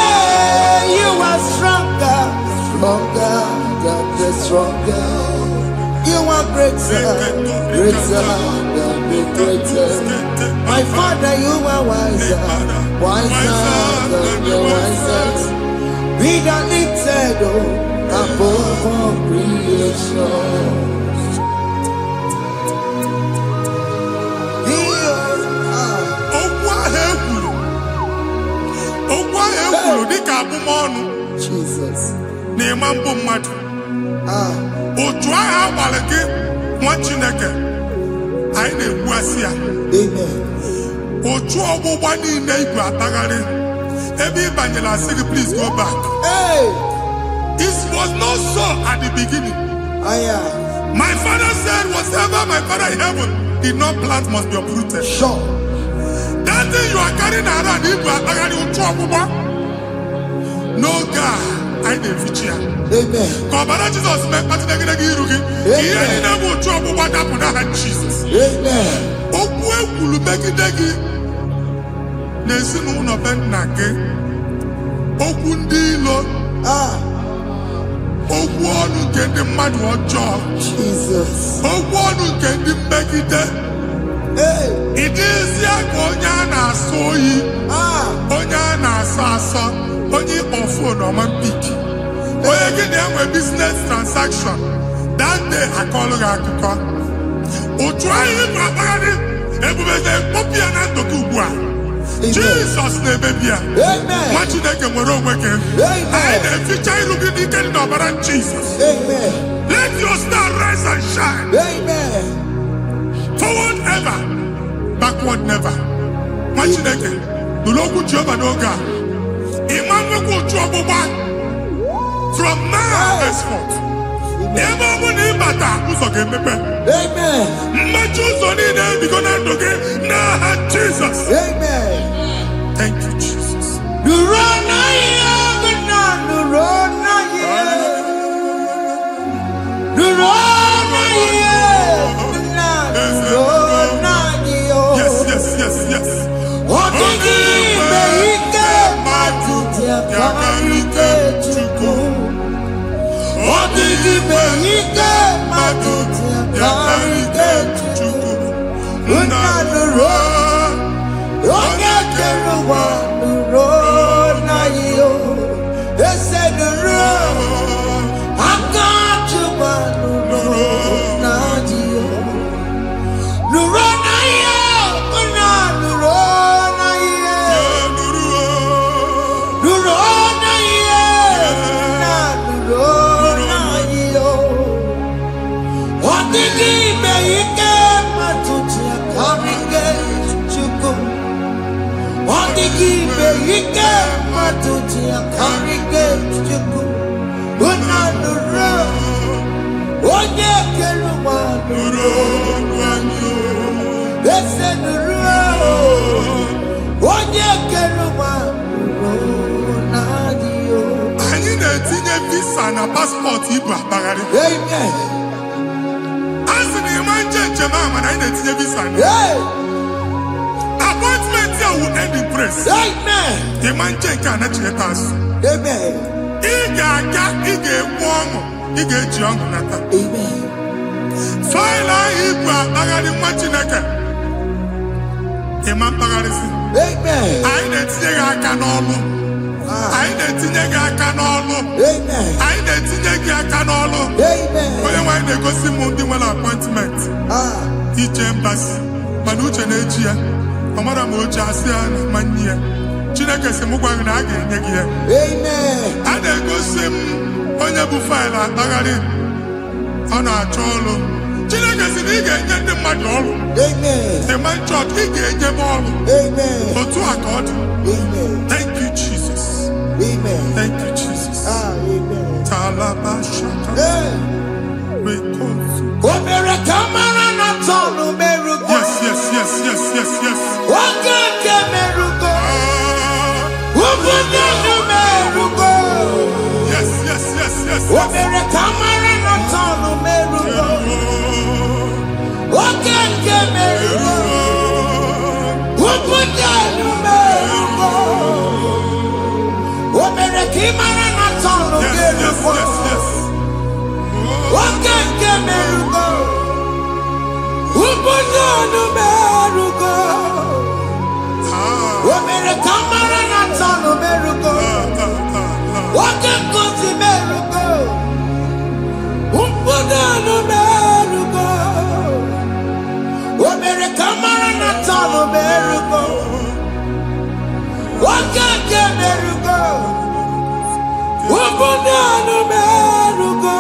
You are stronger, stronger, God is stronger. You are greater, greater, God is greater. My Father, you are wiser, wiser, God is wiser. Be the lifted above all creation. Jesus. Please go back. Hey. It was not so at the beginning. My father said, whatever my father in heaven did not plant must be uprooted. Sure. That thing you are carrying around, no God, I didn't feature. Amen. God, Jesus, Jesus. Amen. Okundilo Ogwonu kendi mmadụ ọjọọ. Jesus. Ogwonu kendi mmegide. Ịdị ezi aka onye a na-asọ oyi. Onye a na-asọ asọ. Onye ịkpọ phone ọma mpiki. Onye gị na-enwe business transaction. That day akọlụ gị akụkọ. Otu anyị bụ akpagharị ebubeze mkpọpụ ya na ntụkọ ugbu a. Jesus nebebia. Amen. What you make a moroke. Amen. Feature looking in the Jesus. Amen. Let your star rise and shine. Amen. Forward ever, backward never. What you make it? The local job and Oga. Imam will trouble back from now henceforth. Never will he matter who's okay, Amen. Matches on it, because I'm okay. Now, Jesus. Amen. Thank you, Jesus. Yes, yes, yes, yes. Passport Amen. As in the man Jemama, I didn't visa. Appointment here will end in praise. Amen. The man cannot let us. Amen. Amen. File Agadi Machinaka. Imam Pagarisi. Amen. I didn't say I can all. I didn't think I can all. Amen. I didn't think I can all. Amen. When they go see Mundi appointment. Each embassy. Manucha Nejia. Amara Moja Sian Mania. Chinaka Semugana again. Amen. And they go see Onyabu File Agadi on our cholo. Chinaka Siniga get the madol. Amen. The man church he get the ball. Amen. For 2 accord. Amen. Thank you, Jesus. Amen. Thank you, Jesus. Amen. Talabashaka. Hey. We call you. America. mere kamara na tano merugo. Wake kosi merugo. Umpuda no merugo. O mere kamara na tano merugo. Wake ke merugo. Umpuda no merugo.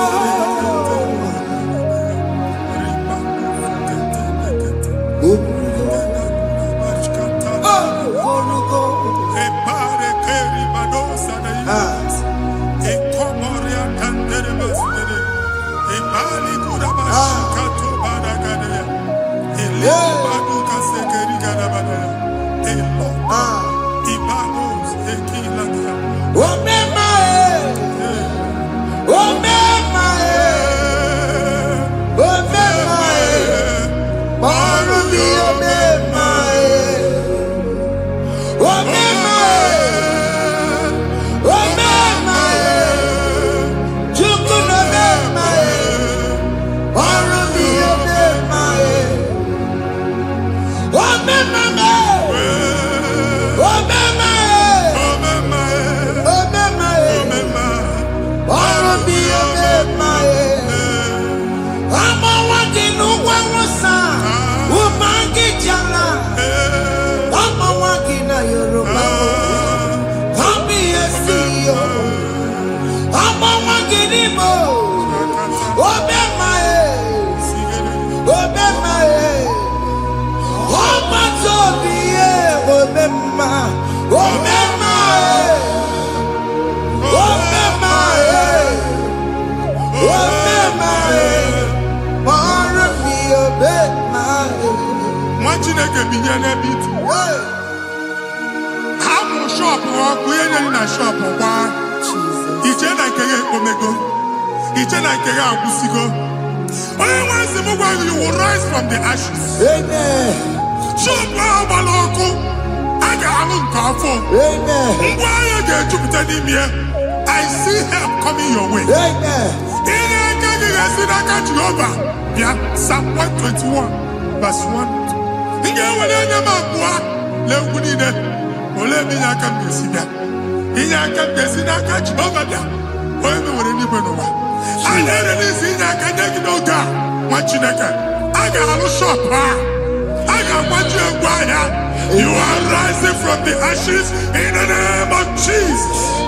You will rise from the ashes. Amen. I see help coming your way. Amen. Psalm 121, verse 1. You are rising from the ashes in the name of Jesus.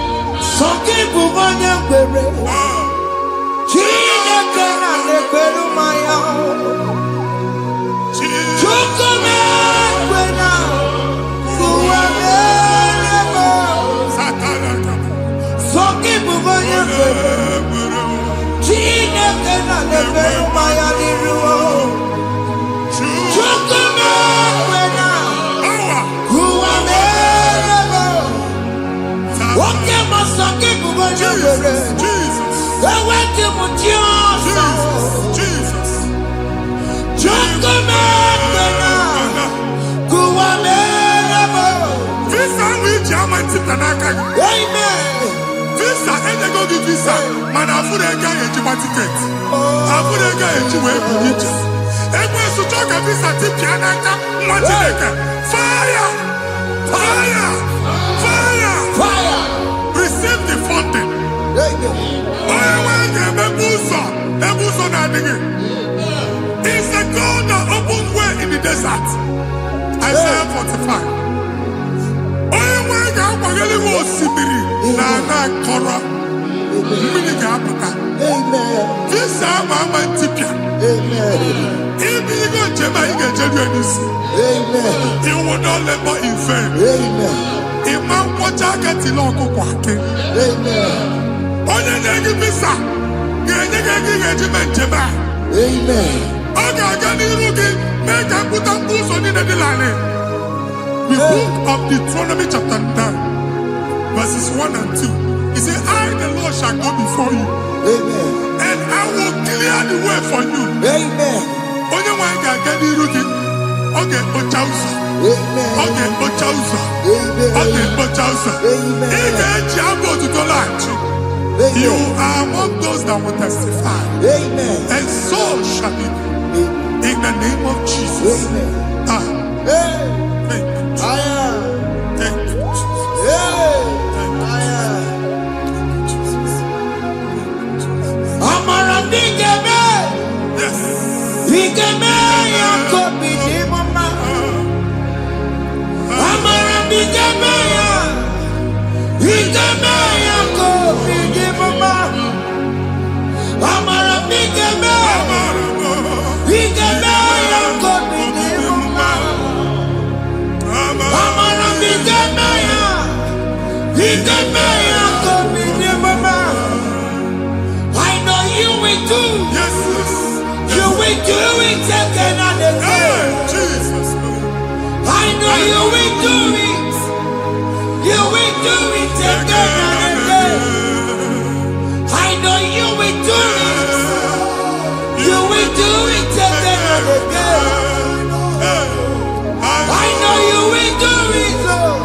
Visa, and they go give visa. Man, I put a guy in my ticket. I put a guy in my ticket. And when you talk a visa, fire! Fire! Fire! Fire! Receive the funding. It's the God that opens way in the desert. Isaiah 45. You will not labor in vain. Imam Wajagat in Okokwake. Onye negi visa, negi regiment jeba. Oga gani rugi, make a put up boots on the line. The book of Deuteronomy chapter 9, verses 1 and 2. He said, I, the Lord, shall go before you. And I will clear the way for you. Onye wanga gani rugi, oge ochausa. Oge ochausa. Oge ochausa. Ige jiabo to the land. You are among those that will testify. And so shall it be. In the name of Jesus. Thank you. Thank you. I know you will do. Yes, You will do it again and again. Jesus. I know you will do it. You will do it again and again. I know you will do it. You will do it again and again. I know you will do it, Lord.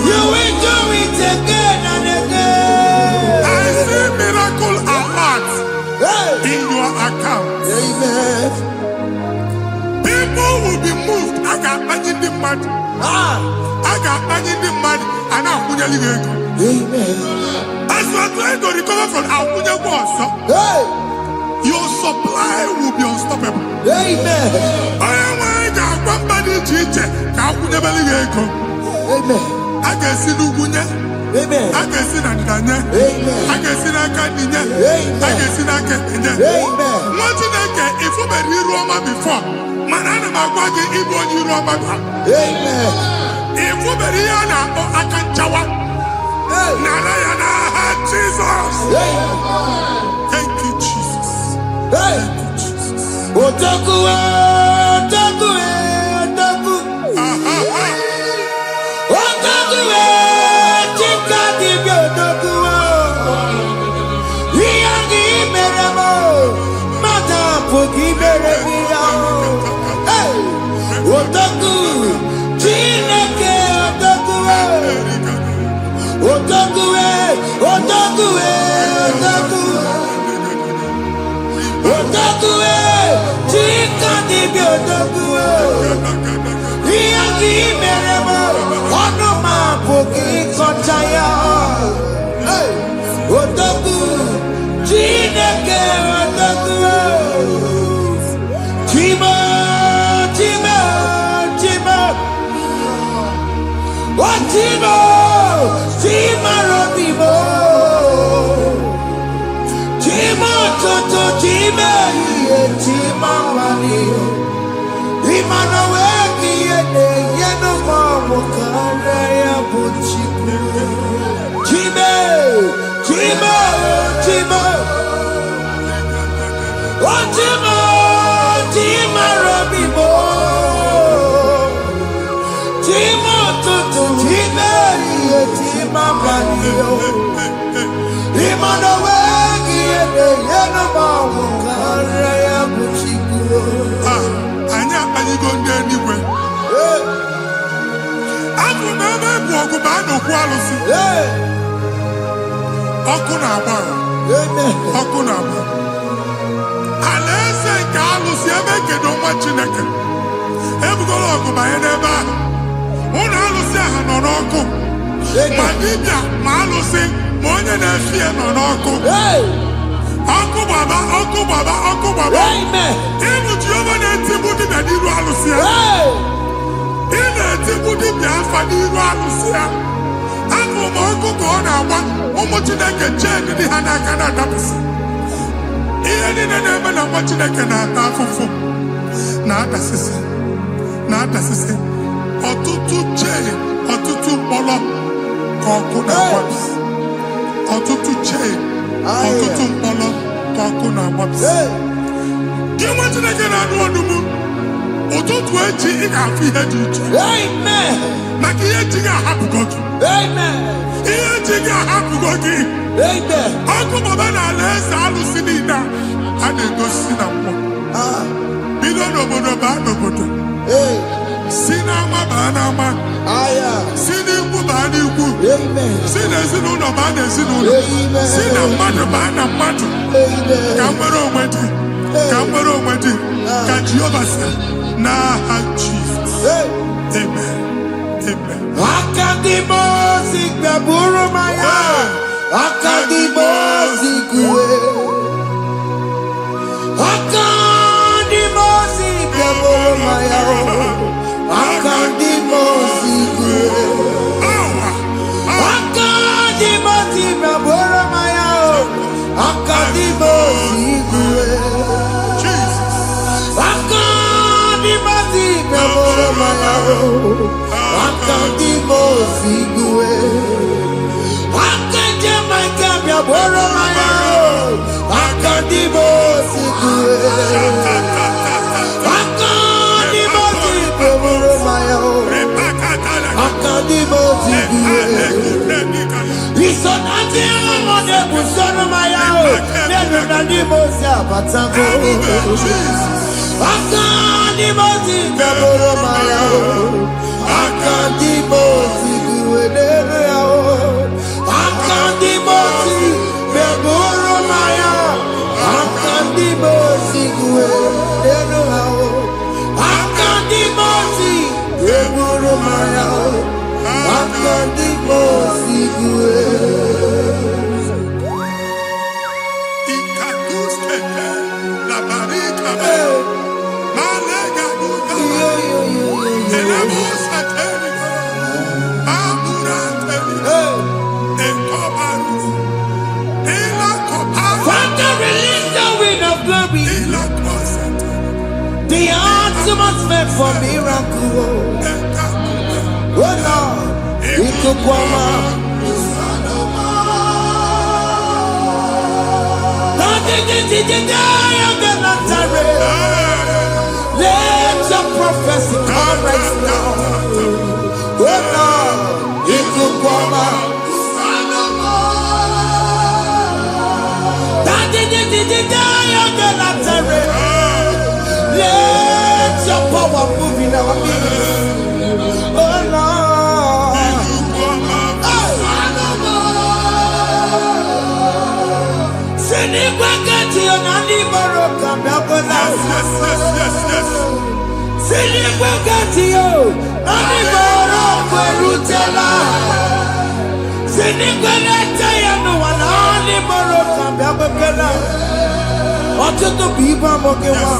You will do it again and again. I see miracle alert in your account. Amen. People will be moved. I got imagine the mad. I got imagine the mad. And I'm going to go. Amen. As you are trying to recover from Abuja Boss, your supply will be unstoppable. Amen. I am one body teacher. Abuja Belly. Amen. I can see Lugunya. Amen. I can see Nadanya. Amen. I can see Nakaninya. Amen. I can see Nakaninya. Amen. What you think if you were in Roma before? Manana Magwagi, Ibo, you Roma. Amen. If you were here now, I can chawa. Narayana, Jesus. Thank you, Jesus. Hey. Otaku, otaku, otaku. Otaku, chika dibi otaku. Iyagi meremo, mata pogi meremia. Hey. Otaku, chineke otaku. Otaku, otaku, otaku. Otaku, chika dibi otaku. Iyagi meremo, onoma pogi kochaya. Hey, otaku, chineke otaku. Chima, chima, chima. Oh, chima, chima robimo. Chima toto, chima iye, chima mani. Imana weki yene, yeno mamu kare ya buchiku. Chime, chima, chima. Oh, chima, chima robimo. Chima toto, chima iye, chima mani. Imana weki yene, yeno mamu kare ya buchiku. Anya anyị go ndị eluigwe. Abụ m ebe bụ ọgụ ma a na-okwu alụsị. Ọkụ na-agba. Ọkụ na-agba. Alaeze nke alụsị ebe kedu nwa Chineke. Ebugoro ọgụ banye n'ebe ahụ. Ụlọ alụsị ahụ nọ n'ọkụ. Ma dibịa ma alụsị ma onye na-efi ya nọ n'ọkụ. Ọkụ gbaba, ọkụ gbaba, ọkụ gbaba. Ịbụ Jehova na-etigbu dibịa n'iru alụsị ya. Ị na-etigbu dibịa afa n'iru alụsị ya. Abụ m ọkụ ka ọ na-agba ụmụ Chineke chee ndị ha n'aka na-adapụsị. Ihe niile na-eme na nwa Chineke na-ata afụfụ na-adasịsị na-adasịsị. Ọtụtụ chee, ọtụtụ mkpọrọ ka ọkụ na-agbapụsị. Ọtụtụ chee, ọtụtụ mkpọrọ ka ọkụ na-agbapụsị. Gị nwa Chineke na-anụ ọdụmụ ụtụtụ echi ị ga-afụ ihe dị iche. Maka ihe eji ga-ahapụgo gị. Ihe eji ga-ahapụgo gị. Ọkụ baba na alaeze alụsị niile a na-egosi na mmụọ. Bido n'obodo baa n'obodo. Si n'ama baa n'ama. Si n'ikwu baa n'ikwu. Si n'ezinụlọ baa n'ezinụlọ. Si na mmadụ baa na mmadụ. Ka nwere onwe dị. Ka nwere onwe dị. Ka Jehova sị n'aha Jizọs. Amen. Amen. Akadimosi gbẹ̀bùrú maya. Akadimosi kúwe. Akadimosi gbẹ̀bùrú maya. Akadimosi kúwe. Akandimo Sigue. Akanje Makabia Boromaya. Akandimo Sigue. Akandimo Sigue Boromaya. Akandimo Sigue. Isonati amone Busoromaya. Nenu Nandimo Siabatango. Akandimo Sigue Boromaya. Akandimo Sigue Boromaya. Akandimo Sigue Boromaya. Akandimo Sigue Boromaya. Akandimo Sigue Boromaya. Akandimo Sigue. The ultimate meant for miracle. Oh Lord, it could come out. Let your prophecy come right now. Oh Lord, it could come out. Let your power move in our midst. Oh Lord. Ọtụtụ bụ ibe amụghị nwa,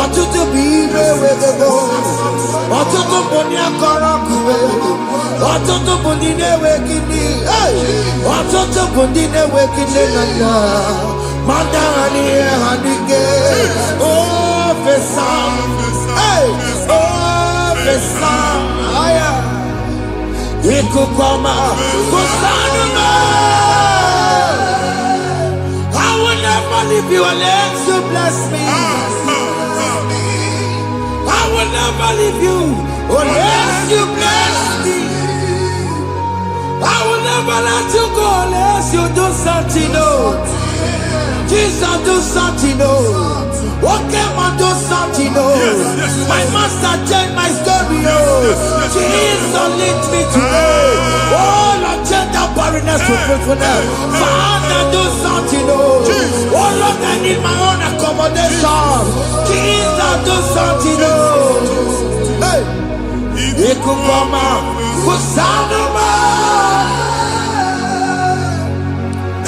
ọtụtụ bụ ibe ewegego, ọtụtụ bụ ndị akọrọ akụwe, ọtụtụ bụ ndị na-enweghị nne, ọtụtụ bụ ndị na-enweghị nne na nna, ma ndị agha n'ihe ha n'ike. Ofesa, ofesa, aya, ikuku ọma, kụsanụ m. I will never leave you unless you bless me. I will never leave you unless you bless me. I will never let you go unless you do something. No. Jesus, do something. No. Okay, man, do something. No. My master changed my story. Jesus lead me today. Oh, Lord, change that barrenness to fruitfulness. Father, do something. Oh, Lord, I need my own accommodation. Jesus, do something. Hey, you could come out. Kusanuma.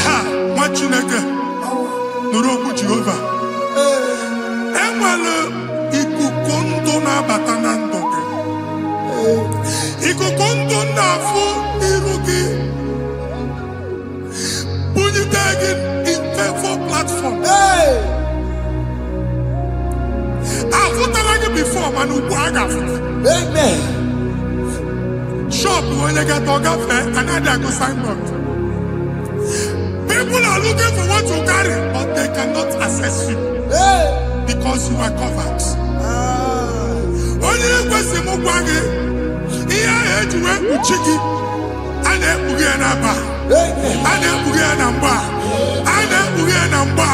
Ha, what you nigga? Nuroku Jehovah. Emalo ikukondo na batanando. Ikukondo na fu irugi. Bunitagin in for platform. Hey, I've like before, man. amen. Shop when they get to fair, another go sign up. People are looking for what you carry, but they cannot access you Hey, because you are covered. Only question Mugwagi, here I had to work with Chiki, and then Bugianaba, amen. and then Bugianamba, and then Bugianamba.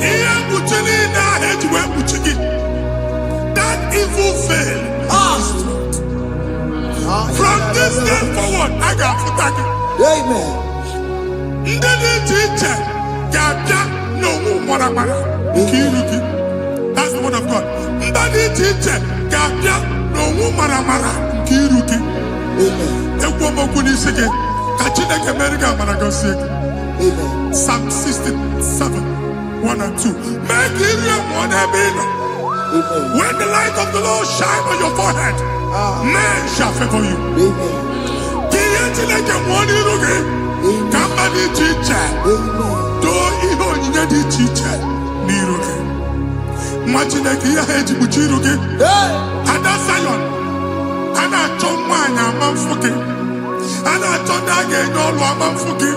Here Buchini, I had to work with Chiki. That evil failed. From this day forward, I got to thank you. Amen. That's the word of God. Amen. Psalm 67, 1 and 2. Make Amen. when the light of the Lord shine on your forehead, men shall favor you. Amen. Somebody teacher, do even you need teacher. Niroke. Imagine a Kia Hedge Buchiroke. Hey, And that Zion, na-achọ nwaanyị ama mfuke, a na-achọ ndị a ga-enye ọlụ ama mfuke.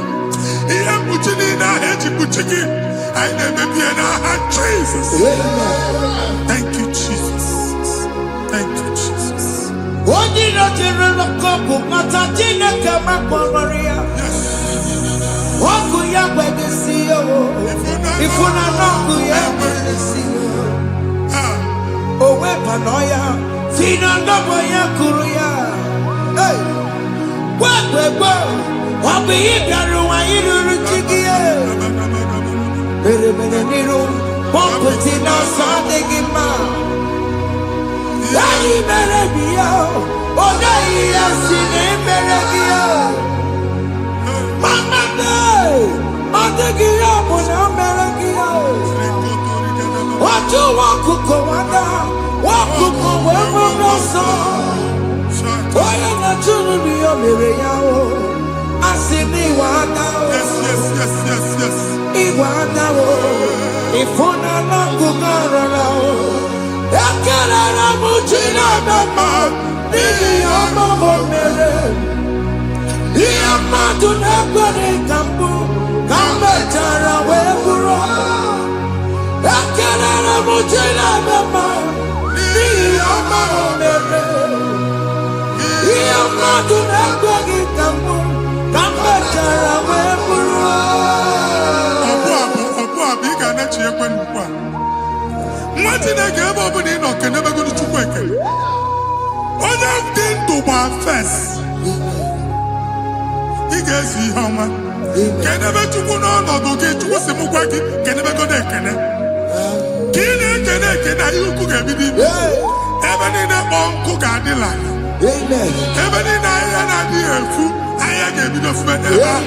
Ihe mkpuchi niile ahụ eji kpuchi gị, anyị na-emebie n'aha Jesus. Thank you, Jesus. Thank you, Jesus. Onye na-ejere n'ọkọpụ mata Chineke makpọrọ ọkụ ya gbedesi ya ifuna n'ọkụ ya gbedesi ya o wepụnọ ya si na ndọbọ ya kụrụ ya gwagbegbo ọ bụ ihe bịara ụwa iruru chi gị mere mere n'iru pọmpụti n'ọsọ adịghị mma anyị mere gị ya ọ gaghị ya si na emere gị ya mama ọ dịghị ya bụ na o mere gị ya otu nwaọkụkọ nwata nwaọkụkọ wee bụrụ ọsọ onye na-achụrụ m ya mere ya o asị m ịwa ada ịwa ada o ịfụ na n'akụkụ arara o ekelere m chi na-eme n'ihi ya ọmụmụ mere ihe mmadụ na-ekwere ka mbụ ka m mechara wee bụrụ ekelere m chi na-eme n'ihi ya ọmụmụ mere ihe mmadụ na-ekweghị ka mbụ ka m mechara wee bụrụ ọbụ ị ga na-echi ekwe n'ukwu a nwa Chineke ebe ọ bụla ị nọ kenebegoro Chukwu ekele onye dị ndụ gba fes ị ga-ezi ihe ọma kenebe Chukwu n'ọnọdụ gị Chukwu si m gwa gị kenebegodo ekene ka ị na-ekene ekene ihe ukwu ga-ebido ibe ebe niile kpọọ nkụ ga-adịla ebe niile ahịhịa na-adịghị efu ahịhịa ga-ebido fube n'ebe ahụ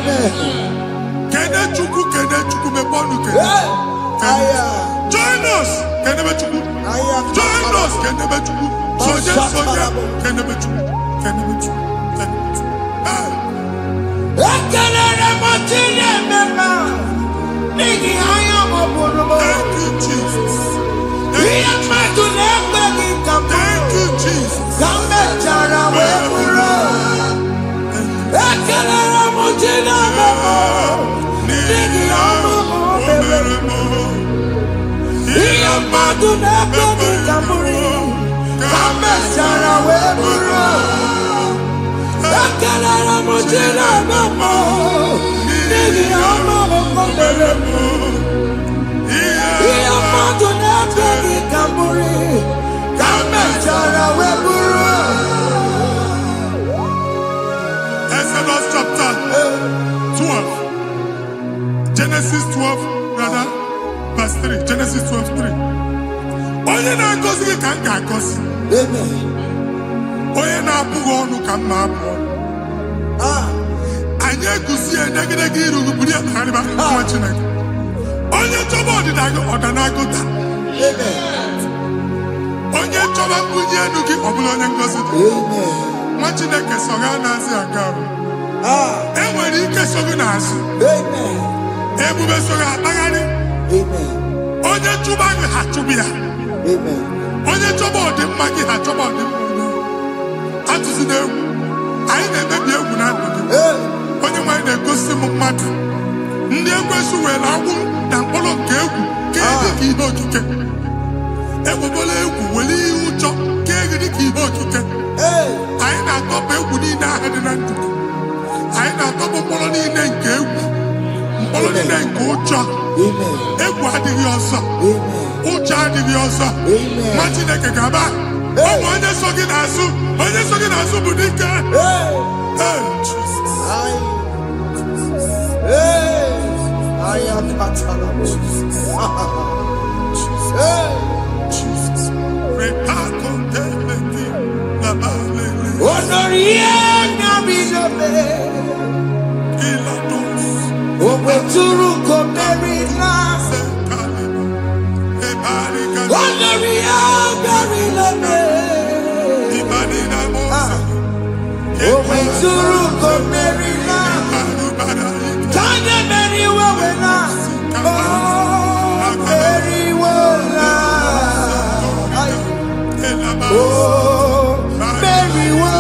kene Chukwu mepe ọnụ kene join us kenebe Chukwu join us kenebe Chukwu soje kenebe Chukwu kenebe Chukwu kenebe Chukwu ekelere m chi na-eme mma n'ihi anya m bụrụ m thank you Jesus ihe mmadụ na-ekweghị ka m thank you Jesus ka m mechara wee bụrụ ekelere m chi na-eme mma n'ihi ọmụmụ mere ihe mmadụ na-ekweghị ka m bụrụ ka m mechara wee bụrụ ekelere m chi na-eme mma n'ihi ọmụmụ mere ihe mmadụ na-ekweghị ka m bụrụ ka m mechara wee bụrụ Exodus chapter 12 Genesis 12 rather verse 3 Genesis 12:3 onye na-agọzi gị ka m ga-agọzi onye na-abụghị ọnụ ka m na-abụ ọnụ anyị eguzie negedege iru gị buru ya kparịba nwa Chineke onye chọba ọdịda gị ọdanagụta onye chọba mbunye elu gị ọ bụla onye ngọzi dị nwa Chineke so ga na-azị aga arụ enwere ike so gị n'azụ ebube so gị akpagharị onye chụba gị ha chụbụ ya onye chọba ọdịmma gị ha chọba ọdịmma atụzi n'egwu anyị na-emebi egwu na ndụ gị onye nwanyị na-egosi m mmadụ ndị ekwensu were agwụ na mkpọrọ nke egwu ka dị ka ihe okike egwubola egwu were ihe ụjọ ka dị ka ihe okike anyị na-atọpụ egwu niile ahụ dị na ndụ gị anyị na-atọpụ mkpọrọ niile nke egwu mkpọrọ niile nke ụjọ egwu adịghị ọzọ ụjọ adịghị ọzọ nwa Chineke ga-aba ọnwa onye so gị n'azụ bụ dike Oh, Mary,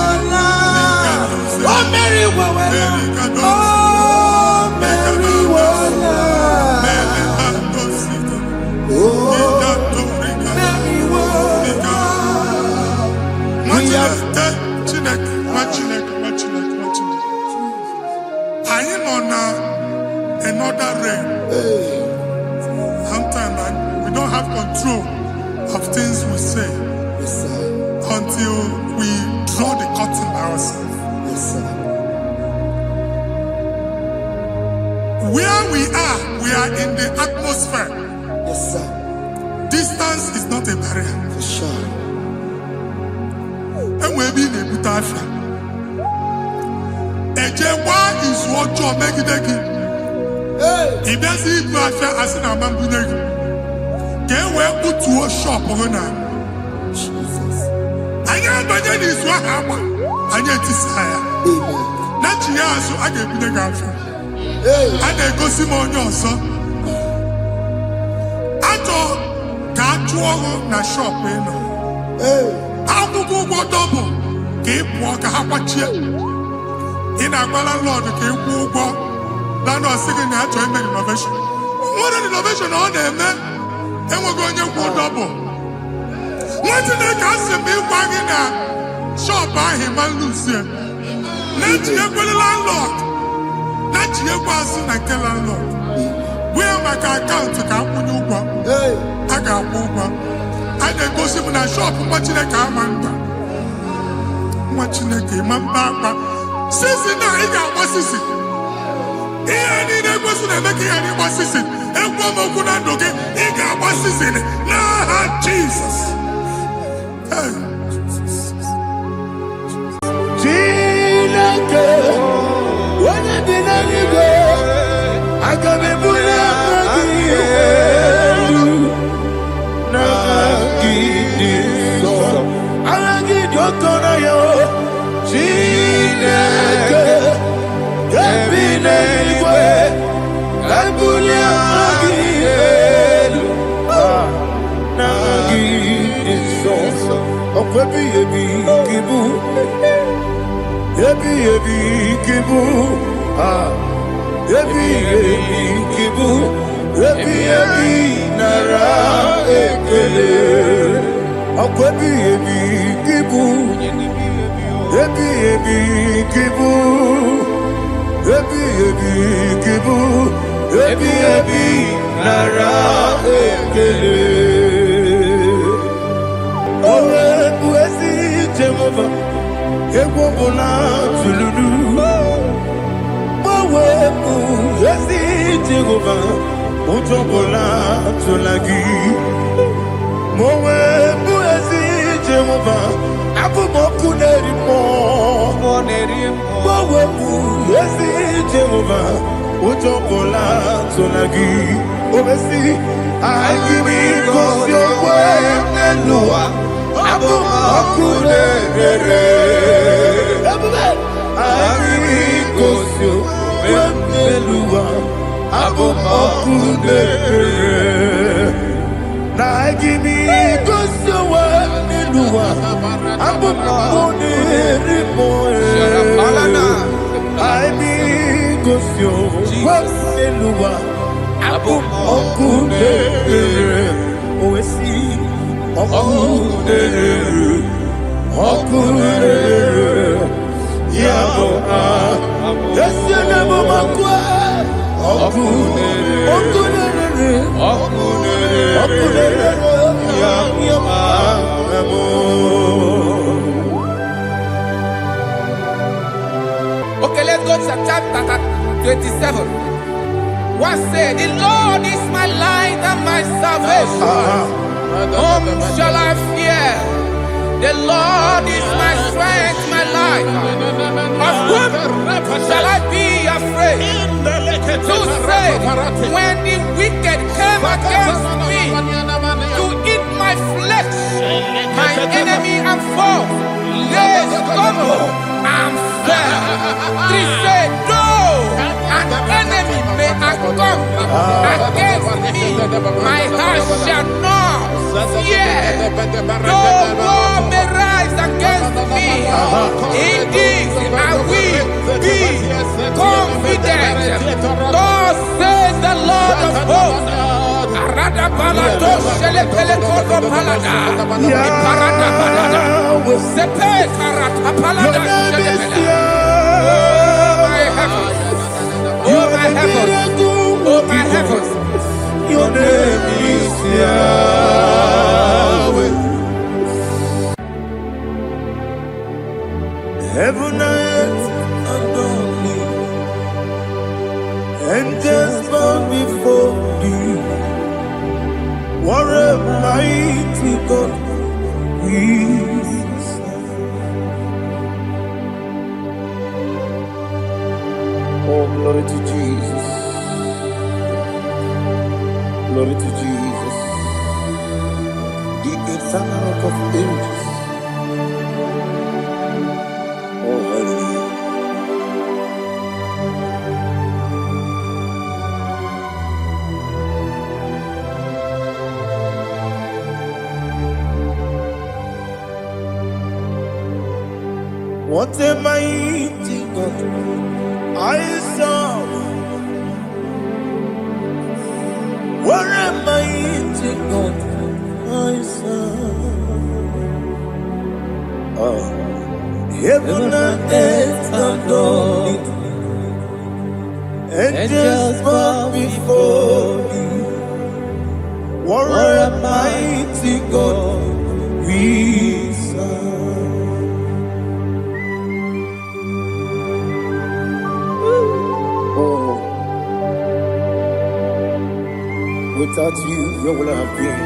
don't have control of things we say Yes, sir. until we draw the curtain by ourselves. Yes, sir. Where we are in the atmosphere. Yes, sir. Distance is not a barrier. For sure. And we'll be in a good affair. Ejekwa is what you make it. If there's a good affair, as in a man, can we put to a shop on now? Jesus. I am better is what happened. I need to say, Amen. not you, so I get the affair. Hey. I go see my own son. I thought, can't you na shop, you know? Hey. Akwụkwọ ụgwọ double ka ị pụọ ka ha kwachie ị na-agbala lọd ka ị kwụọ ụgwọ lana ọsị gị na ya chọọ ime renovation nwere renovation ọ na-eme enweghị onye kwụọ double nwa Chineke asị m ịgwa gị na shọpụ ahụ ịma nluzie na-echighekwele landlord na-echighekwa azụ na nke landlord bụ ya maka akaụntụ ka akwụnye ụgwọ Hey. a ga-akwụ ụgwọ a na-egosi m na shọpụ nwa Chineke ama mba nwa Chineke ma mba akpa sisi na ị ga-agba sisi ihe niile egosi na-eme ka ihe n'ịgba sisi ekwu m okwu na ndụ gị ị ga-agba sisi n'aha Jizọs. Hey. Chineke, onye bi n'eluigwe, aga m ebuli aka gị elu, n'aha gị dị nsọ. Aha gị dị ụtọ n'anya, Chineke, onye bi n'eluigwe, ka m ebuli aka gị elu, n'aha gị dị nsọ. Ọkwa ebighị ebi gị bụ ebi kibu, ebi kibu, ebi nara ekele. Ọkwa ebi kibu, ebi kibu, ebi kibu, ebi nara ekele. Owe bụ ezi Jehova. Egwu ọbụla tụlụrụ gbanwepụ ezi Jehova, ụjọ ọbụla tụla gị ma o wepụ ezi Jehova, abụ m ọkụ na-eri mmụọ. Gbanwepụ ezi Jehova, ụjọ ọbụla tụla gị obesi anyị gị gosi okwe n'elu ụwa. Abụ m ọkụ na-ere anyị gosi okwe n'elu ụwa. Abụ m ọkụ na-ere na anyị gosi okwe n'elu ụwa. Abụ m ọkụ na-ere anyị gosi okwe n'elu ụwa. Abụ m ọkụ na-ere owesi ọkụ na-ere ya bụ esi na-ebe ọkụ na-ere ya bụ. Okay, let's go to chapter 27. What said, the Lord is my light and my salvation. Whom shall I fear? The Lord is my strength, my life. Of whom shall I be afraid? To say, when the wicked came against me to eat my flesh, my enemy and foe, they stumble and fell. They say, though an enemy may come against me, my heart shall not fear. Though war may rise against me, in this I will be confident. Thus says the Lord of hosts. Your name is a mighty God we serve. Oh, glory to Jesus. Glory to Jesus. The eternal rock of ages. Oh, hallelujah. What a mighty God I serve. What a mighty God I serve. Heaven and earth adore it. Angels bow before you. What a mighty God we serve. Without you, where will I have been?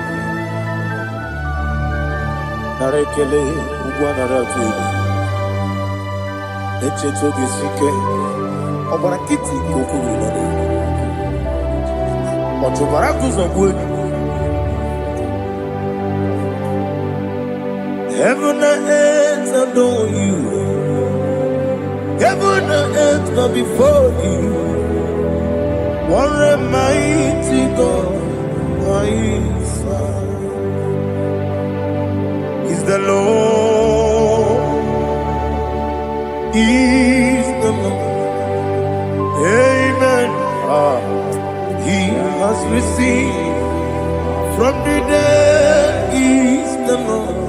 Narekele, Ugwanarati, Echeto Gisike, Obarakiti, Kokuru, Otobarakus of wood. Heaven and earth adore you. Heaven and earth bow before you. What a mighty God I serve. Is the Lord, is the Lord. Amen. He has received from the dead, is the Lord.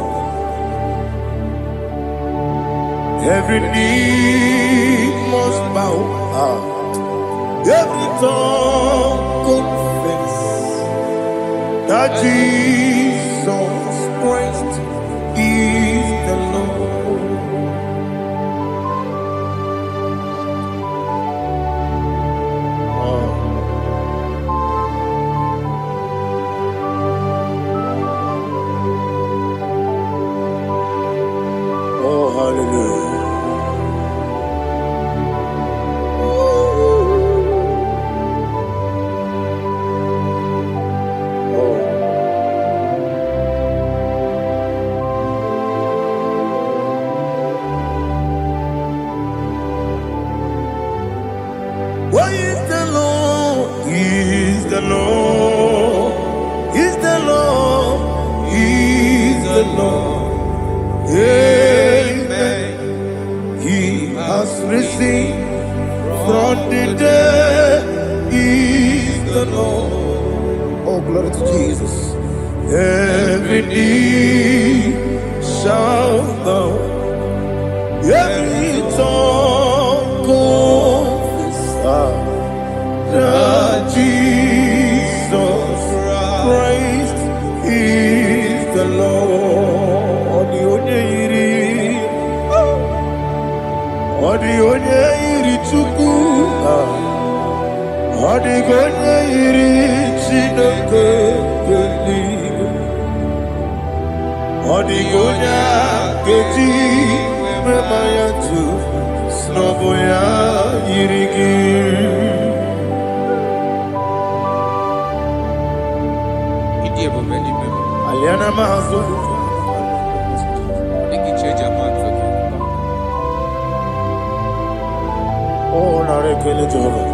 Every knee must bow. Every tongue confess that Jesus Christ is the Lord. Oh, hallelujah. Why is the Lord? He is the Lord. He's the Lord. He is the Lord. Amen. He has risen from the dead. He is the Lord. Oh, glory to Jesus. Every knee shall bow. Every tongue confess that Jesus Christ is the Lord. The onye yiri Chukwu, the onye yiri Chineke eluigwe, the onye keji mema ya tu snobo ya yiri gị. Aliana mahazo. Oh, narekele Jehovah.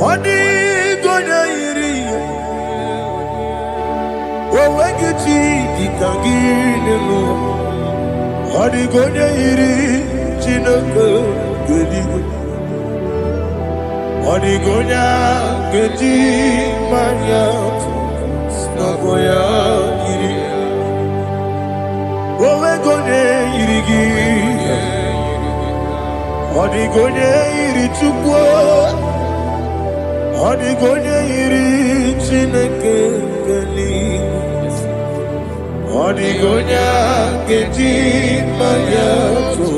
Odi gonya iri, wawagiti dikangine lo. Odi gonya iri, chineke geliwe. Odi gonya geti mariatu, snagoya iri. Wawe gonya iri gi, odi gonya iri chukwo. Odi gonya iri chineke geliwe. Odi gonya geti mariatu,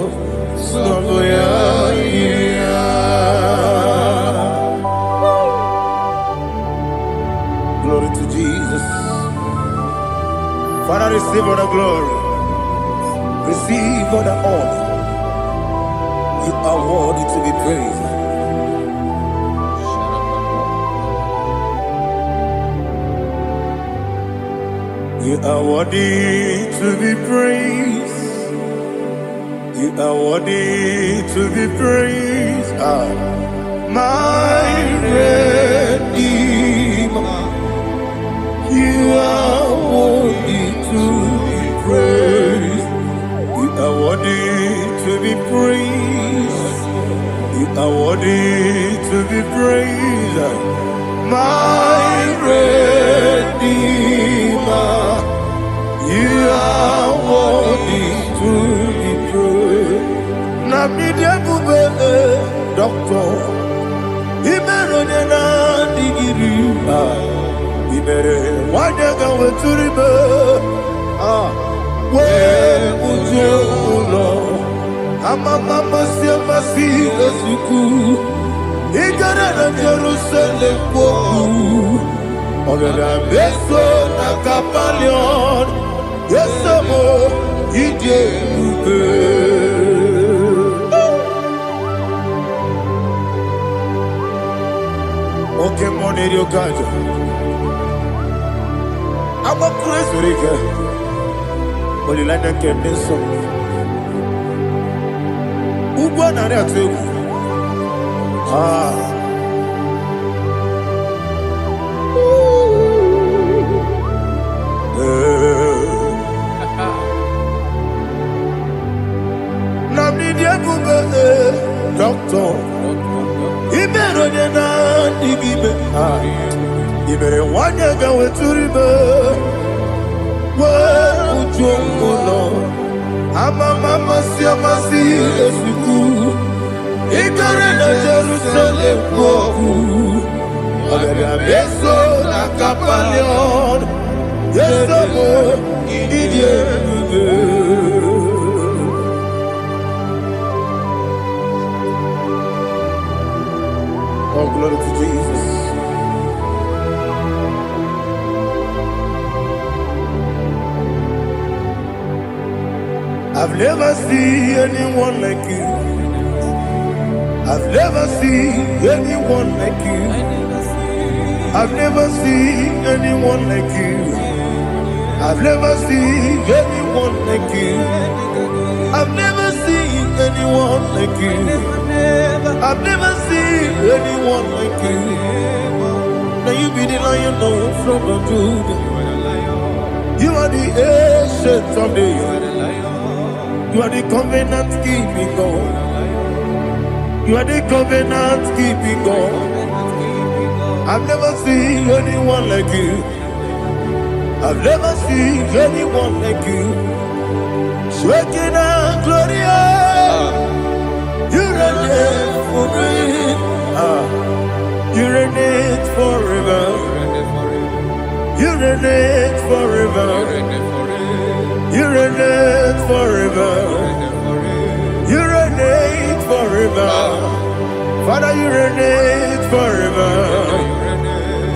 snagoya iri. Receive all the glory. Receive all the honor. You are worthy to be praised. You are worthy to be praised. You are worthy to be praised. My Redeemer. You are worthy to be praised. You are worthy to be praised. You are worthy to be praised. My Redeemer. You are worthy to be praised. Namidia Bube, Doctor. Imeronena digiri. Ibere wanyaga weturibe. We ujulo. Mama siamasi esuku. Igara na Jerusalem woku. Ogara beso na kapalion. Yesamo ije ube. Okay, money yo kaja. I'm a crazy rigger. But you like that getting some. Ugwa na rea tegu. Namidia Bube, Doctor. Ibero de na digibe. Ibere wanyaga weturibe. We ujongulo. Mama siamasi esuku. Igare na Jerusalem woku. Ogara beso na kapalion. Yesamo idie ube. Oh, glory to Jesus. I've never seen anyone like you. I've never seen anyone like you. I've never seen anyone like you. I've never seen anyone like you. I've never seen anyone like you. I've never seen anyone like you. Now you be the lion from the Judah. You are the ancient of days. You are the covenant keeping God. You are the covenant keeping God. I've never seen anyone like you. I've never seen anyone like you. Shaking and glorious. You reign for me. You reign forever. You reign forever. You reign forever. You reign forever. Father, you reign forever.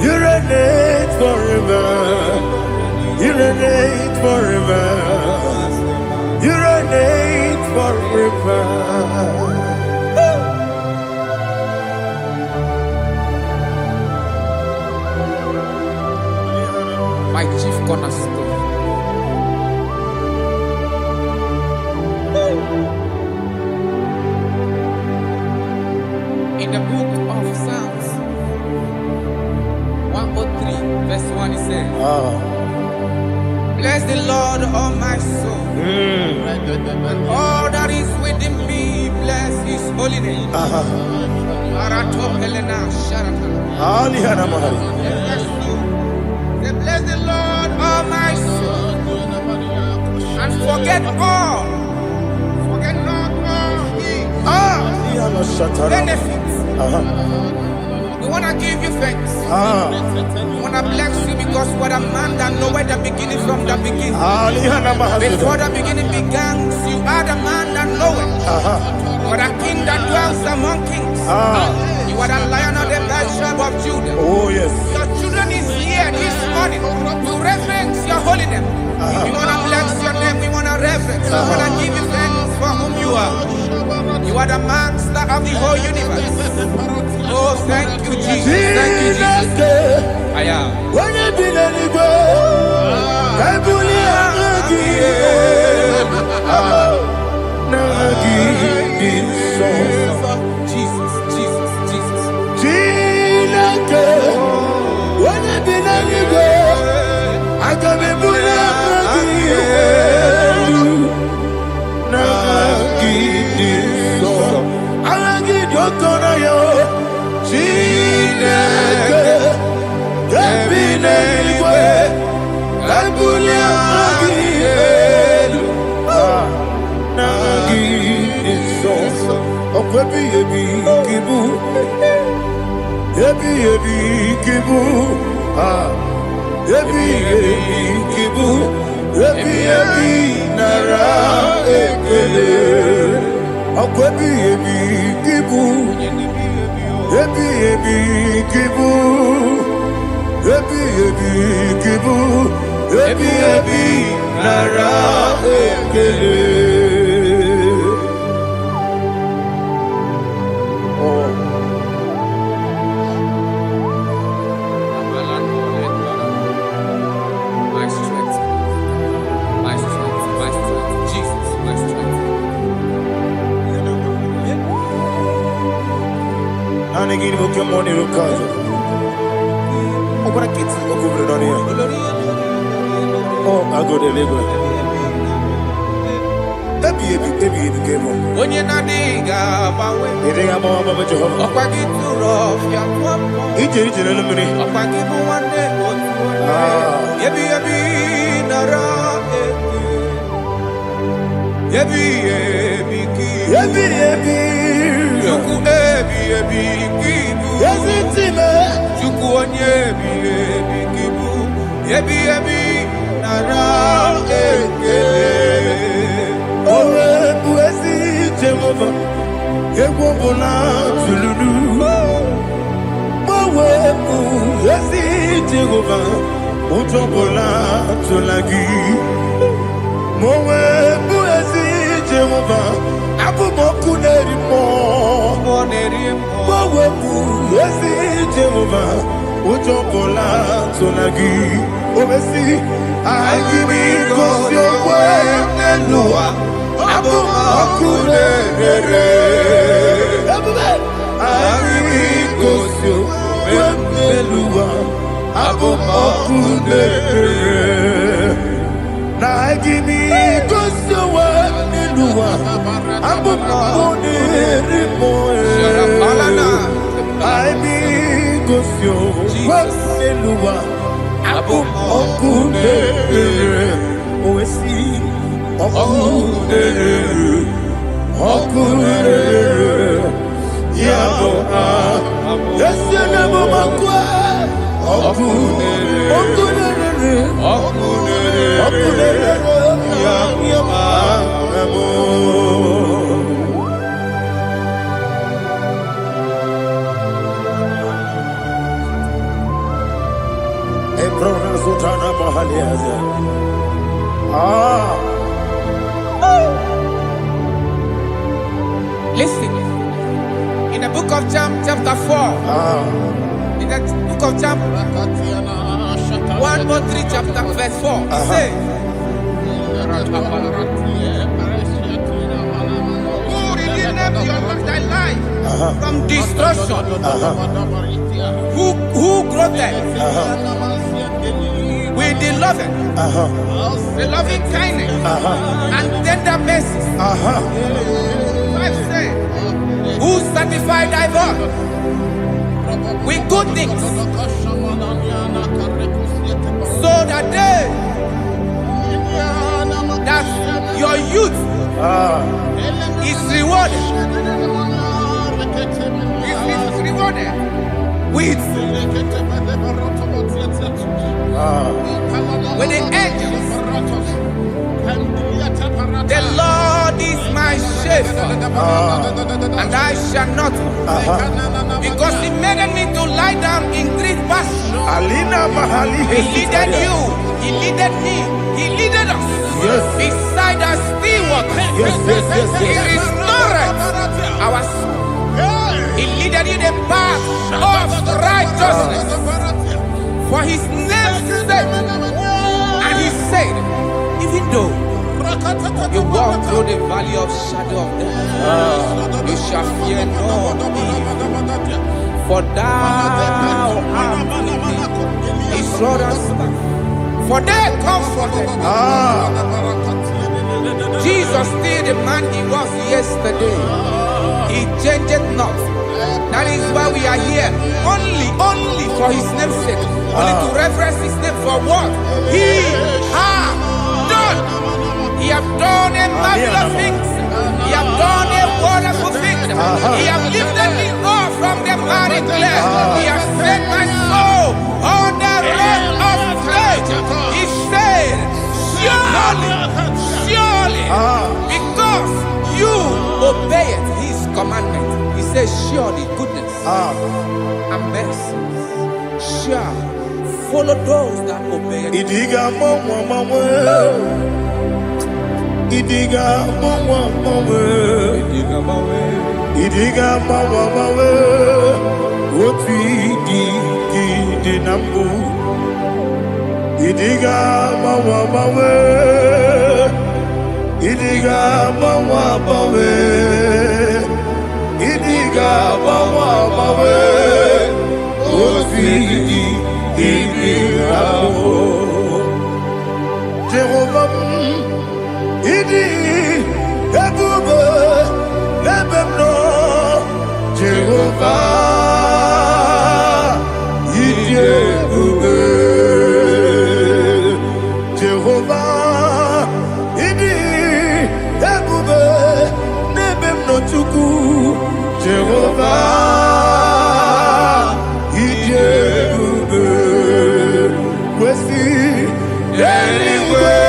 You reign forever. You reign forever. You reign forever. My chief cornerstone. In the book of Psalms 103 verse 1 it says, bless the Lord, all my soul, and all that is within me, bless his holy name. Bless the Lord, all my soul, and forget not all his benefits. We want to give you thanks. We want to bless you because what a man that knoweth the beginning from the beginning. Before the beginning began, you are the man that knoweth. What a king that dwells among kings. You are the lion of the tribe of Judah. Oh yes. Your children children is here this morning to reverence your holiness. We want to bless your name. We want to reverence. We want to give you thanks for whom you are. You are the master of the whole universe. Oh, thank you, Jesus. Thank you, Jesus. I am. When you did any go, I Jesus, Jesus, Jesus. When you did any go, I can be Listen, in the book of John, chapter 4, in the book of John 1:3, chapter verse 4, it says, who redeemed thy life from destruction, who groweth with the loving kindness and tender mercies. Who sanctify thy voice with good things, so that your youth is rewarded. Is rewarded with the angels. The Lord is my shepherd. shame, and I shall not. Because he made me to lie down in green pastures. He leaded you, he leaded me, he leaded us beside the still waters. He restored our soul. He leaded you the path of righteousness for his name's sake. And he said, even though you walk through the valley of shadow of death, you shall fear no evil, for thou art with me. His rod and staff, for they comforted. Jesus still the man he was yesterday. He changed not. That is why we are here. Only for his name's sake. Only to reference his name for what he has done. He has done a marvelous things. He has done a wonderful thing. He has lifted me up from the miry clay. He has set my soul on the rock of faith. He said, surely, because you obeyed his commandment. He says, surely goodness and mercy shall follow those that obey it. Idiga mama, Idiga mama, what we did nambu. Idiga mama, Idiga mama, Idiga mama, what we did nambu. Jehovah, Idi, Ebube, Ebemno, Jehovah, Idi Ebube, Jehovah, Idi, Ebube, Nebemno Chuku, Jehovah, Idi Ebube, Wesi, anyway.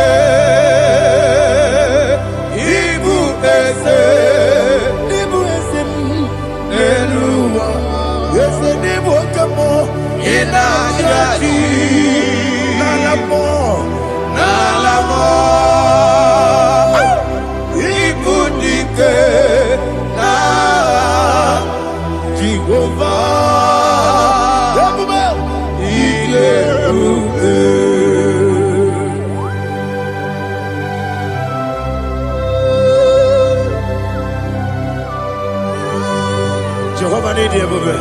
Jehovah need you, baby.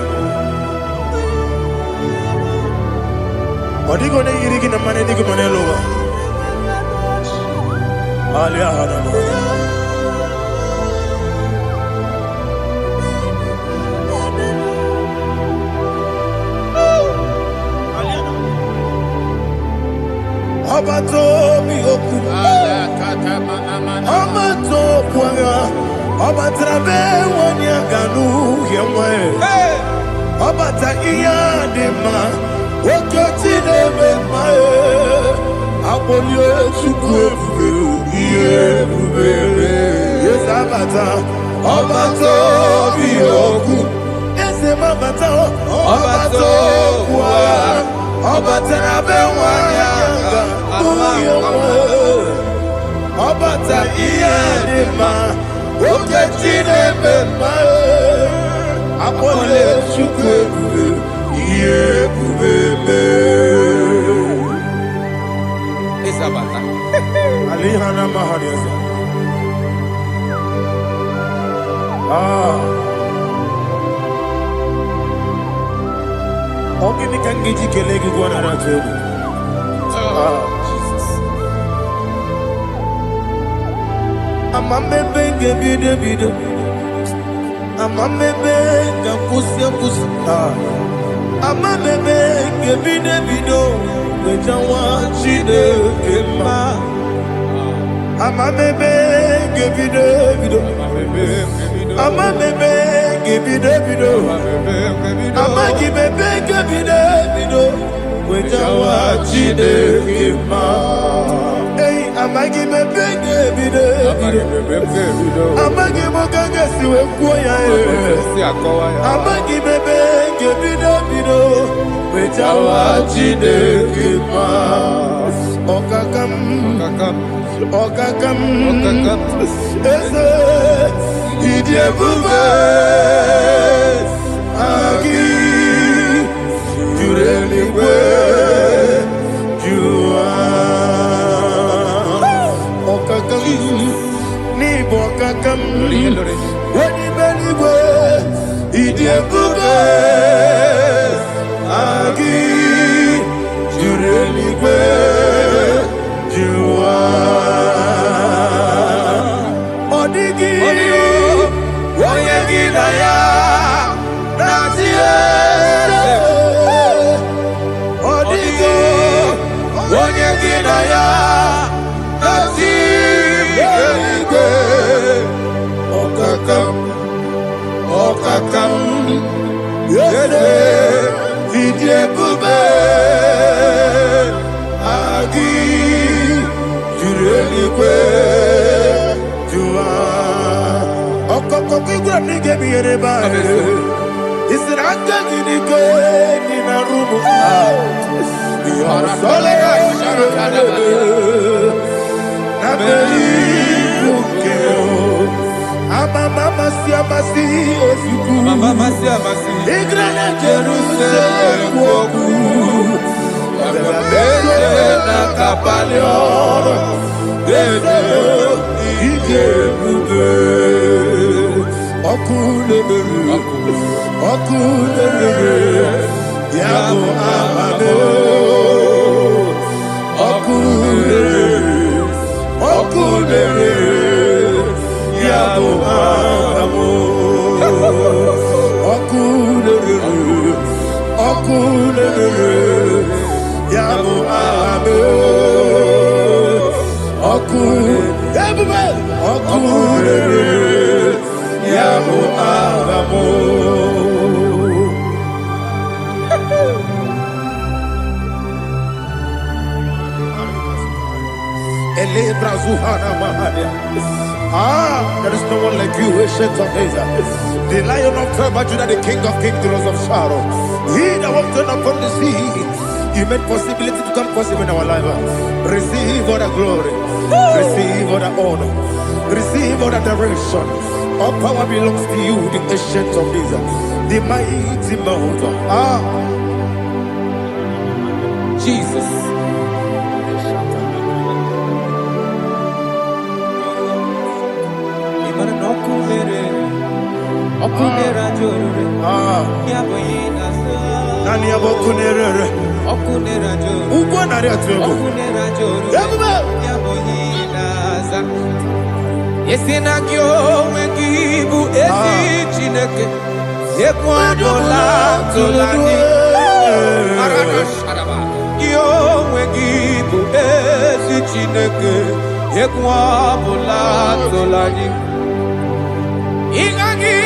What are you going to get the money? Dig money lower. Alia Hadama. Abato mihoku. Amato kwanga. Obatrabe wanyaganu yemwe. Obata iyadema. Okotine memae. Abolio chukwefu. Yebube. Yes, abata. Obato mihoku. Yes, abata. Obato kwa. Obatrabe wanyaganu yemwe. Obata iyadema. Oketine memae. Apole chukwefu. Yebube. Isabata. Alihana mahadiasa. Ogini kangiji kelegi gwana ratebu. Jesus. Amamebe gebide. Amamebe gakusi. Amamebe gebide. Wejawa chide kema. Amamebe gebide. Amamebe gebide. Amagibebe gebide. Wejawa chide kema. Hey, Amagi me benge bido. Amagi mo kanga siwe kuya Amagi me benge bido bido. Wejawa jide kima. Okakam. Eze idie bube. Agi jureli we. Okakam Wadi beliwe Idie bube Agi Jureliwe Jua Odigi Oyegi Naya Nazie Odigi Oyegi Naya Okakam, yede, idie bube, agi, jurelique, jua. Okokokigwa nige miereba. Isiranga nige nina rumu. Yosole nabeli bukeo. Mama siamasi ofiku. Mama siamasi. Igrana Jerusalem woku. Bebe na kapalior. Bebe ije bube. Okulere. Yabo amado. Okulere. Yabo amo, okulere, yabo amo, okulere, yabo amo. Ele brazuhana mahania. There is no one like you, ancient of days. The Lion of tribe of Judah, the King of kings, the Rose of Sharon. He that walked upon the sea. You made possibility to come possible in our life. Receive all the glory. Receive all the honor. Receive all the direction. All power belongs to you, the ancient of days. The mighty mountain. Jesus. Okunera jorore. Yaboyina sa. Nani abokunere. Okunera jorore. Ugwa nari atugo. Okunera jorore. Yaboyina sa. Yesina kyo wengibu esi chineke. Ekwadola tolani. Arana sharaba. Kyo wengibu esi chineke. Ekwadola tolani. Ingagi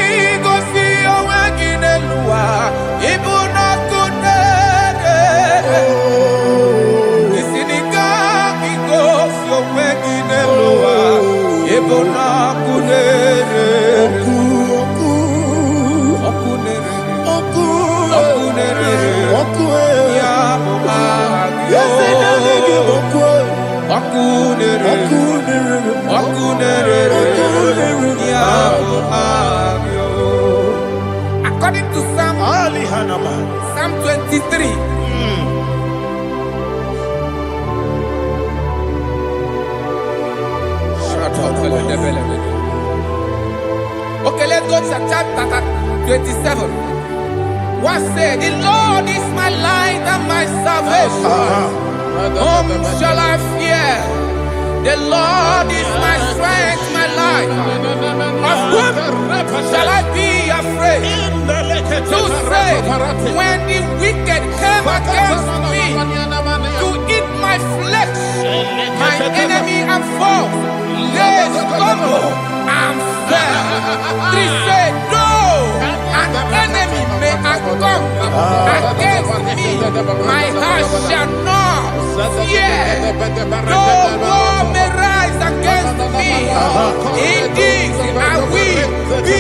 gosi owegi nelua ibuna kunere. Isinika gosi owegi nelua ibuna kunere. Okunere. Ya Muhammad. Okunere. According to Psalm 23. Okay, let's go to chapter 27. What said? The Lord is my light and my salvation. Whom shall I fear? The Lord is my strength, my life. Of whom shall I be afraid? To say, when the wicked came against me to eat my flesh, my enemy and foe, they stumble and fell. They said, no, an enemy may come against me, my heart shall not fear. No war may me. In this I will be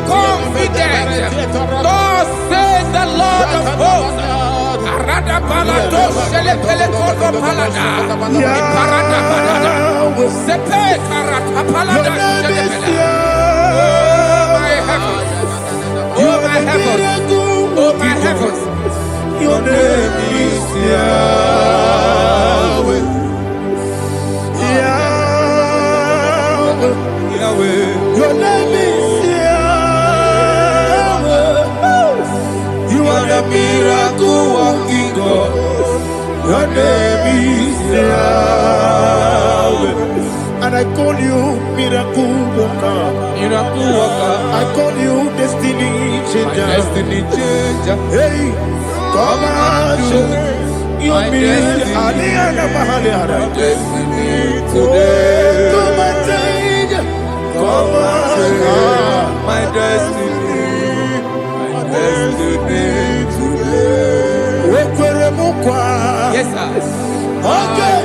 confident. Thus says the Lord of hosts. Arada balado shele pele kodo palada. Iparada balada. Sepe karata palada shele pele. Oh my heavens. Oh my heavens. Oh my heavens. Your name is Yahweh. Yahweh. Yahweh. Your name is Yahweh. You are the miracle working God. Your name is Yahweh. And I call you miracle worker. Miracle worker. I call you destiny changer. Destiny changer. Hey, come on, your destiny. Destiny today. Come on, change. Come on, my destiny. My destiny today. Yes, sir. Okay,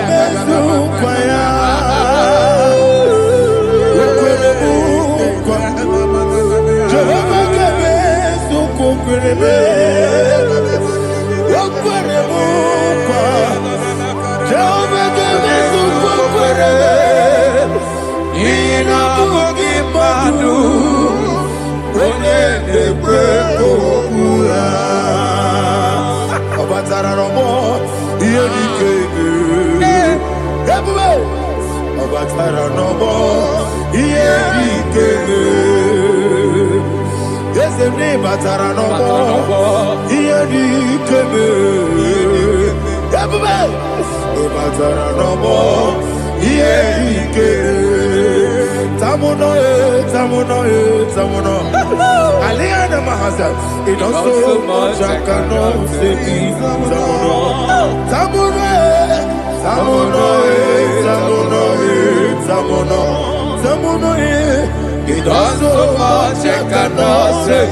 it does so much I cannot say.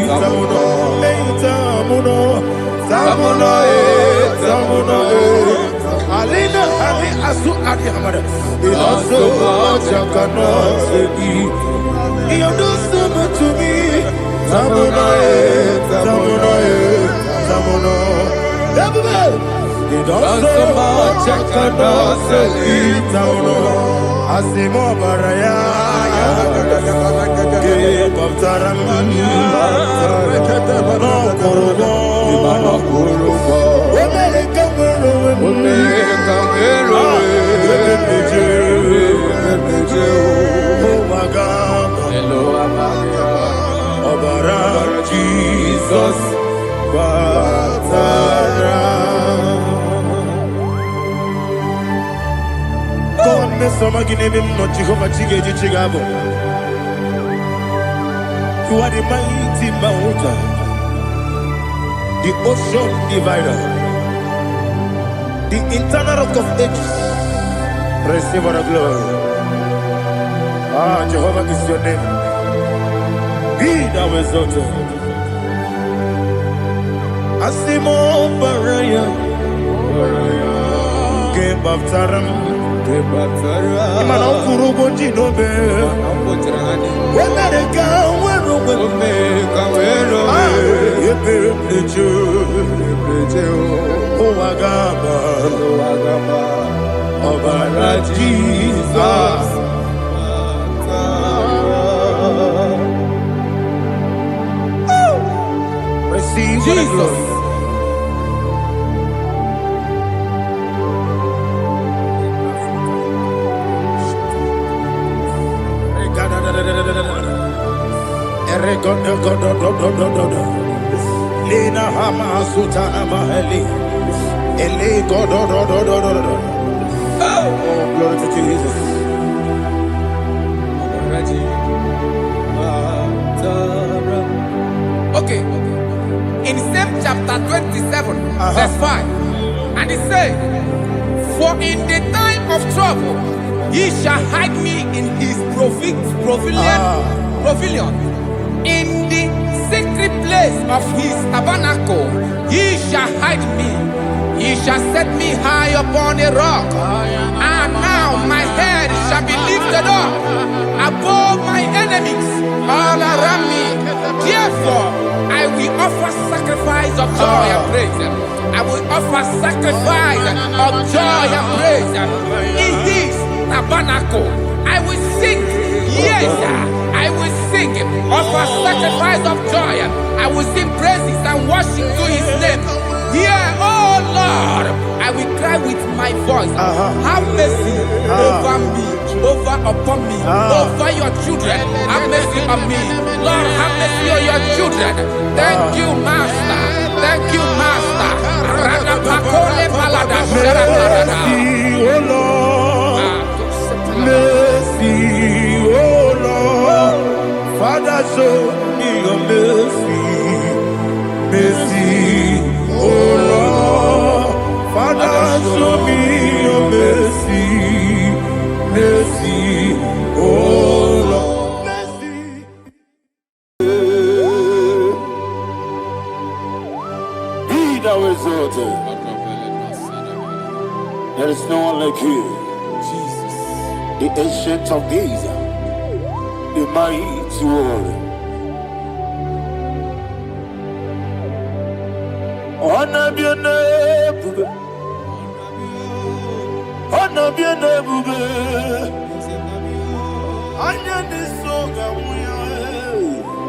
It does so much I cannot say. Alina Ali Asu Adi Hamada. It does so much I cannot say. You do so much to me. Tamuno. It does so much I cannot say. Tamuno. Asimo Baraya. Give up Taram. No Kurubo. Jesus, God, Mr. Maginevim, not Jehovah Chigage Chigabo. You are the mighty mountain, the ocean divider, the internal rock of ages. Receive our glory. Ah, Jehovah is your name. Be thou exalted. Asimo Baraya, Game of Taram, Imano Kurubo Jinobe, when they go, Jesus. Receive Jesus. Lina Hama Sutana Mahali. Ele God. Oh, glory to Jesus. Okay. In same chapter 27, verse 5, and it says, for in the time of trouble, he shall hide me in his pavilion. In the secret place of his tabernacle, he shall hide me. He shall set me high upon a rock. And now my head shall be lifted up above my enemies all around me. Therefore, I will offer sacrifice of joy and praise. I will offer sacrifice of joy and praise in this tabernacle. I will sing, yes, I will sing, offer sacrifice of joy. I will sing praises and worship to his name. Here, oh Lord, I will cry with my voice. Have mercy over me, upon me, over your children. Have mercy on me. Lord, have mercy on your children. Thank you, Master. Thank you, Master. Mercy, oh Lord. Mercy, oh Lord. Father, show me your mercy. Mercy, oh Lord. Father, show me your mercy. Mercy, oh Lord. Mercy. Be thou exalted. There is no one like you. Jesus. The ancient of days, the mighty warrior. Honor be your name, Bube. Honor be your name, Bube. Honor this song,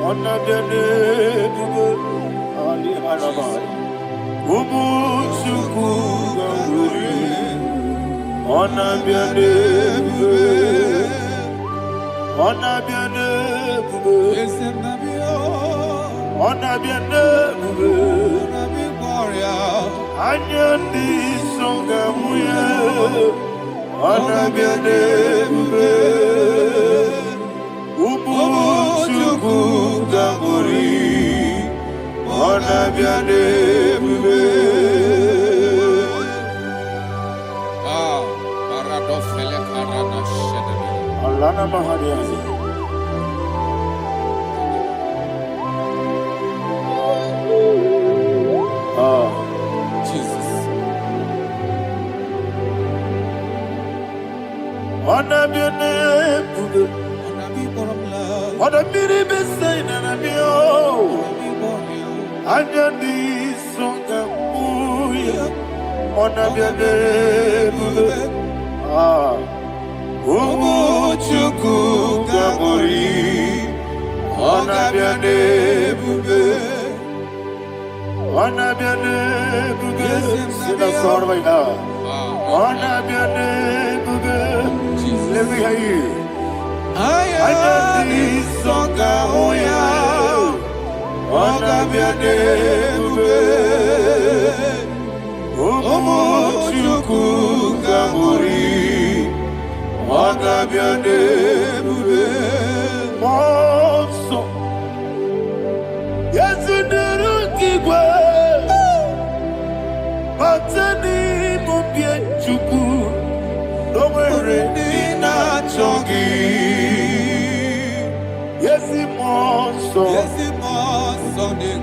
honor be your name, Bube. Ali Harabai. Ubu Chuku Gamburi. Honor be your name, Bube. Honor be your name, Bube. Honor be your name, Bube. Anya di songa muya, honor be your name, Bube. Ubu Chuku Gamburi. Honor be your name, Bube. Alana Mahadiazi. Jesus. Honor be your name, Bube. Honor be the best sign and be oh. Anya di songa muya, honor be your name, Bube. Ubu Chuku Gamburi. Honor be your name, Bube. Honor be your name, Bube. Sing that song right now. Honor be your name, Bube. Let me hear you. Anya di songa muya, honor be your name, Bube. Ubu Chuku Gamburi. Honor be your name, Bube. Monso. Yes, in the Rukigwe. Batani Mubie Chuku. No more Dina Chongi. Yes, Monso.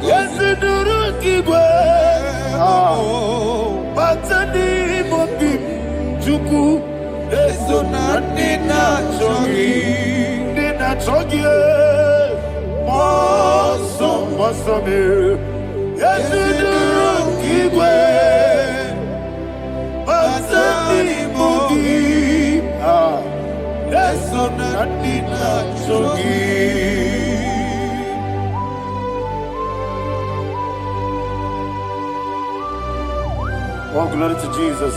Yes, in the Rukigwe. Batani Mubie Chuku. Eso na Dina Chongi. Dina Chongi. Monso me. Yes, in the Rukigwe. Batani Mubie. Eso na Dina Chongi. Oh, glory to Jesus.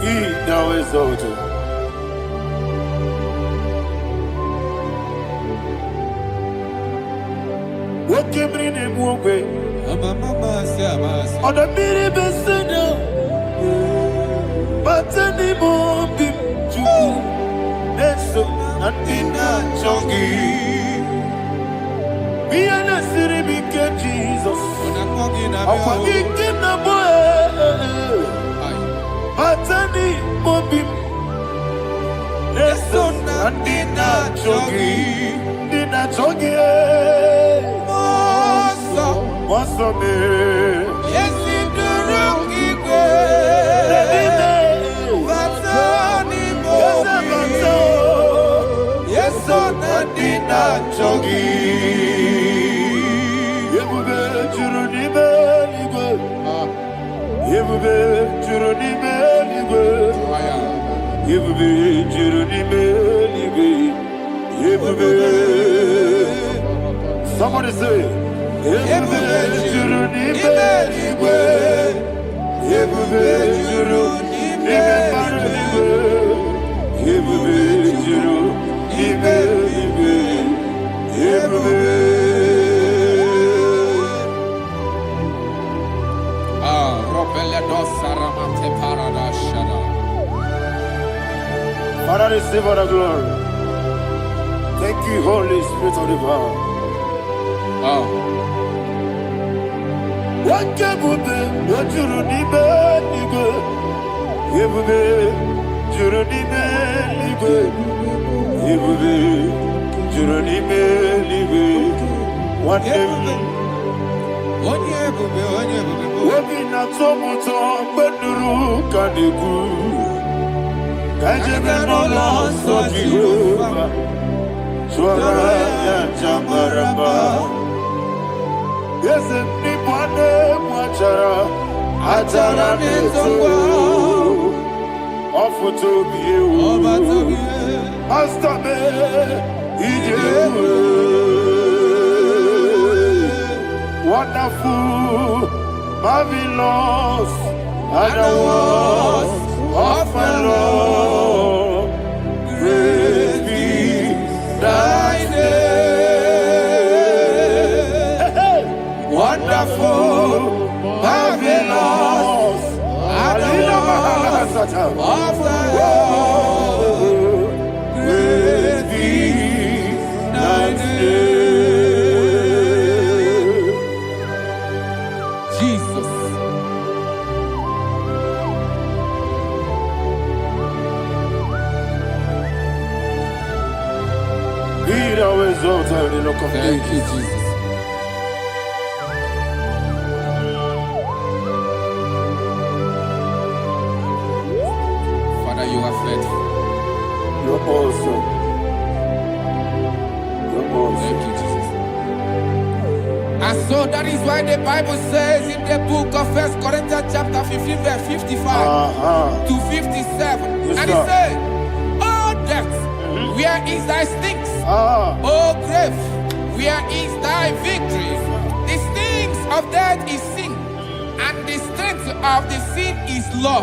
He now exalted. What came in him one way? On the mini besena, but any more big to Neso and Dina Chongi. Be an city big Jesus. I'm forgetting the boy. But any more big Neso and Dina Chongi. Dina Chongi. What's up, man? Yes, in the Rukigwe. Batani Somebody say, Father, receive all the glory. Thank you, Holy Spirit of the power. What can you do? What you need, yes, anybody Atara offer to be you, Master me, wonderful, marvelous, and the was of my Lord, praise be thy name, wonderful, marvelous, and the was of my Lord, praise be thy name. Thank you, Jesus. Father, you are faithful. You're awesome. You're awesome. Thank you, Jesus. And so that is why the Bible says in the book of 1 Corinthians chapter 15, verse 55 to 57. Yes, and it says, "Oh death, where is thy stings? Oh grave, where is thy victory? The stings of death is sin, and the strength of the sin is law.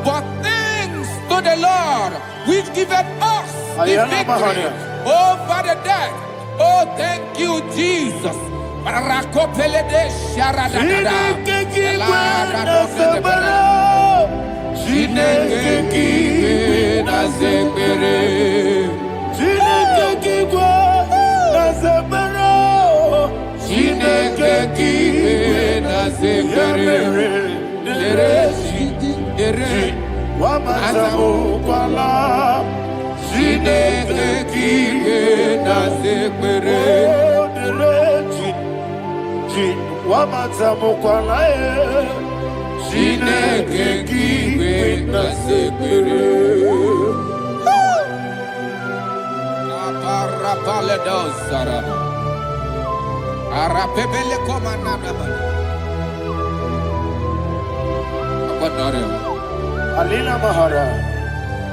But thanks to the Lord, which giveth us the victory over the death." Oh, thank you, Jesus. Alina Mahara,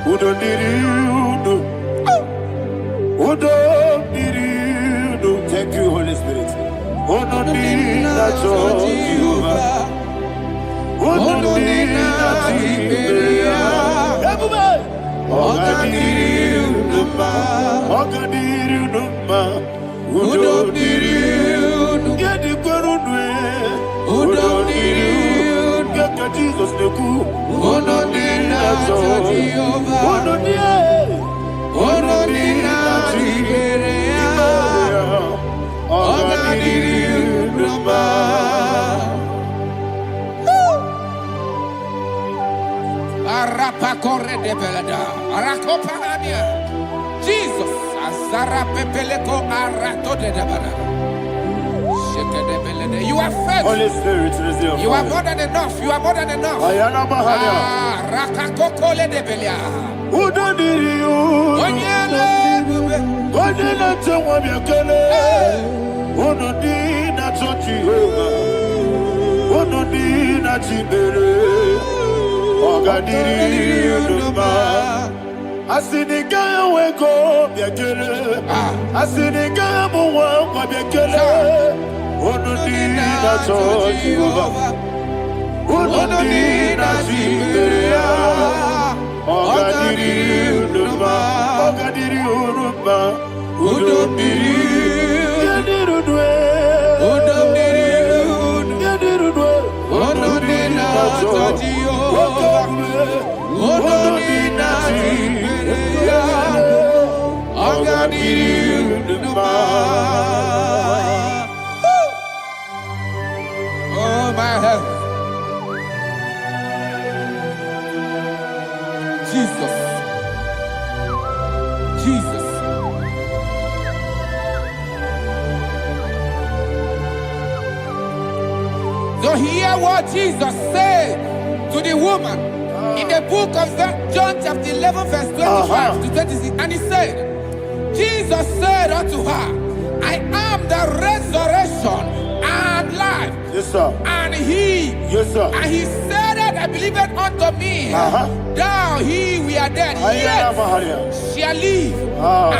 Udo Diriudo, Udo Diriudo. Thank you, Holy Spirit. Udo Diriudo, Udo Jesus the cool. Jesus, Azara Pepeleko Arato de Dabara. You are faithful. Holy Spirit, you are more than enough. You are more than enough. Rakakokole de Belia. Who don't need you? God did not tell what you're going. Who don't need not to Jehovah? Who don't need not to be? Oh, God did you Asinika weko biakele. Asinika muwa kwa biakele. Ononi na choji Jehovah. Ononi na jibeya. Ogadiri unuma. Ogadiri unuma. Udomdiri. Yadirudwe. Udomdiri. Yadirudwe. Ononi na choji Jehovah. Ononi na jibeya. Ogadiri unuma. Oh, my health. Jesus. Jesus. So hear what Jesus said to the woman in the book of John chapter 11 verse 25 to 26. And he said, Jesus said unto her, I am the resurrection and life. Yes, sir. And he, Yes, sir. and he said that I believed unto me, thou he we are dead, yet shall live,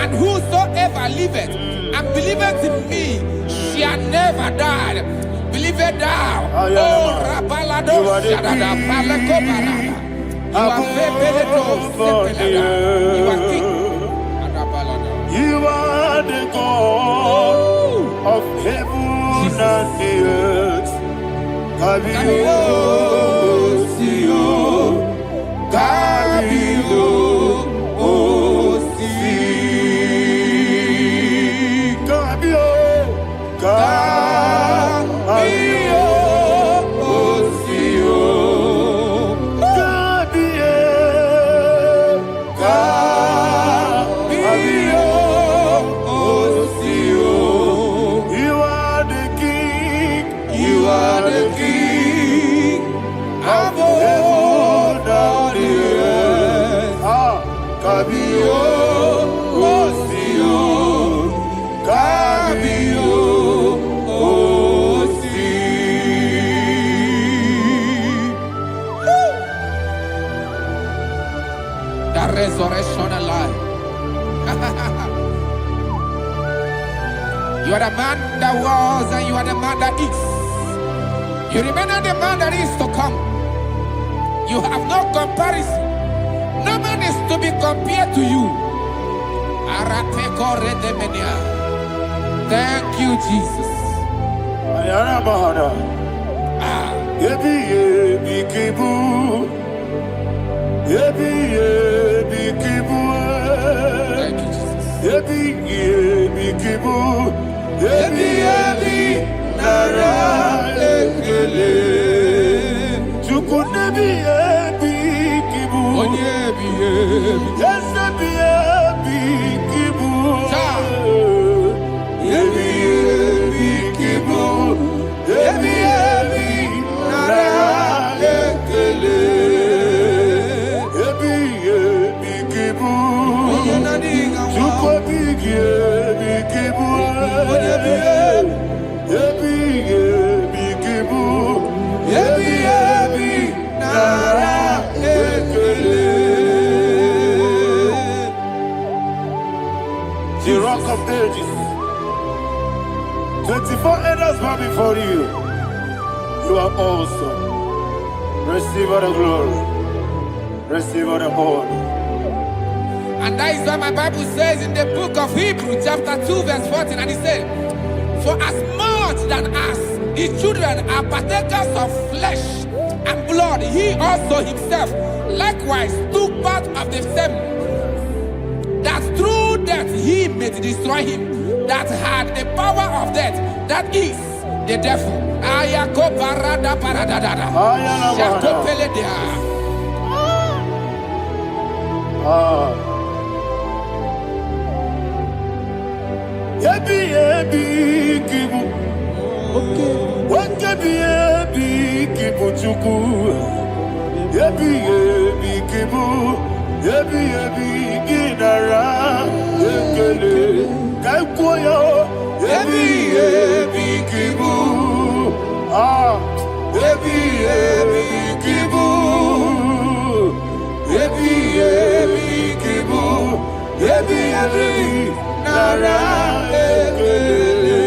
and whosoever liveth and believeth in me shall never die. Believeth thou, oh Rabalado Shadada Palako Barada. You are you are king. You are the God of heaven and the earth. Kabio, Sio, Kabio, Si, Kabio, Kabio, Sio, Kabio, Sio. You are the king. You are the king of heaven and the earth. Kabio, Sio, Kabio, Si. The resurrection and life. You are the man that was and you are the man that is. You remain the man that is to come. You have no comparison. No man is to be compared to you. Thank you, Jesus. Ayana Mahana. Yebi yebi kibu. Yebi yebi kibu. Thank you, Jesus. Yebi yebi kibu. Yebi yebi nara ekele. Chukunebi yebi kibu. Onyebi yebi. Yesebi yebi kibu. Yebi yebi kibu. Yebi yebi nara ekele. Yebi yebi kibu. Chukobi yebi kibu. Yebi yebi kibu. Yebi yebi nara ekele. The rock of ages. 24 elders bow before you. You are awesome. Receive all the glory. Receive all the honor. And that is what my Bible says in the book of Hebrews chapter 2 verse 14. And it said, for as much than us, the children are partakers of flesh and blood, he also himself likewise took part of the same, that through death he may destroy him that had the power of death, that is the devil. Ayako parada paradadada. Shako peledea. Yebi yebi kibu. Wakebi yebi kibu chuku. Yebi yebi kibu. Yebi yebi ginara ekele. Kaikoyo. Yebi yebi kibu. Yebi yebi kibu. Yebi yebi kibu. Ebi ebi nara ekele.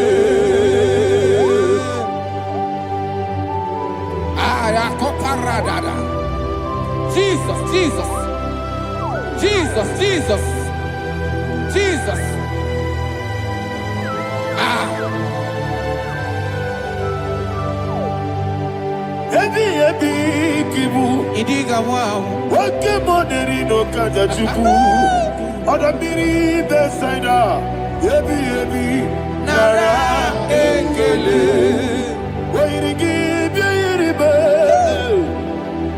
Jesus, Jesus, Jesus, Jesus, Jesus. Ebi ebi kibu. Idiga wow. Wake moneri no kaja chuku. Oda miri besaida. Ebi ebi nara ekele. Wairigi biiribe.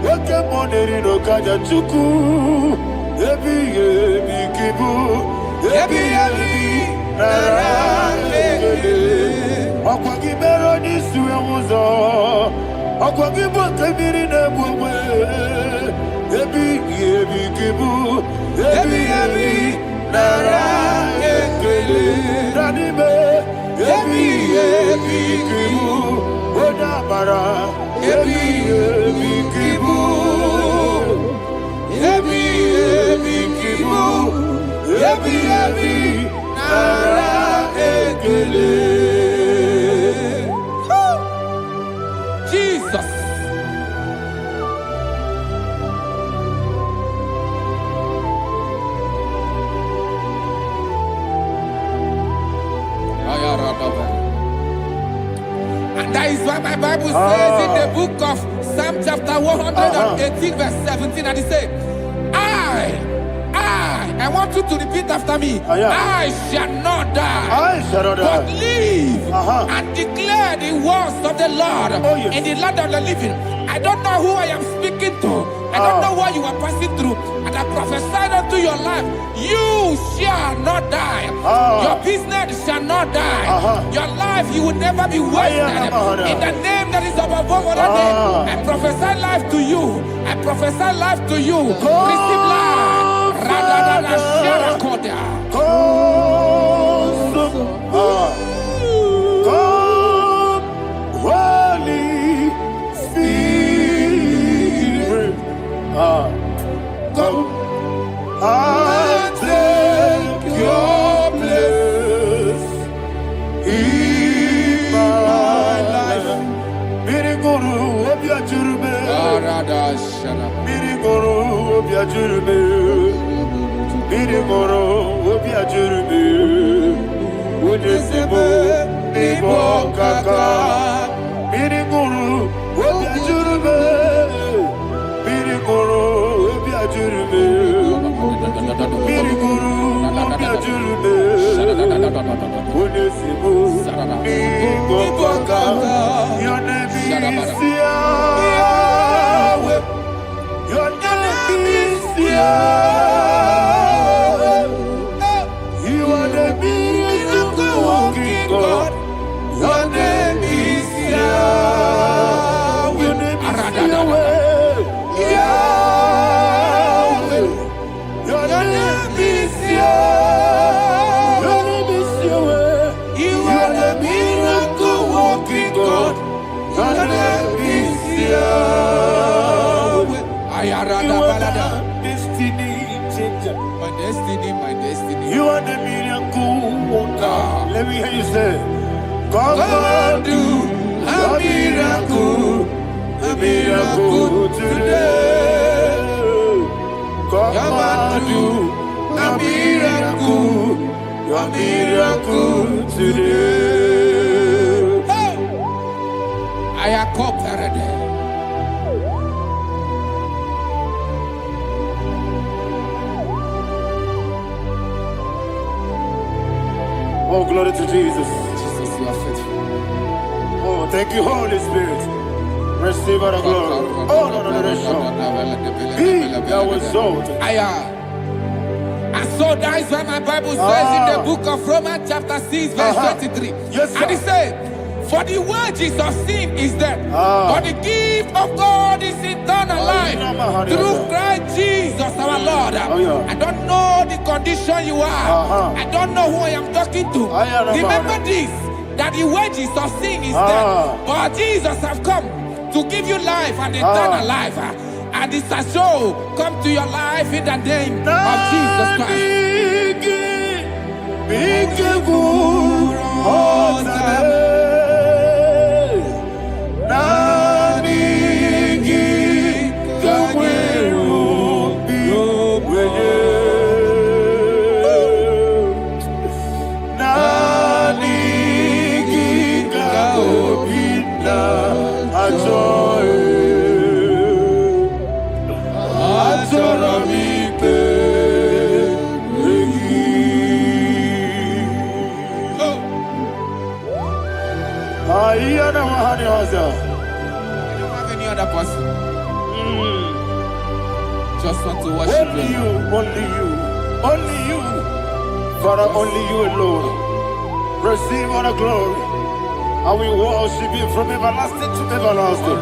Wake moneri no kaja chuku. Ebi ebi kibu. Ebi ebi nara ekele. Okwagi mero ni suwe muzo. Okwagi boke miri ne bwe. Ebi ebi kibu. Ebi ebi nara ekele. Nanime. Ebi ebi kibu. Oda mara. Ebi ebi kibu. Ebi ebi kibu. Ebi ebi nara ekele. Jesus. And that is why my Bible says in the book of Psalm chapter 118 verse 17, and it says, I want you to repeat after me. I shall not die, but live and declare the words of the Lord in the land of the living. I don't know who I am speaking to. I don't know what you are passing through. And I prophesy unto your life, you shall not die. Your business shall not die. Your life, you will never be wasted. In the name that is above all other name, I prophesy life to you. I prophesy life to you. Receive life. Radadada Sharakoda. Come, Holy Spirit. Come and take your place in my life. Miriguru obiajurube. Miriguru obiajurube. Miriguru obiajurube. Udesibo nibo kaka. Miriguru obiajurube. Miriguru obiajurube. Miriguru obiajurube. Udesibo nibo kaka. Your name is Yahweh. Your name is Yahweh. You are the miracle working God. Your name is Yahweh. Your name is Yahweh. Yahweh. Your name is Yahweh. Your name is Yahweh. You are the miracle working God. Your name is Yahweh. You are the destiny changer. My destiny, my destiny. You are the miracle worker. Let me hear you say, come and do a miracle today. Come and do a miracle today. I am cooperative. Oh, glory to Jesus. Jesus, you are faithful. Oh, thank you, Holy Spirit. Receive our glory. Oh, no, Be thou exalted. And so that is why my Bible says in the book of Romans chapter 6 verse 23. Yes, sir. And it says, for the wages of sin is death, but the gift of God is eternal life through Christ Jesus our Lord. I don't know the condition you are. I don't know who I am talking to. Remember this, that the wages of sin is death, but Jesus has come to give you life and eternal life. and it shall so come to your life in the name of Jesus Christ. Any other person? Just want to worship only you, only you, only you, Father, only you alone. Receive all the glory, and we worship you from everlasting to everlasting.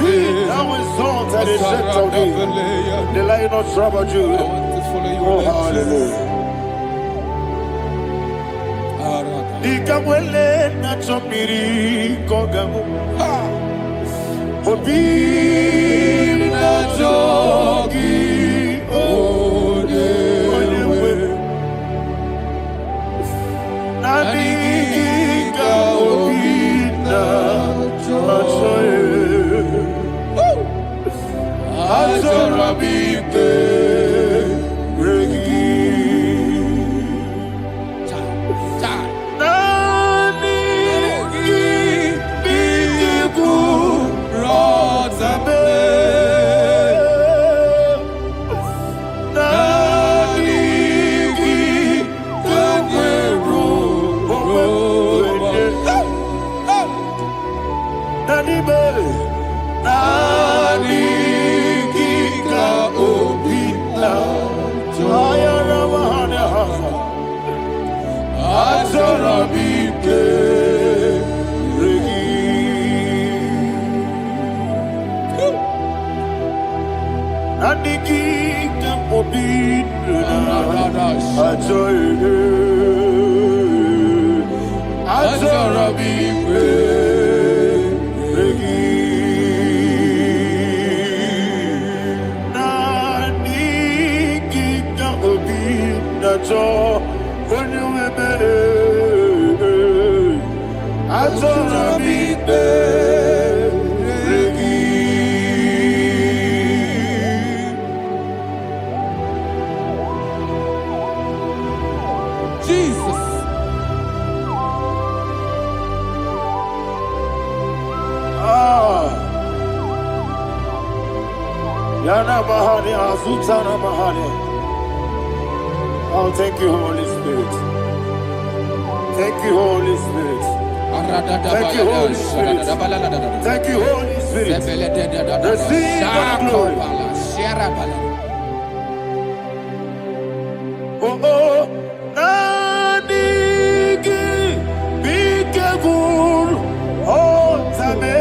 Be thou exalted, the set of thee, the Lion of tribe of Judah. Oh, hallelujah. Ikamwele na chomiri kogamu. Obi na jogi odewe. Nani ka obi na jogi. Azorabike regi. Oh, thank you, Holy Spirit. Thank you, Holy Spirit. Thank you, Holy Spirit. Thank you, Holy Spirit. Receive the glory. Oh, oh, Nanigi, be careful, oh, Tame.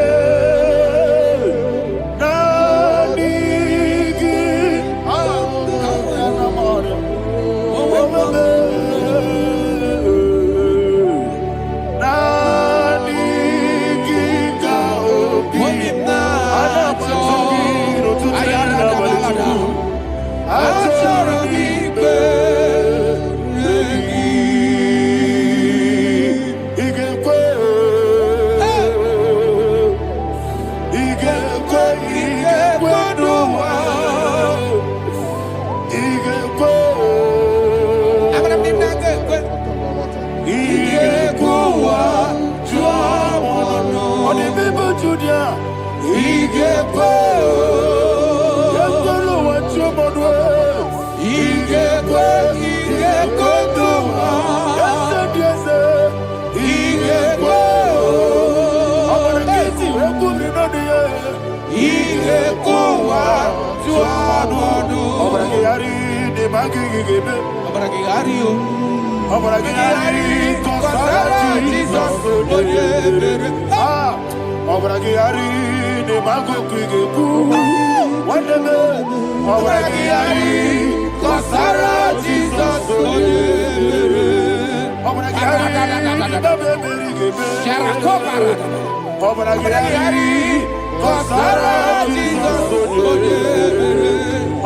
Kosara Jesus Onyebere.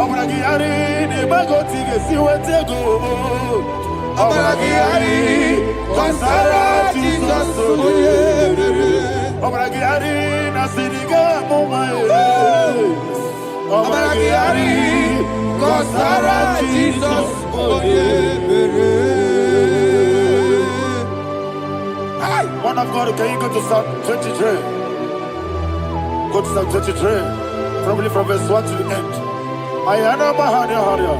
Obragiyari ni magoti gesi wetego. Obragiyari Kosara Jesus Onyebere. Obragiyari na siniga mumaye. Obragiyari Kosara Jesus Onyebere. Man of God, can you go to Psalm 23? Go to Psalm 23. Probably from verse 1 to the end. Ayana Mahania Haria.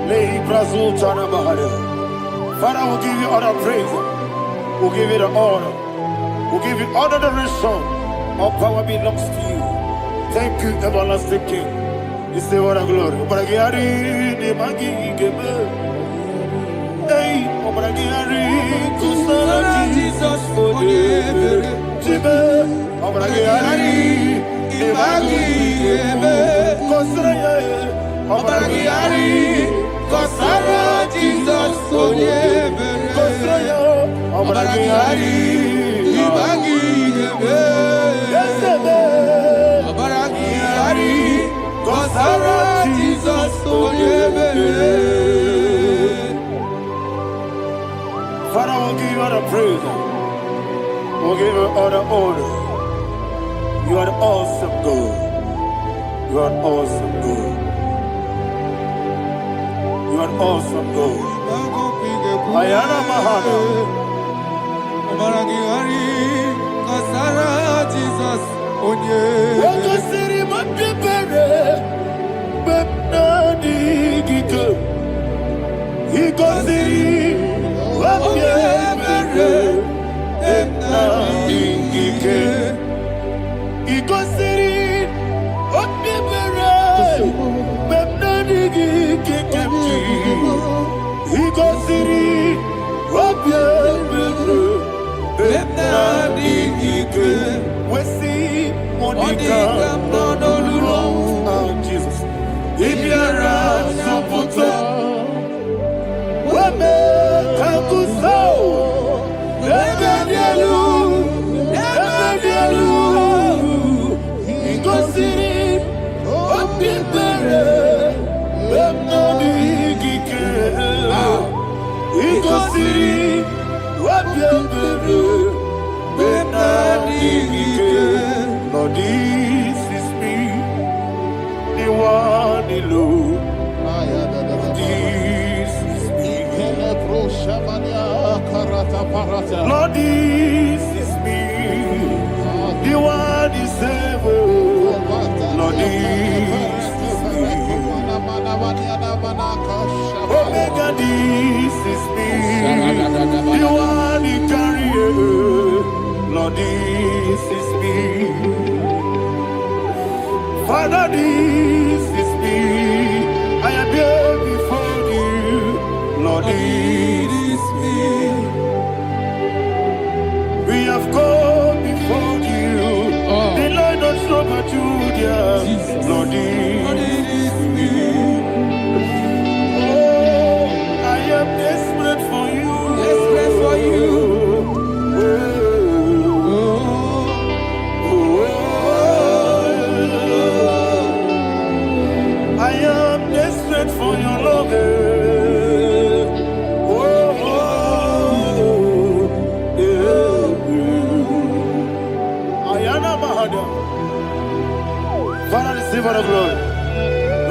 Lehi Brazil Chana Mahania. Father, we'll give you all the praise. We'll give you the honor. We'll give you all the adoration. All power belongs to you. Thank you, everlasting King. You say what a glory. Obragiyari ni magi gebe. Hey, Obragiyari Kusara Jesus Onyebere. Jibe. Obragiyari ni magi gebe. Kusara Obragiyari Kosara Jesus Onyebere. Kusara Obragiyari Ibagi Gebe. Obragiyari Kosara Jesus Onyebere. Father, we'll give you all the praise. We'll give you all the honor. You are the awesome God. You are an awesome God. You are an awesome God. Ayana Mahana. Obragiyari Kosara Jesus Onyebere. Wakasiri mapipere. Bepnani gike. Ikosiri mapipere. Bepnani gike. Ikosiri mapipere. Bepnani gike kemji. Ikosiri mapipere. Bepnani gike. Wesi Monica. Oh, Jesus. Ibiara Soputo. Wame Kakuso. Ebedielu. Ebedielu. Ikosiri. Opipere. Bemnani Gike. Ikosiri. Opipere. Bemnani Gike. Lord, this is me. The one alone. This is me. Lord, this is me. The one is able. Lord, this is me. Omega, this is me. The one in carrier. Lord, this is me. Father, this is me. I am here before you. Lord, this is me. We have come before you. The Lord not so but you, dear. Lord, this is me. Oh, I am desperate for you. Desperate for you. I am desperate for your love. Ayana Mahada. Father, receive all the glory.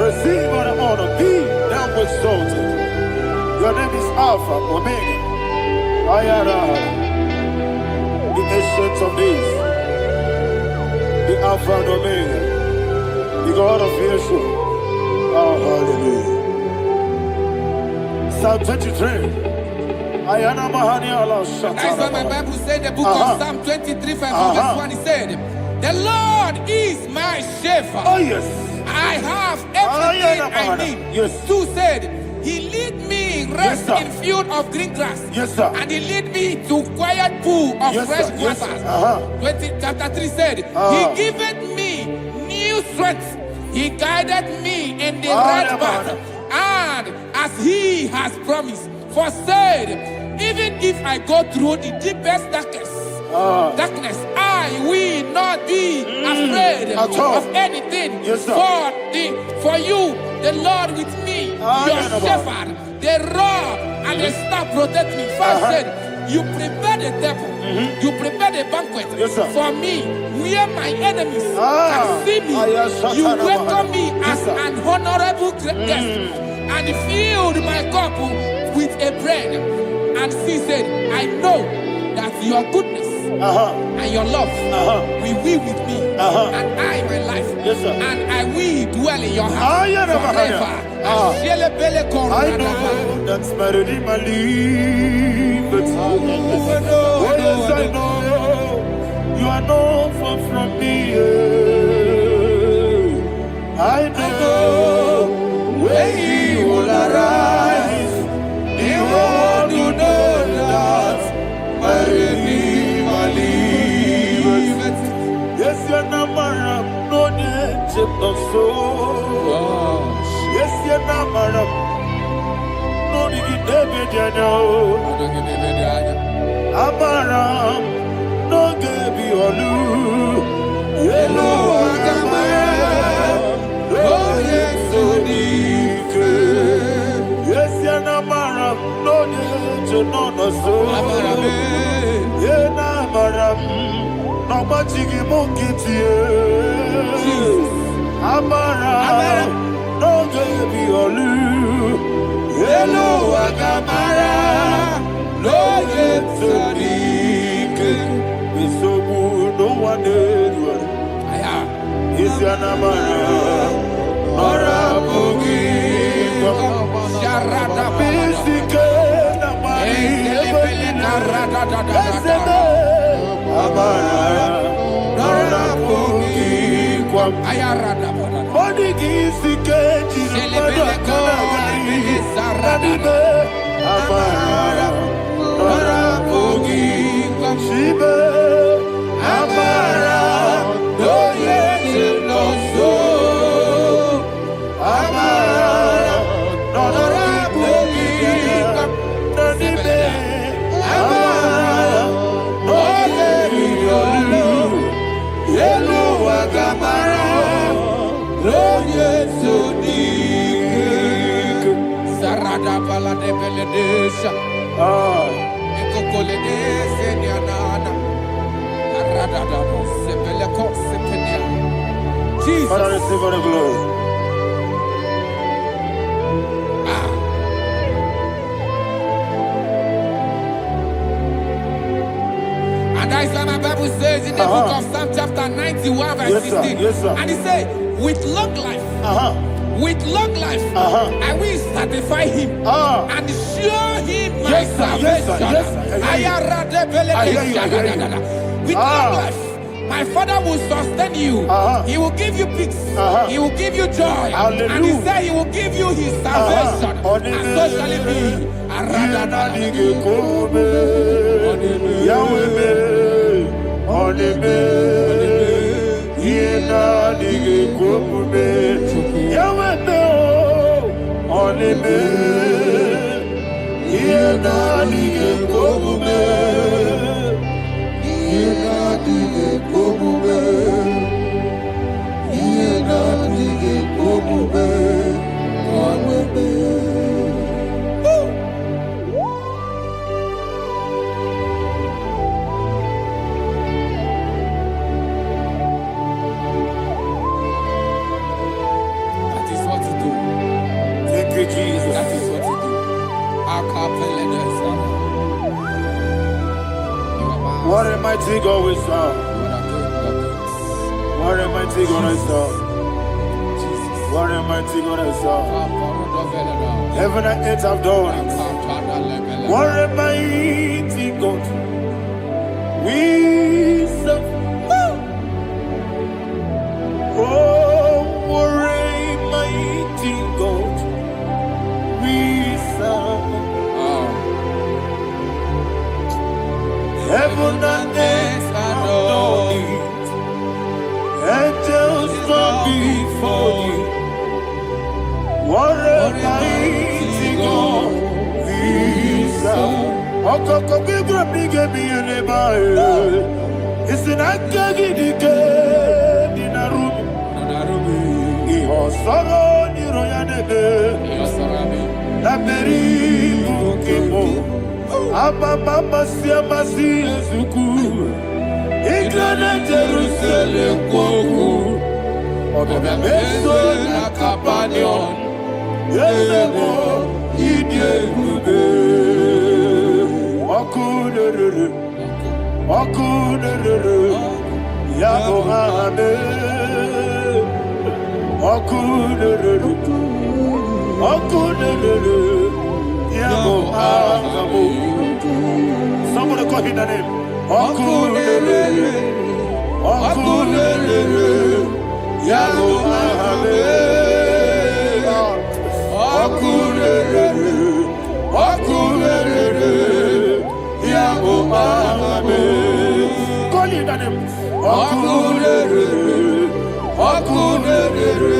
Receive all the honor. Be thou exalted. Your name is Alpha, Omega. Ayana. The ancient of days. The Alpha and Omega. The God of Yeshua. Oh, hallelujah. Psalm 23. Ayana Mahani Allah That's what my Shatana. Bible said, the book of Psalm 23, verse 1, he said, the Lord is my shepherd. Oh, yes. I have everything I need. Yes. 2 said, he lead me in rest sir. in field of green grass. Yes, sir. And he lead me to quiet pool of Yes, fresh sir. Yes, waters. sir. chapter 3 said, he giveth me new strength. He guided me in the right path. And as he has promised, for said, even if I go through the deepest darkness, I will not be afraid. afraid At all. of anything. Yes, sir. For you, the Lord with me, your shepherd, the rod and the staff protect me. First said, you prepare the table, you prepare the banquet for me, where my enemies can see me. You welcome me as an honorable guest, and filled my cup with a bread. And she said, I know that your goodness and your love will be with me, and I, my life, and I will dwell in your house forever. I know that's better than my leave. Oh, yes, I know you are not far from me. I know when he will arise, he will do that. My Redeemer liveth. Yes, you're not married, no need to so. Yes, you're not married. No need to be there. Amaram, no give you all. Yellow, oh yes, so deep. Yes, you're not married. No need to know no so. Yeah, na maram, no machigi mukiti. Amaram, no give you all. Hello, Agamara, no yet so deep. We so good, no one did. Is your Namara, Nora Boogie, Sharada Bisika, Amara, Nora Boogie, Ayarada, Bodigi, Amara, Nora Boogie, Shiba, Amara, no yes, no so, Amara, Nora Boogie, Nanibe, Amara, no yes, Yellow Agamara, no yes, so deep. Sarada Bala de Beledesha, Ecocoledese, Nianana, Arada, Sebeleco, Sepenia. Jesus. Father, receive all the glory. And that's why my Bible says in the book of Psalm chapter 91 verse 16. And he said, with long life, with long life, I will satisfy him and show him my salvation. With long life, my Father will sustain you. He will give you peace. He will give you joy. And he said he will give you his salvation. And so shall it be. Jesus. That is what you do. What a mighty God we serve. What a mighty God I serve. What a mighty God I serve. Heaven and earth have done it. What a mighty God we serve. Oh, what a mighty God we serve. Heaven and earth adore it. Angels bow before you. What a mighty God we serve. Okoko bigro bige bi ene ba. It's an akagi dike. Soro ni royanebe. Laberi bukimo. Ababa masia masi ezuku. Igrana Jerusalem koku. Obe meso na kapanion. Yesemo idye gube. Okunere. Okunere. Yabohane. Okunere. Okunere. Yabohane. Somebody call him the name. Okunere. Okunere. Yabohane. Okunere. Okunere. Yabohane. Call him the name. Okunere. Okunere.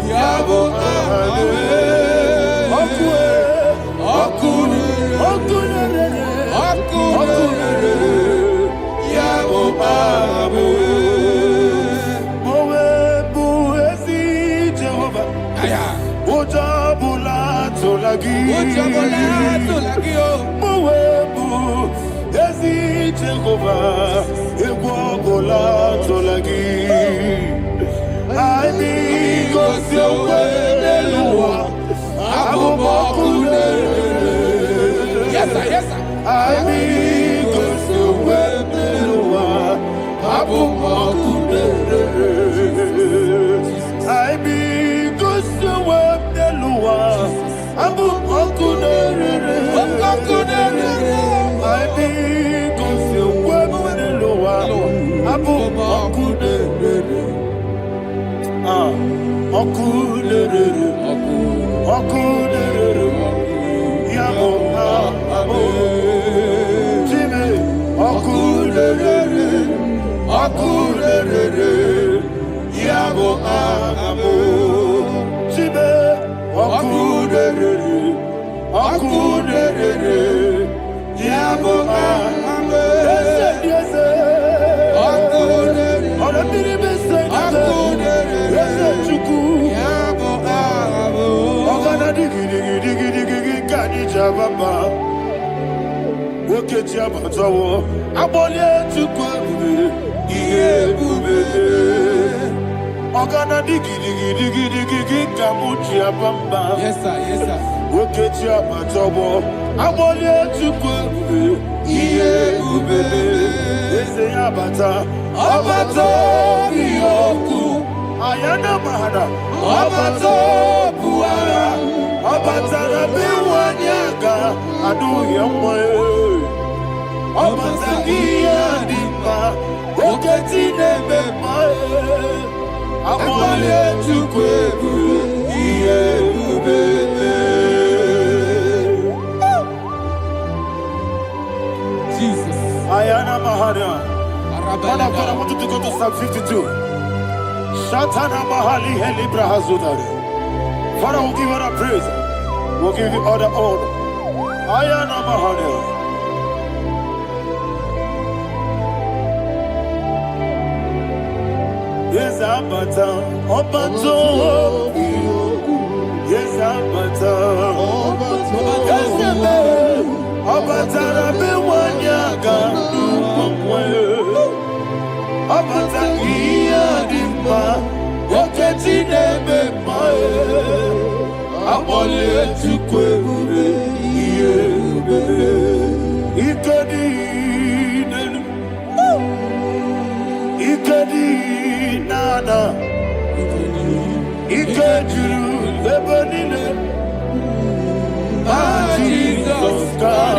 Yabohane. Yes, sir. Yes, sir. Yes, sir. Yes, sir. Ayana mahana, abato buara, abatara biwanyaga, adu yamwe, abatagia dimba, oketi nebe mae, abale tukwebu, iye ubebe. Jesus. Ayana mahana. Father, I want you to go to Psalm 52. Shatana Mahali Helibra Hazudari. Father, we'll give you the praise. We'll give you all the honor. Ayana Mahali. Yes, Abata. Obato. Yes, Abata. Yes, Abata. Rabi Wanyaga. Abata iya dimba, oketi nebe mae, abole tukwe ube iye ube, ikedi nenu, ikedi nana, ikediru ebenine, Jesus God.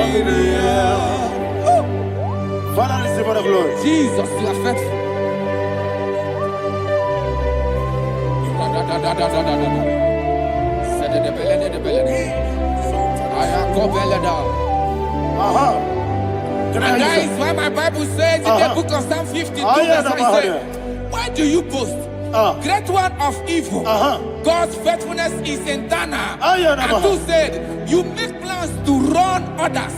Father, receive all the glory. Jesus, you are faithful. And that is why my Bible says in the book of Psalm 52, verse 37, why do you boast? Great one of evil. God's faithfulness is eternal. And who said, you make plans to run others.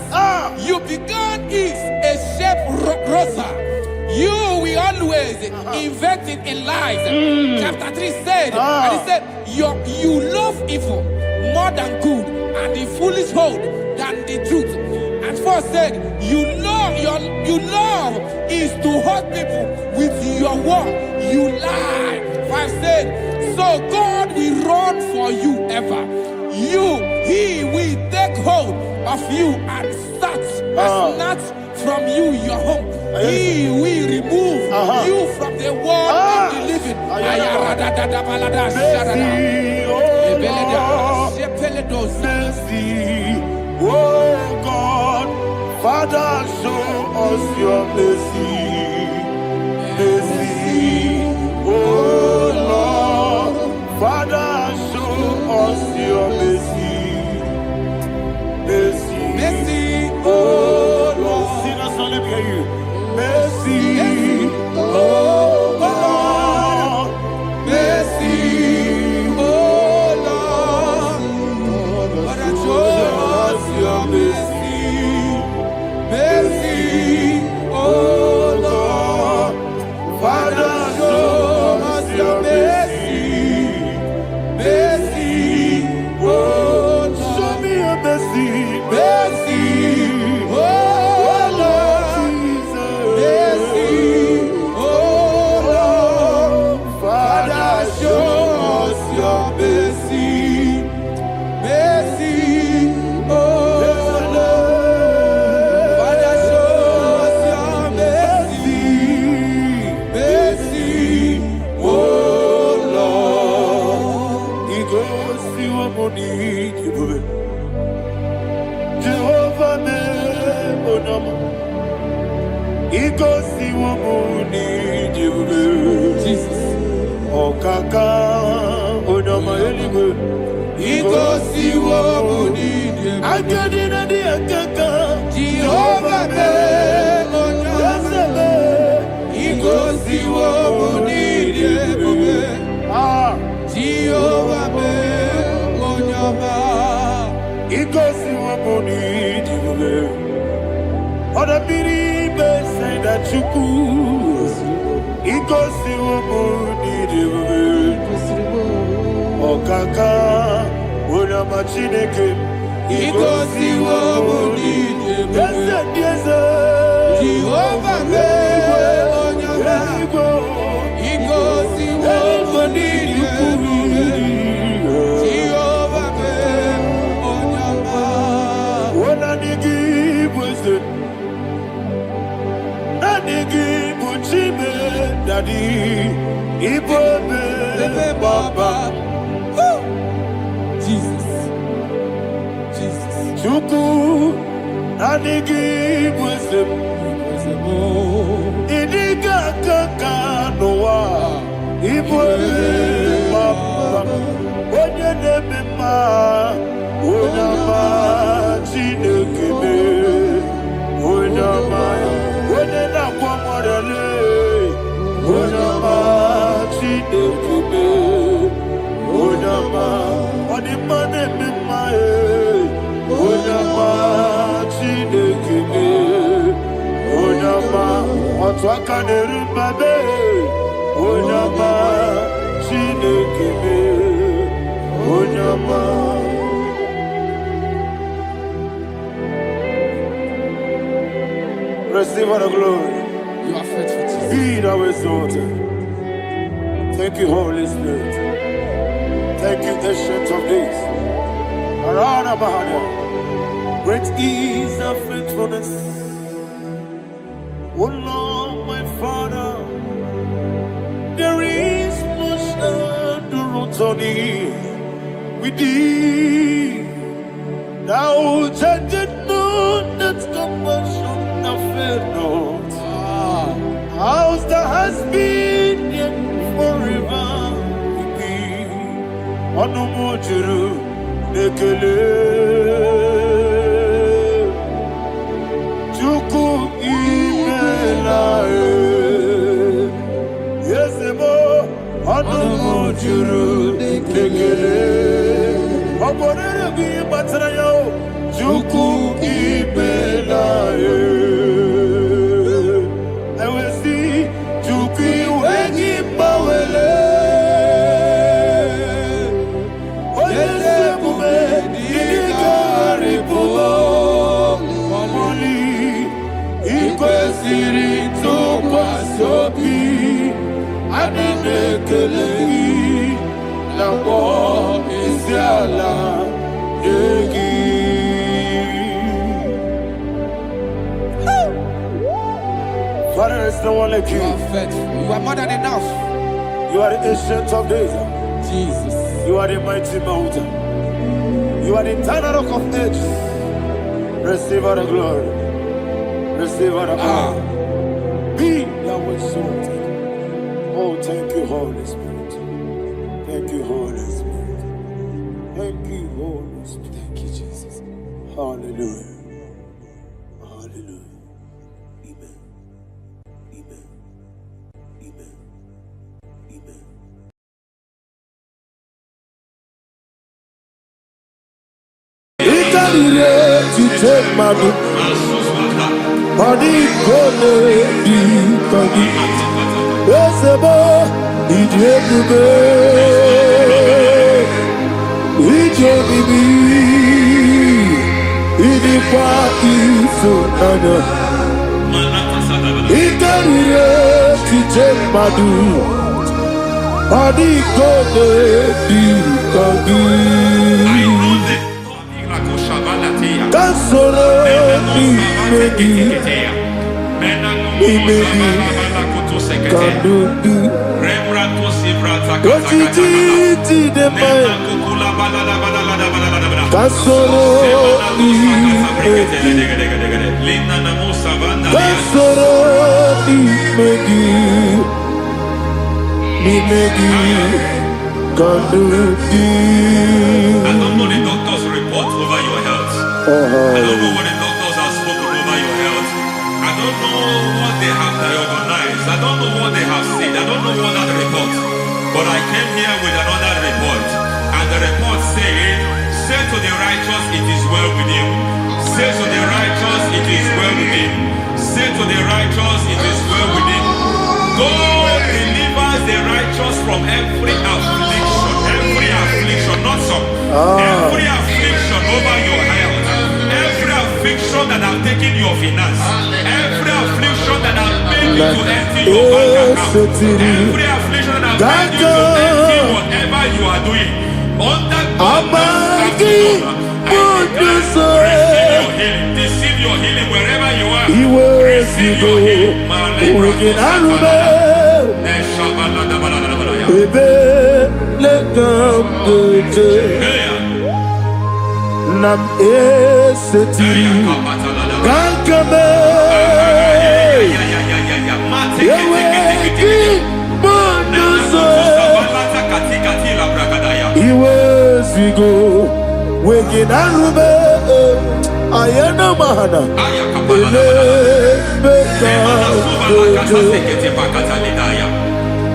You began is a shape rosa. You will always says, investing in lies. Chapter 3 said, and he said, you love evil more than good, and the foolish hold than the truth. And 4 said, you love is to hurt people with your word. You lie. 5 said, so God will run for you ever. He will take hold of you and snatch from you your home. He will remove you from the world of the living. Mercy, oh God, Father, show us your mercy. Mercy, oh Lord, Father, show us your mercy. Mercy, Mercy, oh Lord. Sinners, let me hear you. Mercy, oh Lord. mercy, oh Lord, Father, show us your mercy. Mercy, oh Lord, Father, show us your mercy. Mercy, oh Lord, Show me your mercy. mercy, oh Lord, mercy, oh Lord, Father, show us your mercy. Mercy, oh Lord, Father, show us your mercy. Mercy, oh Lord. He goes to a money, Jehovah me onama. He goes to a money, Jehovah. Jesus. O kaka onama eligwe. He goes to a money, I get in the akaka. Jehovah me onama. He goes to a money, Jehovah me onama. He goes to a money, Jehovah. Other people say that you could. He goes to a money, Jehovah. O kaka onama chineke. He goes to a money, Yes, Jehovah me onama. He goes to a money, Jehovah me onama. When I give wisdom, I give Uchime, Daddy, Ibobe, Baba, Jesus, Jesus. Chuku, I give wisdom, Idiga Kaka Noa, Ibobe, Baba, Onye Nebema, Onama, Chinekebe, Onama, Onena Kwamorele, Onama, Chinekebe, Onama, Onimane Mimae, Onama, Chinekebe, Onama, Otwakane Rumbabe, Onama, Chinekebe, Onama. Receive all the glory. You are faithful, Jesus. Be thou exalted. Thank you, Holy Spirit. Thank you, Ancient of Days. Arana Bahania. Great is thy faithfulness. O Lord, my Father, there is much endurance on thee. With thee, thou judgest not that compassion fail not. House that has been yet forever with thee. Onumujuru nekele. Chuku imelae. Yesemo onumujuru nekele. Oborere bi batrayo. Chuku imelae. I will see Chuku Eleki Nabo Isiala Yegi. Father, there is no one like you. You are faithful. You are more than enough. You are the ancient of days. Jesus. You are the mighty mountain. You are the eternal rock of ages. Receive all the glory. Receive all the honor. Be thou exalted. Oh, thank you, Holy Spirit. Thank you, Holy Spirit. Thank you, Holy Spirit. Thank you, Jesus. Hallelujah. Hallelujah. Amen. Amen. Amen. Amen. Itarire tite madu Adi kone di kagi Esebo Ijebube Ijebibi Idipa isunanya Itarire tite madu Adi kone di kagi Kasoro imegi kadudu Ojiji deme Kasoro imegi Kasoro imegi Imegi kadudu. I don't know the doctor's report over your health. I don't know what the doctors have spoken over your health. I don't know what they have diagnosed. I don't know what they have said. I don't know what that report. But I came here with another report. And the report said, say to the righteous, it is well with him. Say to the righteous, it is well with him. Say to the righteous, it is well with him. God delivers the righteous from every affliction. Every affliction, not some. Every affliction over your health. Every affliction that have taken your finance. Every affliction that have made you to empty your bank account. Every affliction that have made you to empty whatever you are doing. Under God's receive your healing. Receive your healing wherever you are. Receive your healing. Nam esetiri Gankame Yeweki Bondozo Iwe Zigo Wegin Arube Ayana Mahana Ele Beka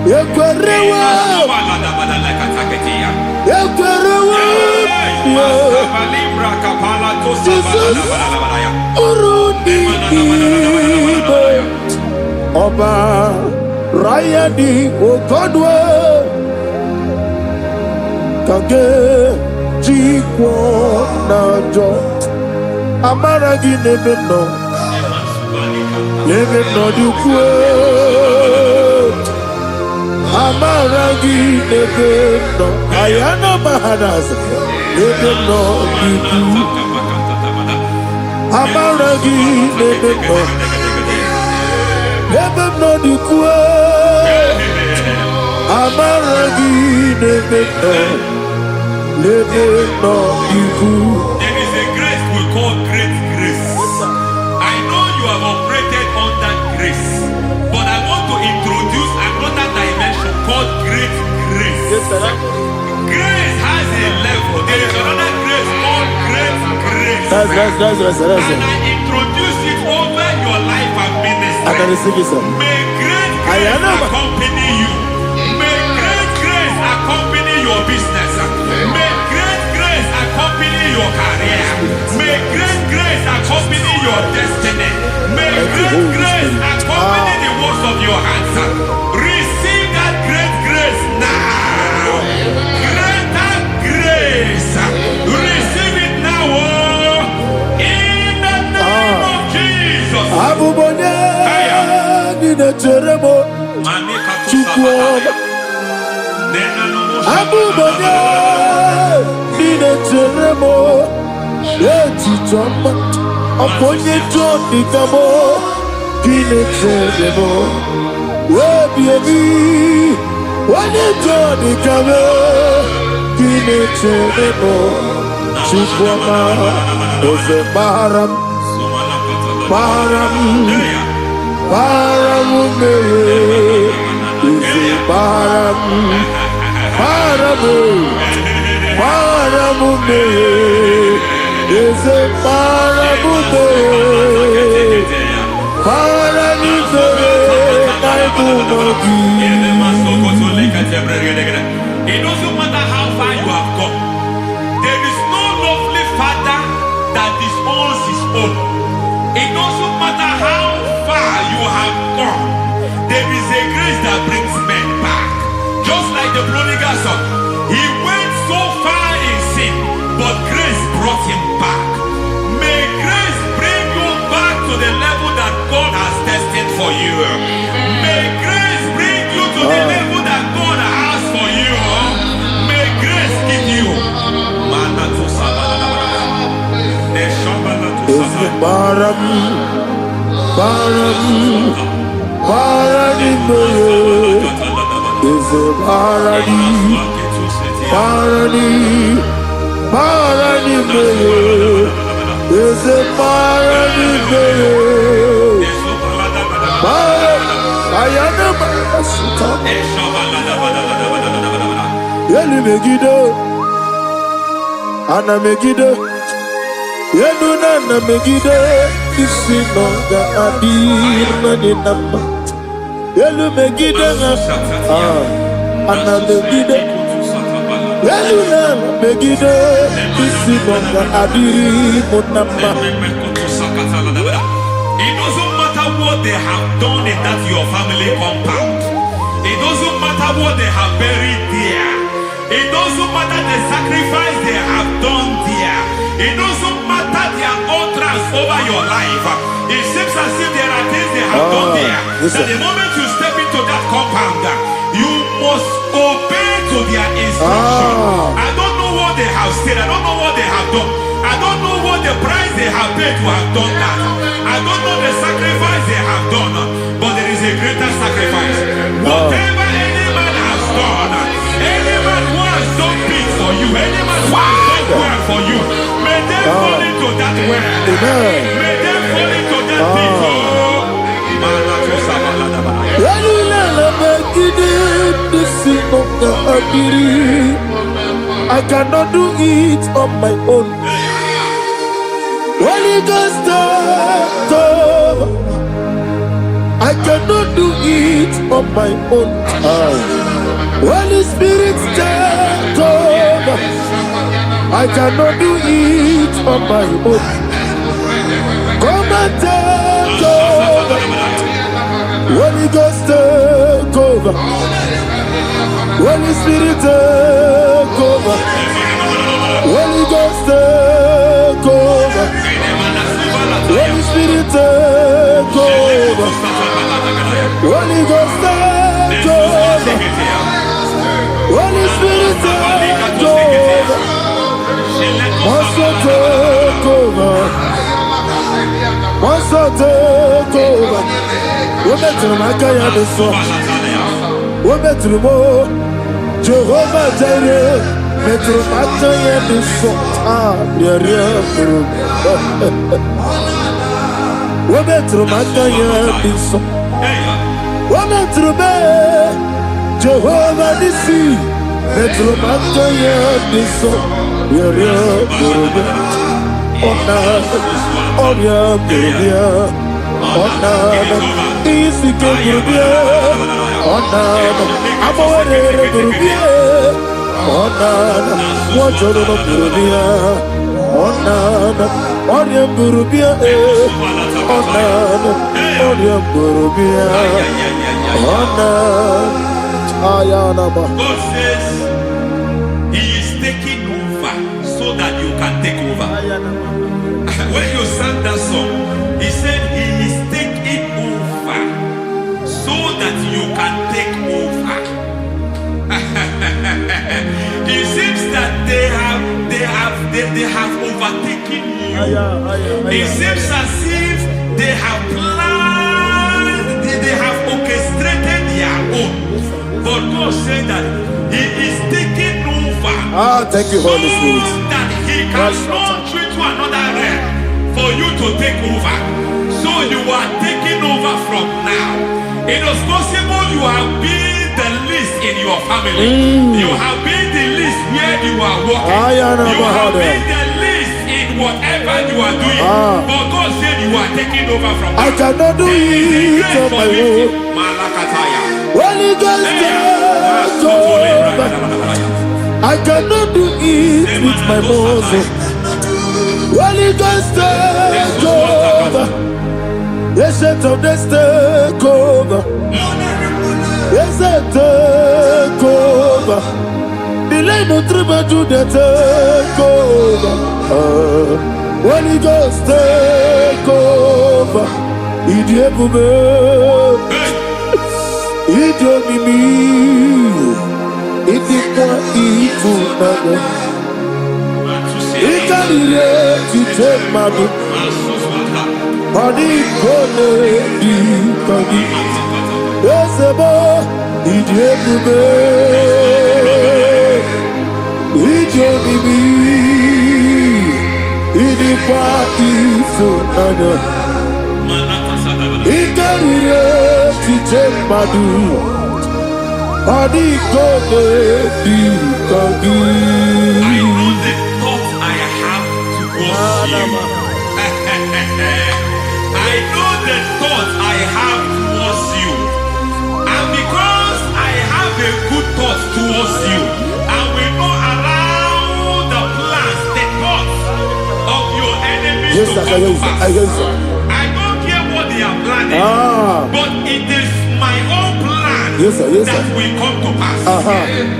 Yekwerewa Yekwerewa Jesus Urudi Ibe Oba Rayadi Okodwe Kage Jikwo Najo Amaragi Nebeno Nebeno Dukwe Amaragi Nebeno Ayana Mahanas Nebeno Dukwe Amaragi Nebeno Nebeno Dukwe Amaragi Nebeno Nebeno Dukwe. There is a grace we call great grace. I know you have operated under grace, but I want to introduce another dimension called great grace. Yes, sir. Grace has a level. There is another grace called great grace. That's And I introduce it over your life and ministry. I can receive it, sir. May great grace accompany you. May great grace accompany your business. May great grace accompany your career. May great grace accompany your destiny. May great grace accompany the works of your hands. Receive that great grace now. Greater grace. Receive it now. In the name of Jesus. Abubonye Nina Jeremo Chukwu Abubanya, Nina Teremo, Eti Jama, Aponye Johnny Gamo, Nina Teremo, Webi, Wane Johnny Gamo, Nina Teremo, Chikwama, Ose Baram, Baram, Baram, Ose Baram. Paramume, is a paramume, paramume, it doesn't matter how far you have gone. There is no lovely father that disowns his own. It doesn't matter how far you have gone. There is a grace that brings men back. Just like the prodigal son, he went so far in sin, but grace brought him back. May grace bring you back to the level that God has destined for you. May grace bring you to the level that God has for you. May grace give you. Is a Megiddo, Anna Megiddo, Yenuna Megiddo, Isinonga Adir Nadinama, Yelu Megiddo, Anna Megiddo, Yenuna Megiddo, Isinonga Adir Munama. It doesn't matter what they have done in that your family compound. It doesn't matter what they have buried there. It doesn't matter the sacrifice they have done there. It doesn't matter their utterance over your life. It seems as if there are things they have done there. That the moment you step into that compound, you must obey to their instruction. I don't know what they have said. I don't know what they have done. I don't know what the price they have paid to have done that. I don't know the sacrifice they have done. But there is a greater sacrifice. Whatever any man has done, any man who has done things for you, any man who has done well for you, may they fall into that well. May they fall into that thing. I cannot do it on my own. Holy Ghost, come. I cannot do it on my own. Holy Spirit, come. I cannot do it on my own. Come and take over. Holy Ghost, come. Holy Spirit, come. Holy Ghost, come. Holy Spirit, come. Holy Ghost, come. Holy Spirit, come. Master, take over. Master, take over. We're better than I can understand. We're better than more. Jehovah Jireh, better than I can understand. We're better than I can understand. We're better than Jehovah Nissi, better than I can understand. God says He is taking over so that you can take over. When you sang that song, He said He is taking over so that you can take over. have overtaken you. It seems as if they have planned, they have orchestrated their own. But God said that He is taking over. Thank you, Holy Spirit. So that He can launch you to another realm for you to take over. So you are taking over from now. It is possible you have been the least in your family. You have been the least where you are working. You have been the least in whatever you are doing. But God said you are taking over from now. I cannot do it on my own. Holy Ghost, take over. I cannot do it with my muscles. Holy Ghost, take over. Yes, of this take over. Yes, take over. Delay no trouble to the take over. Holy Ghost, take over. Idiebube, Idiomimi, Idikwa Ifunana. Ikarire Titemadu. Mani kone di kani, esebo idiebube, idiomimi, idikwa ifunana, ikarire titemadu, mani kone di kani. I know the thoughts I have towards you. I know the thoughts I have towards you. And because I have a good thought towards you, I will not allow the plans, the thoughts of your enemies to come to pass. I don't care what they are planning, but it is my own plan that will come to pass.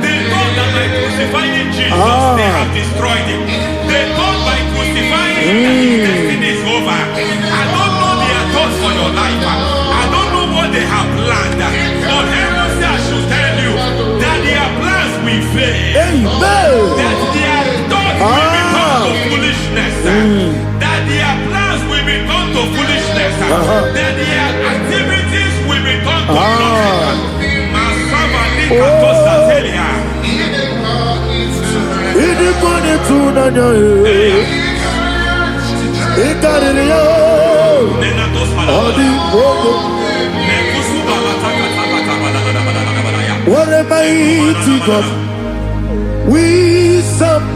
They thought that by crucifying Jesus, they have destroyed him. They thought by crucifying him that his destiny is over. I don't know their thoughts for your life. I don't know what they have planned. But heaven says I should tell you that their plans will fail. That their thoughts will become to foolishness. That their plans will become to foolishness. That their activities will become to nothing. What a mighty God we serve.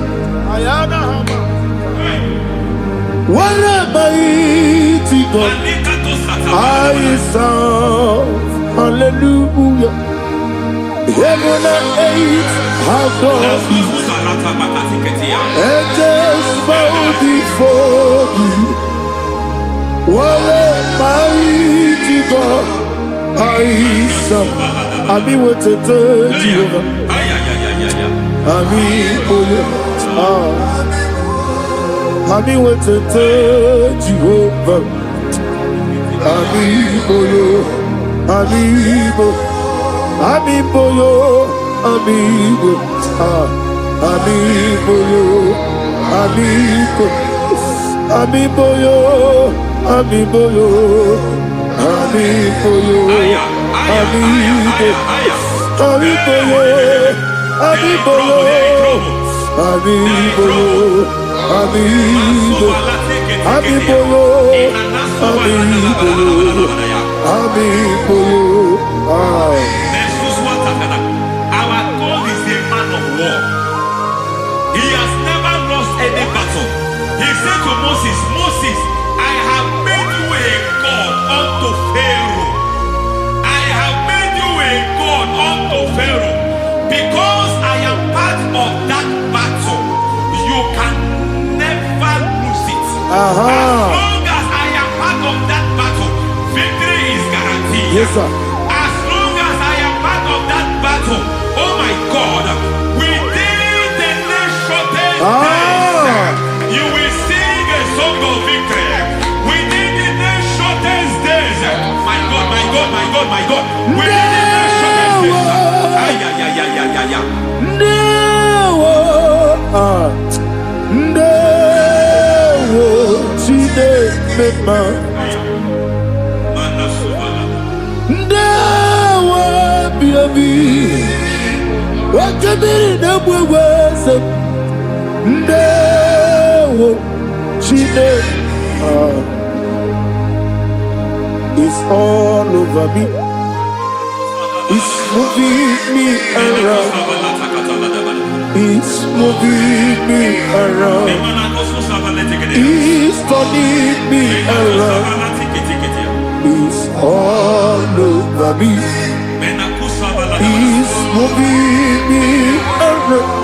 What a mighty God I serve. Hallelujah. Heaven and earth have done it. Angels bow before you. What a mighty God I serve. Ami wote Jehovah. Ami oyo. Ami wote Jehovah. Ami oyo. Ami bo. Ami boyo. Ami bo. Ami boyo. Ami bo. Ami boyo. Ami boyo. Ami boyo. Ami boyo. Ami boyo. Ami boyo. Ami boyo. Ami boyo. Ami boyo. Ami boyo. Ami boyo. Our God is a man of war. He has never lost any battle. He said to Moses, Moses, I have made you a God unto Pharaoh. I have made you a God unto Pharaoh. Because I am part of that battle, you can never lose it. As long as I am part of that battle, victory is guaranteed. Yes, sir. As long as I am part of that battle, oh my God, within the next shortest days, you will sing a song of victory. Within the next shortest days, my God, my God, my God, my God, within the next shortest days, No. mema. Ndawa biabi. Wakabiri na mweweza. Ndawa chine. It's all over me. It's moving me around. It's moving me around. It's turning me around. It's all over me. It's moving me around.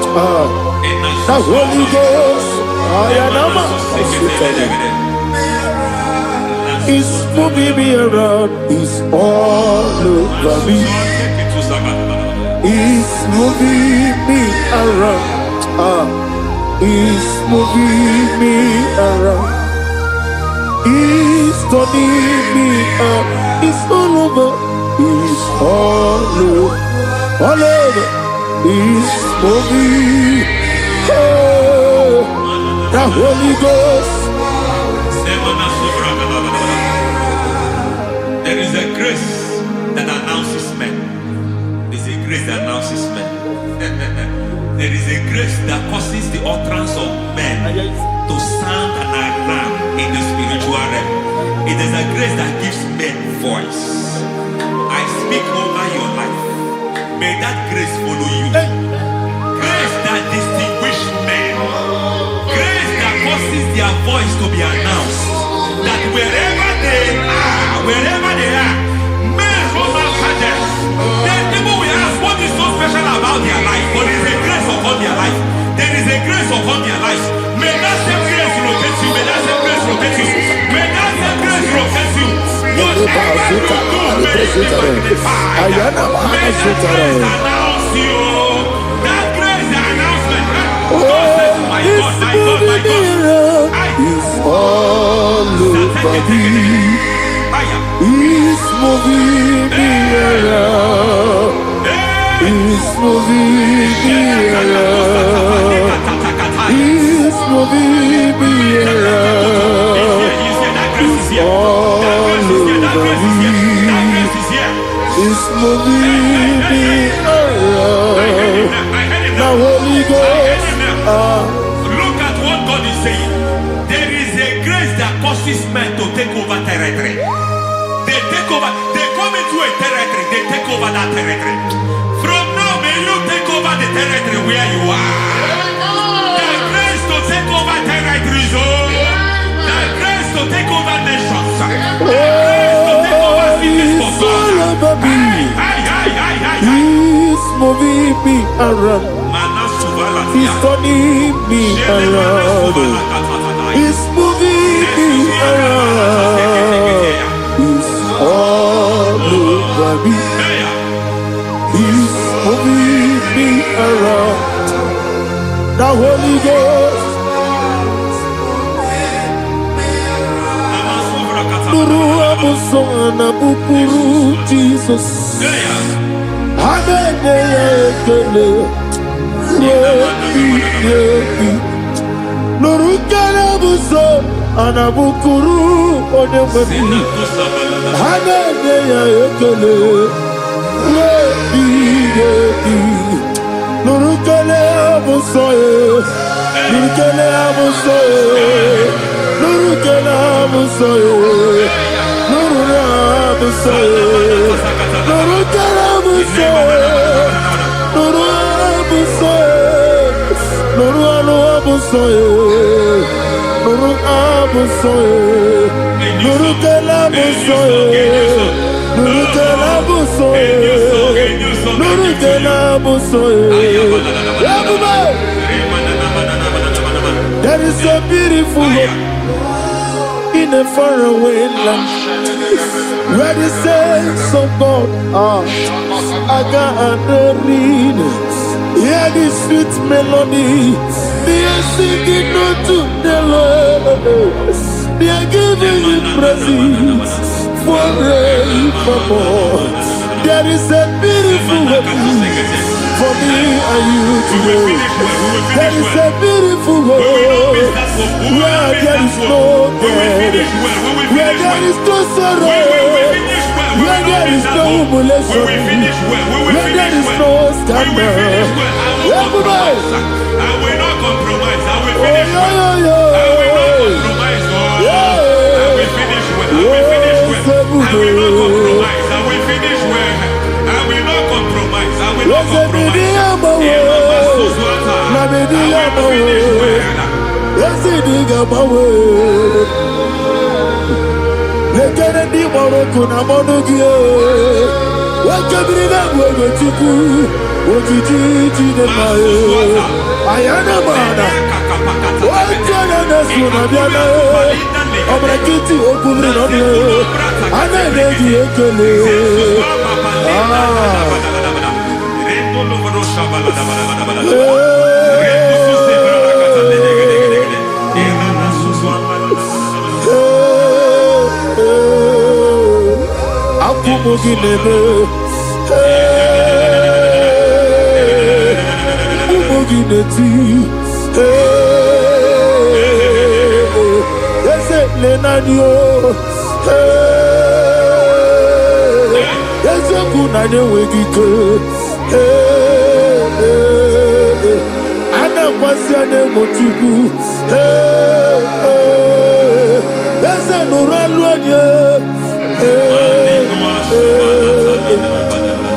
The Holy Ghost, it's moving me around. It's all over me. It's moving me around. It's moving me around. It's turning me up. It's all over. It's all over. All over. It's moving. Oh, the Holy Ghost. There is a grace that announces men. There's a grace that announces men. There is a grace that causes the utterance of men to sound an alarm in the spiritual realm. It is a grace that gives men voice. I speak over your life. May that grace follow you. Grace that distinguishes men. Grace that causes their voice to be announced. That wherever they are, men from outside them, then people will ask what is so special about their life. But there is a grace upon their life. There is a grace upon their life. May that same grace locate you. May that same grace locate you. May that same grace locate you. Whatever you do, may it be magnified. May that grace announce you. That grace announcement. My God, my God, my God. It's all over me. It's moving me around. It's moving me around. It's moving me around. It's all over me. It's moving me around. The Holy Ghost. Look at what God is saying. There is a grace that causes men to take over territory. They take over. They come into a territory. They take over that territory. From now, may you take over the territory where you are. The grace to take over territories. The grace to take over nations. The grace to take over cities for God. He's moving me around. He's turning me around. He's moving me around. He's all over me. He's moving me around. The Holy Ghost. Nuru abusona bukuru Jesus. Hanene Nurukana buso anabukuru onemani Hanene ya ekele Lebi Nurukana buso Nurukana buso Nurukana buso Nurukana buso Nurukana buso Nuru abusoye, Nuru abusoye, Nuru kelabusoye, Nuru kelabusoye, Nuru kelabusoye. There is a beautiful hope in a faraway land where the saints of God are. I got the reading. Hear the sweet melody. They are singing unto the Lord. They are giving you praise forevermore. There is a beautiful hope for me and you today. There is a beautiful hope. Where there is no death, where there is no sorrow, where there is no humiliation, where there is no scandal. Everybody, I will not compromise. I will oh, finish well. I will not compromise. I will finish well. I will finish well. I will not compromise. I will finish well. I will not compromise. I will not compromise.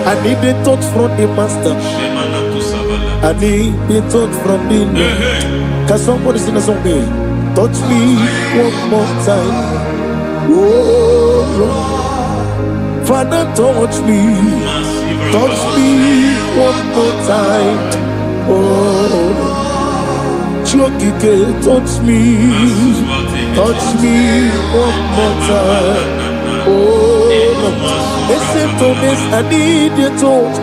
I need the touch from the master. I need the touch from the Lord. Can somebody sing a song here? Touch me one more time. Oh Lord. Father, touch me. Touch me one more time. Oh Chokike, touch me. Touch me one more time. Oh listen to this, I need your touch.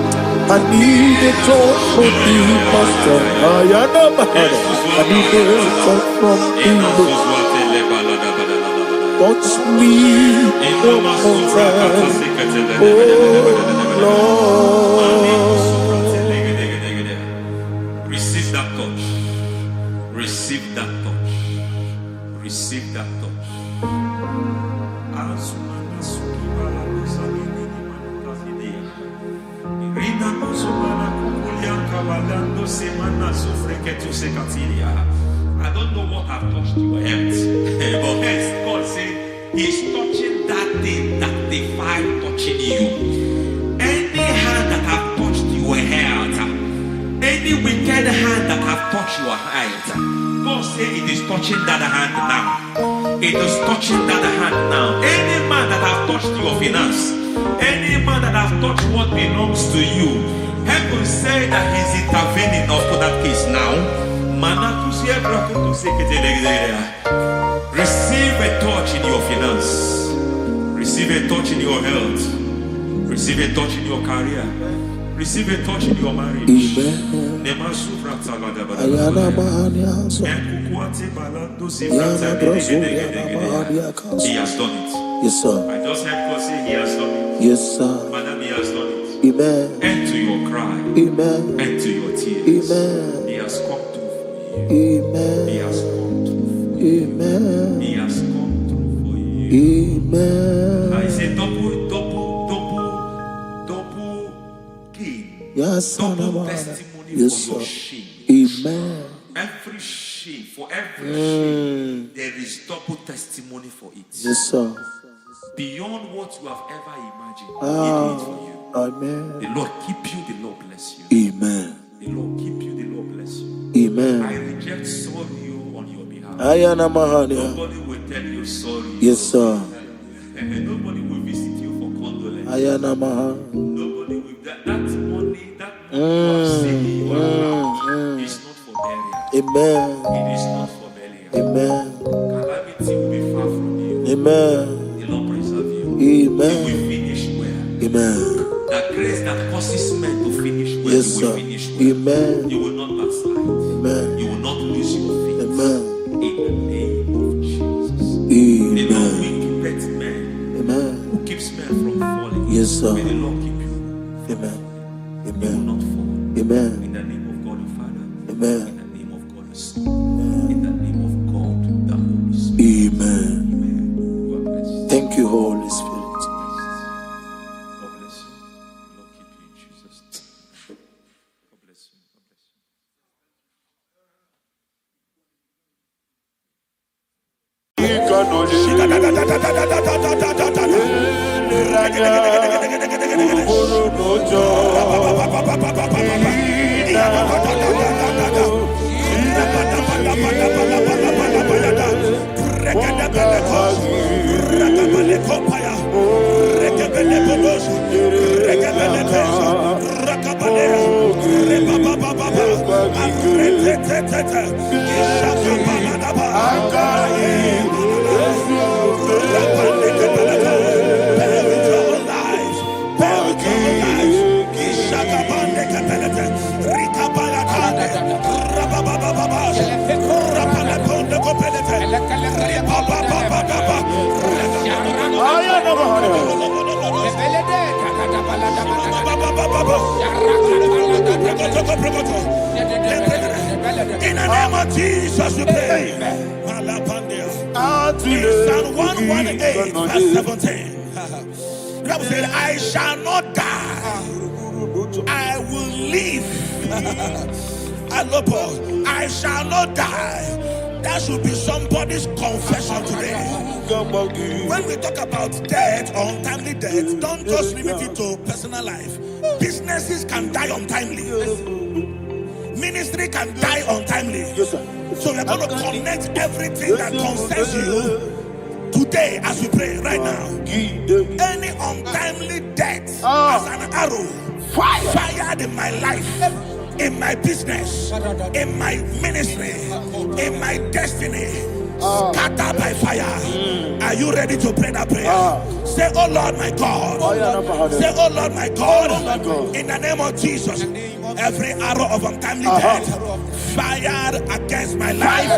I need a touch from the master. I need a touch from the Lord. Touch me one more time. Oh Lord. Receive that touch. Receive that touch. Receive that touch. I don't know what I've touched your health, but hence God said He's touching that thing that defied touching you. Any hand that have touched your health, any wicked hand that have touched your health, God said it is touching that hand now. It is touching that hand now. Any man that have touched your finance, any man that have touched what belongs to you, heaven say that He's intervening up to that case now. Receive a touch in your finance. Receive a touch in your health. Receive a touch in your career. Receive a touch in your marriage. He has done it. Yes, sir. I just heard God say He has done it. Yes, sir. Madam, He has done it. Amen. End to your cry. Amen. End to your tears. Amen. He has come through for you. Amen. He has come through for you. Amen. He has come through for you. Amen. I say double gain. Yes, Double testimony yes, for your sir. shame. Amen. Every shame, for every shame, there is double testimony for it. Yes, sir. Beyond what you have ever imagined, He did it for you. Amen. The Lord keep you, the Lord bless you. Amen. The Lord keep you, the Lord bless you. Amen. I reject sorry on your behalf. Ayana Mahania. Nobody will tell you sorry. Yes, sir. And nobody will visit you for condolence. Ayana Mahania. Nobody will. That money you have saved in your account is not for burial. Amen. It is not for burial. Amen. Calamity will be far from you. Amen. The Lord preserve you. Amen. You will finish well. Amen. That grace that causes men to finish well, Yes, you will sir. finish well. Amen. You will not backslide. Amen. You will not lose your faith. Amen. In the name of Jesus. Amen. The Lord will keep men. Amen. Who keeps men from falling. Yes, sir. May the Lord keep you. Amen. You will Amen. not fall. Amen. In the name of God the Father. Amen. In the name of God the Son. In the name of God In the name of Jesus, we pray. In Psalm 118, verse 17, the Bible said, I shall not die, I will live. I shall not die. That should be somebody's confession today. When we talk about death or untimely death, don't just limit it to personal life. Businesses can die untimely. Ministry can die untimely. Yes, sir. So we're going to connect everything that concerns you today as we pray right now. Any untimely death as an arrow fired in my life, in my business, in my ministry, in my destiny, scattered by fire. Are you ready to pray that prayer? Say, oh Lord my God. Say, oh Lord my God. In the name of Jesus, every arrow of untimely death fired against my life,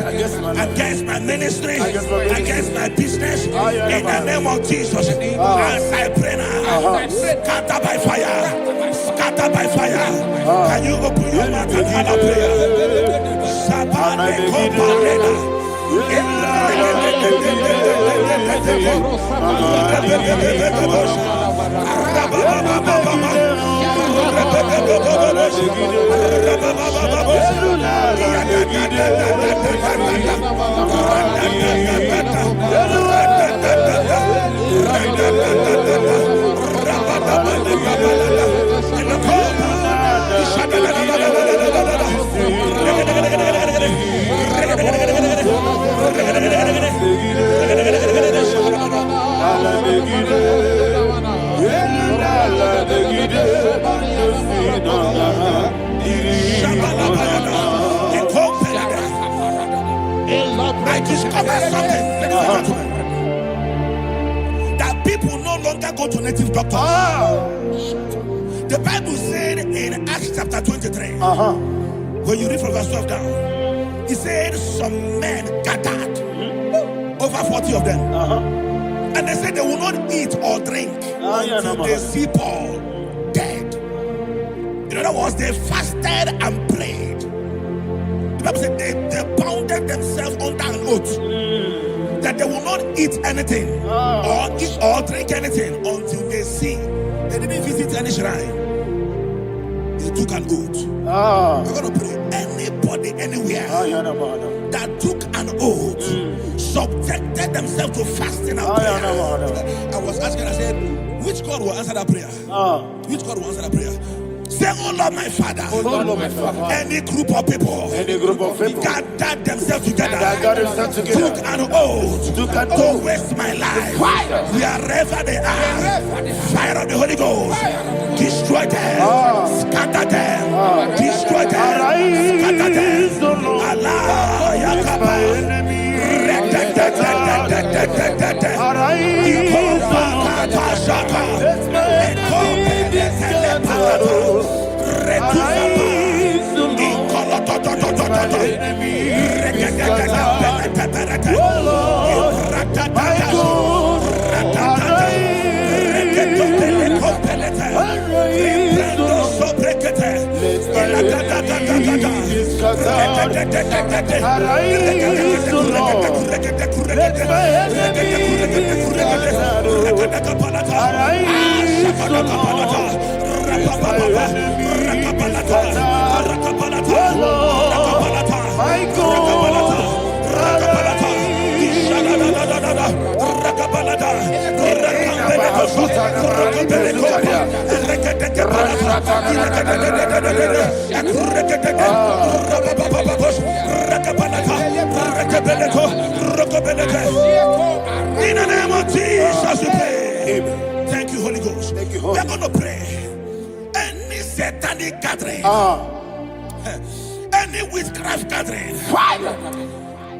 against my ministry, against my business, in the name of Jesus, as I pray now, scattered by fire, scattered by fire. Can you open your mouth and have a prayer? I discovered something, that people no longer go to native doctors. The Bible said in Acts chapter 23, when you read from verse 12 down, it said some men gathered, over 40 of them, and they said they will not eat or drink until they see Paul dead. In other words, they fasted and prayed. The Bible said they bounded themselves under an oath that they will not eat anything or eat or drink anything until they see. They didn't visit any shrine. They took an oath. We're going to pray. Anybody, anywhere that took an oath, subjected themselves to fasting and prayer. I was asking, I said, which God will answer that prayer? Which God will answer that prayer? Say, oh Lord my Father, any group of people, gathered themselves together, took an oath to waste my life, wherever they are, fire of the Holy Ghost, destroy them, scatter them, destroy them, scatter them. Allah Yakaba, In the name of Jesus, we pray. Amen. Thank you, Holy Ghost. Thank you, Holy. We are going to pray. Any satanic gathering, any witchcraft gathering, fire,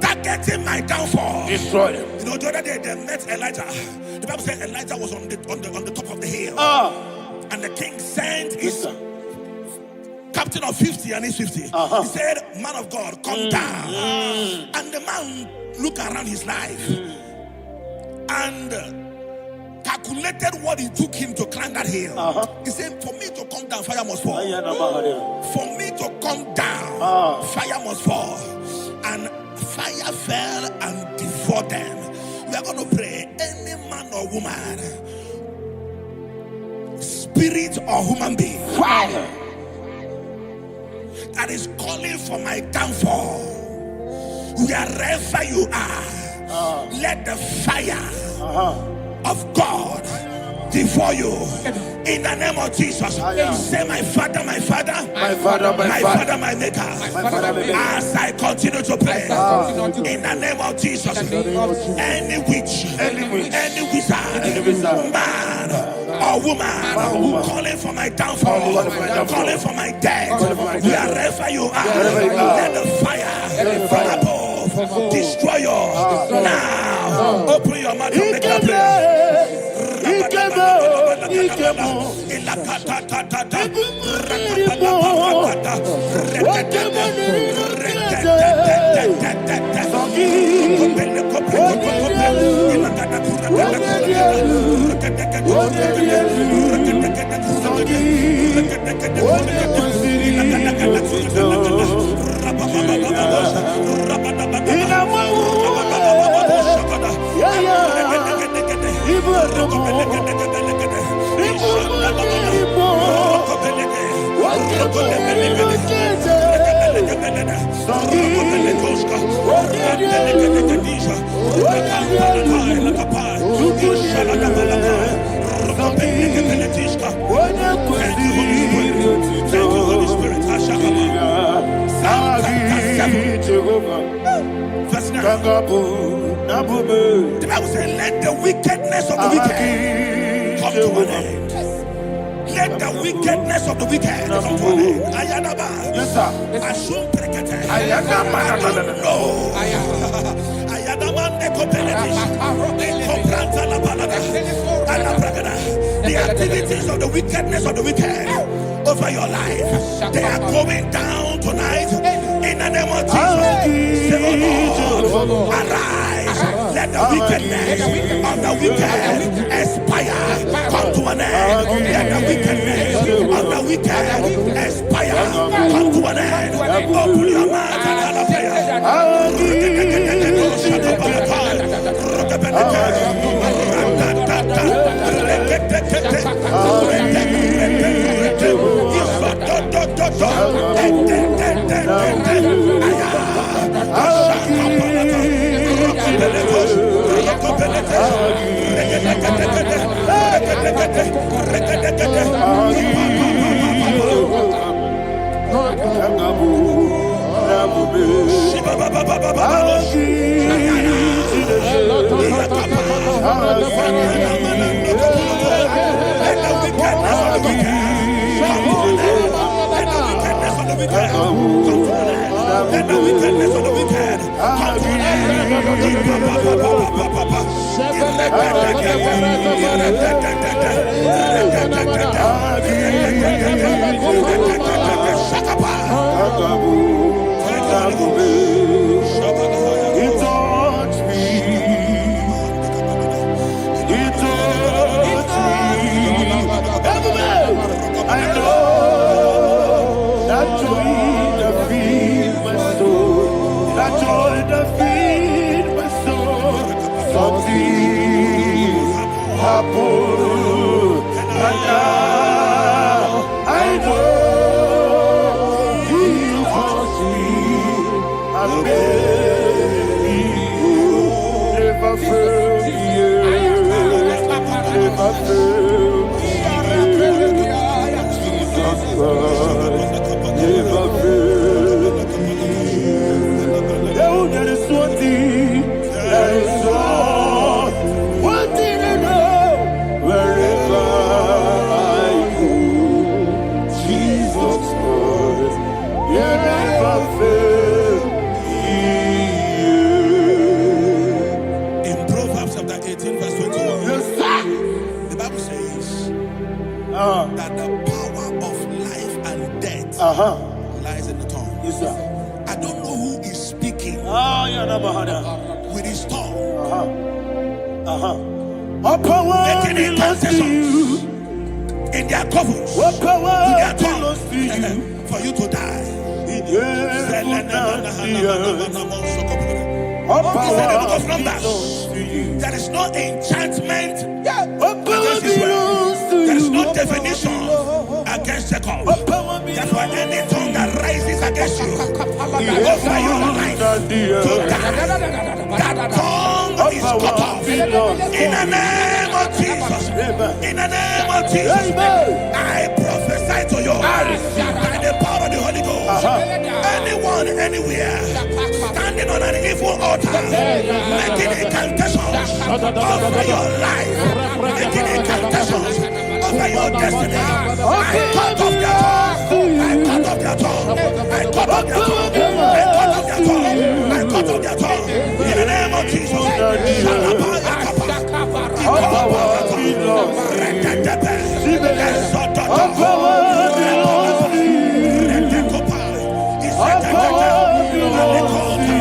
targeting my downfall, destroy them. You know, the other day they met Elijah. The Bible said Elijah was on the top of the hill, and the king sent his captain of 50 and his 50. He said, "Man of God, come down." And the man looked around his life and calculated what it took him to climb that hill. He said, "For me to come down, fire must fall. For me to come down, fire must fall." And fire fell and devoured them. We are going to pray. Any man or woman, spirit or human being, fire, that is calling for my downfall, wherever you are, let the fire of God devour you in the name of Jesus. Say, my Father, my Father, my Father, my Father, my Maker. As I continue to pray in the name of Jesus, any witch, any wizard, man or woman calling for my downfall, calling for my death, wherever you are, let the fire from above destroy you now. Open your mouth and make a prayer. The Bible says, let the wickedness of the wicked come to an end. Let the wickedness of the wicked come to an end. Ayadaba. Yes, sir. Assume prekete. Ayadaba. I don't know. Ayadaba nekopeletis. Ekopranta la balada. Alabragada. The activities of the wickedness of the wicked over your life, they are going down tonight in the name of Jesus. Say, oh Lord, arise. Let the wickedness of the wicked expire. Come to an end. Let the wickedness of the wicked expire. Come to an end. Open your mouth and I know never fail. Oh, there is one thing, there is one thing I know. Wherever I go, Jesus Christ, you never fail. In Proverbs chapter 18, verse 21, Yes, sir. the Bible says that the power of life and death lies in the tongue. Yes, sir. I don't know who is speaking with his tongue, All power making belongs to you. incantations in their covers What power with their belongs to you? tongue for you to die. All He said in the book of power Numbers, belongs to you. there is no enchantment All power against Israel. belongs to There is you. no divination against Jacob. All power Therefore, belongs any tongue that rises against you over your life to to die, that tongue is cut off. In the name of Jesus. In the name of Jesus. I prophesy to you by the power of the Holy Ghost. Anyone, anywhere, standing on an evil altar, making incantations over your life, making incantations over your destiny. I cut off their tongue. I cut off their tongue. I cut off their tongue. I cut off their tongue. I cut off their tongue. In the name of Jesus. All power belongs to you. All power belongs to you.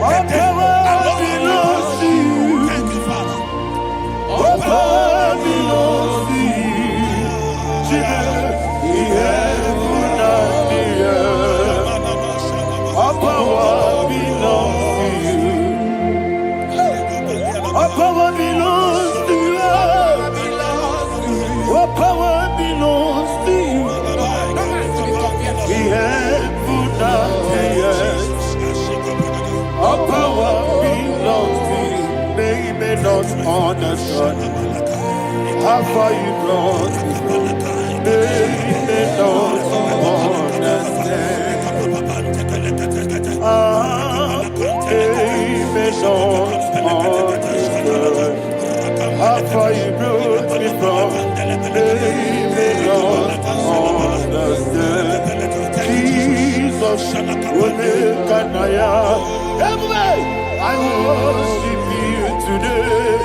All power belongs to Thank you, Father. all power belongs to you. All power belongs to you. All power belongs to you. All power belongs to you. The heaven and the earth. All power belongs to you. They may not understand how far you brought me. They may not understand. They may not understand how far you brought me from. They may not understand. Jesus will make an everybody, I worship you today.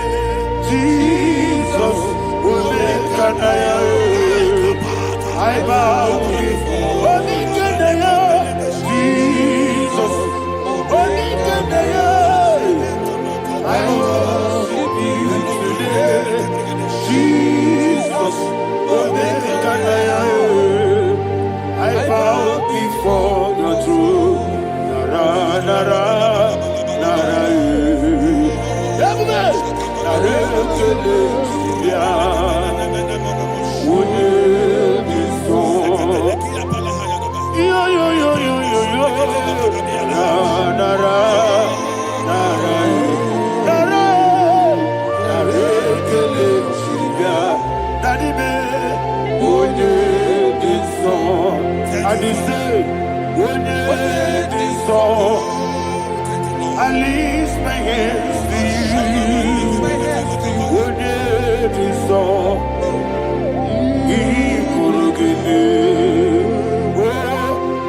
Jesus will make an I bow before Jesus. I worship you today. Jesus will make an I bow before your throne. Nara, nara, nara, everybody, nara, yo, yo, yo, yo, yo, yo, nara, nara, nara, Daddy, and he said, when this song, I lift my hands to you. When this song, he could give me.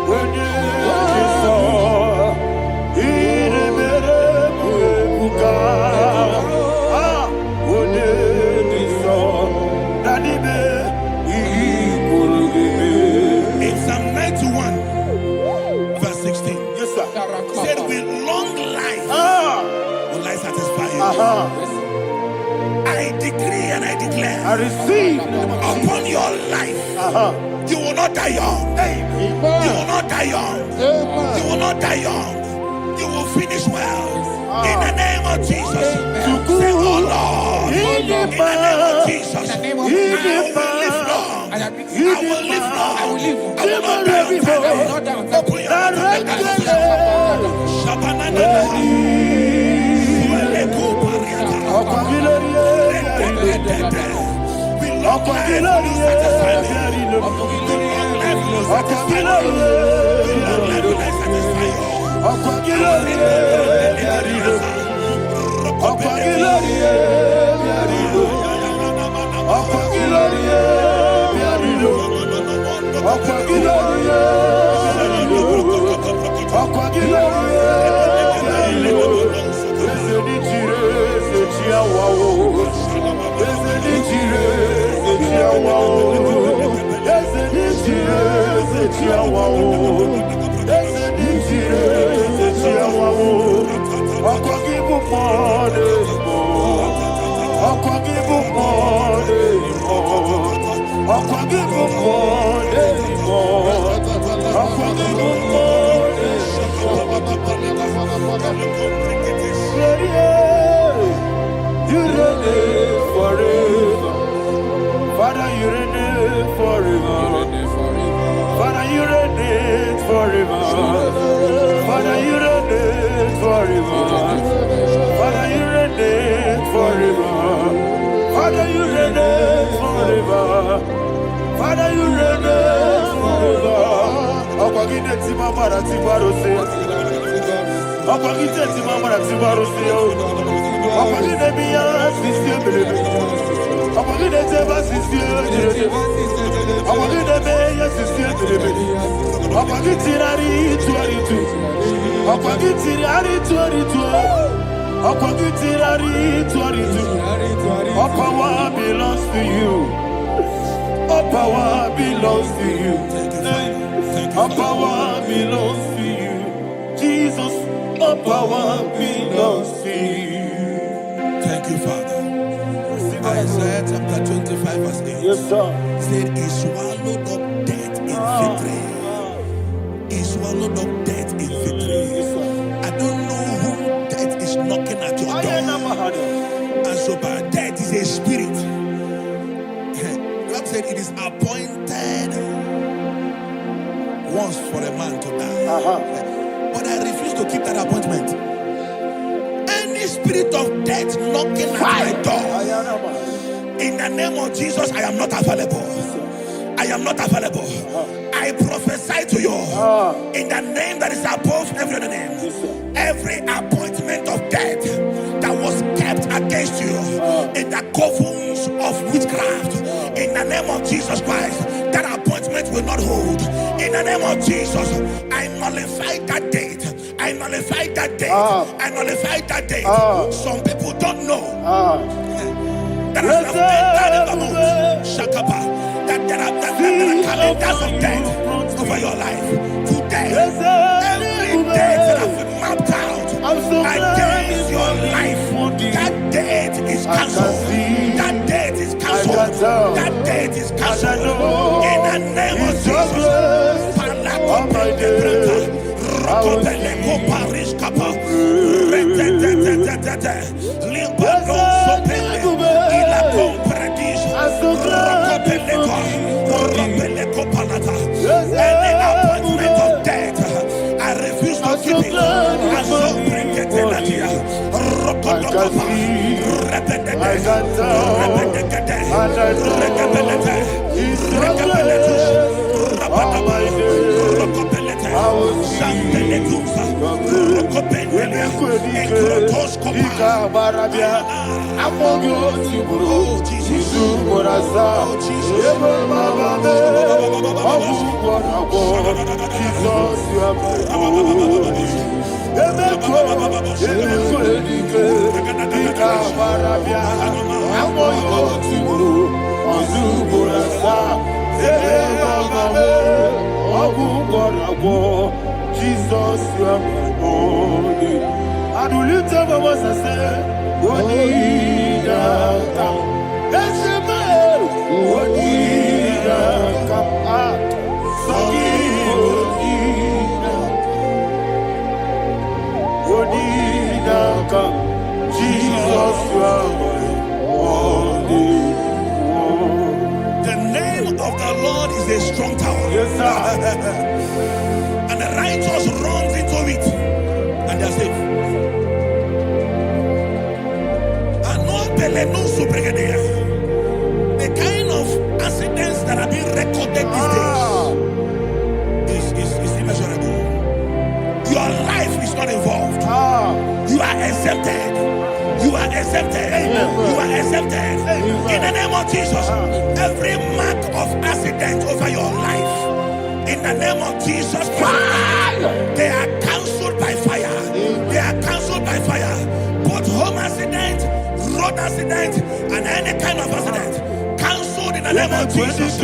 When this song, he never when this song, Daddy, he could give me. In Psalm 91, verse 16, Yes, sir. said, with long life will I satisfy you. I decree and I declare I receive upon your life, you will not die young. You will not die young. You will not die young. You will finish well. In the name of Jesus. Say, oh Lord, in the name of Jesus, I will live long. I will live long. I will not die on time. Open your mouth and Akwagila life will not satisfy me. Long life will not satisfy me. Long life will not satisfy you. Akwagila you reign forever. Father, you reign forever. Father, you reign forever. Father, you reign forever. Father, you reign forever. Father, you reign forever. Father, you reign forever. Akwagide timamara tibarose. Akwagide timamara tibarose. Akwagide biya sisi. Akwagide teba sisi. Akwagide beya sisi. Akwagide rari tuaritu. Akwagide rari tuaritu. Akwagide rari tuaritu. All power belongs to you. All power belongs to you. All power belongs to you. Jesus, all power belongs to you. Thank you, Father. Isaiah chapter 25 verse 8. Yes, sir. Said, He swallowed up death in victory. He swallowed up death in victory. I don't know who death is knocking at your door. And so, but death is a spirit. God said it is appointed once for a man to die. But I refuse to keep that appointment. Any spirit of death knocking at my door, in the name of Jesus, I am not available. I am not available. I prophesy to you in the name that is above every other name. Every appointment of death that was kept against you in the covens of witchcraft, in the name of Jesus Christ, that appointment will not hold. In the name of Jesus, I nullify that date. I nullify that date. I nullify that date. Some people don't know that as I've entered in the month, Shakapa, that there are calendars of death over your life. Today, every date that I've mapped out against your life, that date is cancelled. That date is cancelled. That date is cancelled. In the name of Jesus. Any appointment of death, I refuse to keep it. I so bring it in the Jesus, you are my holy. And will you tell me what I say? What did I come? That's a man. What did I come? What did I come? Jesus, you are my holy. The name of the Lord is a strong tower. Yes, sir. And the righteous runs into it, and they're safe. The kind of exempted. You are exempted. You are exempted. In the name of Jesus, every mark of accident over your life, in the name of Jesus Christ, they are cancelled by fire. They are cancelled by fire. Both home accident, road accident, and any kind of accident, cancelled in the name of Jesus.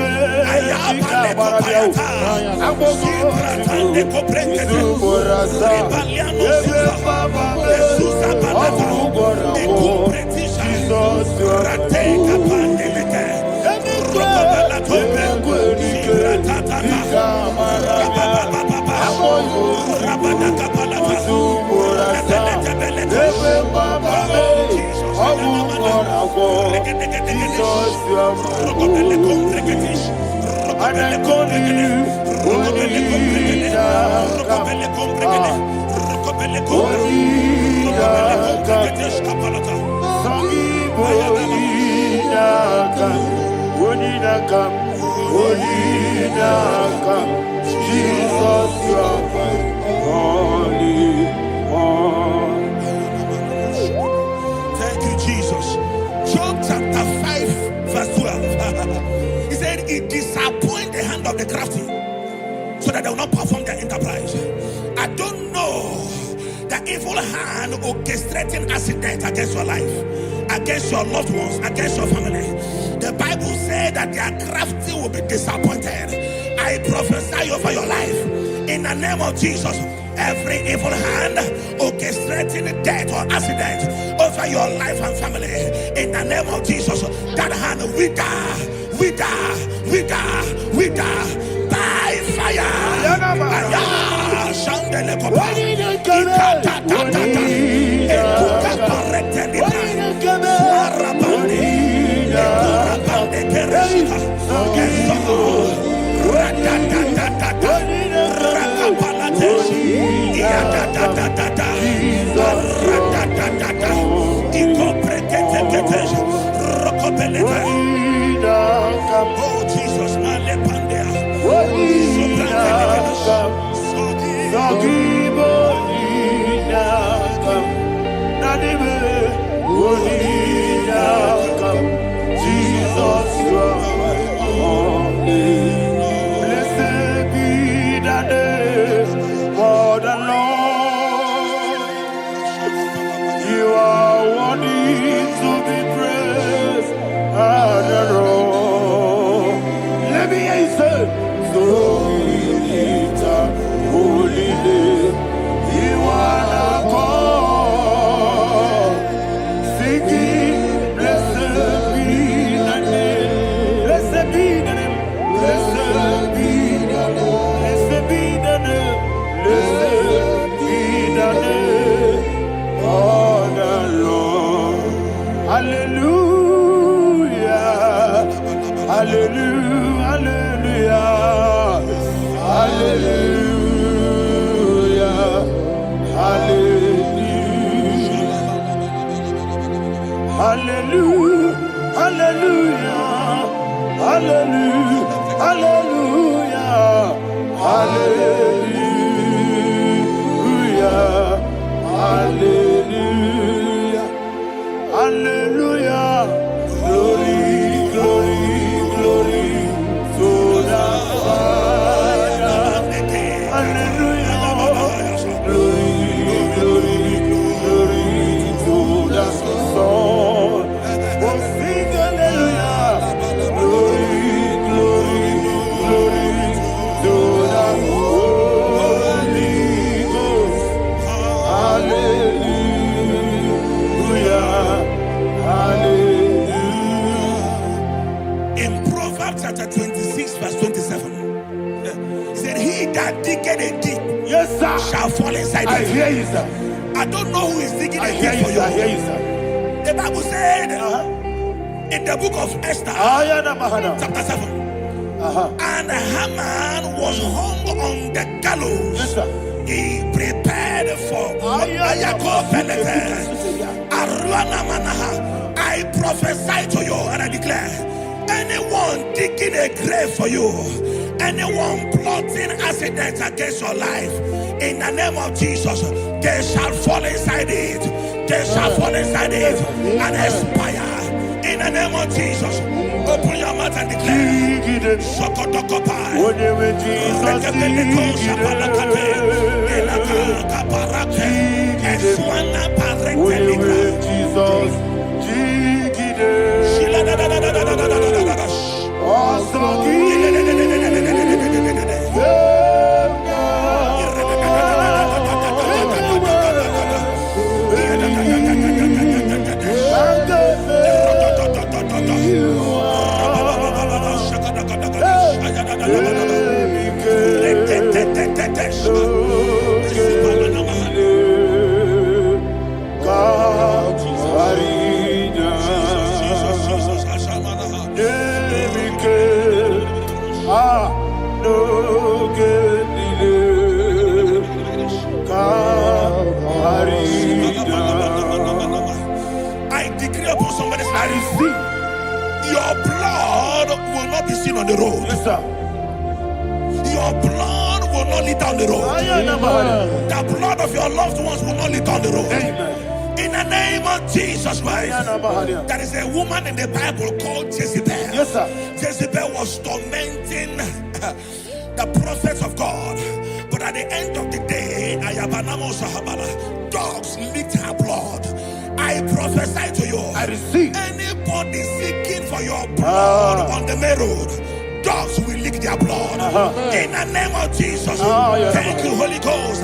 Jesus, you are holy. Thank you, Jesus. Job chapter 5, verse 12. He said, it disappoints the hand of the crafty, so that they will not perform their enterprise. I don't know the evil hand orchestrating accident against your life, against your loved ones, against your family. The Bible said that their crafty will be disappointed. I prophesy over your life in the name of Jesus. Every evil hand orchestrating death or accident over your life and family, in the name of Jesus, that hand wither by fire. Oh Jesus, Blessed be the name of the Lord. You are worthy to be praised and adored. Let me hear you say, so we lift up holy name. You are the God. Singing, blessed be the name. Blessed be the name. Blessed be the name. Blessed be the name. Blessed be the name of the Lord. Hallelujah. Hallelujah. Hallelujah. Hallelujah. Hallelujah. Hallelujah. Hallelujah. Hallelujah. Hallelujah. Hallelujah. Hallelujah. Glory, glory, glory to the Father. Hallelujah. Glory, glory, glory to the Son. Oh, sing hallelujah. Glory, glory, glory to the Holy Ghost. Hallelujah. Hallelujah. in Proverbs chapter 26, verse 27, he said, he that diggeth a deep, Yes, sir. shall fall inside I it. hear you, sir. I don't know who is digging I a hear deep you, for sir. I you. hear you, sir. The Bible said in the book of Esther, Ayana Mahana. chapter 7, and Haman was hung on the gallows. Yes, sir. He prepared for I prophesy to you and I declare, anyone digging a grave for you, anyone plotting accidents against your life, in the name of Jesus, they shall fall inside it. They shall fall inside it and expire. In the name of Jesus, open your mouth and declare. Sokotokopai. Rekebeleko shapalakate. Elaka kaparate. Eswana paretelika. Shila da da da da da da da da da da. I decree upon somebody's life, your blood will not be seen on the road. Yes, sir. Your blood will not lead down the road. The blood of your loved ones will not lead down the road. Amen. In the name of Jesus Christ. There is a woman in the Bible called Jezebel. Yes, sir. Jezebel was tormenting the prophets of God. But at the end of the day, dogs licked her blood. I prophesy to you. I receive. Anybody seeking for your blood on the main road, dogs will lick their blood. In the name of Jesus. Thank you, Holy Ghost.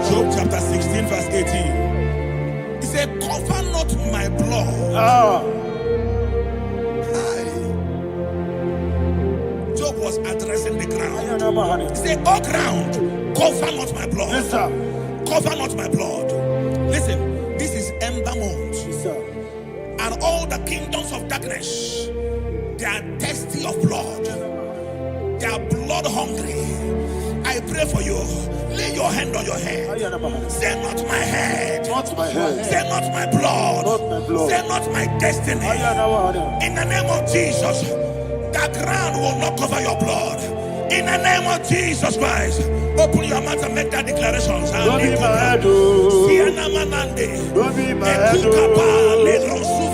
Job chapter 16 verse 18. He said, cover not my blood. Job was addressing the ground. He said, oh ground, cover not my blood. Yes, sir. Cover not my blood. Listen, this is ember month. Yes, sir. And all the kingdoms of darkness, they are thirsty of blood. They are blood hungry. I pray for you. Lay your hand on your head. Say not my head. Not my head. Say not my blood. Not my blood. Say not my destiny. In the name of Jesus, the ground will not cover your blood. In the name of Jesus Christ, open your mouth and make that declaration. Don't be my head. Don't be my head.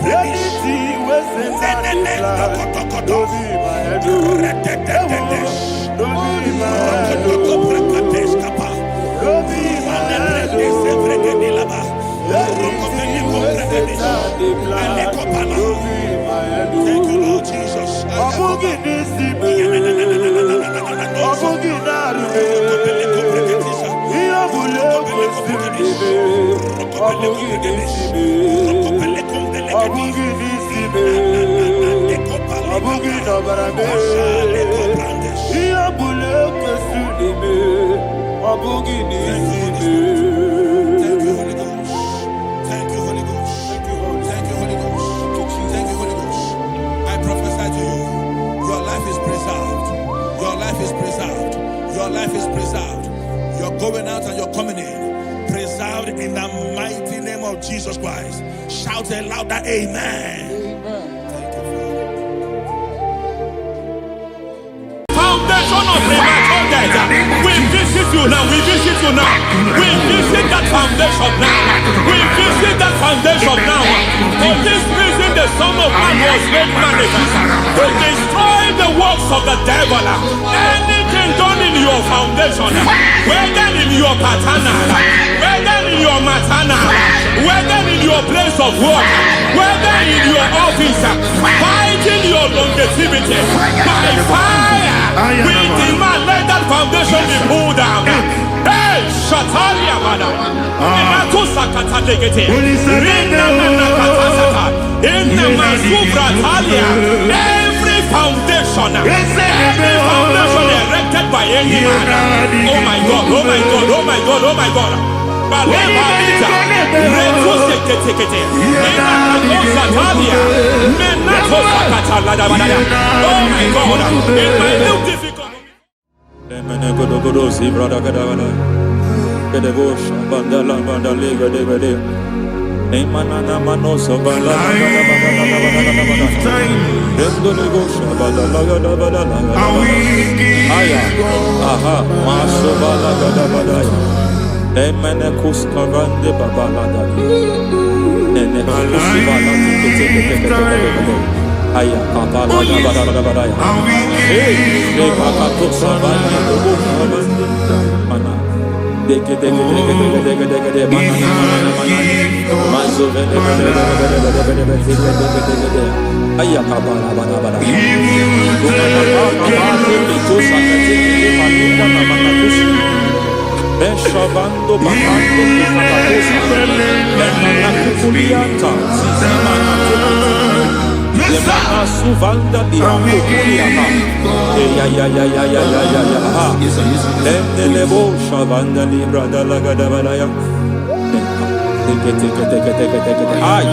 Anything was in my life. Don't be my head. Don't be my head. Don't be my head. Thank you, Lord Jesus. Your life is preserved. You're going out and you're coming in. Preserved in the mighty name of Jesus Christ. Shout a louder amen. Thank you, Father. Foundation of tonight. We visit you now. We visit you now. We visit that foundation now. We visit that foundation now. For this reason, the Son of Man was made manifest to destroy the works of the devil. Anything done in your foundation, whether in your paternal, whether in your maternal, whether in your place of work, whether in your office, fighting your longevity by fire, we demand let that foundation be pulled down. Hey, Shatalia Mada, Inatusa Katalegete, Rina Nakatasata, Inna Masubra Talia, every foundation erected by any man. Oh my God, oh my God, oh my God, oh my God. Oh my God, in my new difficult. Emene kuskavande babalada. Nene kusivala teke aya kapala badaya. Hey, de bakato savane dobo savane mana. Deke mana. Mazo vene aya kapala badaya. Beshavando bakando kakakosa Lemana kukulianta Zizimana Lemana suvanda bihakukuliata Ya Lemdelebo shavanda libra dalagada balaya Teke Ay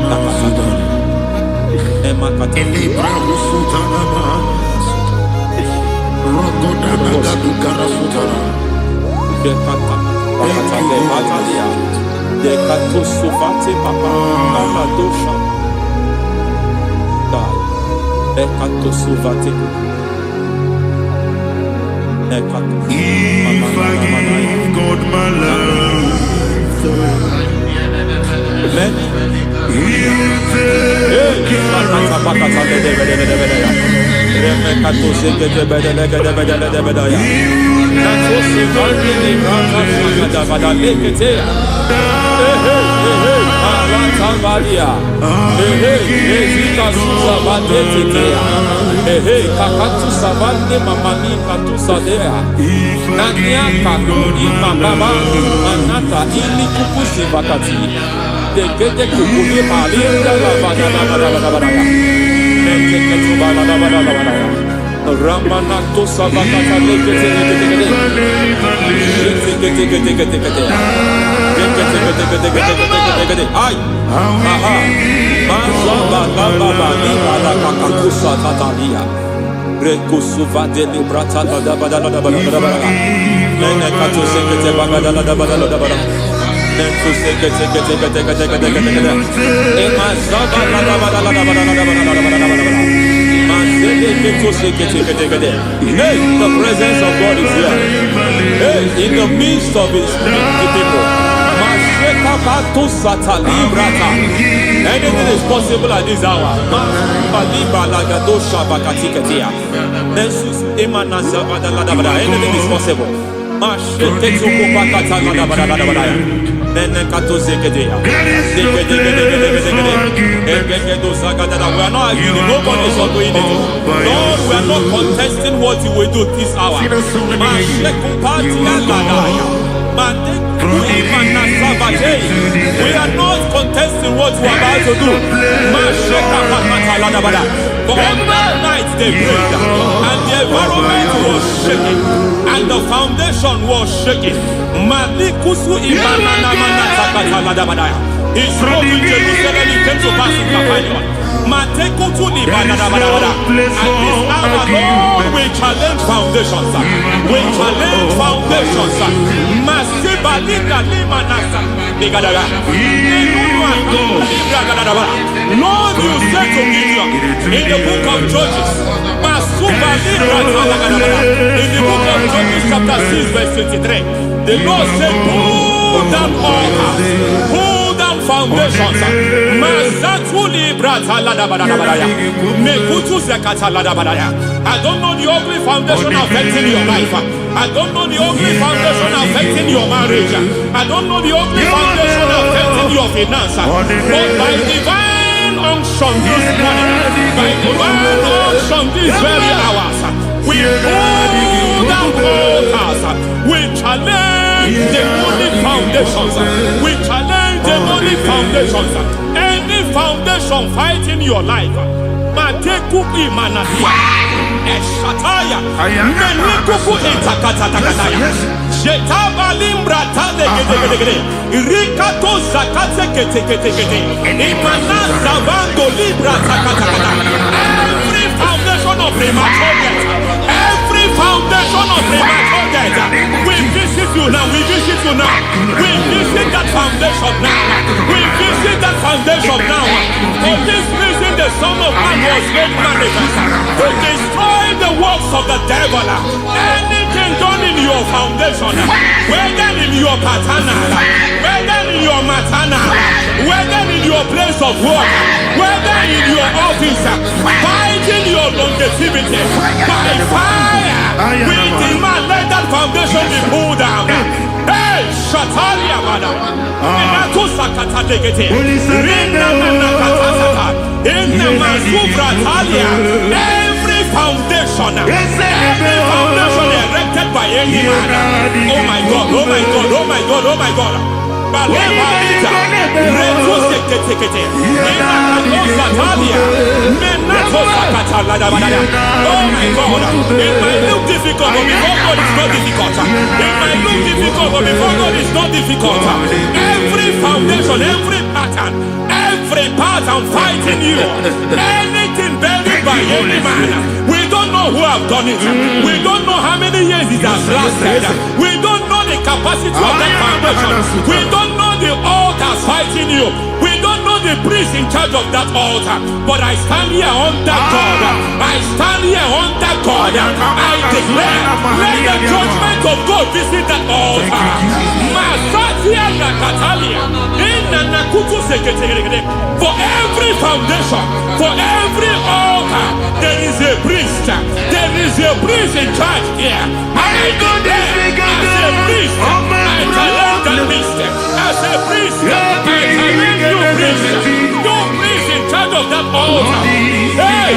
Nakasata Emakata Libra usutana Rogoda Nagaduka Sutana Dekata Batalia Dekato Sufate Papa Amadosha Dai Dekato Sufate Dekato If I give God my love Many He'll take care of me Remekato Segete Bedaya Nato Sivandi Librata Shakada Badaleketea Alantavalia Ezika Susa Badetea Kakatu Savande Mamani Katu Sadea Nania Kakuri Mababa Manata Ili Kupusi Bakati Dekete Kukuli Malinda Badaya Neketu Badaya Ramanato Savakata Lekete Ay Aha Mazaba Baba Nibala Kakakusa Tatalia Rekusuva de Librata Badala Nene Katu Sekete Bagadala Badala Nentu Sekete Emazaba Hey, the presence of God is here. Hey, in the midst of His people. Anything is possible at this hour. Anything is possible. We are not arguing, nobody is doing it. Lord, we are not contesting what you will do this hour. We are not contesting what you are about to do. For on that night they prayed, and the environment was shaking, and the foundation was shaking. He spoke in Jerusalem, it came to pass in Capernaum. this hour, Lord, we challenge foundations. We challenge foundations. Lord, you said to Gideon in the book of Judges, in the book of Judges chapter 6 verse 23, the Lord said, pull down altars, pull down foundations. I don't know the ugly foundation affecting your life. I don't know the ugly foundation affecting your marriage. I don't know the ugly foundation affecting your finance. But by divine unction this morning, by divine unction these very hours, we pull down altars. We challenge demonic foundations. We challenge demonic foundations. Any foundation fighting your life, Matekuki Manasia, Eshataya, Menikuku Itakataya, Shetabalimbra Tadegede, Rikato Zakate, Imanasa Bando Libra Takata. Every foundation of premature death, every foundation of premature death, we visit you now, we visit you now, we visit that foundation now, we visit that foundation now. For this reason, the Son of Man was made manifest to destroy the works of the devil. Anything done in your foundation, whether in your paternal, whether in your maternal, whether in your place of work, whether in your office, fighting your longevity by fire, we demand let that foundation be pulled down. Hey, Shatalia Bada, Sakata Legate, Rina Nakatasata, in the Masufra Talia, every foundation erected by any man. Oh my God, oh my God, oh my God, oh my God. Oh my God, it might look difficult, but before God it's not difficult. It might look difficult, but before God it's not difficult. Every foundation, every pattern fighting you, anything buried by any man, we don't know who have done it. We don't know how many years it has lasted. We don't know the capacity of that foundation. We don't know the altars fighting you. We don't know the priest in charge of that altar. But I stand here under God. I stand here under God. I declare, let the judgment of God visit that altar. For every foundation, for every altar, there is a priest. There is a priest in charge here. I declare, as a priest, I challenge that priest. As a priest, I challenge you priest. You priest in charge of that altar. Hey!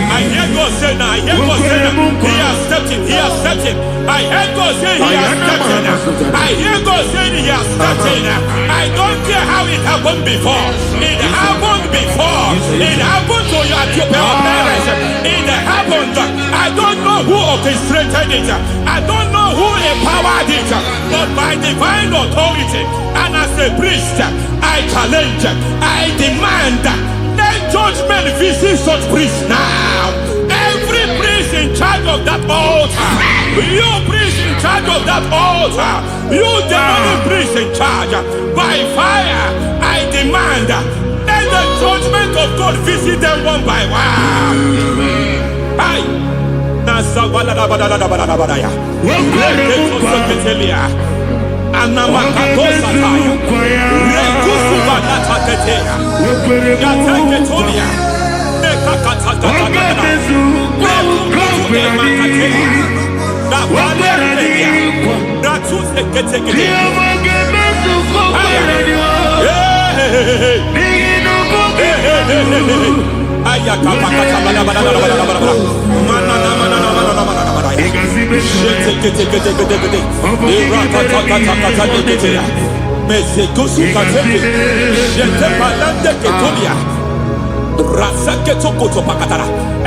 I hear God say now, I hear God say now, he has stepped in, he has stepped in. I hear God say he has stepped in. I hear God say he has stepped in. I don't care how it happened before. It happened before. It happened to your parents. It happened. I don't know who orchestrated it. I don't know who empowered it. But by divine authority and as a priest, I challenge, I demand, let judgment visit such priests now. Every priest in charge of that altar, you priest in charge of that altar, you demonic priest in charge, by fire, I demand, let the judgment of God visit them one by one.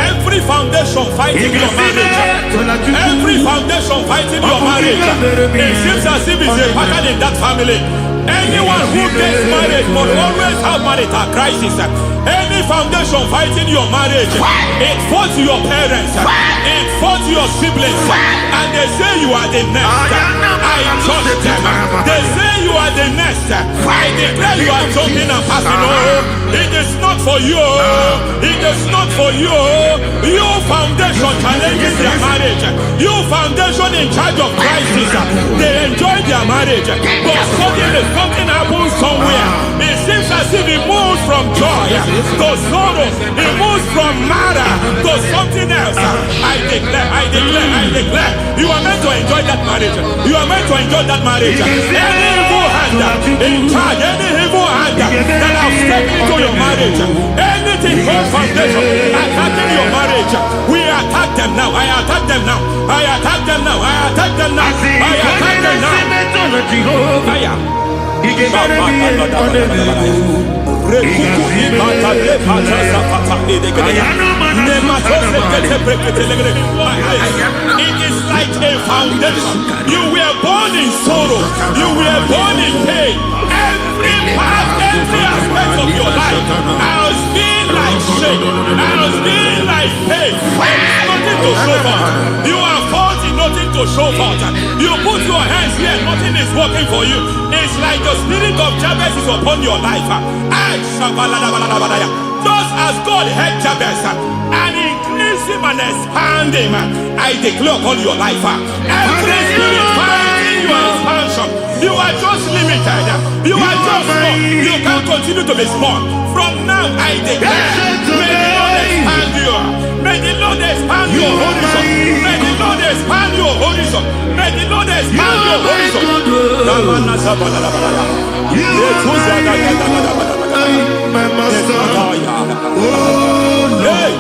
Every foundation fighting your marriage, every foundation fighting your marriage, it seems as if it's a pattern in that family. Anyone who gets married must always have marital crisis. Any foundation fighting your marriage, it fought your parents, it fought your siblings, and they say you are the next. I judge them. They say you are the next. I declare you are jumping and passing. Oh, it is not for you. It is not for you. You foundation challenging their marriage. You foundation in charge of crisis. They enjoy their marriage, but suddenly something happens somewhere. It seems as if it moves from joy to sorrow. It moves from matter to something else. I declare, you are meant to enjoy that marriage. You are meant to enjoy that marriage. Any evil hand in charge, any evil hand that have stepped into your marriage, anything called foundation attacking your marriage, we attack them now. I attack them now. I attack them now. I attack them now. I attack them now. It is like a foundation. You were born in sorrow. You were born in pain. Every part, every aspect of your life has been like shame. Has been like pain. Nothing to show for. You are faulty, nothing to show for. You put your hands here, nothing is working for you. It's like the spirit of Jabez is upon your life. Just as God had Jabez and increased him and expand him, I declare upon your life. Every spirit fighting your expansion, you are just limited. You are just small. You can't continue to be small. From now, I declare, may the Lord expand you. May the Lord expand your horizon. May the Lord expand your horizon. May the Lord expand your horizon. My master, oh Lord,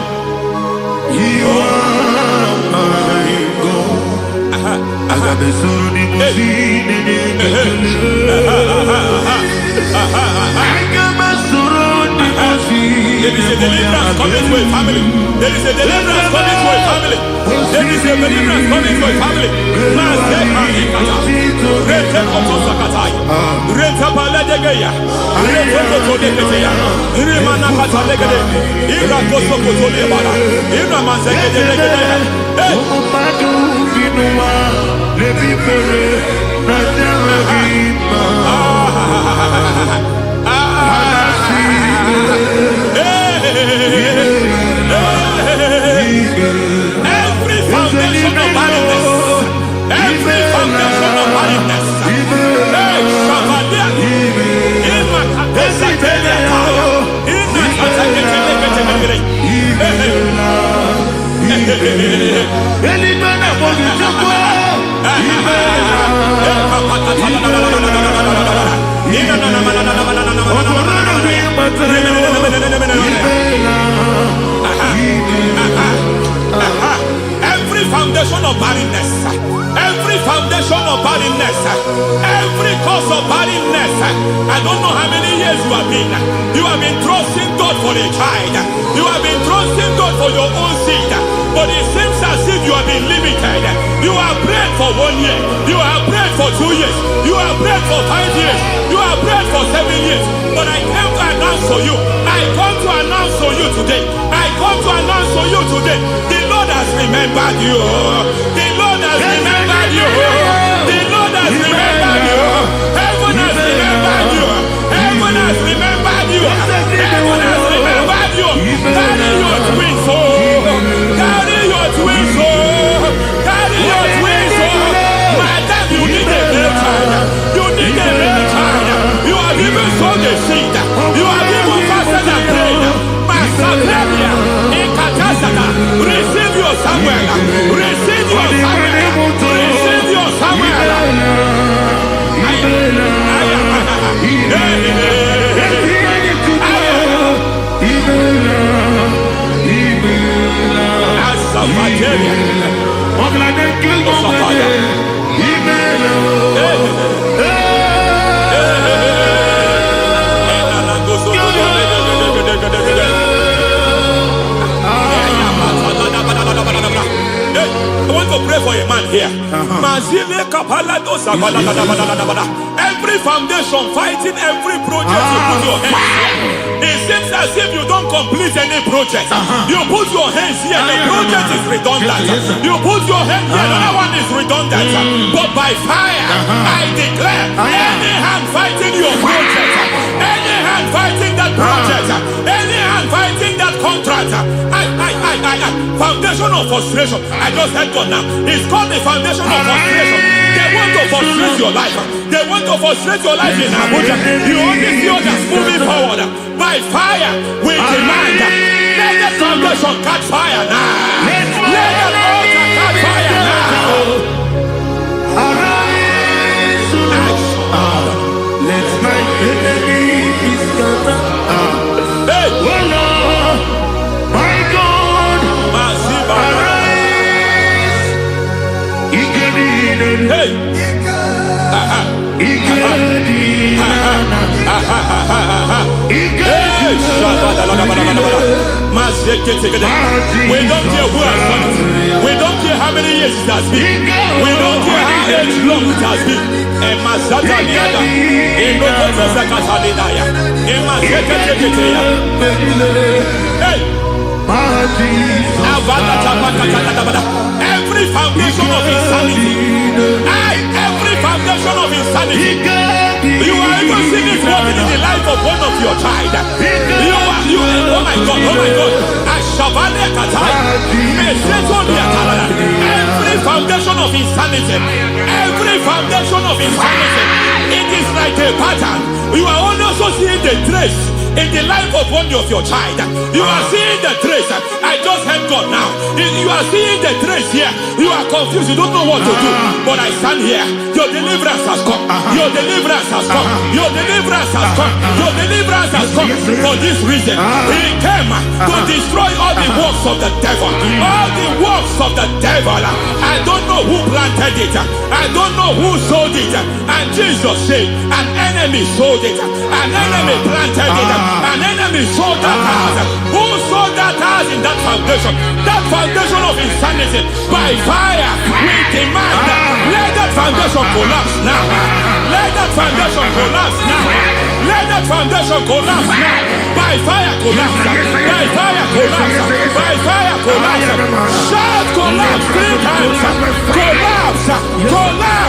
you are my God. I got the soul in my feet, I got my soul in my feet. There is a deliverance coming to a family. There is a deliverance coming to a family. There is a deliverance coming to a family. Every foundation of barrenness, every foundation of barrenness, every foundation of barrenness, every foundation of barrenness, every cause of barrenness. I don't know how many years you have been trusting God for a child. You have been trusting God for your own seed, but it seems as if you have been limited. You have prayed for 1 year, you have prayed for 2 years, you have prayed for 5 years, you have prayed for 7 years. But I came to announce for you, I come to announce for you today, I come to announce for you today, the Lord has remembered you. The Lord has remembered you. The Lord has remembered you. Heaven has remembered you. Heaven has remembered you. Heaven has remembered you. Carry your twins, oh. Carry your twins, oh. Carry your twins, oh. Madam, you need a real child. You need a real child. You have even sown the seed. You have even fasted and prayed. Masaperia, Ekatasaka, receive your Samuel. Receive your Samuel. Receive your Samuel. I want to pray for a man here. Every foundation fighting every project you put your hands here. It seems as if you don't complete any project. You put your hands here, the project is redundant. You put your hand here, another one is redundant. But by fire, I declare, any hand fighting your project, any hand fighting that project, any hand fighting that contract, foundation of frustration. I just heard God now. It's called the foundation of frustration. They want to frustrate your life. They want to frustrate your life in Abuja. You only see others moving forward. By fire, we demand. Let the foundation catch fire now. Let the altar catch fire now. Arise, let my enemy be scattered. Hey, Oh Lord, my God, arise. hey. We don't care who has done it. We don't care how many years it has been. We don't care how long it has been. Every foundation of insanity, every foundation of insanity, you are even seeing it working in the life of one of your child. Oh my God, every foundation of insanity, it is like a pattern. You are also seeing the trace in the life of one of your child. You are seeing the trace. I just heard God now. You are seeing the trace here. You are confused. You don't know what to do. But I stand here. Your deliverance has come. Your deliverance has come. Your deliverance has come. Your deliverance has come. For this reason, He came to destroy all the works of the devil. All the works of the devil. I don't know who planted it. I don't know who sold it. And Jesus said, an enemy sold it. An enemy planted it. An enemy sold that house. Who sold that house in that foundation? That foundation of insanity. By fire, we demand, let that foundation collapse now. Let that foundation collapse now. Let that foundation collapse now. By fire, collapse. By fire, collapse. By fire, collapse. Shout collapse 3 times. Collapse. Collapse.